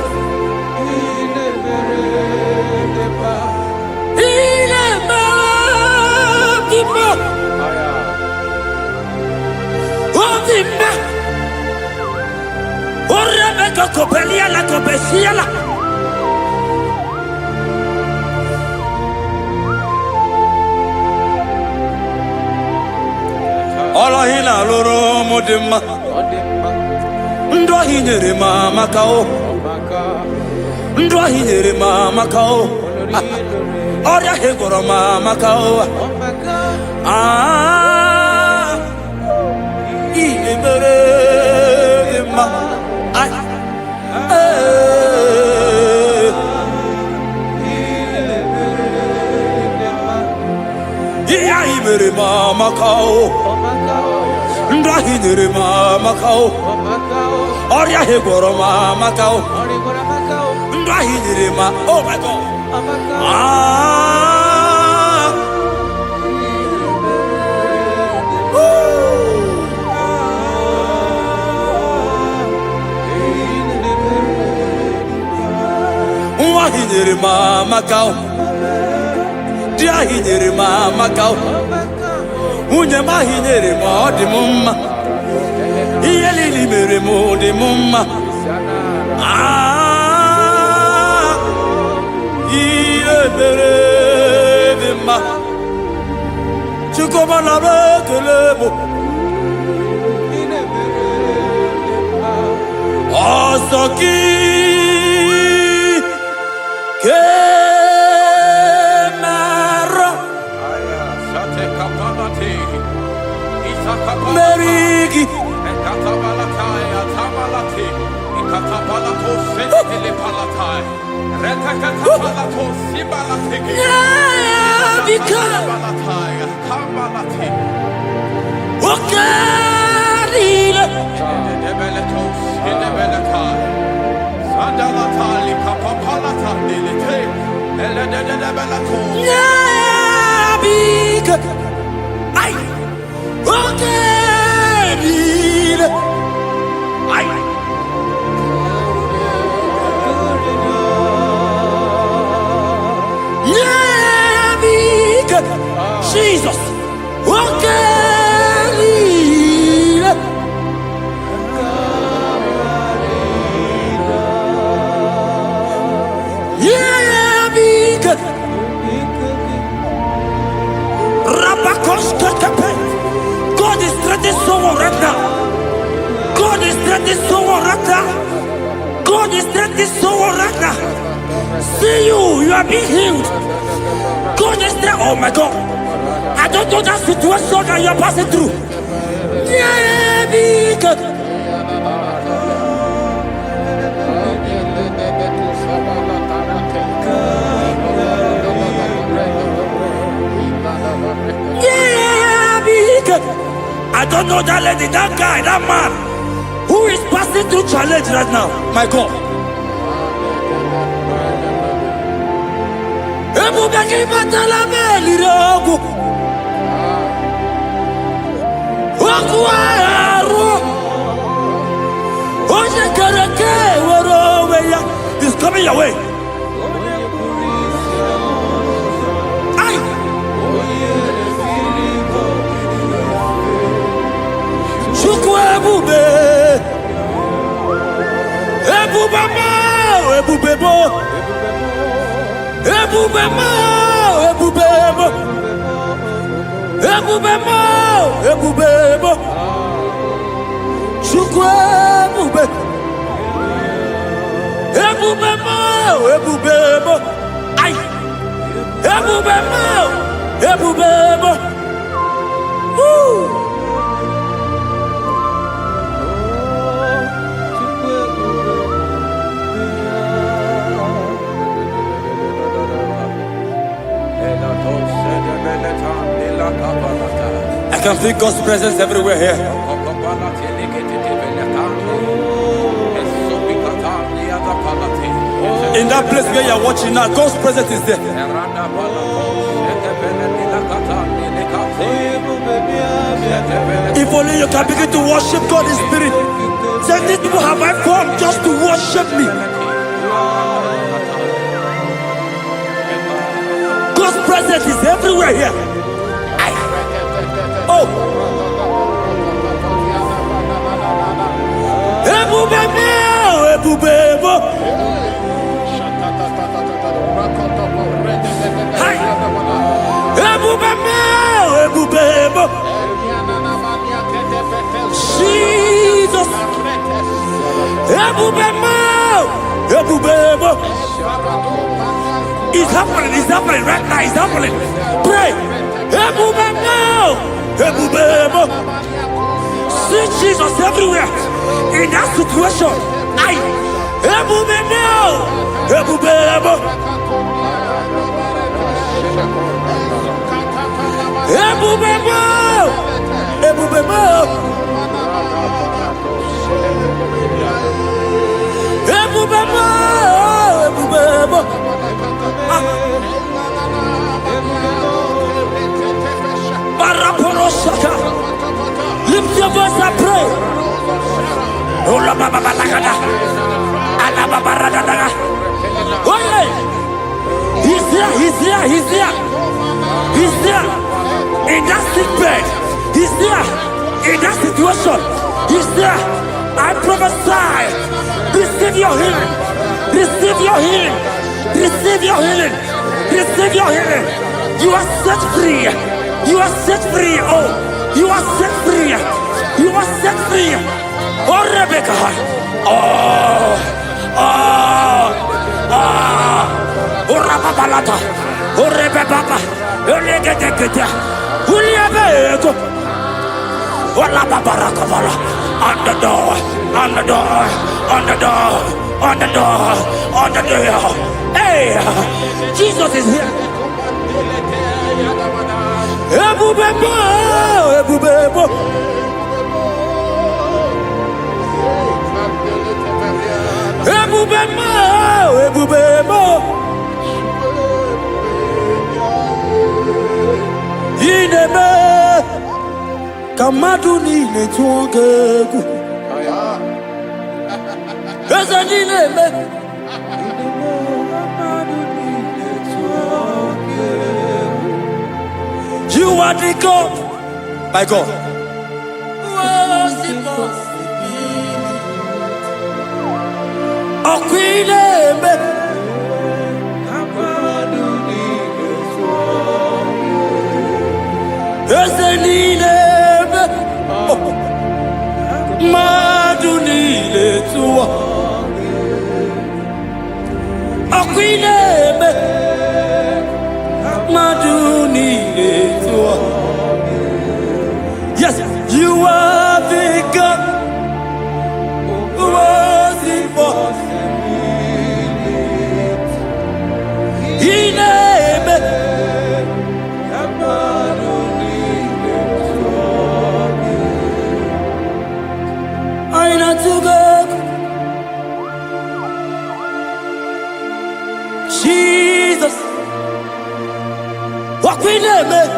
Copelia la copecia la. Ola hina loro modema. Ndo hinere mama kao. Ndo hinere mama kao. Oria hegoro mama kao. Ile mere ma. Ai. Mere mama kao, ndahi mere mama kao, oria hegoro mama kao, ndahi mere ma. Oh my God. Ndahi mere mama kao, ndahi mere mama kao. Unye mahinere mo de mumma, iyeli mere mo de mumma. Iye mere de ma, chukoma la bekelemo. Asoki ke. Merigi Ekatabalataya Tabalati Ekatabalatu Sentele Palatai Retakatabalatu Sibalati Ekatabalataya Tabalati Okarila Debeleto Sidebeletai Sandalatali Kapapalata Dilite Eledebeleto Nabika Ay okay, ay. Yeah, Jesus, okay, yeah, big. Rabakos Kakape. God is threatening someone right now. God is threatening someone right now. God is threatening someone right now. See you are being healed. God is Oh my God. I don't know that situation that you're passing through. Yeah, because I don't know that lady, that guy, that man who is passing through challenge right now. My God. He's coming your way. I can feel God's presence everywhere here. In that place where you're watching now, God's presence is there. If only you can begin to worship God in spirit. Say, these people have I come just to worship me. God's presence is everywhere here. Oh. Jesus. It's happening right now, it's happening. Pray. See Jesus everywhere in that situation. Lift your voice and pray. Oh yeah. He's there. In that sick bed. He's there. In that situation. He's there. I prophesy. Receive your healing. Receive your healing. Receive your healing. Receive your healing. You are set free. You are set free. Oh, you are set free. You are set free. Oh, Rebecca. Oh, Rababalata. Oh, Rebecca. Oh, Legate. Uliabeko. Oh, La Babarakabala. On the door. Hey, Jesus is here. Ebubebo. Ineme kamadu ni netuongegu. Esa ineme. You are the God, my God. Maduni need it. Yes, you are the God who was impossible. He named it. I not to go. Jesus, what we name it?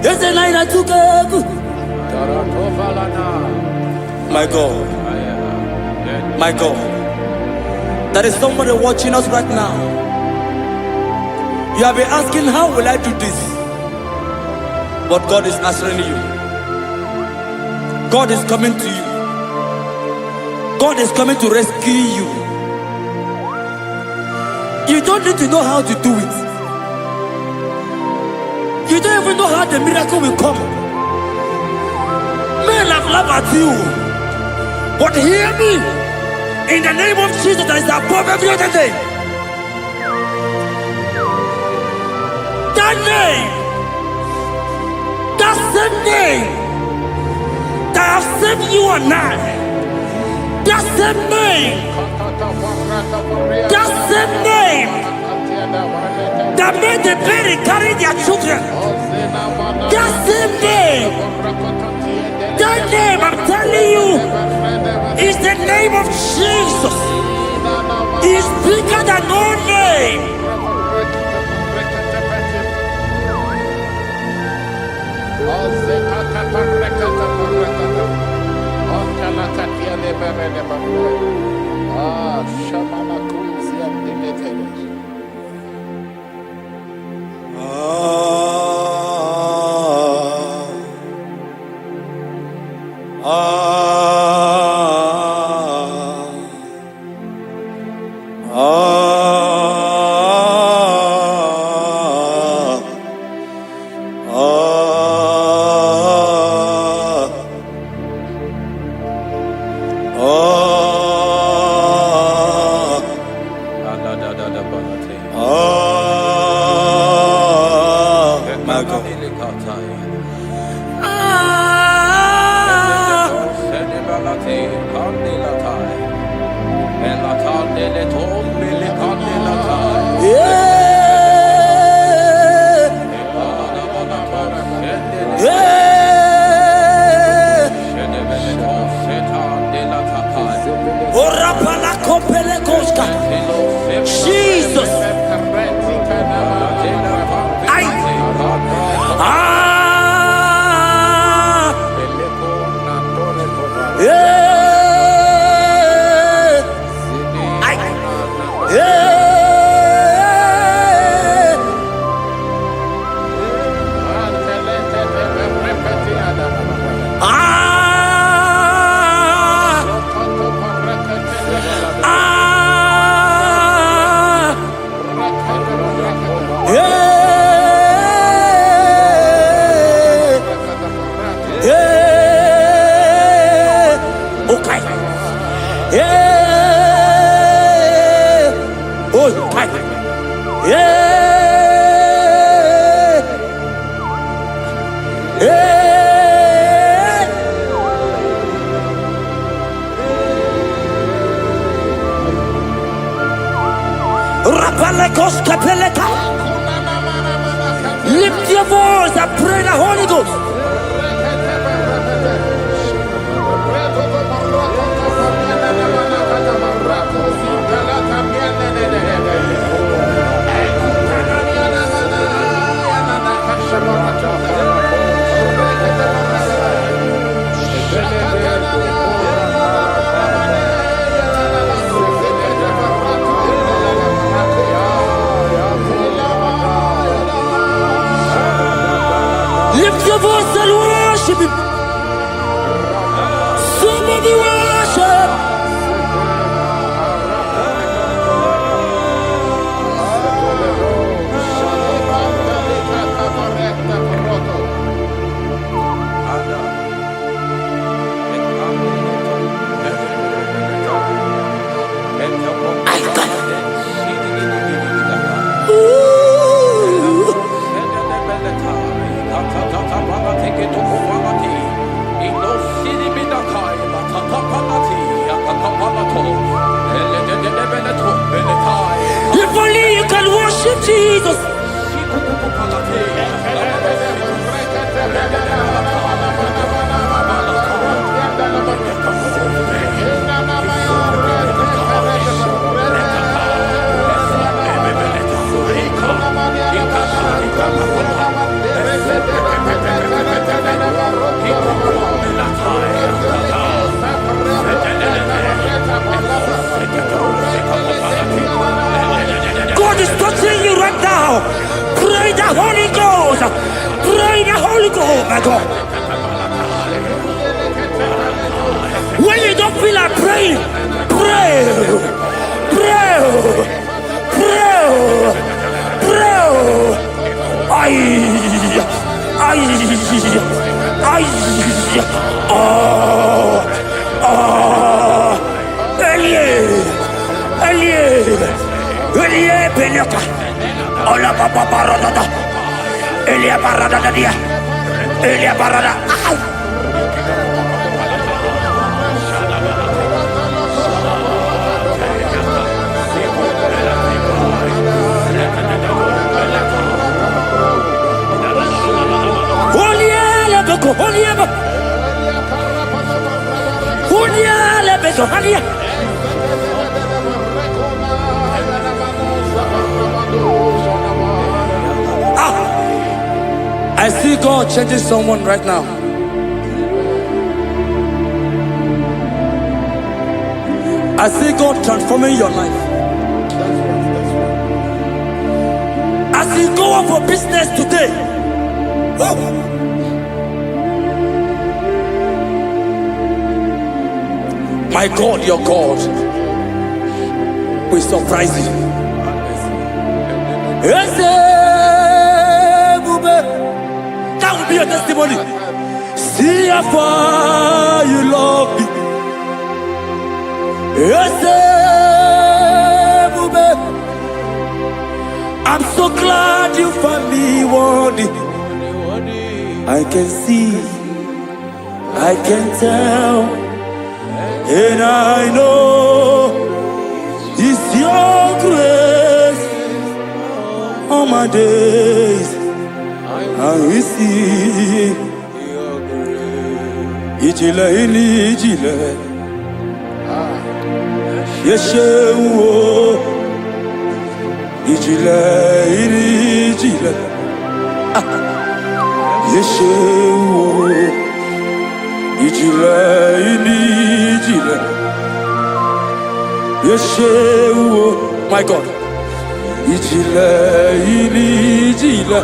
Yes, and I not to go. My God, my God, there is somebody watching us right now. You have been asking, how will I do this? But God is answering you. God is coming to you. God is coming to rescue you. You don't need to know how to do it. You don't even know how the miracle will come. Men have laughed at you. But hear me. In the name of Jesus that is above every other name. That name. That same name. That have saved you and I. That same name. That same name. That made the parents carry their children. That same name. That name, I'm telling you, is the name of Jesus. He is bigger than all name. My God. Jesus. Lift your voice and pray the Holy Ghost. Lift your voice Jesus. God is touching you right now. Pray the Holy Ghost. Pray the Holy Ghost, my God. When you don't feel like praying, pray. Pray. Pray. Pray. Ay. Elie Beleka. Ola Papa Barada. Elia Barada dia. Elia Barada. I see God changing someone right now. I see God transforming your life. As you go out for business today, my God, your God will surprise you. That will be your testimony. See how far you love me. I'm so glad you found me worthy. I can see, I can tell, and I know it's your grace. All my days I will see. Ijile ini ijile, Yeshewo. Ijile ini ijile, Yeshewo. Ijile ini ijile, Yeshewo. My God. Ijile ini ijile.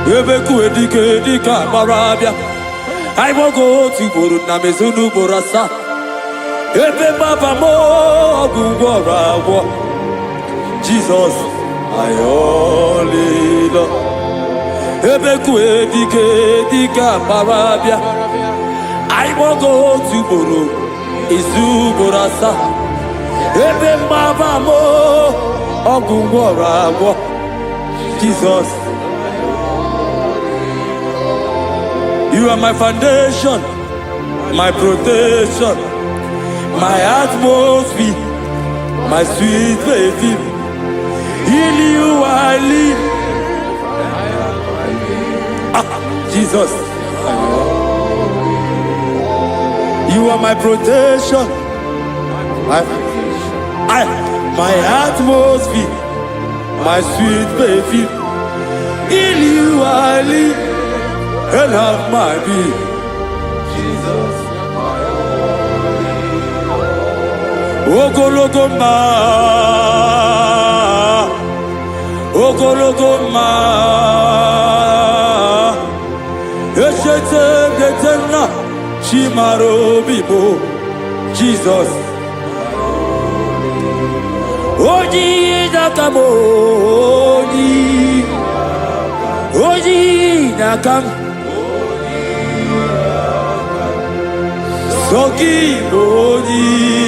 Ebeku edike dika barabia. I won't go to Buru Namezunu Borasa. Ebe Baba mo gungora wo. Jesus, I only love. Ebeku edike dika barabia. I won't go to Buru Izu Borasa. Ebe Baba mo gungora wo. Jesus. You are my foundation, my protection, my atmosphere, my sweet baby. In you I live. Jesus. You are my protection, my atmosphere, my sweet baby. In you I live. And have my being. Jesus, my only. Ogologoma, Ogologoma, Eshete Getena, Shimaro Bibo, Jesus. Oji Nakamo, Oji Nakam. Soki Bodinaga.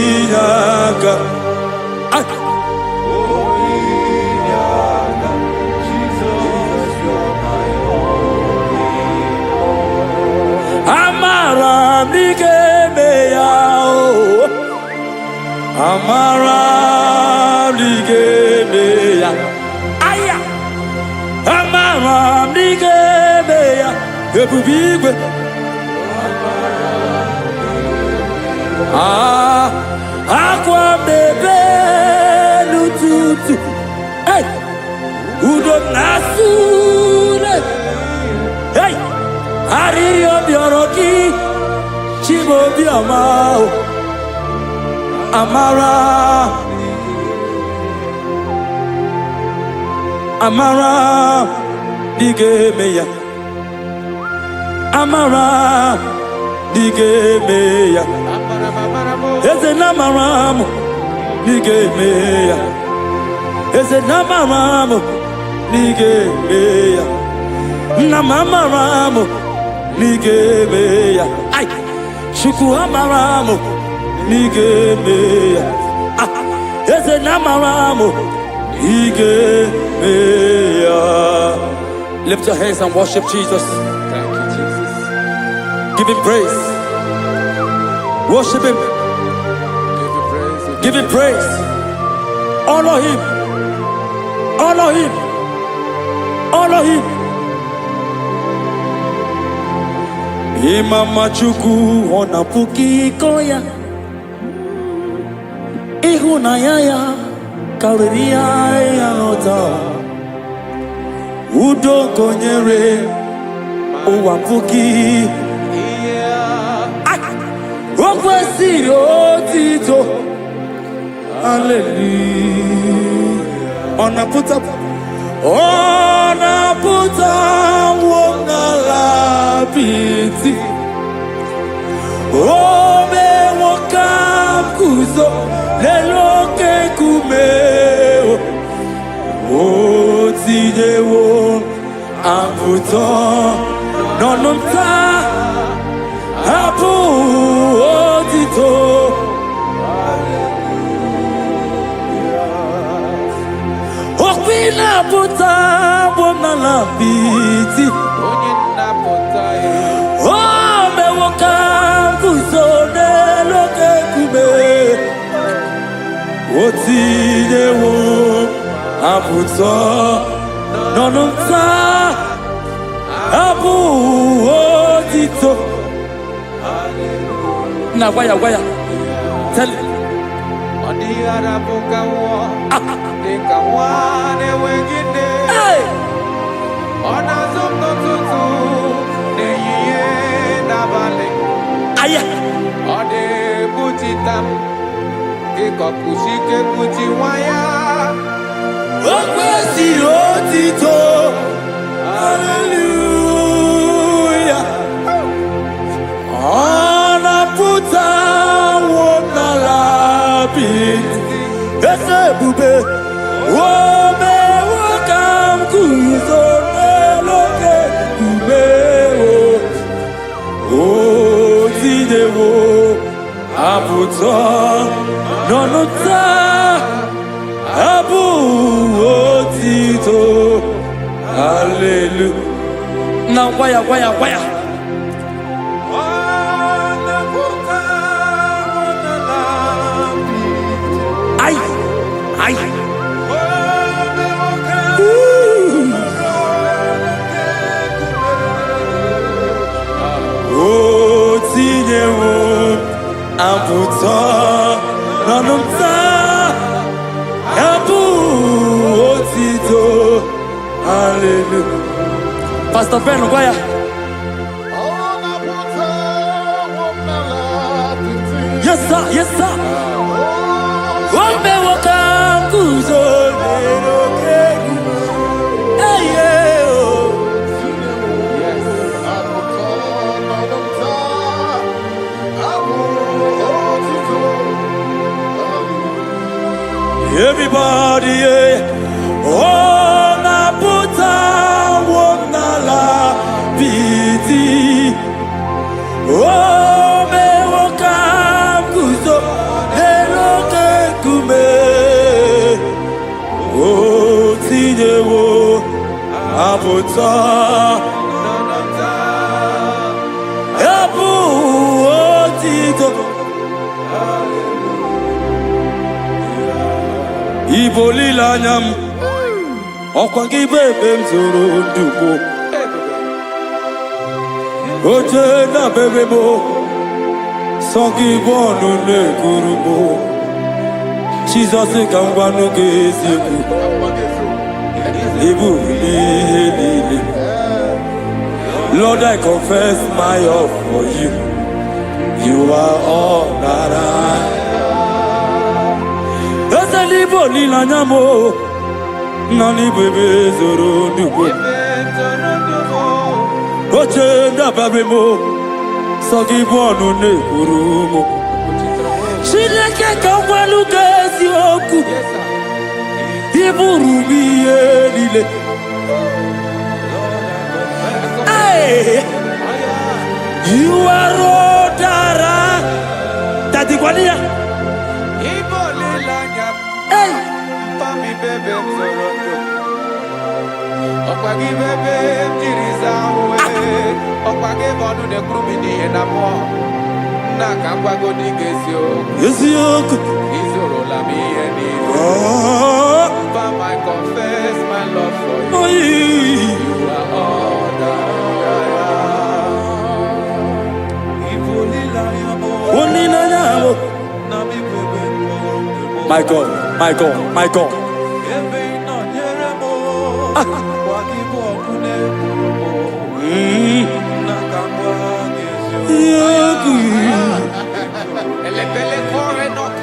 Jesus, you're my only. Amara Mike Meyao. Amara ebube akwa bebe n'ụtụtụ udo na-asụre arịrị obiọrọ gị Chimaobiọma amara dị ga-eme ya amara dị ga-eme ya eze na amara m dị ga-eme ya eze na amara m dị ga-eme ya nna m amara m dị ga-eme ya Chukwu amara m dị ga-eme ya eze na amara m dị ga-eme ya. Lift your hands and worship Jesus. Thank you, Jesus. Give him praise. Worship him. Give you praise. Give him praise. Honor him. Honor him. Honor him. Imama Chukwu ona puki koya. Ihunanya ya kariria ya nota. Udo konyere ụwa puki. Okwesịrị otito. Hallelujah. Ọ na-apụta n'ala apịtị. O mewo ka m guzo n'elu oke nkume. O tinyewo apụta n'ọnụ nta. Abụ otito. Okwi na-apụta bụ n'ala apịtị. O mewo ka m guzo n'elu oke nkume. O tinyewo apụta n'ọnụ nta. Abụ otito. Na gwaya tell him. Hey! Aya! Okwesịrị otito. Hallelujah. Ọ na-apụta n'ala apịtị. Eze ebube. O mewo ka m guzo n'elu oke nkume. O tinyewo apụta n'ọnụ nta. Abụ otito. Hallelujah. Na gwaya. Ay. O tinyewo apụta n'ọnụ nta. Abụ otito. Hallelujah. Pastor Ben, gwaya. Yes, sir. Ombe wakam kuzo nero kegu. Hey, yeah, oh. Everybody, yeah. Oh, naputa wonala piti. Oh, me wakam kuzo nero kekume. Oh, tinyewo aputa. Apu otito. Ibolilanyam ọkwa gị bụ ebe m zoro ndụgbo. Oje na bebe mo, songi bonu ne kurumo. Jesus kangwanu geziku, ibu lili. Lord, I confess my love for you. You are all that I. Ezeli boli la nyamo, nani bebe zoro dubo. Oche na bebe mo, sogi bonu ne kurumo. Shileke kangwalu gezi oku, iburu miye lile. You are Rodara. Daddy Guania. Hey. Pami bebe mzorondo. Okwagi bebe mjirizawe. Okwagi bonu ne krumi ni enamo. Naka kwago ni gezio. Gezio. Izoro la mi eni. Pam I confess my love for you. Oh, you are all that my God, my God, my God.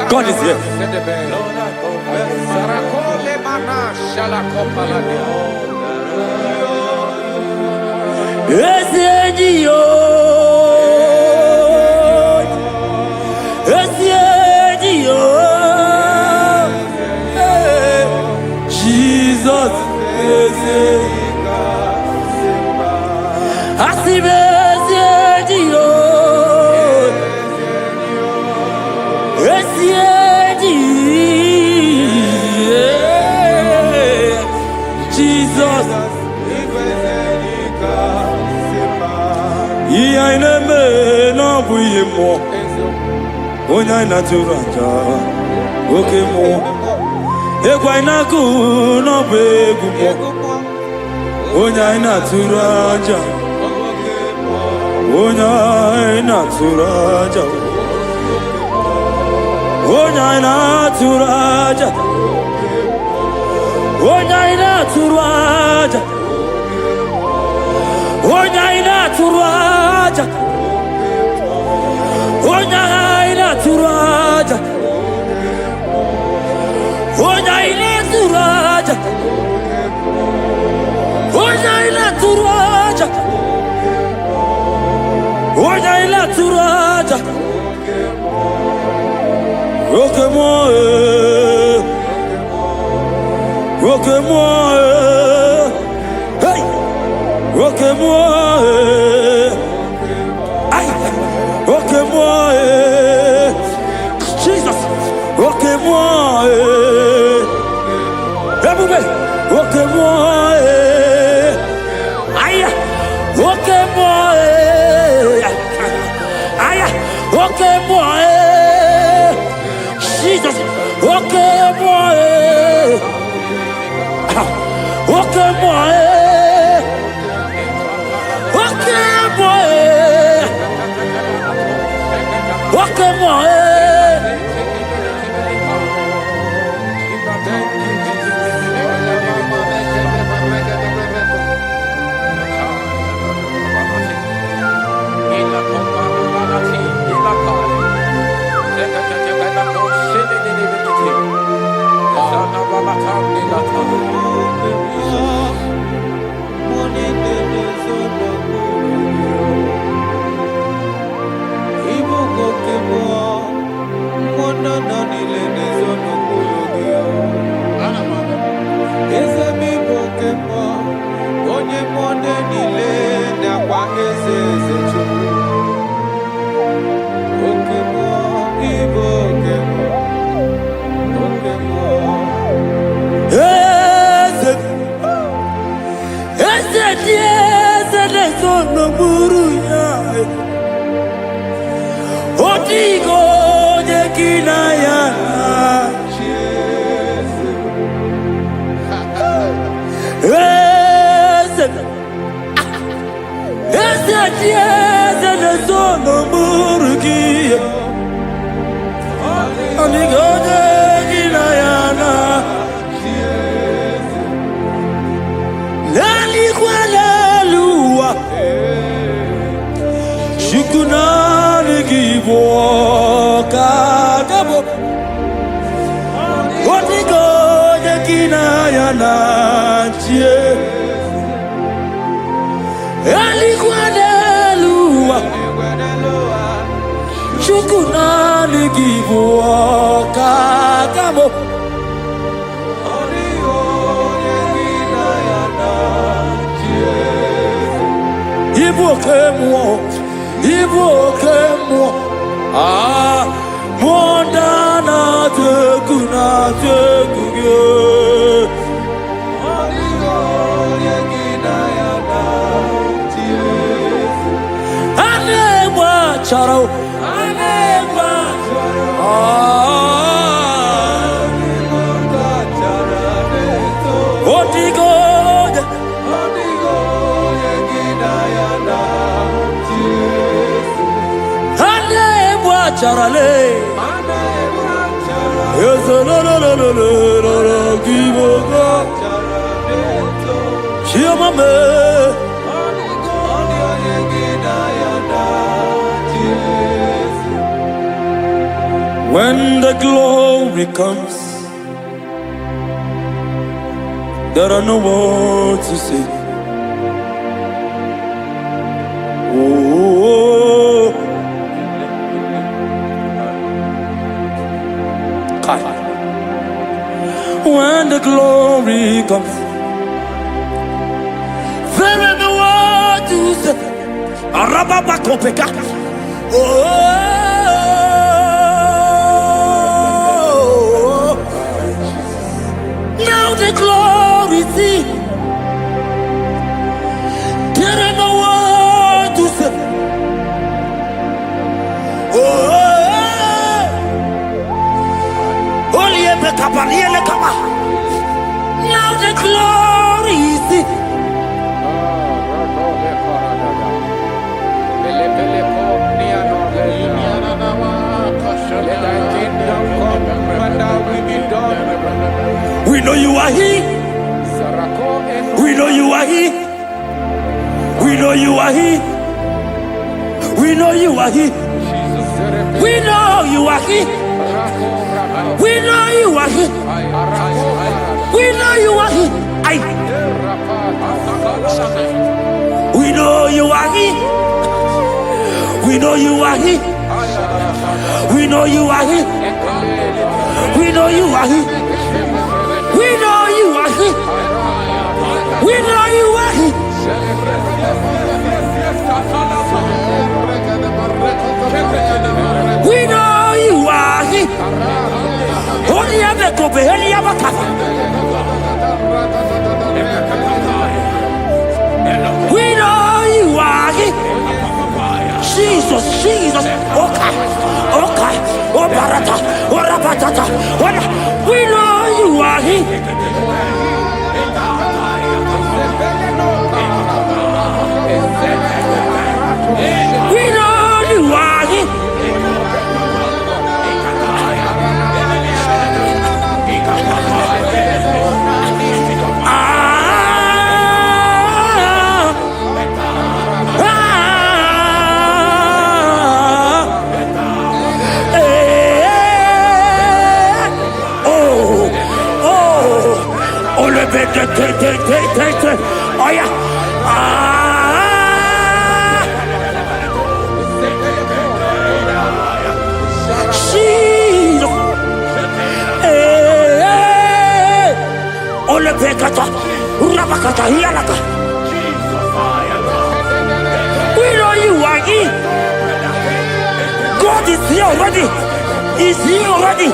God is here. Jesus. Onya naturanja oke mo egwa inaku no begu mo onya naturanja onya naturanja onya naturanja onya naturanja onya naturanja onya ina turaja, onya ina turaja, onya ina turaja, onya ina turaja. Roke moi, hey, roke moi. Roque-moi, Jesus, roque-moi, roque-moi, aïe, roque-moi, aïe, roque-moi, Jesus, roque-moi, roque-moi, roque-moi. Roque-moi, When the glory comes, there are no words to say. Oh, when the glory comes, there are no words to say. Arababakopeka. Oh. The glory see, there ain't no word to say. Only a becapariele kama. Now the glory see. We know you are here. We know you are here. We know you are here. We know you are here. We know you are here. We know you are here. We know you are here. We know you are here. We know you are here. We know you are here. We know you are here. We know you are here. We know you are here. We know you are here. Only ever go be only ever come. We know you are here. Jesus, Jesus. Okay, okay. Oh, barata, oh, rabatata. We know you are here. We know you are here. Oh yeah. Ole pekata, urabakata hialaka. We know you are here. God is here already. He's here already.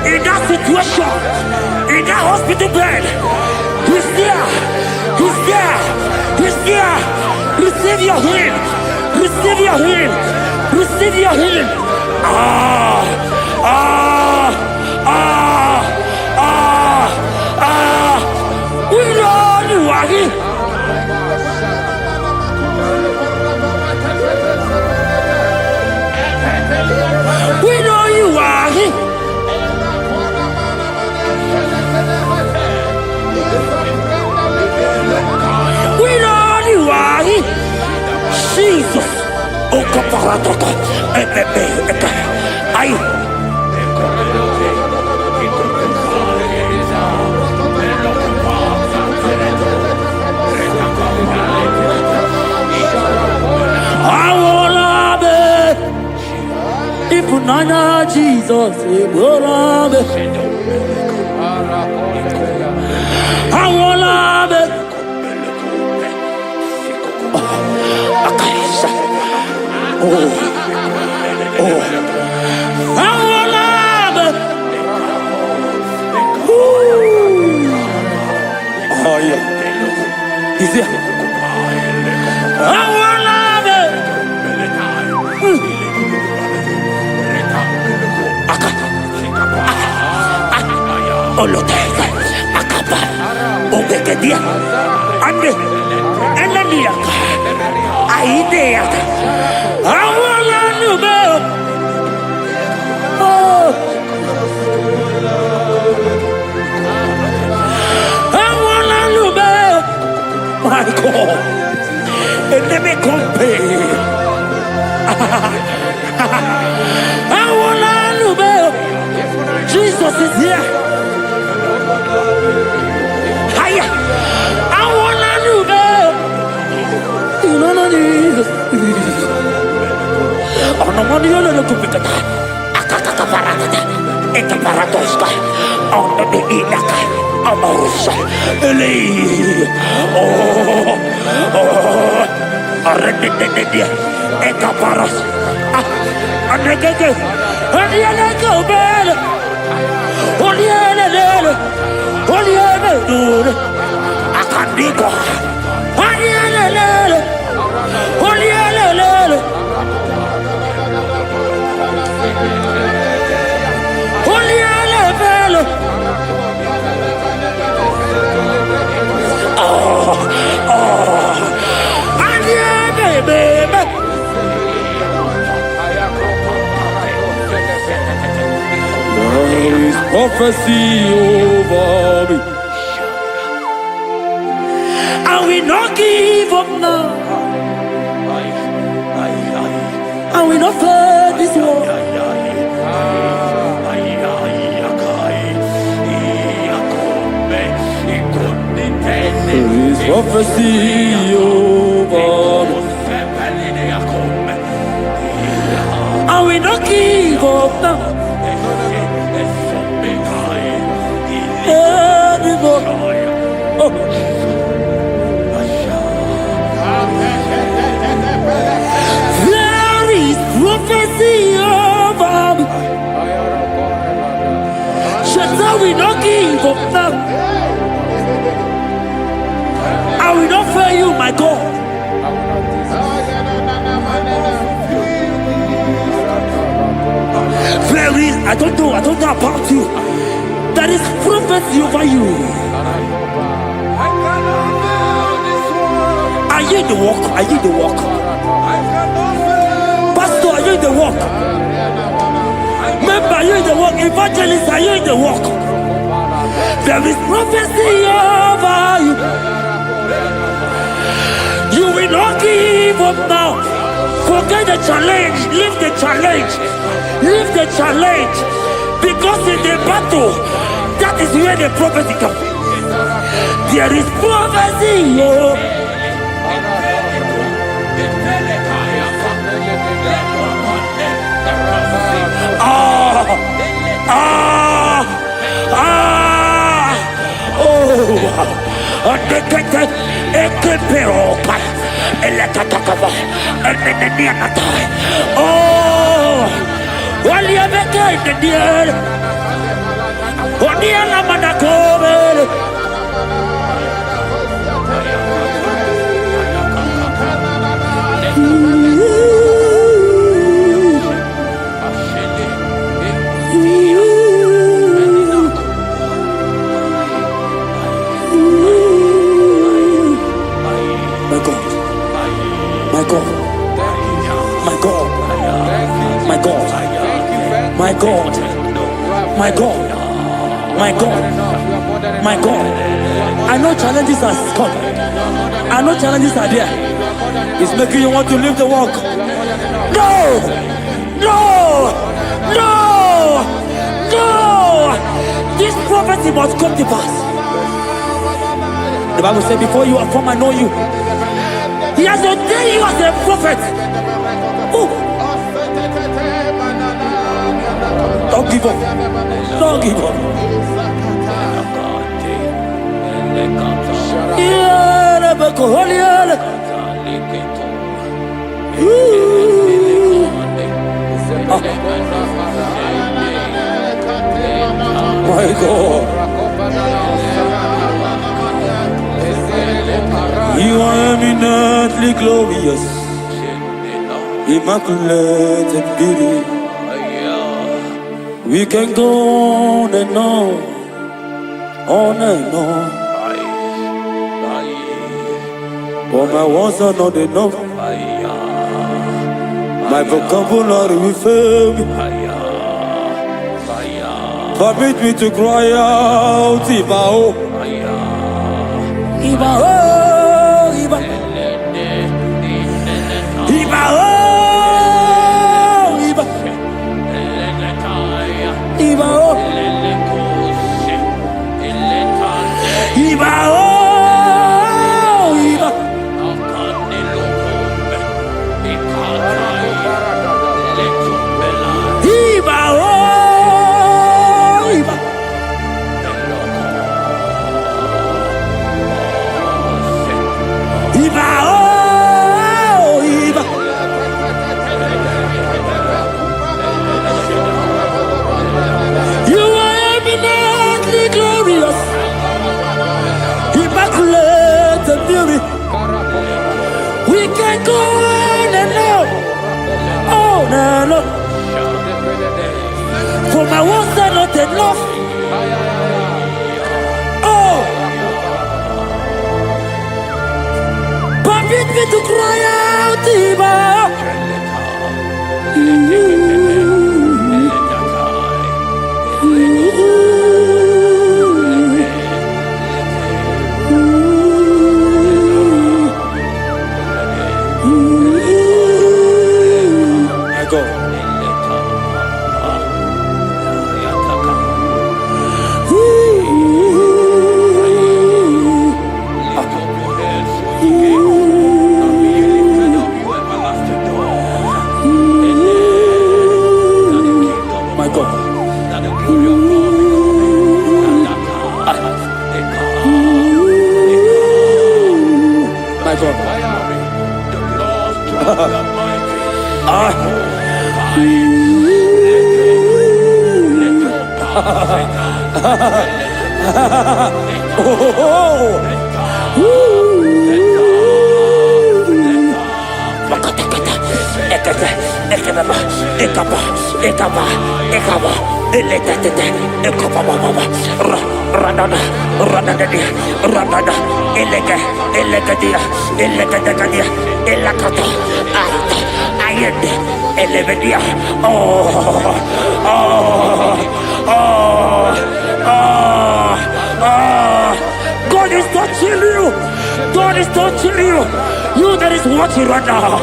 In that situation, in that hospital bed, He's there. He's there. He's there. Receive your healing. Receive your healing. Receive your healing. We know you are here. Nana Jesus, I will He's here. Oloteka, akapa, obekedia, ande, enaniaka, aideaka, awala nube, awala nube, my God, and let me compare, awala nube, Jesus is here. Hiya! I wanna do that. You know what it is. Oh no, money you don't look at that. Akaka parata, eka paratoska. On the ilaka, amorosa. Eli. Arrete, eka paras. Anegege, anegege, bel. Olielele. Olielele, akandiko. Olielele, olielele, olielele. Olielele. There is prophecy over me. I will not give up now. I will not fear this war. There is prophecy over me. I will not give up now. There is prophecy over me. Shall we not give up now? I will not fail you, my God. There is, I don't know about you. There is prophecy over you. Are you in the walk? Are you in the walk? Pastor, are you in the walk? Member, are you in the walk? Evangelist, are you in the walk? There is prophecy over you. You will not give up now. Forget the challenge. Leave the challenge. Leave the challenge. Because in the battle, that is where the prophecy comes. There is prophecy. My God, I know challenges are coming. I know challenges are there. It's making you want to leave the walk. No! No! No! No! This prophecy must come to pass. The Bible said, before you are formed, I know you. He has ordained you as a prophet. Oh. Don't give up. Don't give up. My God. You are eminently glorious, immaculate in beauty. We can go on and on and on. But my words are not enough. My vocabulary will fail me. Permit me to cry out, IGBO. IGBO. We can go on and on. For my words are not enough. Oh, permit me to cry out, God is touching you. God is touching you. You that is watching right now.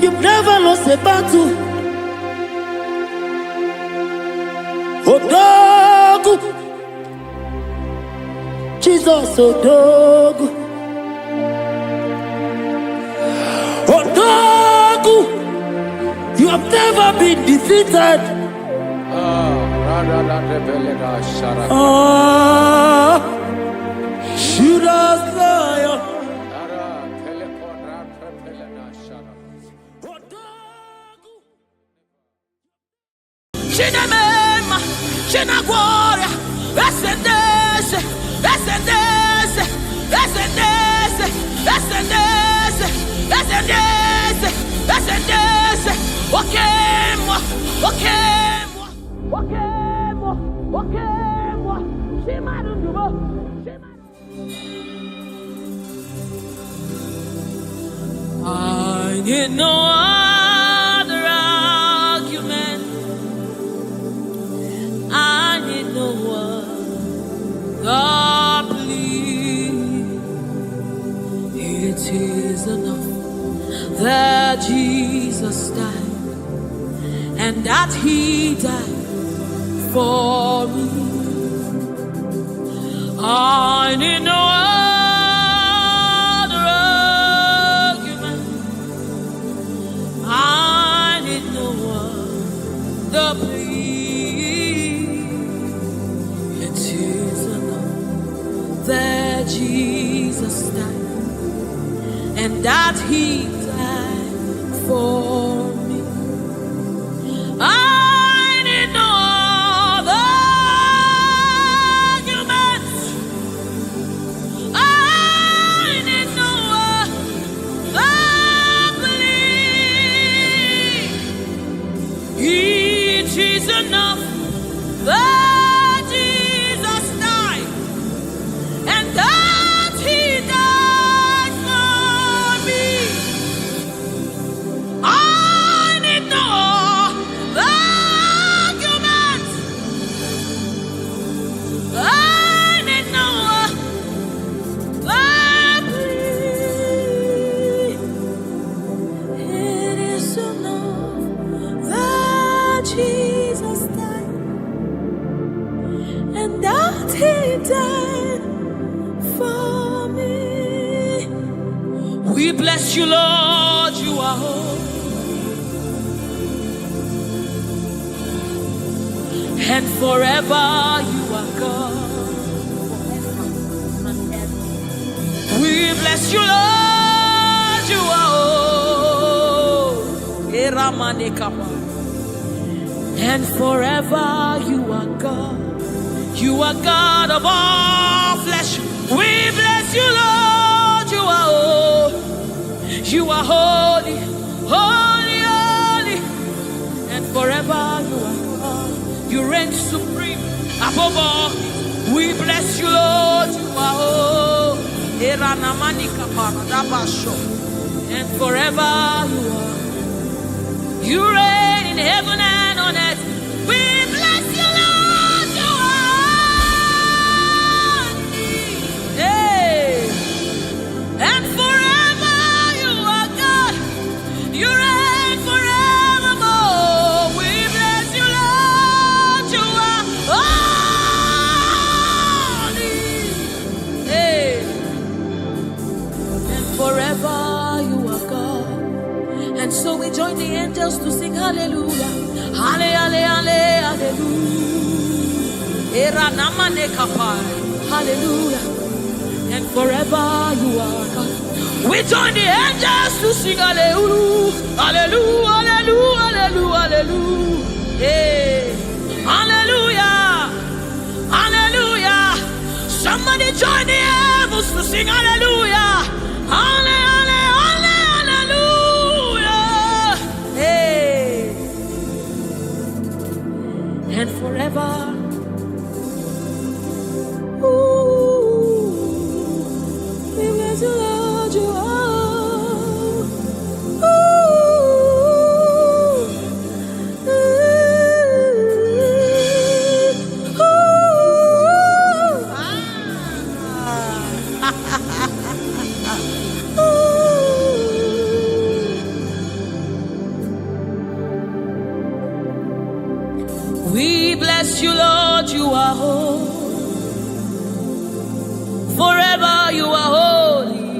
You've never lost a battle. Odogu, Jesus Odogu. Odogu, you have never been defeated. Judas Lion. Cinema, cena gloria, ascendência, ascendência, ascendência, ascendência, ascendência, ascendência. O que, o que, o que, o que. in no other argument. I need no other plea. It is enough that Jesus died, and that He died for me. I need no other argument. I need no other plea. It is enough that Jesus died, and that He died for me. I need no other arguments. I need no other plea. It is enough that Jesus died, and that He died for me. I need no arguments. I need no plea. It is enough that Jesus died, and that He died for me. We bless you, Lord, you are holy. And forever you are God. We bless you, Lord, you are holy. And forever you are God. You are God of all flesh. We bless you, Lord, you are holy. You are holy, holy, holy. And forever you are God. You reign supreme above all. We bless you, Lord, you are holy. And forever you are. You reign in heaven and on earth. We bless you, Lord, you are. Hey. And forever you are God. You reign forevermore. We bless you, Lord, you are holy. Hey. And forever you are God. And so we join the angels to sing hallelujah. Hallelujah, hallelujah. Hallelujah. And forever you are God. We join the angels to sing hallelujah. Hallelujah, hallelujah, hallelujah, hallelujah. Hey. Hallelujah. Hallelujah. Somebody join the heavens to sing hallelujah. Hallelujah, hallelujah. Hey. And forever. Ooh, we bless you, Lord, you are. We bless you, Lord, you are holy. Forever you are holy,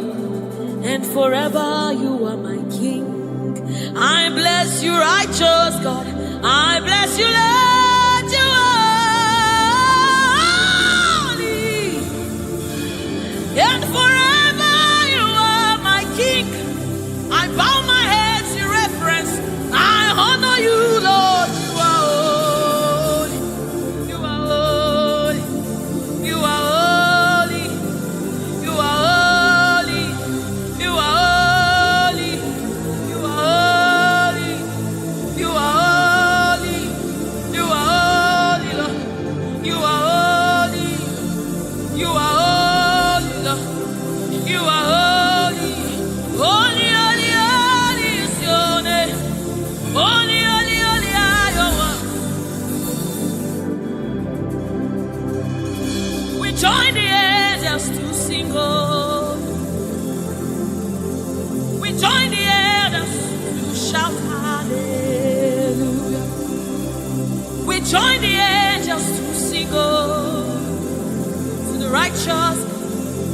and forever you are my King. I bless you, righteous God. I bless you, Lord, you are holy, and forever you are my King. I bow my head in reverence. I honor you, Lord. You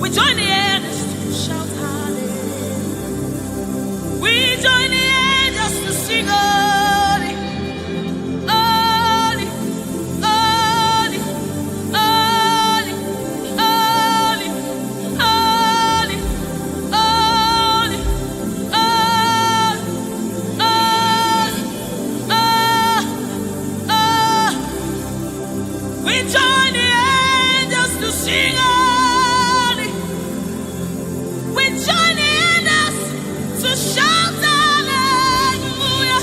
We join the angels to shout hallelujah. We join the angels to sing holy, holy, holy, holy, holy, holy, holy, we join the angels to sing holy. We join the angels to shout hallelujah.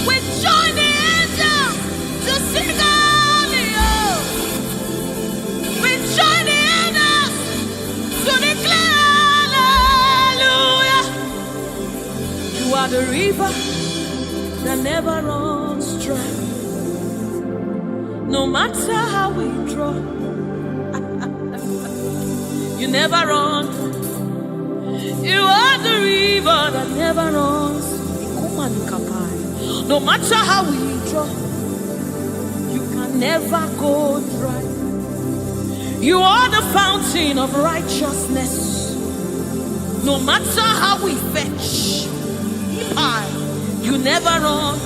We join the angels to sing holy. Oh. We join the angels to declare hallelujah. You are the river that never runs dry. No matter how we draw, you never run. You are the river that never runs. No matter how we draw, you can never go dry. You are the fountain of righteousness. No matter how we fetch, you never run.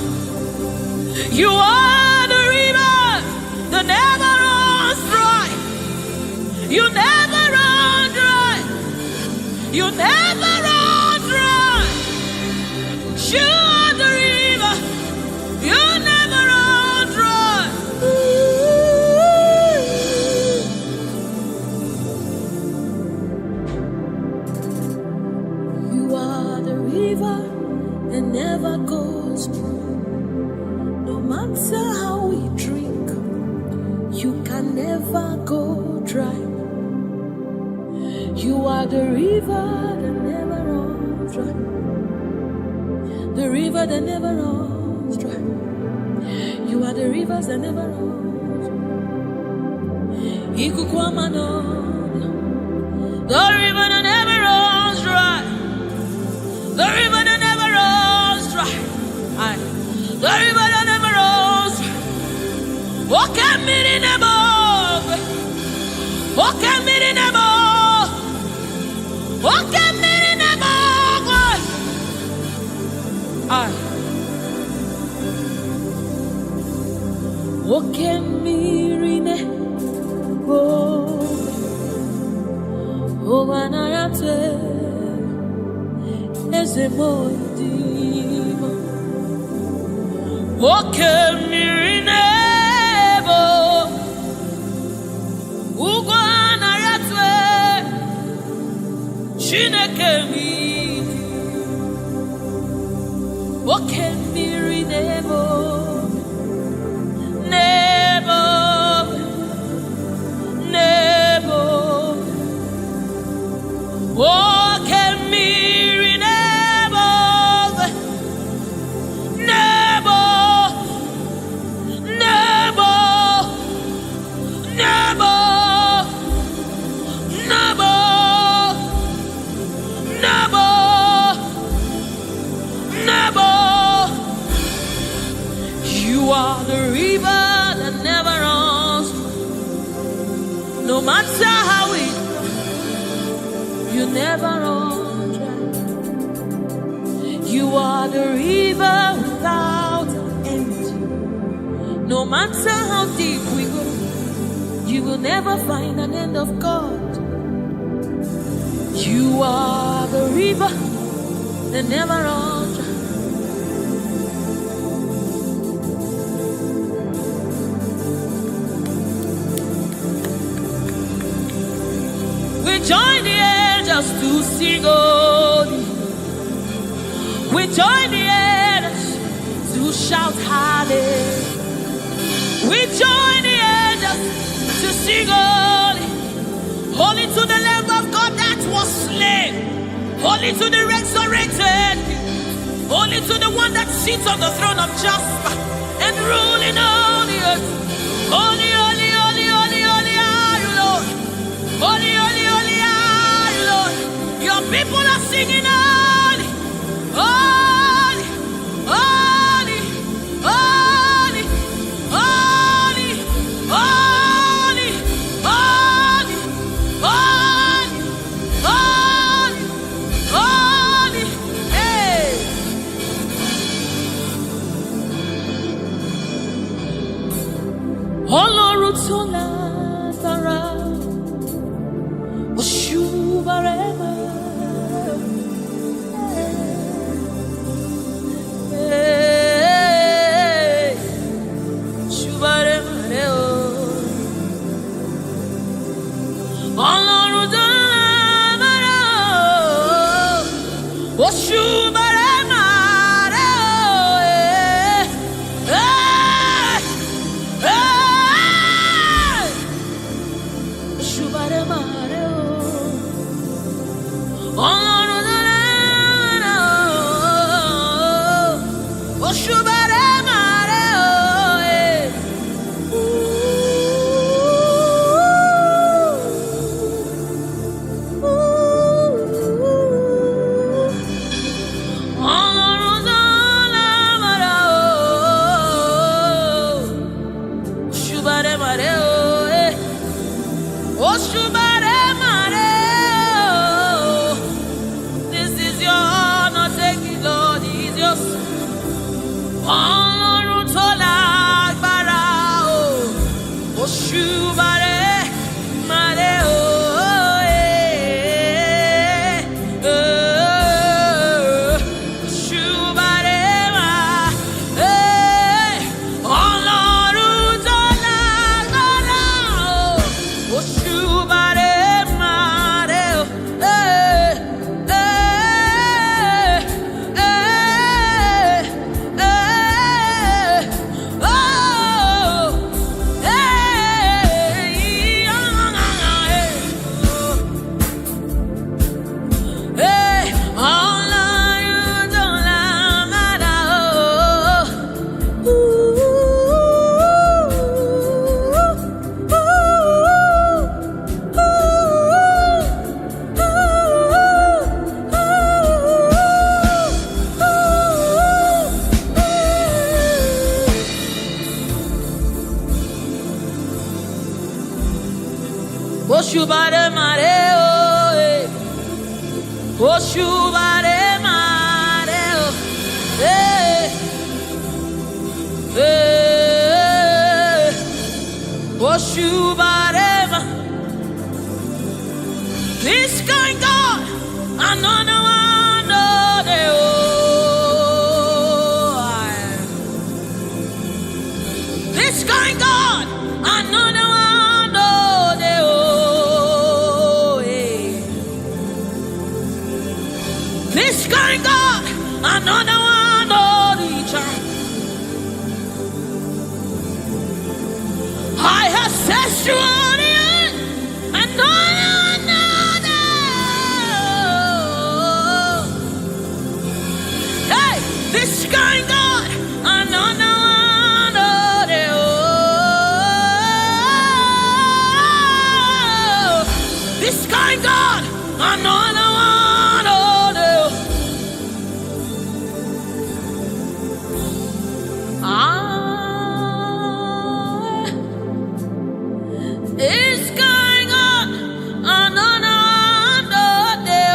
You are the river that never runs dry. You never run dry. You never run dry. You are the river. You never run dry. You are the river that never goes dry. No matter how we drink, you can never go dry. You are the river that never runs dry. The river that never runs dry. You are the rivers that never runs dry. The river that never runs dry. The river that never runs dry. The river that never runs dry. Walk at me in the above. Walk at me in the above. Walk at me in the above. Walk at me in the above. Oh, when I am dead, is a more deep. Walk at me in the Chineke mi, oke mmiri nebo, nebo, nebo, oke mmiri nebo, nebo, nebo, nebo, nebo. You are the river that never runs. No matter how we try, you never run dry. You are the river without end. No matter how deep we go, you will never find an end of God. You are the river that never runs dry. We join the angels to sing holy. We join the angels to shout hallelujah. We join the angels to sing holy. Holy to the Lamb of God that was slain. Holy to the resurrected. Holy to the one that sits on the throne of Jasper and ruling all the earth. Holy, holy, holy, holy, holy are you, Lord. Holy, holy, holy are you, Lord. Your people are singing holy, holy, holy, holy, holy, holy, holy, holy, Oshubare mareo, Oshubare mareo, Oshubare ma. This kind God, another one, this kind God, another one. This kind God, another one, I have set you on the earth, another. Hey, this kind God, another one, this kind God, another one. It's going on another day.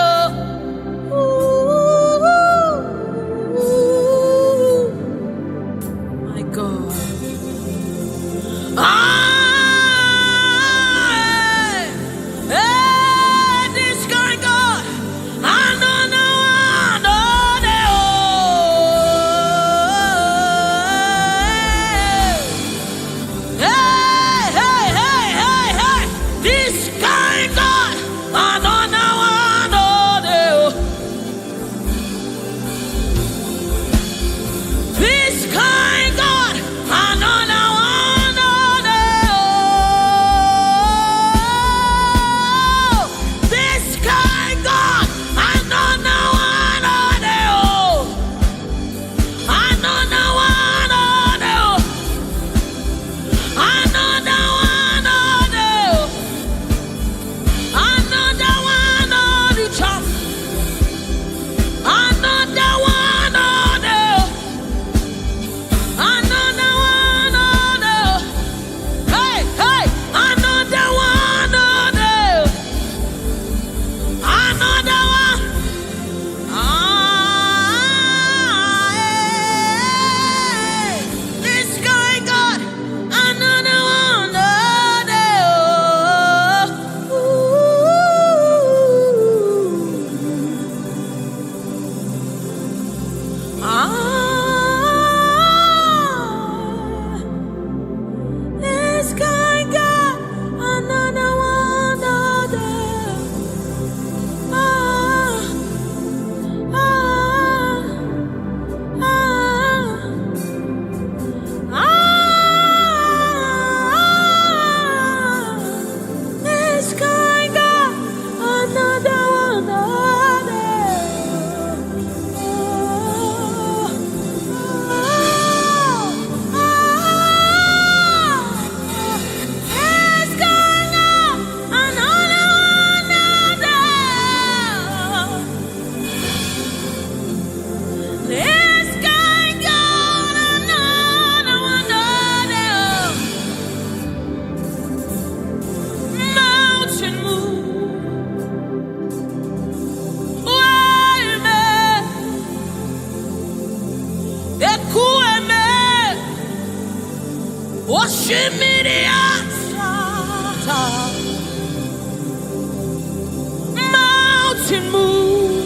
Mountain move,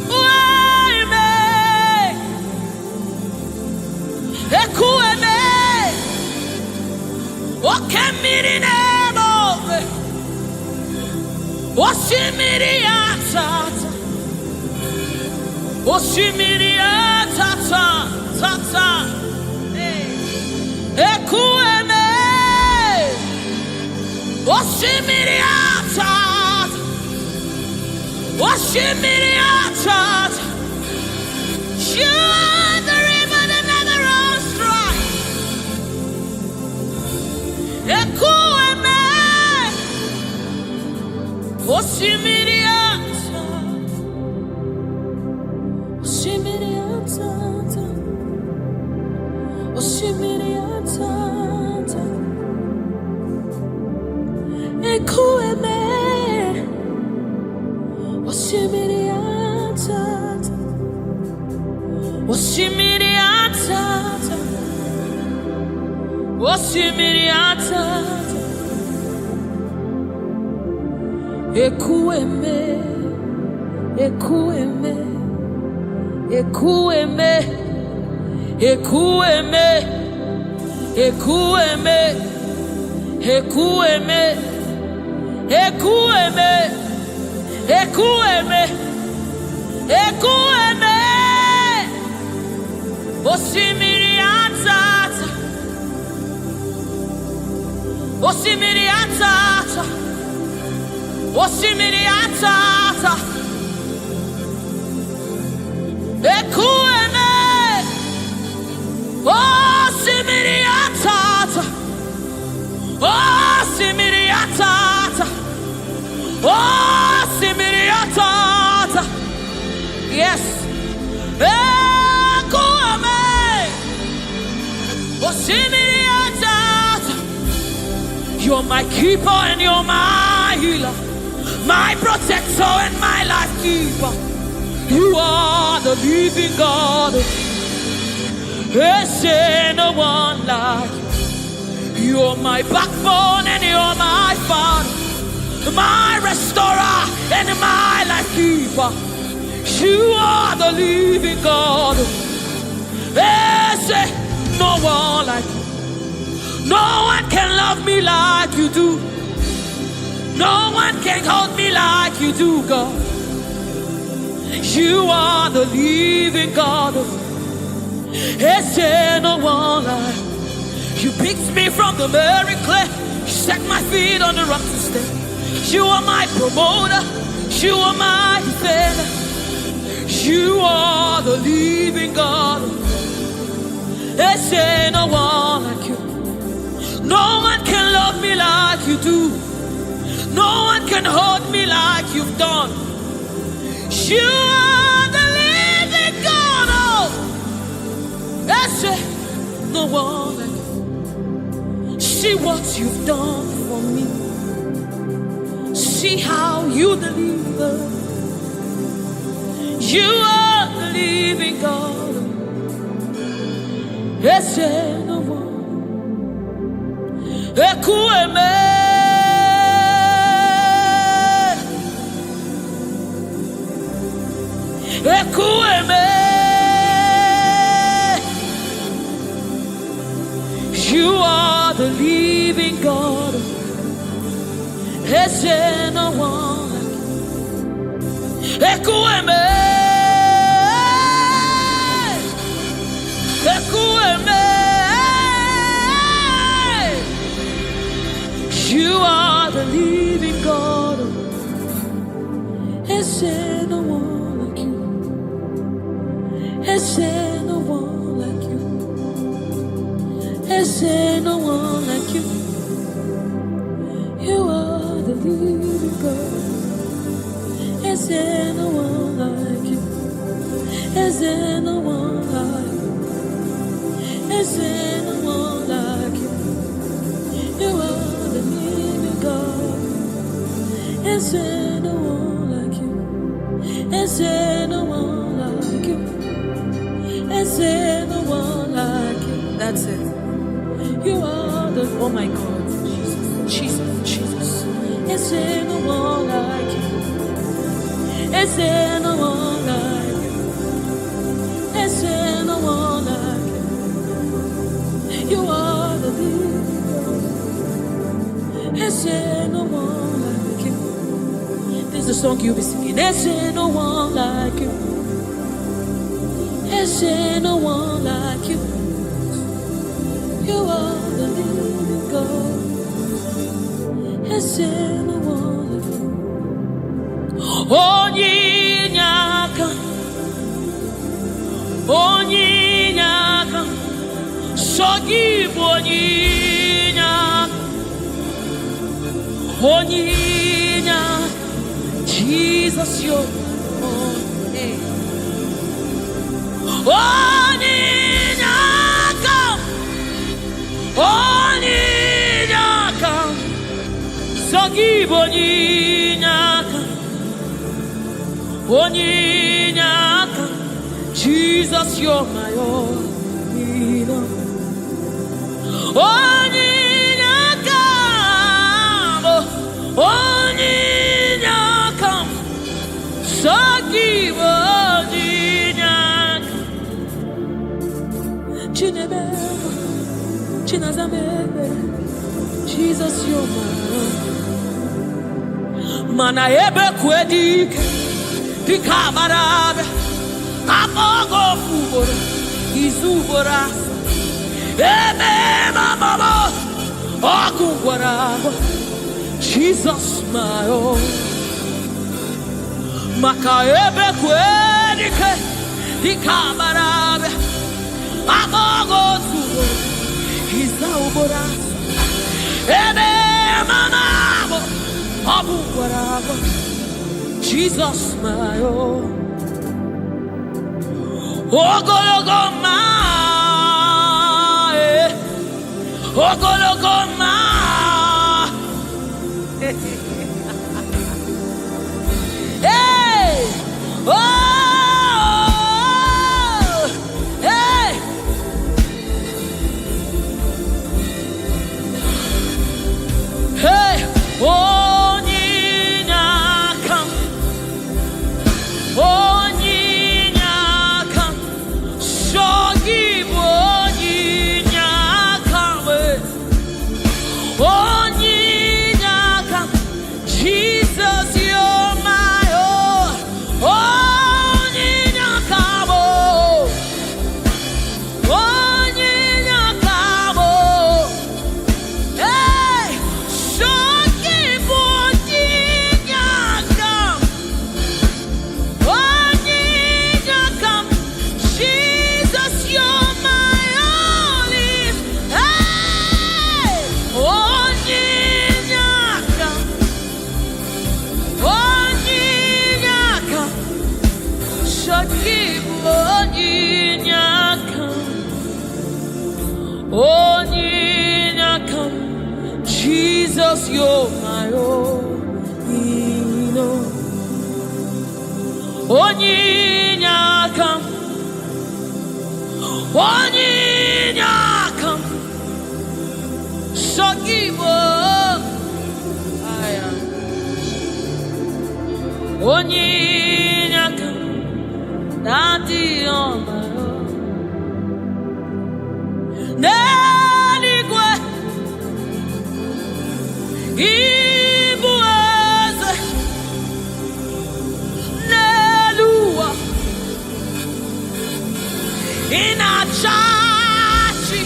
waymaker, ekueme, okemiri nemo, oshimiri atata, oshimiri atata, tata, ekueme. Oshimiriatat, you are the river that never runs dry. Ekueme, Oshimiriatat, Oshimiriatat, Oshimiriatat, Ekueme. Oshimiriatat, ekueme, ekueme, ekueme, ekueme, ekueme, ekueme, ekueme, ekueme, ekueme, Oshimiriatat, Oshimiriatat, Oshimiriatat, ekueme, Oshimiriatat, Oshimiriatat, Oshimiriatat, yes, ekueme, Oshimiriatat. You're my keeper and you're my healer, my protector and my life keeper. You are the living God. There's no one like you. You're my backbone and you're my father, my restorer and my life keeper. You are the living God. There's no one like you. No one can love me like you do. No one can hold me like you do, God. You are the living God. Is there no one like you? Picked me from the very clay. You set my feet on the rock to stay. You are my promoter. You are my defender. You are the living God. Is there no one like you? No one can love me like you do. No one can hold me like you've done. You are the living God. Oh, that's it. No one like you. See what you've done for me. See how you deliver. You are the living God. That's it. No one. Ekueme, ekueme, you are the living God. Is there no one like you? Ekueme, ekueme. You are the living God. Is there no one like you? Is there no one like you? Is there no one like you? You are the living God. Is there no one like you? Is there no one like you? Is there no one like you? You are the living God. Is there no one like you? Is there no one like you? Is there no one like you? That's it. You are the, oh my God, Jesus. Is there no one like you? Is there no one like you? Is there no one like you? You are the leader. Is there no one like you? This is the song you'll be singing. Is there no one like you? Is there no one like you? You are the living God. Is there no one like you? Onyinyaka, Sogibo Onyinyaka, Jesus, your name. Onyinyaka, Sogibo Onyinyaka, Jesus, you're my own. Onyinyaka, Sogibo Onyinyaka, Chinazamebe, Jesus, you're my own. Mana ebe kwedike, Pikabarabe, Amogo Fubora, Izubora, Ebe Mama, Ogugwaraba, Jesus, my own. Makaebe Kwedike, Pikabarabe, Amogo Fubora, Izubora, Ebe Mama, Ogugwaraba, Jesus, my own. Ogologoma, Ogologoma. Hey, oh, hey. Hey, Onyinyaka, Onyinyaka, Sogibo Onyinyaka, Onyinyaka, Jesus, you're my own. Onyinyaka, Onyinyaka, hey, Sogibo Onyinyaka, Onyinyaka, Jesus, you're my only. Hey, Onyinyaka, Onyinyaka, Sogibo Onyinyaka, Onyinyaka, Jesus, you're my own. Onyinyaka, Onyinyaka, Sogibo, Onyinyaka, Daddy on my own. Neligwe, Ibueze, Nelua, Inachachi,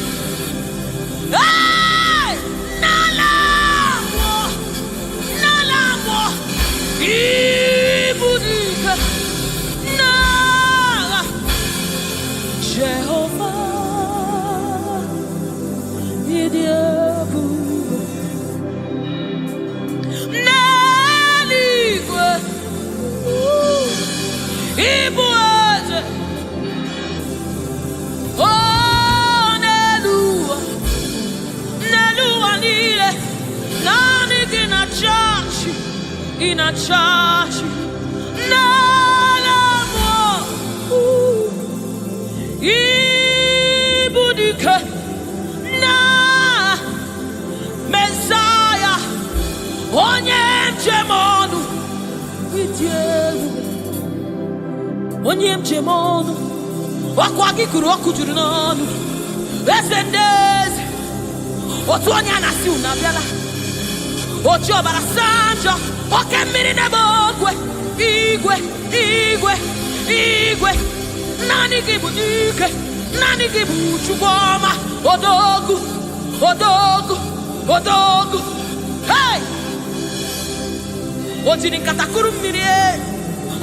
hey, Nalamo, Ibudika, Nala, Jehovah, Idiabu, Neligwe, Ibueze, oh, Nelua, Nelua niye, nani in a church, Nalamo, Ibudika. onye njem ọnụ ọkwa gị kụrụ ọkụ juru n'ọnụ eze ndị eze otu onye a na-asị unu abịala ochi ọbara sanjọ oke mmiri n'ebe ogwe igwe igwe igwe naanị gị bụ dike naanị gị bụ Chukwu ọma odogwu odogwu odogwu hey o jiri nkata kụrụ mmiri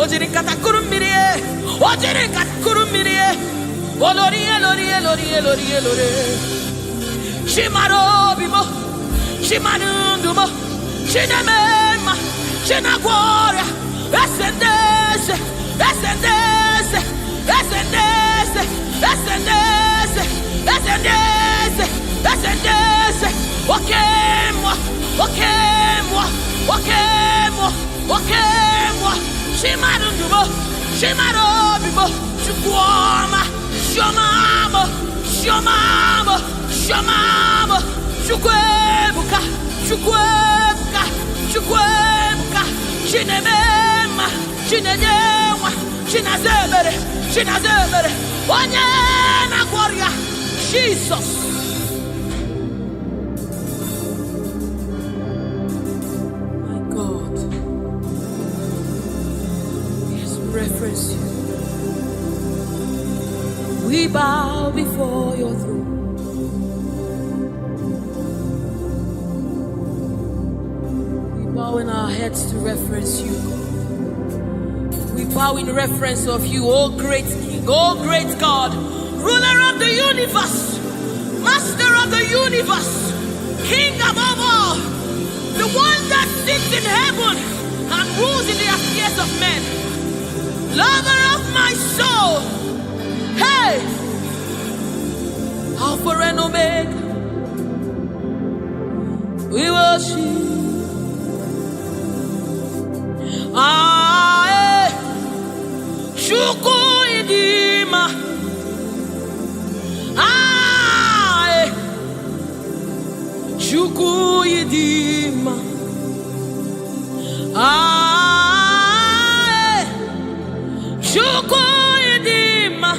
o jiri nkata kụrụ mmiri o jiri nkata kụrụ mmiri olori elori elori elori elori chimara obi mo chimara ndụ mo chineme mma chinagwọ ọrịa eze ndị eze eze ndị eze eze ndị eze eze ndị eze eze ndị eze eze ndị eze oke mmụọ oke mmụọ oke mmụọ oke mmụọ chimara ndụ mo chimara obi mo Chukwu ọma chiọma mo chiọma mo chiọma mo Chukwu ebuka Chukwu ebuka Chukwu ebuka chineme mma chinenye nwa chinaza ebere onye na-agwọ ọrịa Jesus. My God, yes, reference you. We bow before your throne. Bowing our heads to reference you. We bow in reference of you, O great King, O great God, ruler of the universe, master of the universe, King above all, the one that sits in heaven and rules in the affairs of men, lover of my soul. Hey, Alpha and Omega, we worship. Chukwu idima Chukwu idima Chukwu idima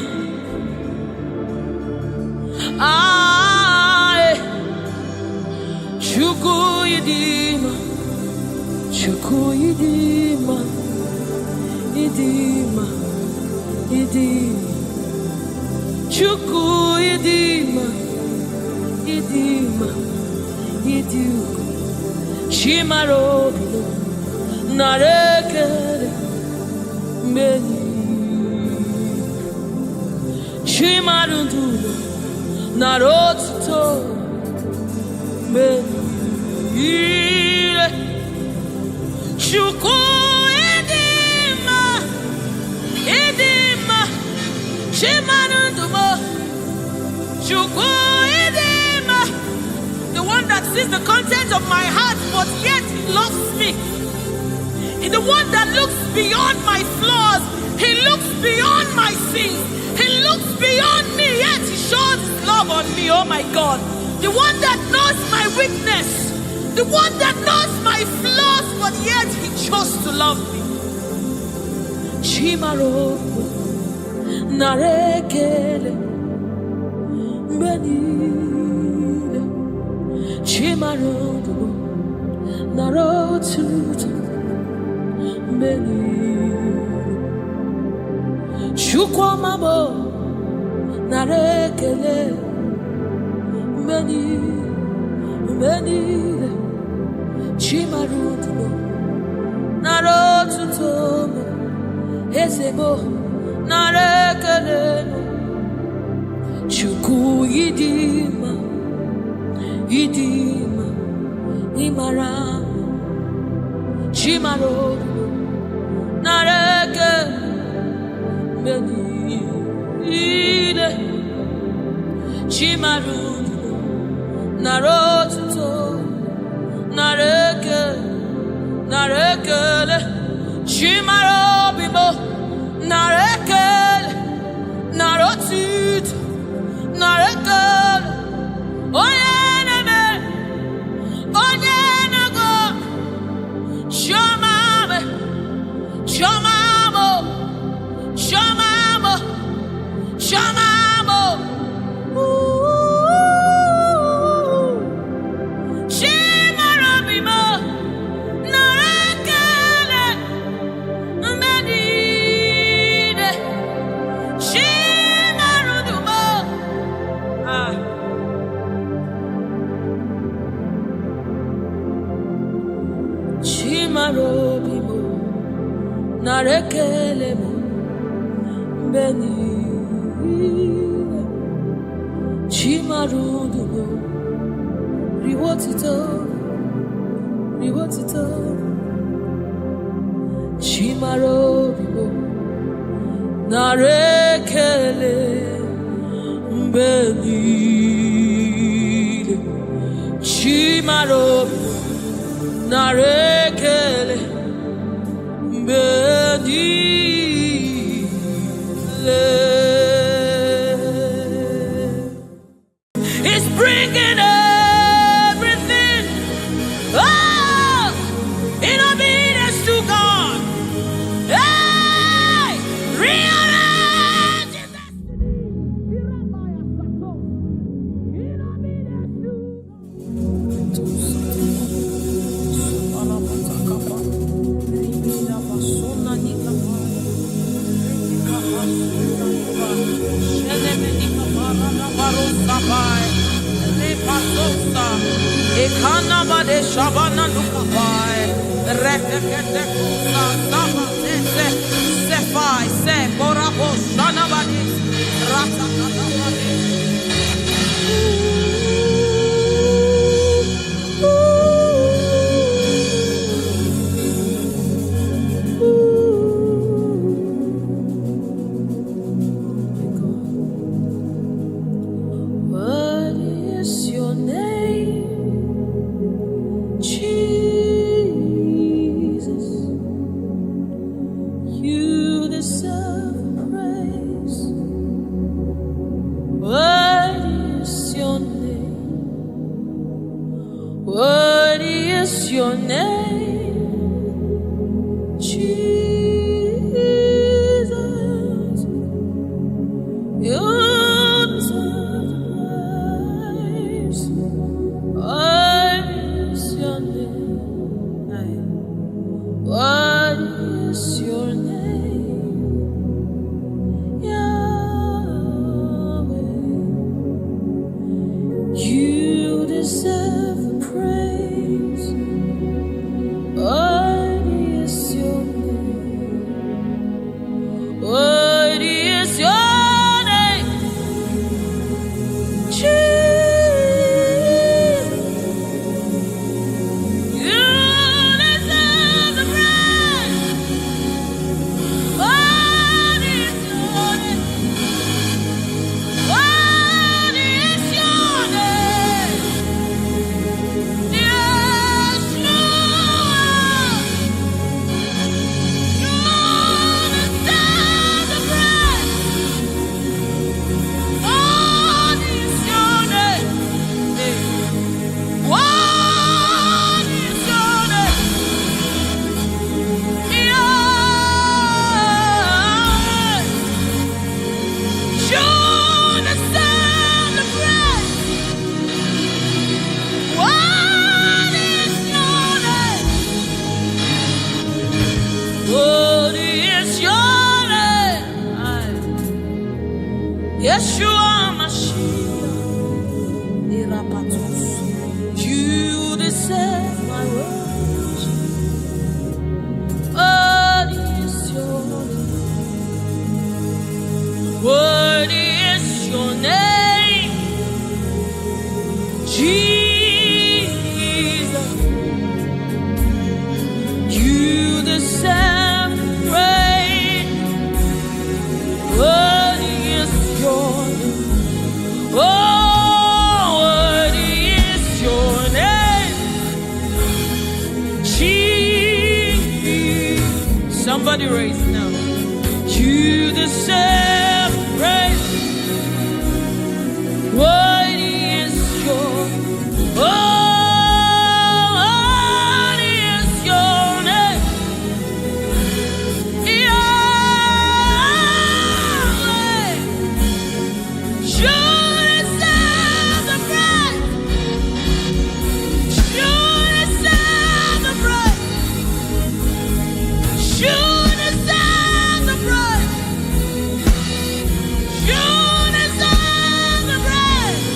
Chukwu idima Chukwu idima idima idima Chukwu idima idima idima chimara obi nara ekele mgbe chimara ndụ nara otuto mgbe niile Chukwu the one that sees the content of my heart, but yet he loves me. He's the one that looks beyond my flaws. He looks beyond my sins. He looks beyond me, yet he shows his love on me. Oh my God. The one that knows my weakness. The one that knows my flaws, but yet he chose to love me. Chimaro narekele benile chimarodo narotuto benile chukwamabo narekele benile chimarodo narotuto ezebo narekele Chukwu idima idima imara chimaro narekele menile chimaru narotuto narekele chimaro bimo narekele narotuto narekele onye nago shomame narekele mo beni chimarudu riwotito chimarudu narekele beni chimarudu narekele it's bringing everything in obedience to God. Hey, rearrange his destiny. In obedience to Ekanabade Shabana Nukabai, Rekete Kusa, Saba, Sefai, Se, Borabo, Shanabadi, Ratakabadi. What is your name? Jesus, you deserve praise. What is your name? What is your name? Jesus, you deserve praise. What is your name? What is your name? Yahweh, you deserve the praise. What is your name? What is your name? Jesus, you deserve the praise. What is your name? What is your name? Yeshua, you deserve the praise. What is your name? What is your name? Yahweh, you deserve the praise. What is your name? What is your name? Yeshua Mashiach, Irapatos. You deserve my worship. What is your name? What is your name? Jesus, you deserve praise. What is your name? Oh, what is your name? Jesus, somebody raise now. You deserve praise. What is your oh, what is your name? Yahweh, you deserve the praise. You deserve the praise. You deserve the praise. You deserve the praise.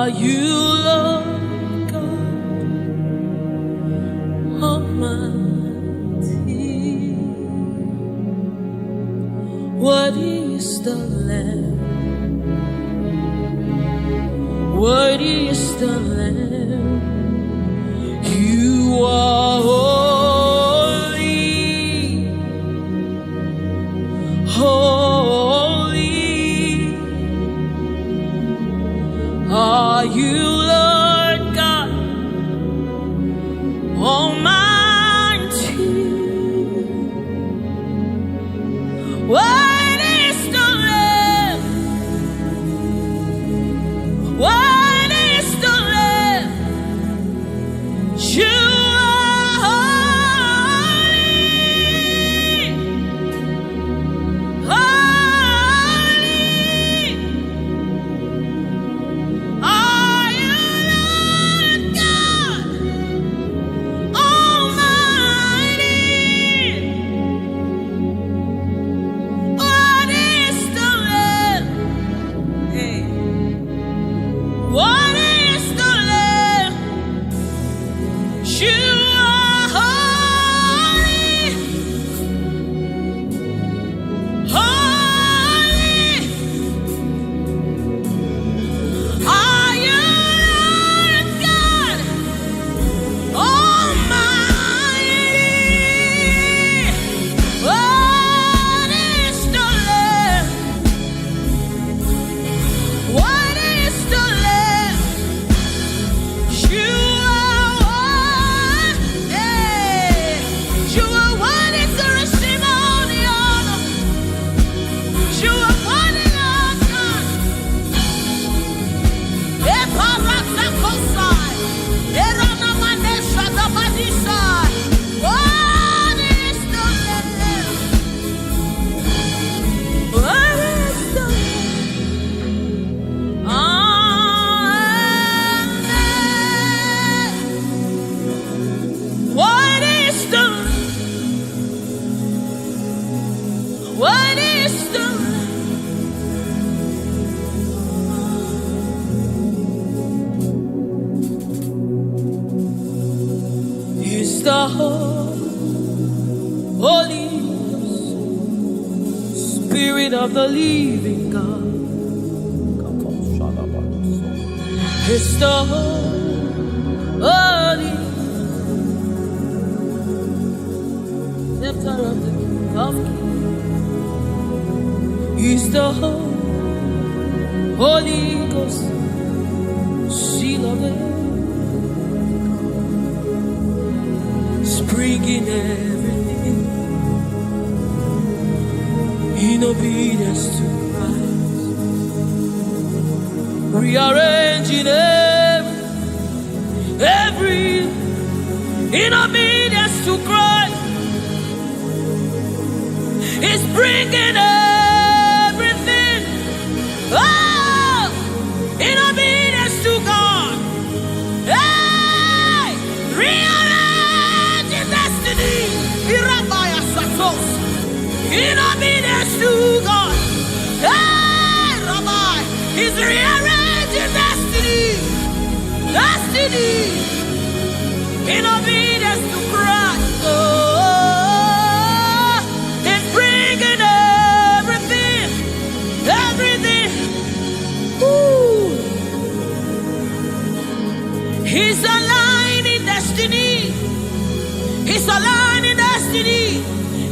Are you Lord God Almighty? Worthy is the Lamb. Worthy is the Lamb. You are holy, holy. Are you Lord God Almighty? What is the Lamb? What is the Lamb? You the Holy Spirit of the living God. It's the Holy Scepter of the King of Kings. He's the Holy Ghost, seal of the bringing everything in obedience to Christ, rearranging every in obedience to Christ. It's bringing everything in obedience to God. Hey, in obedience to God. Hey, Rabbi, He's rearranging destiny, in obedience to Christ. Oh, He's bringing everything. Ooh. He's aligning destiny. He's aligning destiny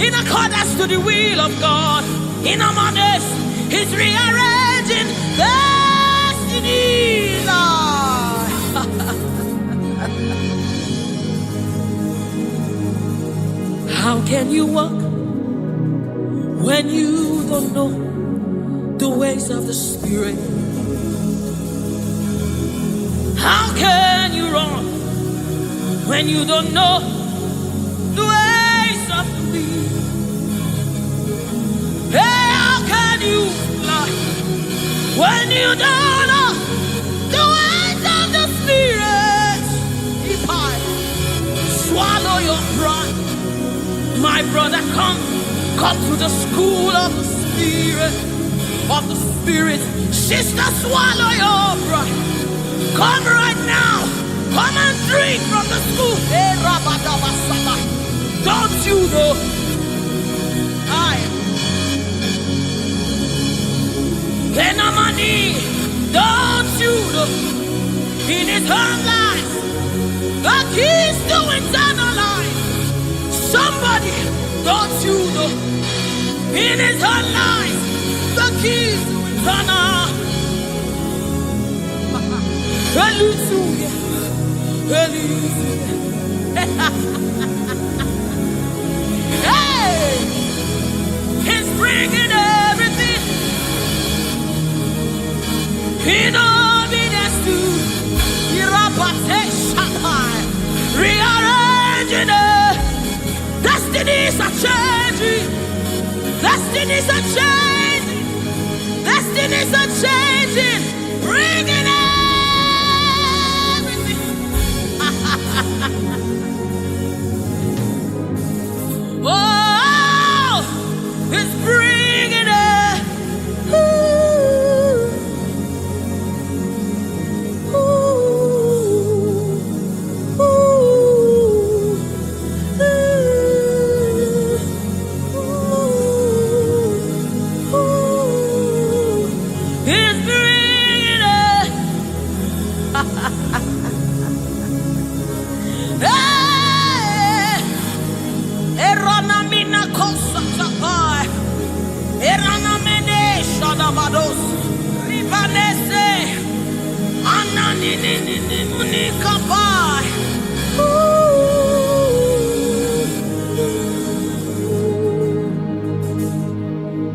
in accordance to the will of God. In Amadeus, He's rearranging destiny. How can you walk when you don't know the ways of the Spirit? How can you run when you don't know the ways of the wind? Hey, how can you fly when you don't know the ways of the Spirit? If I swallow your pride, my brother, come to the school of the Spirit, Sister, swallow your pride. Come right now. Come and drink from the school. Don't you know? Kenamani, don't you know? In his own life, the keys to eternal life. Somebody, don't you know? In his own life, the keys to eternal. Hallelujah, hallelujah. Hey, he's bringing everything. In obedience to rearranging it. Destinies are changing. Destinies are changing. Destinies are changing. Bringing everything. Oh, it's bringing it.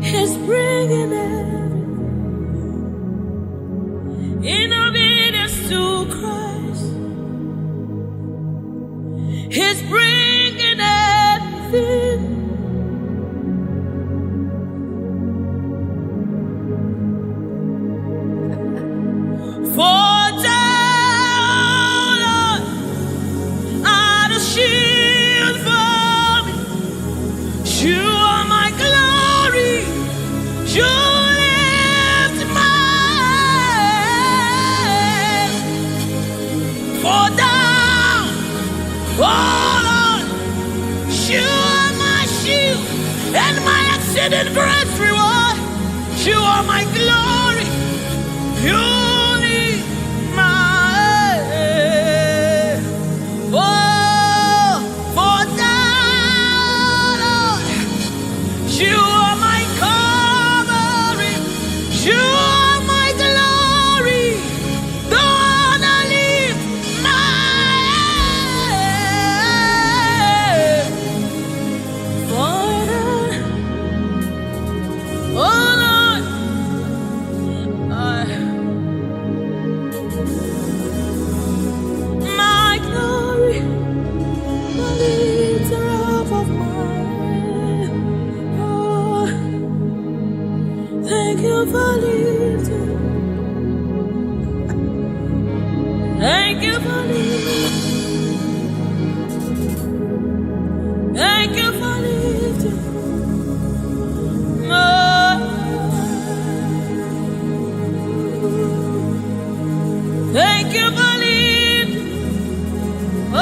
He's bringing it in obedience to Christ. He's bringing everything. For down are the shield for me. You are my glory. You lift my head. For down, oh Lord, you are my shield and my exceeding great reward. You are my glory. You lift my head. Oh, for thou, Lord, you are my covering. You are my glory. The one I lift my head. For thou, oh Lord, my glory, the lifter up of my head. Oh, thank you for lifting. Thank you for lifting. Thank you for lifting. Thank you for lifting. Oh,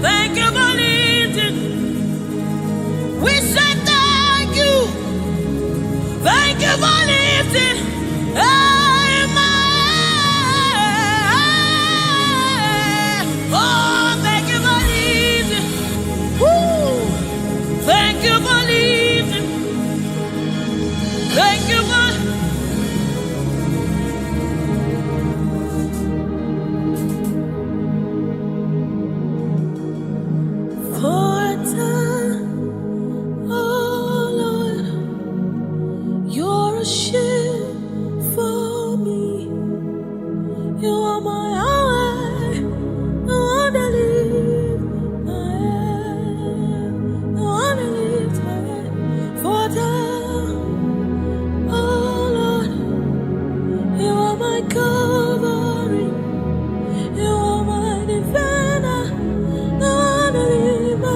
thank you for lifting. We say thank you. Thank you for lifting. Hey, my head. Oh, thank you for lifting. Woo. Thank you for lifting. Thank you for. For a time, oh Lord, you're a shield for me. You are my highway, the one that lifts my head, the one that lifts my head. For a time, oh Lord, you are my covering, you are my defender, the one that lifts my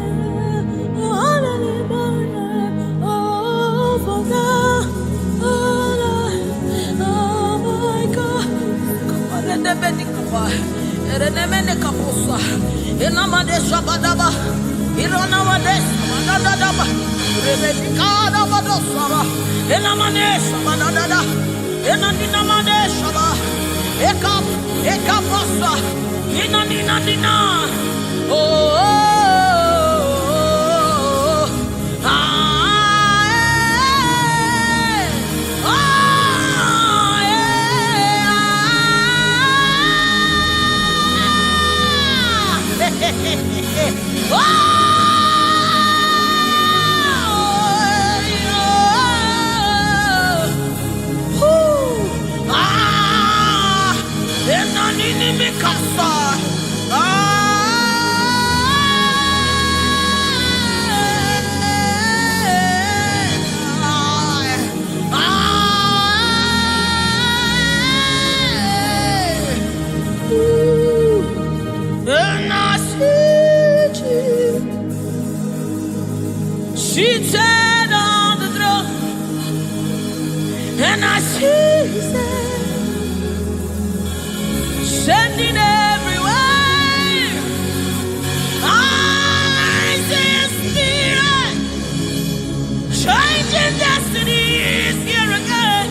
head, the one that lifts my head. Oh, for now, oh Erenemene kapusa. Enamade shabadaba. Iranamade samadadaba. Rebekada badosara. Enamane samadadada. Enandinamade shaba. Ekapasa. Nina. Seated on the throne, and I see His hand sending everywhere. I see His Spirit changing destinies here again.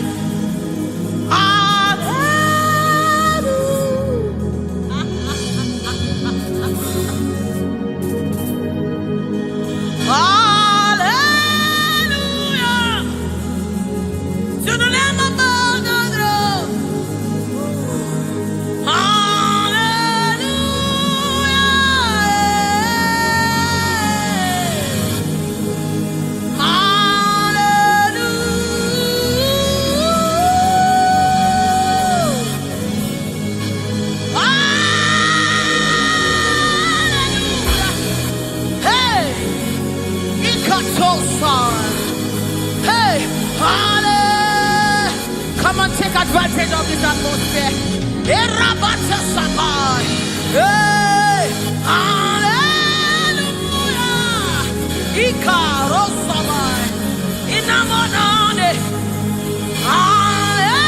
Hey, come on, take advantage of this atmosphere. Hey, hallelujah. Ikarosabai. Inamonane. Hallelujah.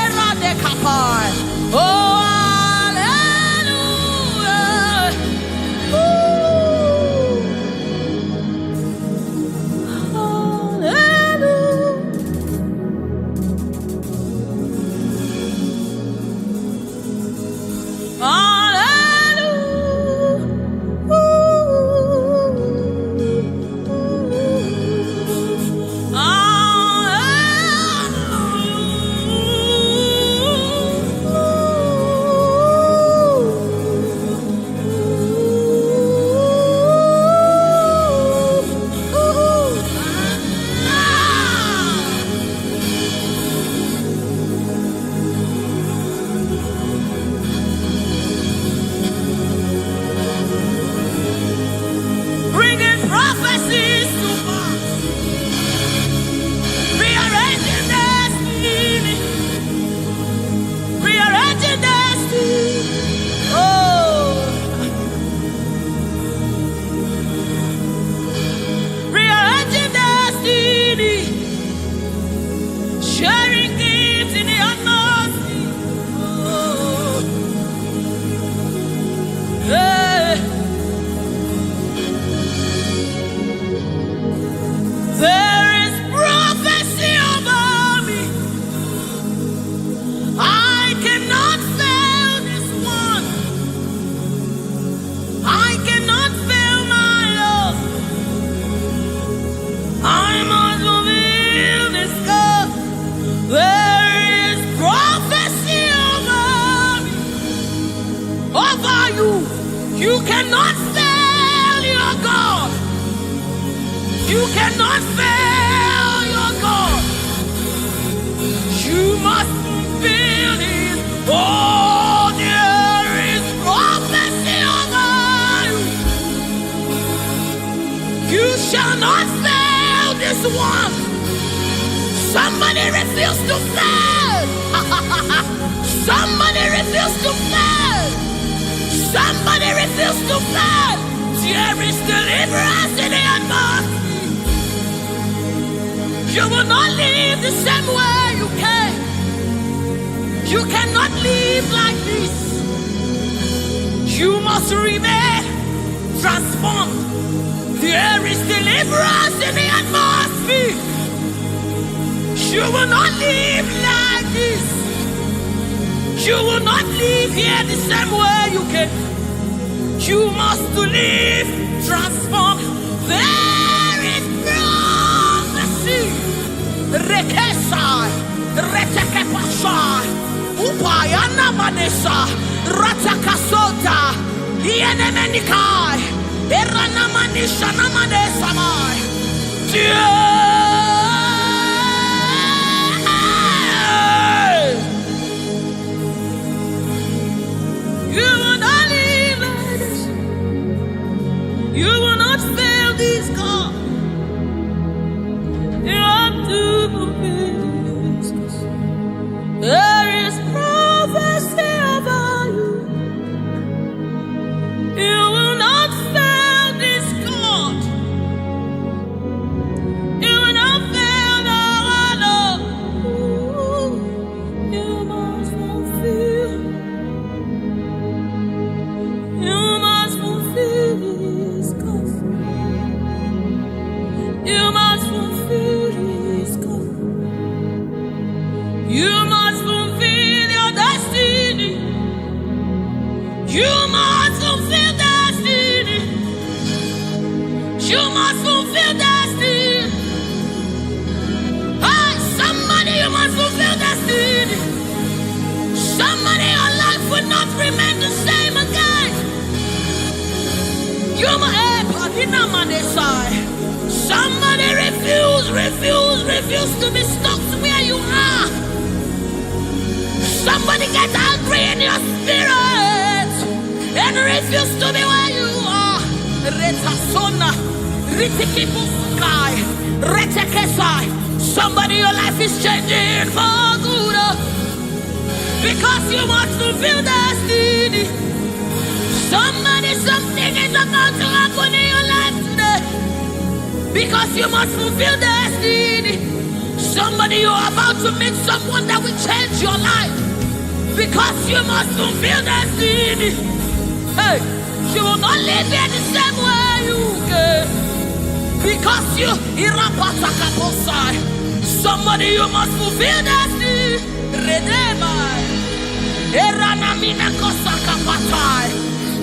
Eradekapai. Oh. You cannot fail your God. You cannot fail your God. You must fulfill His. Oh, there is prophecy over you. You shall not fail this one. Somebody refuse to fail. Somebody refuse to fail. Somebody refuse to fail. There is deliverance in the atmosphere. You will not leave the same way you came. You cannot live like this. You must remain transformed. There is deliverance in the atmosphere. You will not live like this. You will not live here the same way you came. You must live transformed. There is prophecy. Rekesai, retekepashai, upayana manesa, ratakasota, ienemenikai, eranamanisha namanesamai. You will not live like this. You will not fail this God. You have to fulfill this. There is prophecy about you. You will not fail this God. You will not fail our Lord. You must fulfill. You must fulfill this God. You must fulfill this God. You must fulfill your destiny. You must fulfill destiny. You must fulfill destiny. Hey, somebody, you must fulfill destiny. Somebody, your life will not remain the same again. You must, somebody refuse to be stuck where you are. Somebody get angry in your spirit and refuse to be where you are. Somebody, your life is changing for good because you must fulfill destiny. Somebody, something is about to happen in your life today because you must fulfill destiny. Somebody, you are about to meet someone that will change your life because you must fulfill destiny. Hey, you will not live here the same way you came because you somebody, you must fulfill destiny.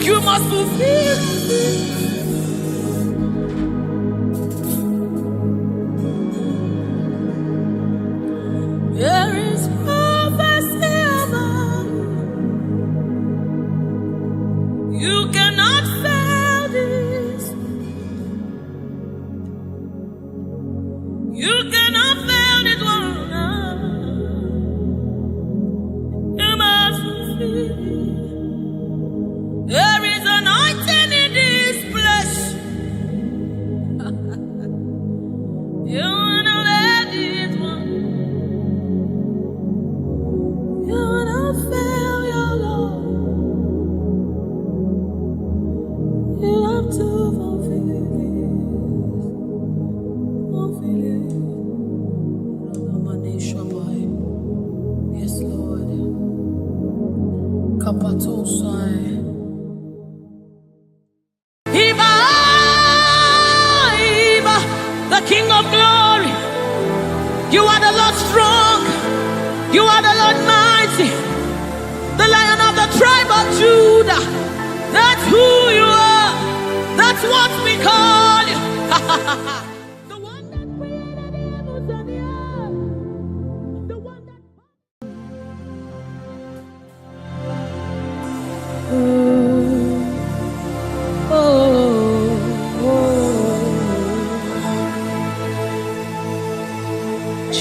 You must fulfill. There is prophecy about you. You cannot fail this. You cannot fail this one. You must fulfill. There is anointing in this place. You wanna let it one. You wanna fail your Lord. You have to fulfill it. Fulfill it. Yes, Lord. Kapatosai. The King of glory, you are the Lord strong, you are the Lord mighty, the Lion of the tribe of Judah. That's who you are, that's what we call you. The one that created the heavens and the earth, the one that...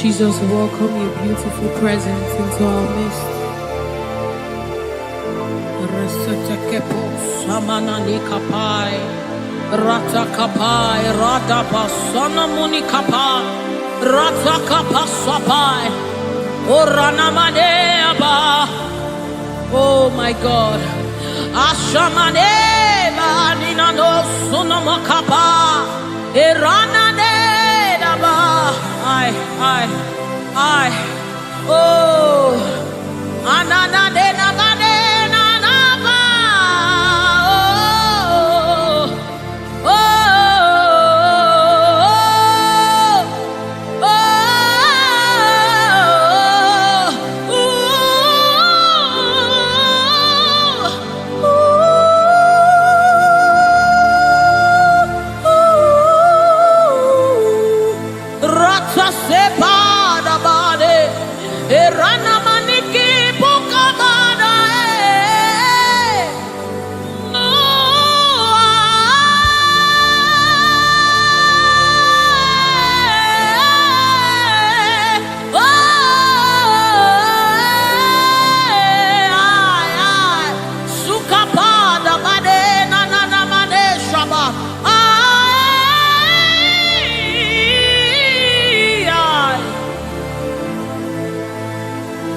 Jesus, welcome your beautiful presence into our midst. Samananikapai, Ratakapai, Radabasanamuni-kapai, Ratakapasapai, Oranamaneaba. Oh my God. Ashamaneba Ninano Sunamakapa, Irananeba. I. Oh.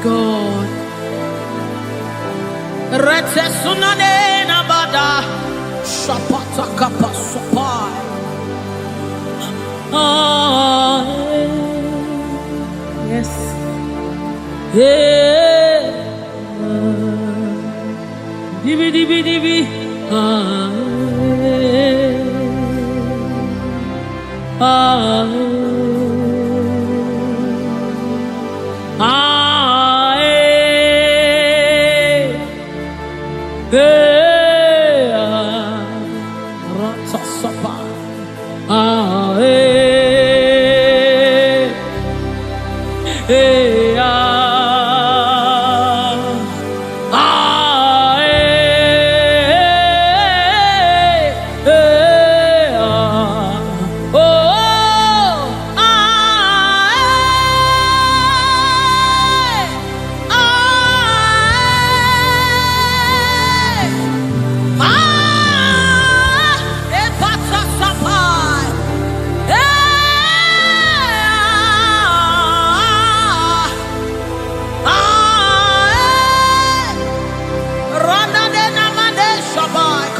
God. Rete sunane na bada shapata kapa sopai. Yes. Yeah. Dibi dibi dibi.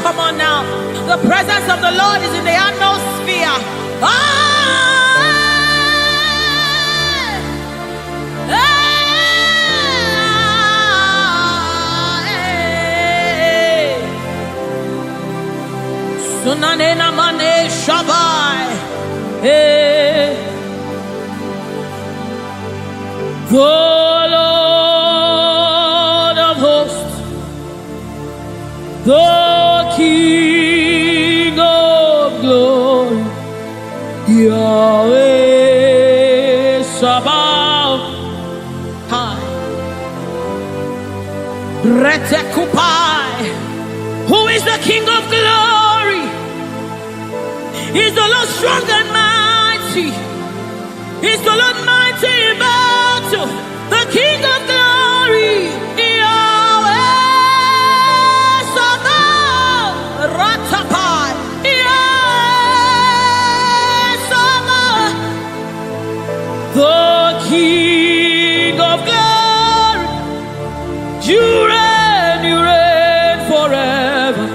Come on now. The presence of the Lord is in the atmosphere. Sunanena mane shabai. The Lord of hosts, the King of glory, Yahweh Sabaoth. Retekupai. Who is the King of glory? He's the Lord strong and mighty. He's the Lord mighty in battle. The King of glory, Yahweh Sabaoth. Ratapai. Yahweh Sabaoth. The King of glory. You reign forever.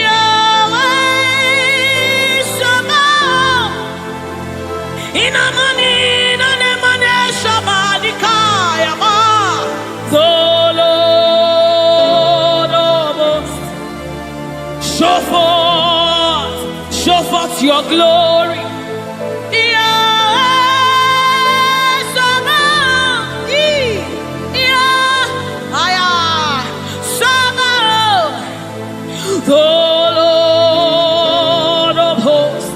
Yahweh Sabaoth. Inamani nanemane shabalikayama. The Lord of hosts. Show forth your glory. The Lord of hosts,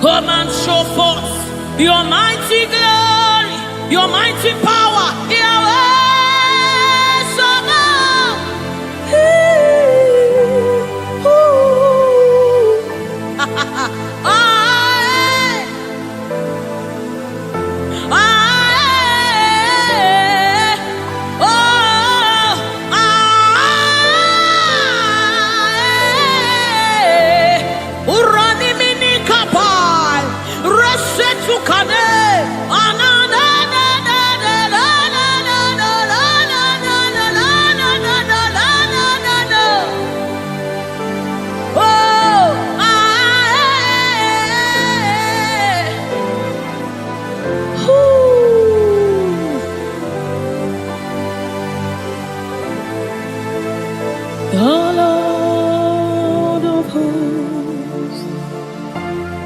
come and show forth your mighty glory, your mighty power, Yahweh Sabaoth.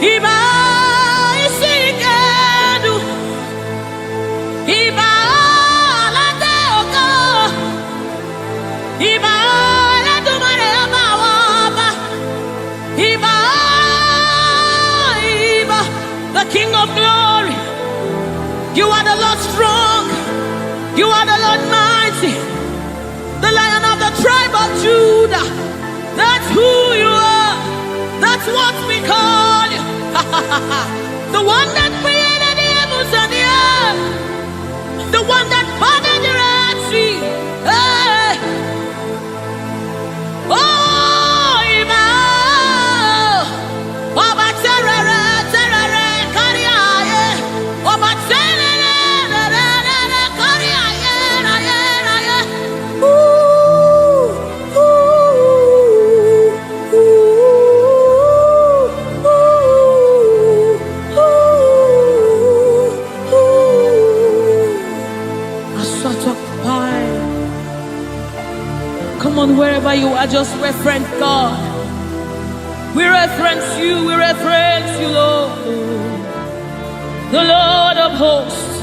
Iba isikadu. Iba lateoka. Iba ladumare abawaba. Iba, Iba, the King of Glory. You are the Lord strong. You are the Lord mighty. The Lion of the tribe of Judah. That's who you are. That's what we call you. The one that created the heavens and the earth. The one that parted the Red Sea. Hey. Oh, Iba. Oba terere, terere, kariaye. Oba terere, terere, kariaye, raye, raye. Come on, wherever you are, just reference God. We reference you, Lord. The Lord of hosts.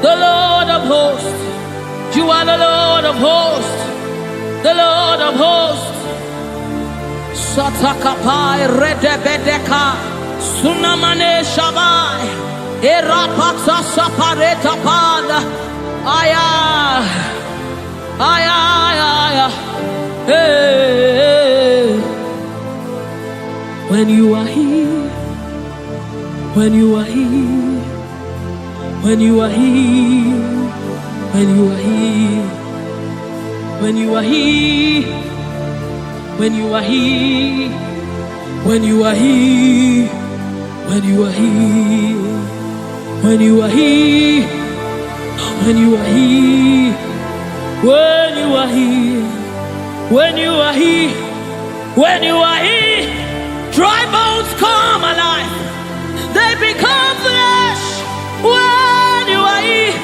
The Lord of hosts. You are the Lord of hosts. The Lord of hosts. Satakapai redebedeka. Sunamane shabai. Erapata sapareta panda. Aya. Aya, aya. Hey. When you are here, when you are here, when you are here, when you are here, when you are here, when you are here, when you are here, when you are here, when you are here, when you are here, when you are here, when you are here, when you are here, dry bones come alive. They become flesh. When you are here,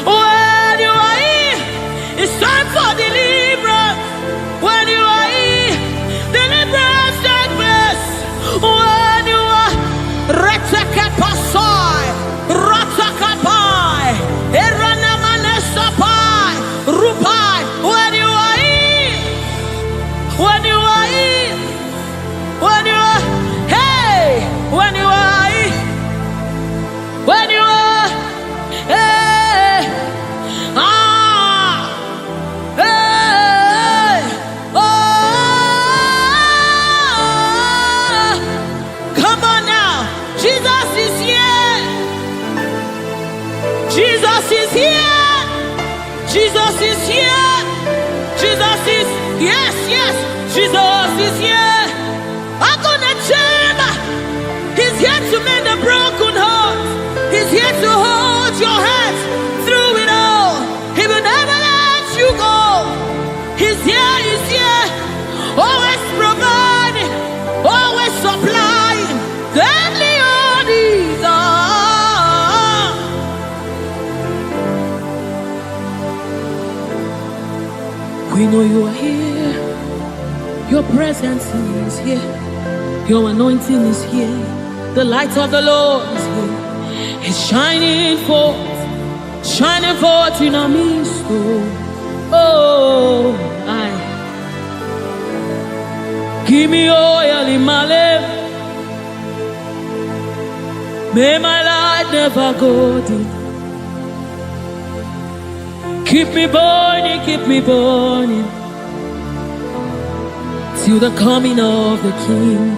when you are here, it's time for deliverance. When you are here, deliverance takes place. When you are retekepasai, ratakapai, eranamanesapai, rupai. When you are here, when you are here, when you are, hey, when you are here, when you are, hey, ah, hey, oh, come on now, Jesus is here, Jesus is here, Jesus is here, Jesus is, yes, yes, Jesus is here. I'm gonna chamber. He's here to mend the broken heart. He's here to hold your hands through it all. He will never let you go. He's here, he's here. Always providing, always supplying. Deadly all these are. We know you are here. Your presence is here. Your anointing is here. The light of the Lord is here. It's shining forth in our midst. Oh, I give me oil in my lamp. May my light never go dim. Keep me burning, till the coming of the King.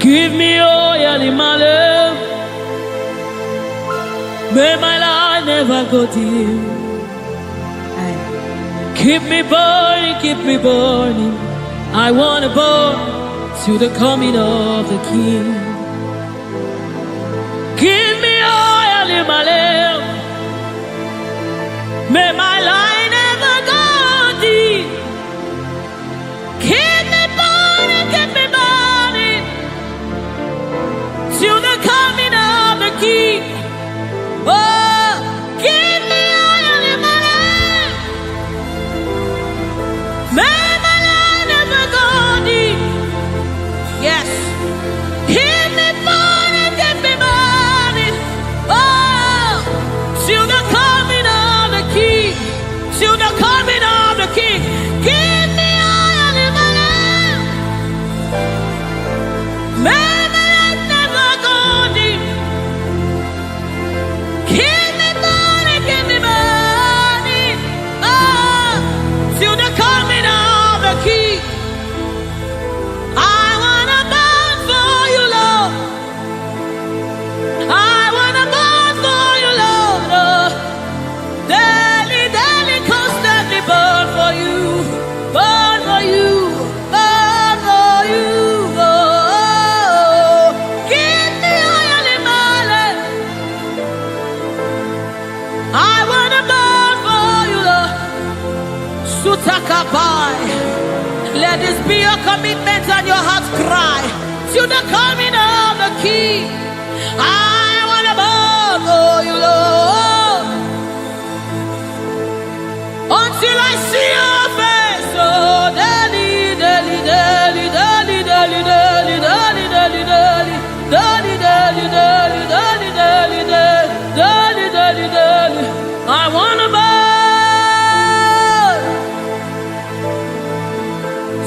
Give me oil in my lamp. May my light never go dim. Keep me burning. I wanna burn till the coming of the King. Give me oil in my lamp. May my light never go dim. Keep me burning till the coming of the King. Oh, give me oil in my lamp. May my light never go dim. Yes. commitment and your heart cry to the coming of the King. I want to bow for you, Lord, until I see your face. Oh, daily, daily, daily, daily, daily, daily, daily, daily, daily, daily, daily, daily, daily, daily, daily, daily, daily. I want to bow.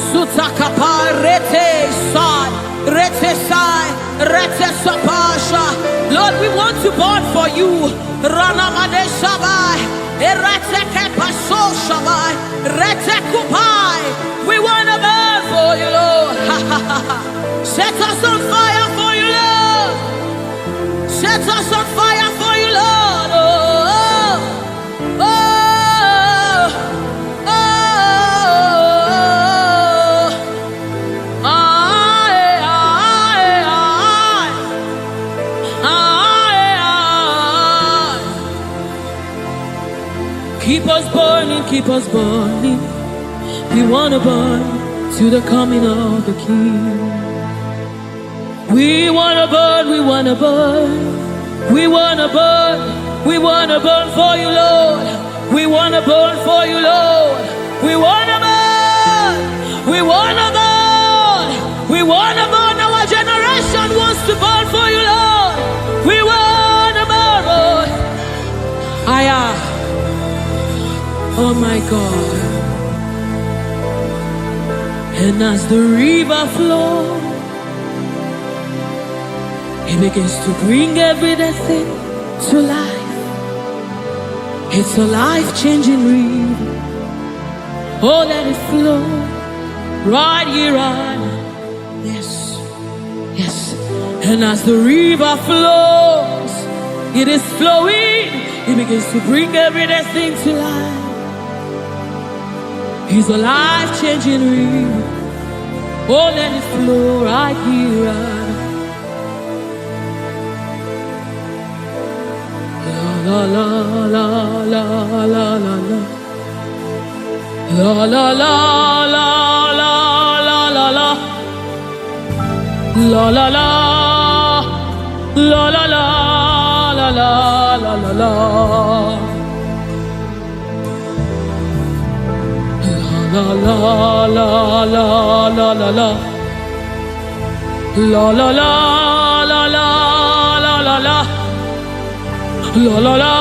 Sutakapa rete sai, rete sai, rete sapasha. Lord, we want to burn for you. Rana mane shabai, rete kepaso shabai, rete kupai. We want to burn for you, Lord. Set us on fire for you, Lord. Set us on fire for you, Lord. Oh, oh, oh, oh. Keep us burning, keep us burning. We want to burn to the coming of the King. We want to burn, we want to burn. We want to burn, we want to burn for you, Lord. We want to burn for you, Lord. We want to burn, we want to burn. We want to burn, our generation wants to burn for you, Lord. We want to burn, Lord. Oh my God. And as the river flows, it begins to bring everything to life. It's a life-changing river. Oh, let it flow right here, right now. Yes, yes. And as the river flows, it is flowing. It begins to bring everything to life. He's a life-changing river. Oh, let it flow right here, right now. La la la la la la la. La la la la la la la la. La la la la la la la la la la la. La la la la la la la. La la la la la la la la. La la la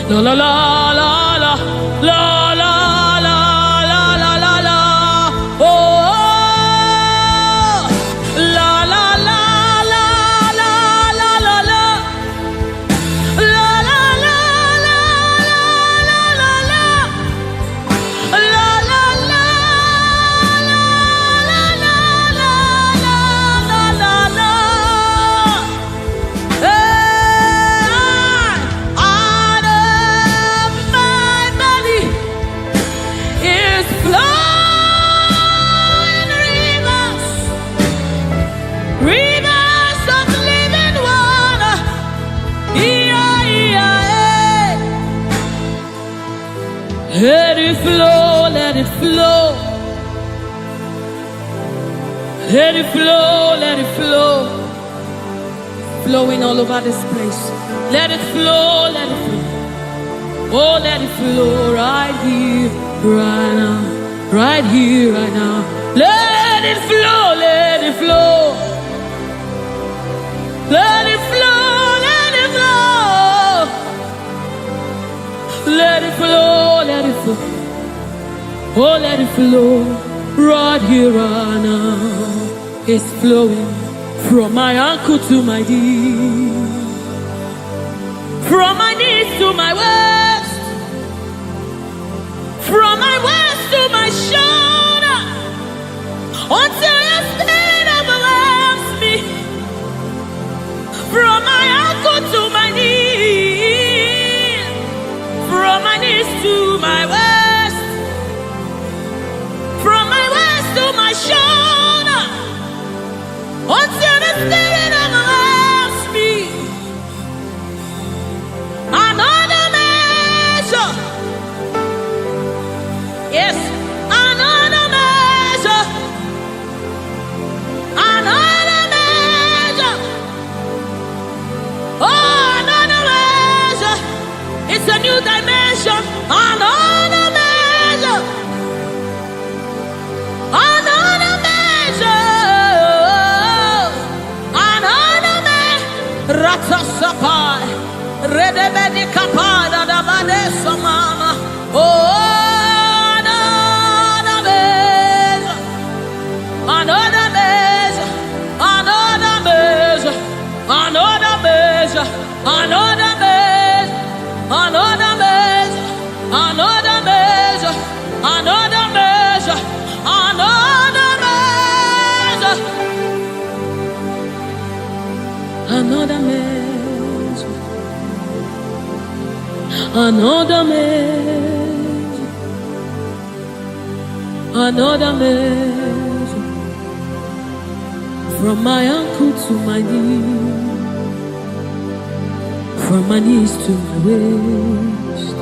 la la la la la. La la la la la la la. Oh, la la la la la la la la. La la la la la la la. Let it flow, let it flow. Let it flow, let it flow. Flowing all over this place. Let it flow, let it flow. Oh, let it flow right here, right now. Right here, right now. Let it flow, let it flow. Let it flow, let it flow. Let it flow, let it flow. Oh, let it flow right here, right now. It's flowing from my ankle to my knee, from my knees to my waist, from my waist to my shoulder, until your spirit overwhelms me. From my ankle to my knees, from my knees to my waist, from my waist to my shoulder, until the spirit overwhelms me. Another measure, yes, another measure. Sapai, Redebedi Kapada, the Badesa Mama. Oh, another measure, another measure, another measure, another measure, another measure, another measure, another measure, another measure, another measure, another measure, another measure. From my ankle to my knee, from my knees to my waist,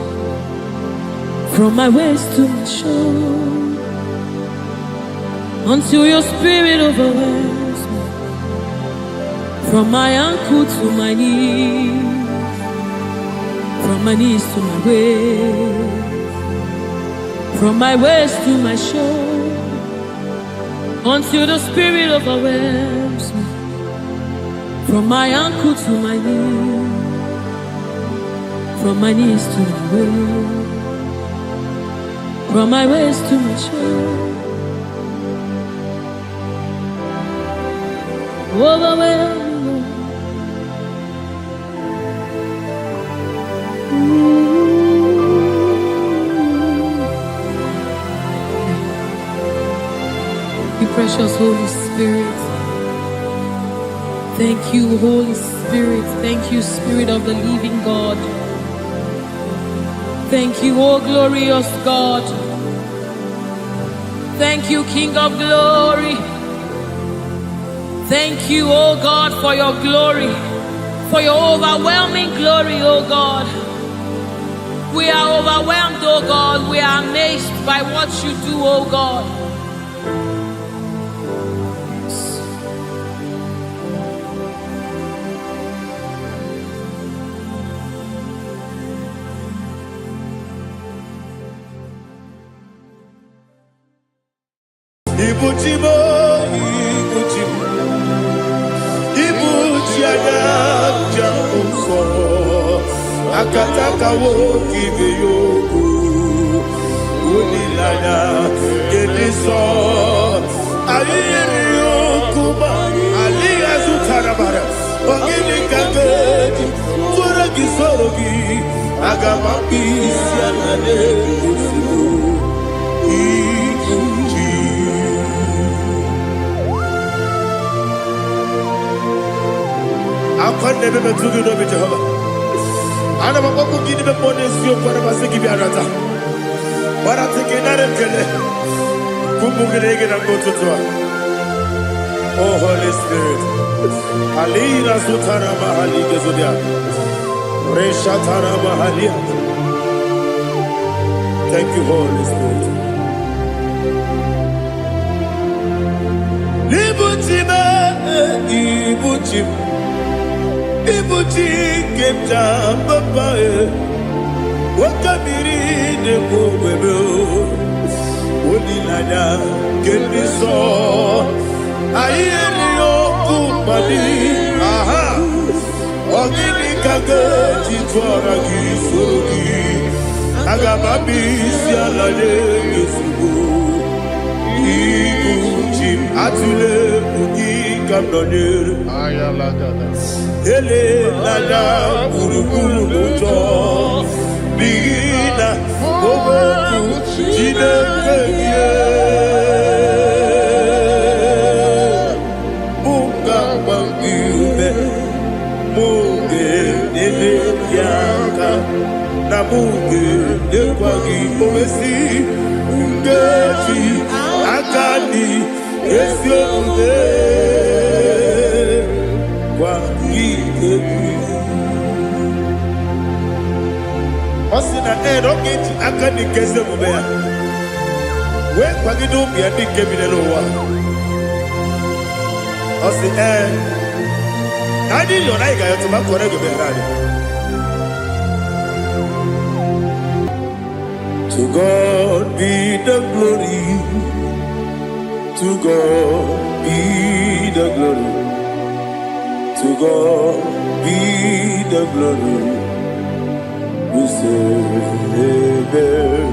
from my waist to my shoulder, until your spirit overwhelms me. From my ankle to my knees, from my knees to my waist, from my waist to my shoulder, until the spirit overwhelms me. From my ankle to my knee, from my knees to my waist, from my waist to my shoulder, overwhelm me. Precious Holy Spirit, thank you, Holy Spirit. Thank you, Spirit of the living God. Thank you, oh glorious God. Thank you, King of glory. Thank you, oh God, for your glory, for your overwhelming glory, oh God. We are overwhelmed, oh God. We are amazed by what you do, oh God. Ibuchimo, Ibuchimo, Ibuchiana, Jamuso, Akataka woki beyoku, Unilana, Gediso, Aliyokuba, Aliyazutarabara, Ogini Kageti, Furagisorogi, Agamapi, Sianade, Akande bebe tugi no Jehovah. Ana maboku gidi be ponesio para basiki bi arata. Para teke na remkele. Kumugirege na gototwa. Oh Holy Spirit. Alira sutara mahali gezodia. Reshatara mahali. Thank you, Holy Spirit. Ibuchime, Ibuchim. Ibuchi kemta papa wakamiri de bobebe onilada kemiso ayeni okupali aha ogini kage titwara gisogi agababi sialade yesugo Ibuchi atule ugi kamdonere ayalagada ele lada buruburu luto bigina boboku jinekeye muka mangiume muge nele yaka na muge nekwagi omesi ungeji akani esioge Osina erogeti akani keze mubea. We kwagidu bia dike binelowa. Osi nani yona iga yotu makore gube rani. To God be the glory. To God be the glory. To God be the glory. We say amen.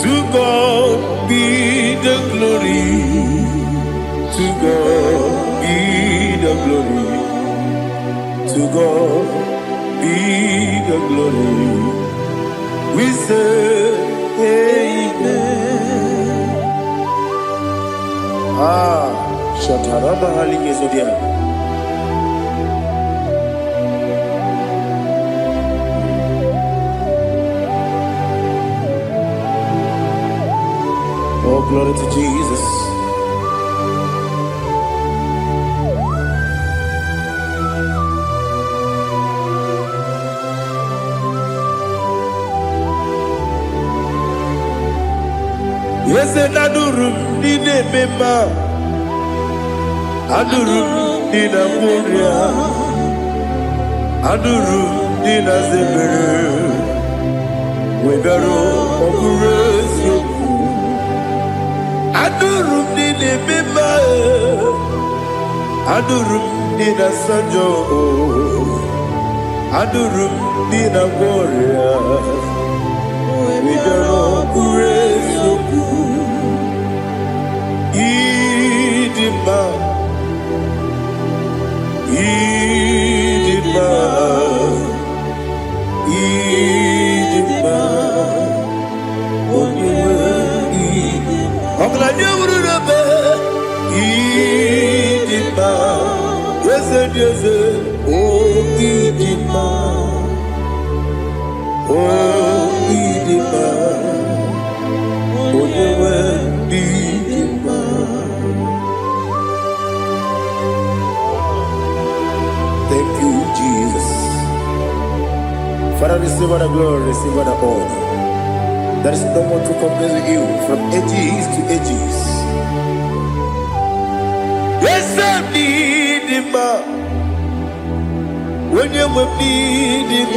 To God be the glory. To God be the glory. To God be the glory. We say amen. Shataraba Halingezodia. Oh, glory to Jesus. Yes, and Adurum did a member. Adurum did a warrior. Adurum did a zebra. We better operate you. Adurum did a member. Adurum did a sanjo. Adurum did a warrior. We better operate you. Idima, Idima, Idima, Idima, yes, oh Idima, oh Idima, Idima. Thank you, Jesus. Father, receive all the glory, receive all the honor. There is no one to compare with you from ages to ages. Yes, I need him. When you need him,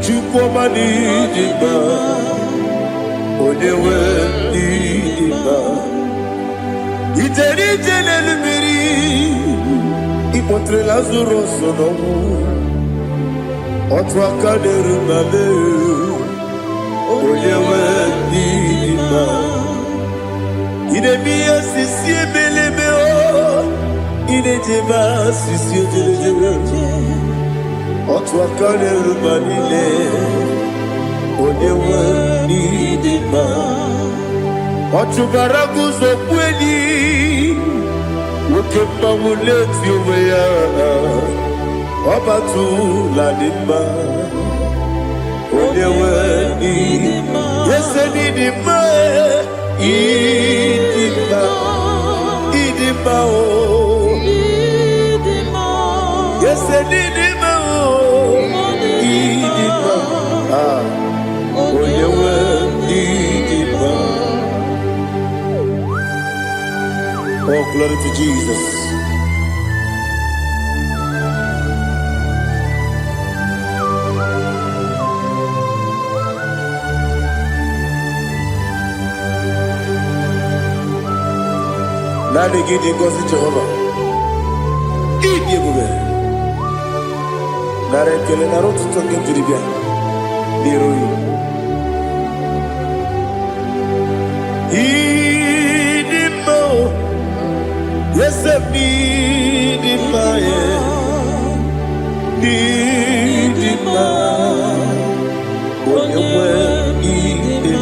you come and need him. When you need him, it's a Ipotre Lazaro sonomu Otwa kaderu mame Oyewe nidima Idemiya sisi ebelebe o Idejeba sisi ojelejebe Otwa kaderu manile Oyewe nidima Otubaragu zokweni Ukemba muleti uweya Wabatu ladima Oyewe nidima Yese nidima Idima Idima o Yese nidima o Idima Oyewe nidima. Oh, glory to Jesus. Now they give the gospel to Jehovah. Eat the bube. Now they kill it. Now to talk into the beer. Idimo, yes, I need it, my need it, oh, you will need it,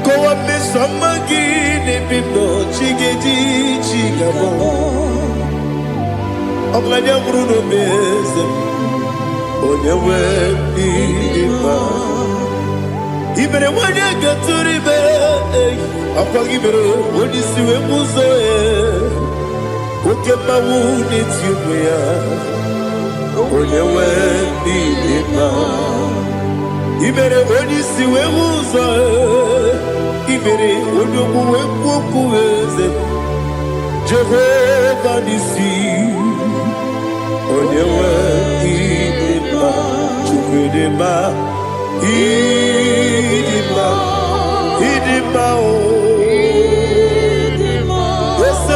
go up, Miss Samagin, if you know, Chiggy, Chigabo, I'm like a Bruno Mason, oh, you will need it. Even when I get to the bed, I'll forgive you when you see a muso. Who get my wound, it's you, when you went in. Even when you see a muso, even when you go, Jehovah, you see, when you went in. Idima, Idima, oh, yes,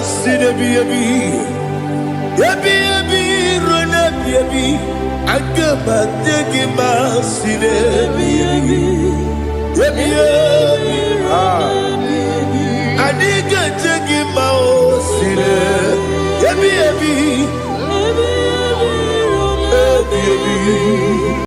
sine baby. Baby, run up, baby. I got my digging my sine baby. I need to take him out, sine baby.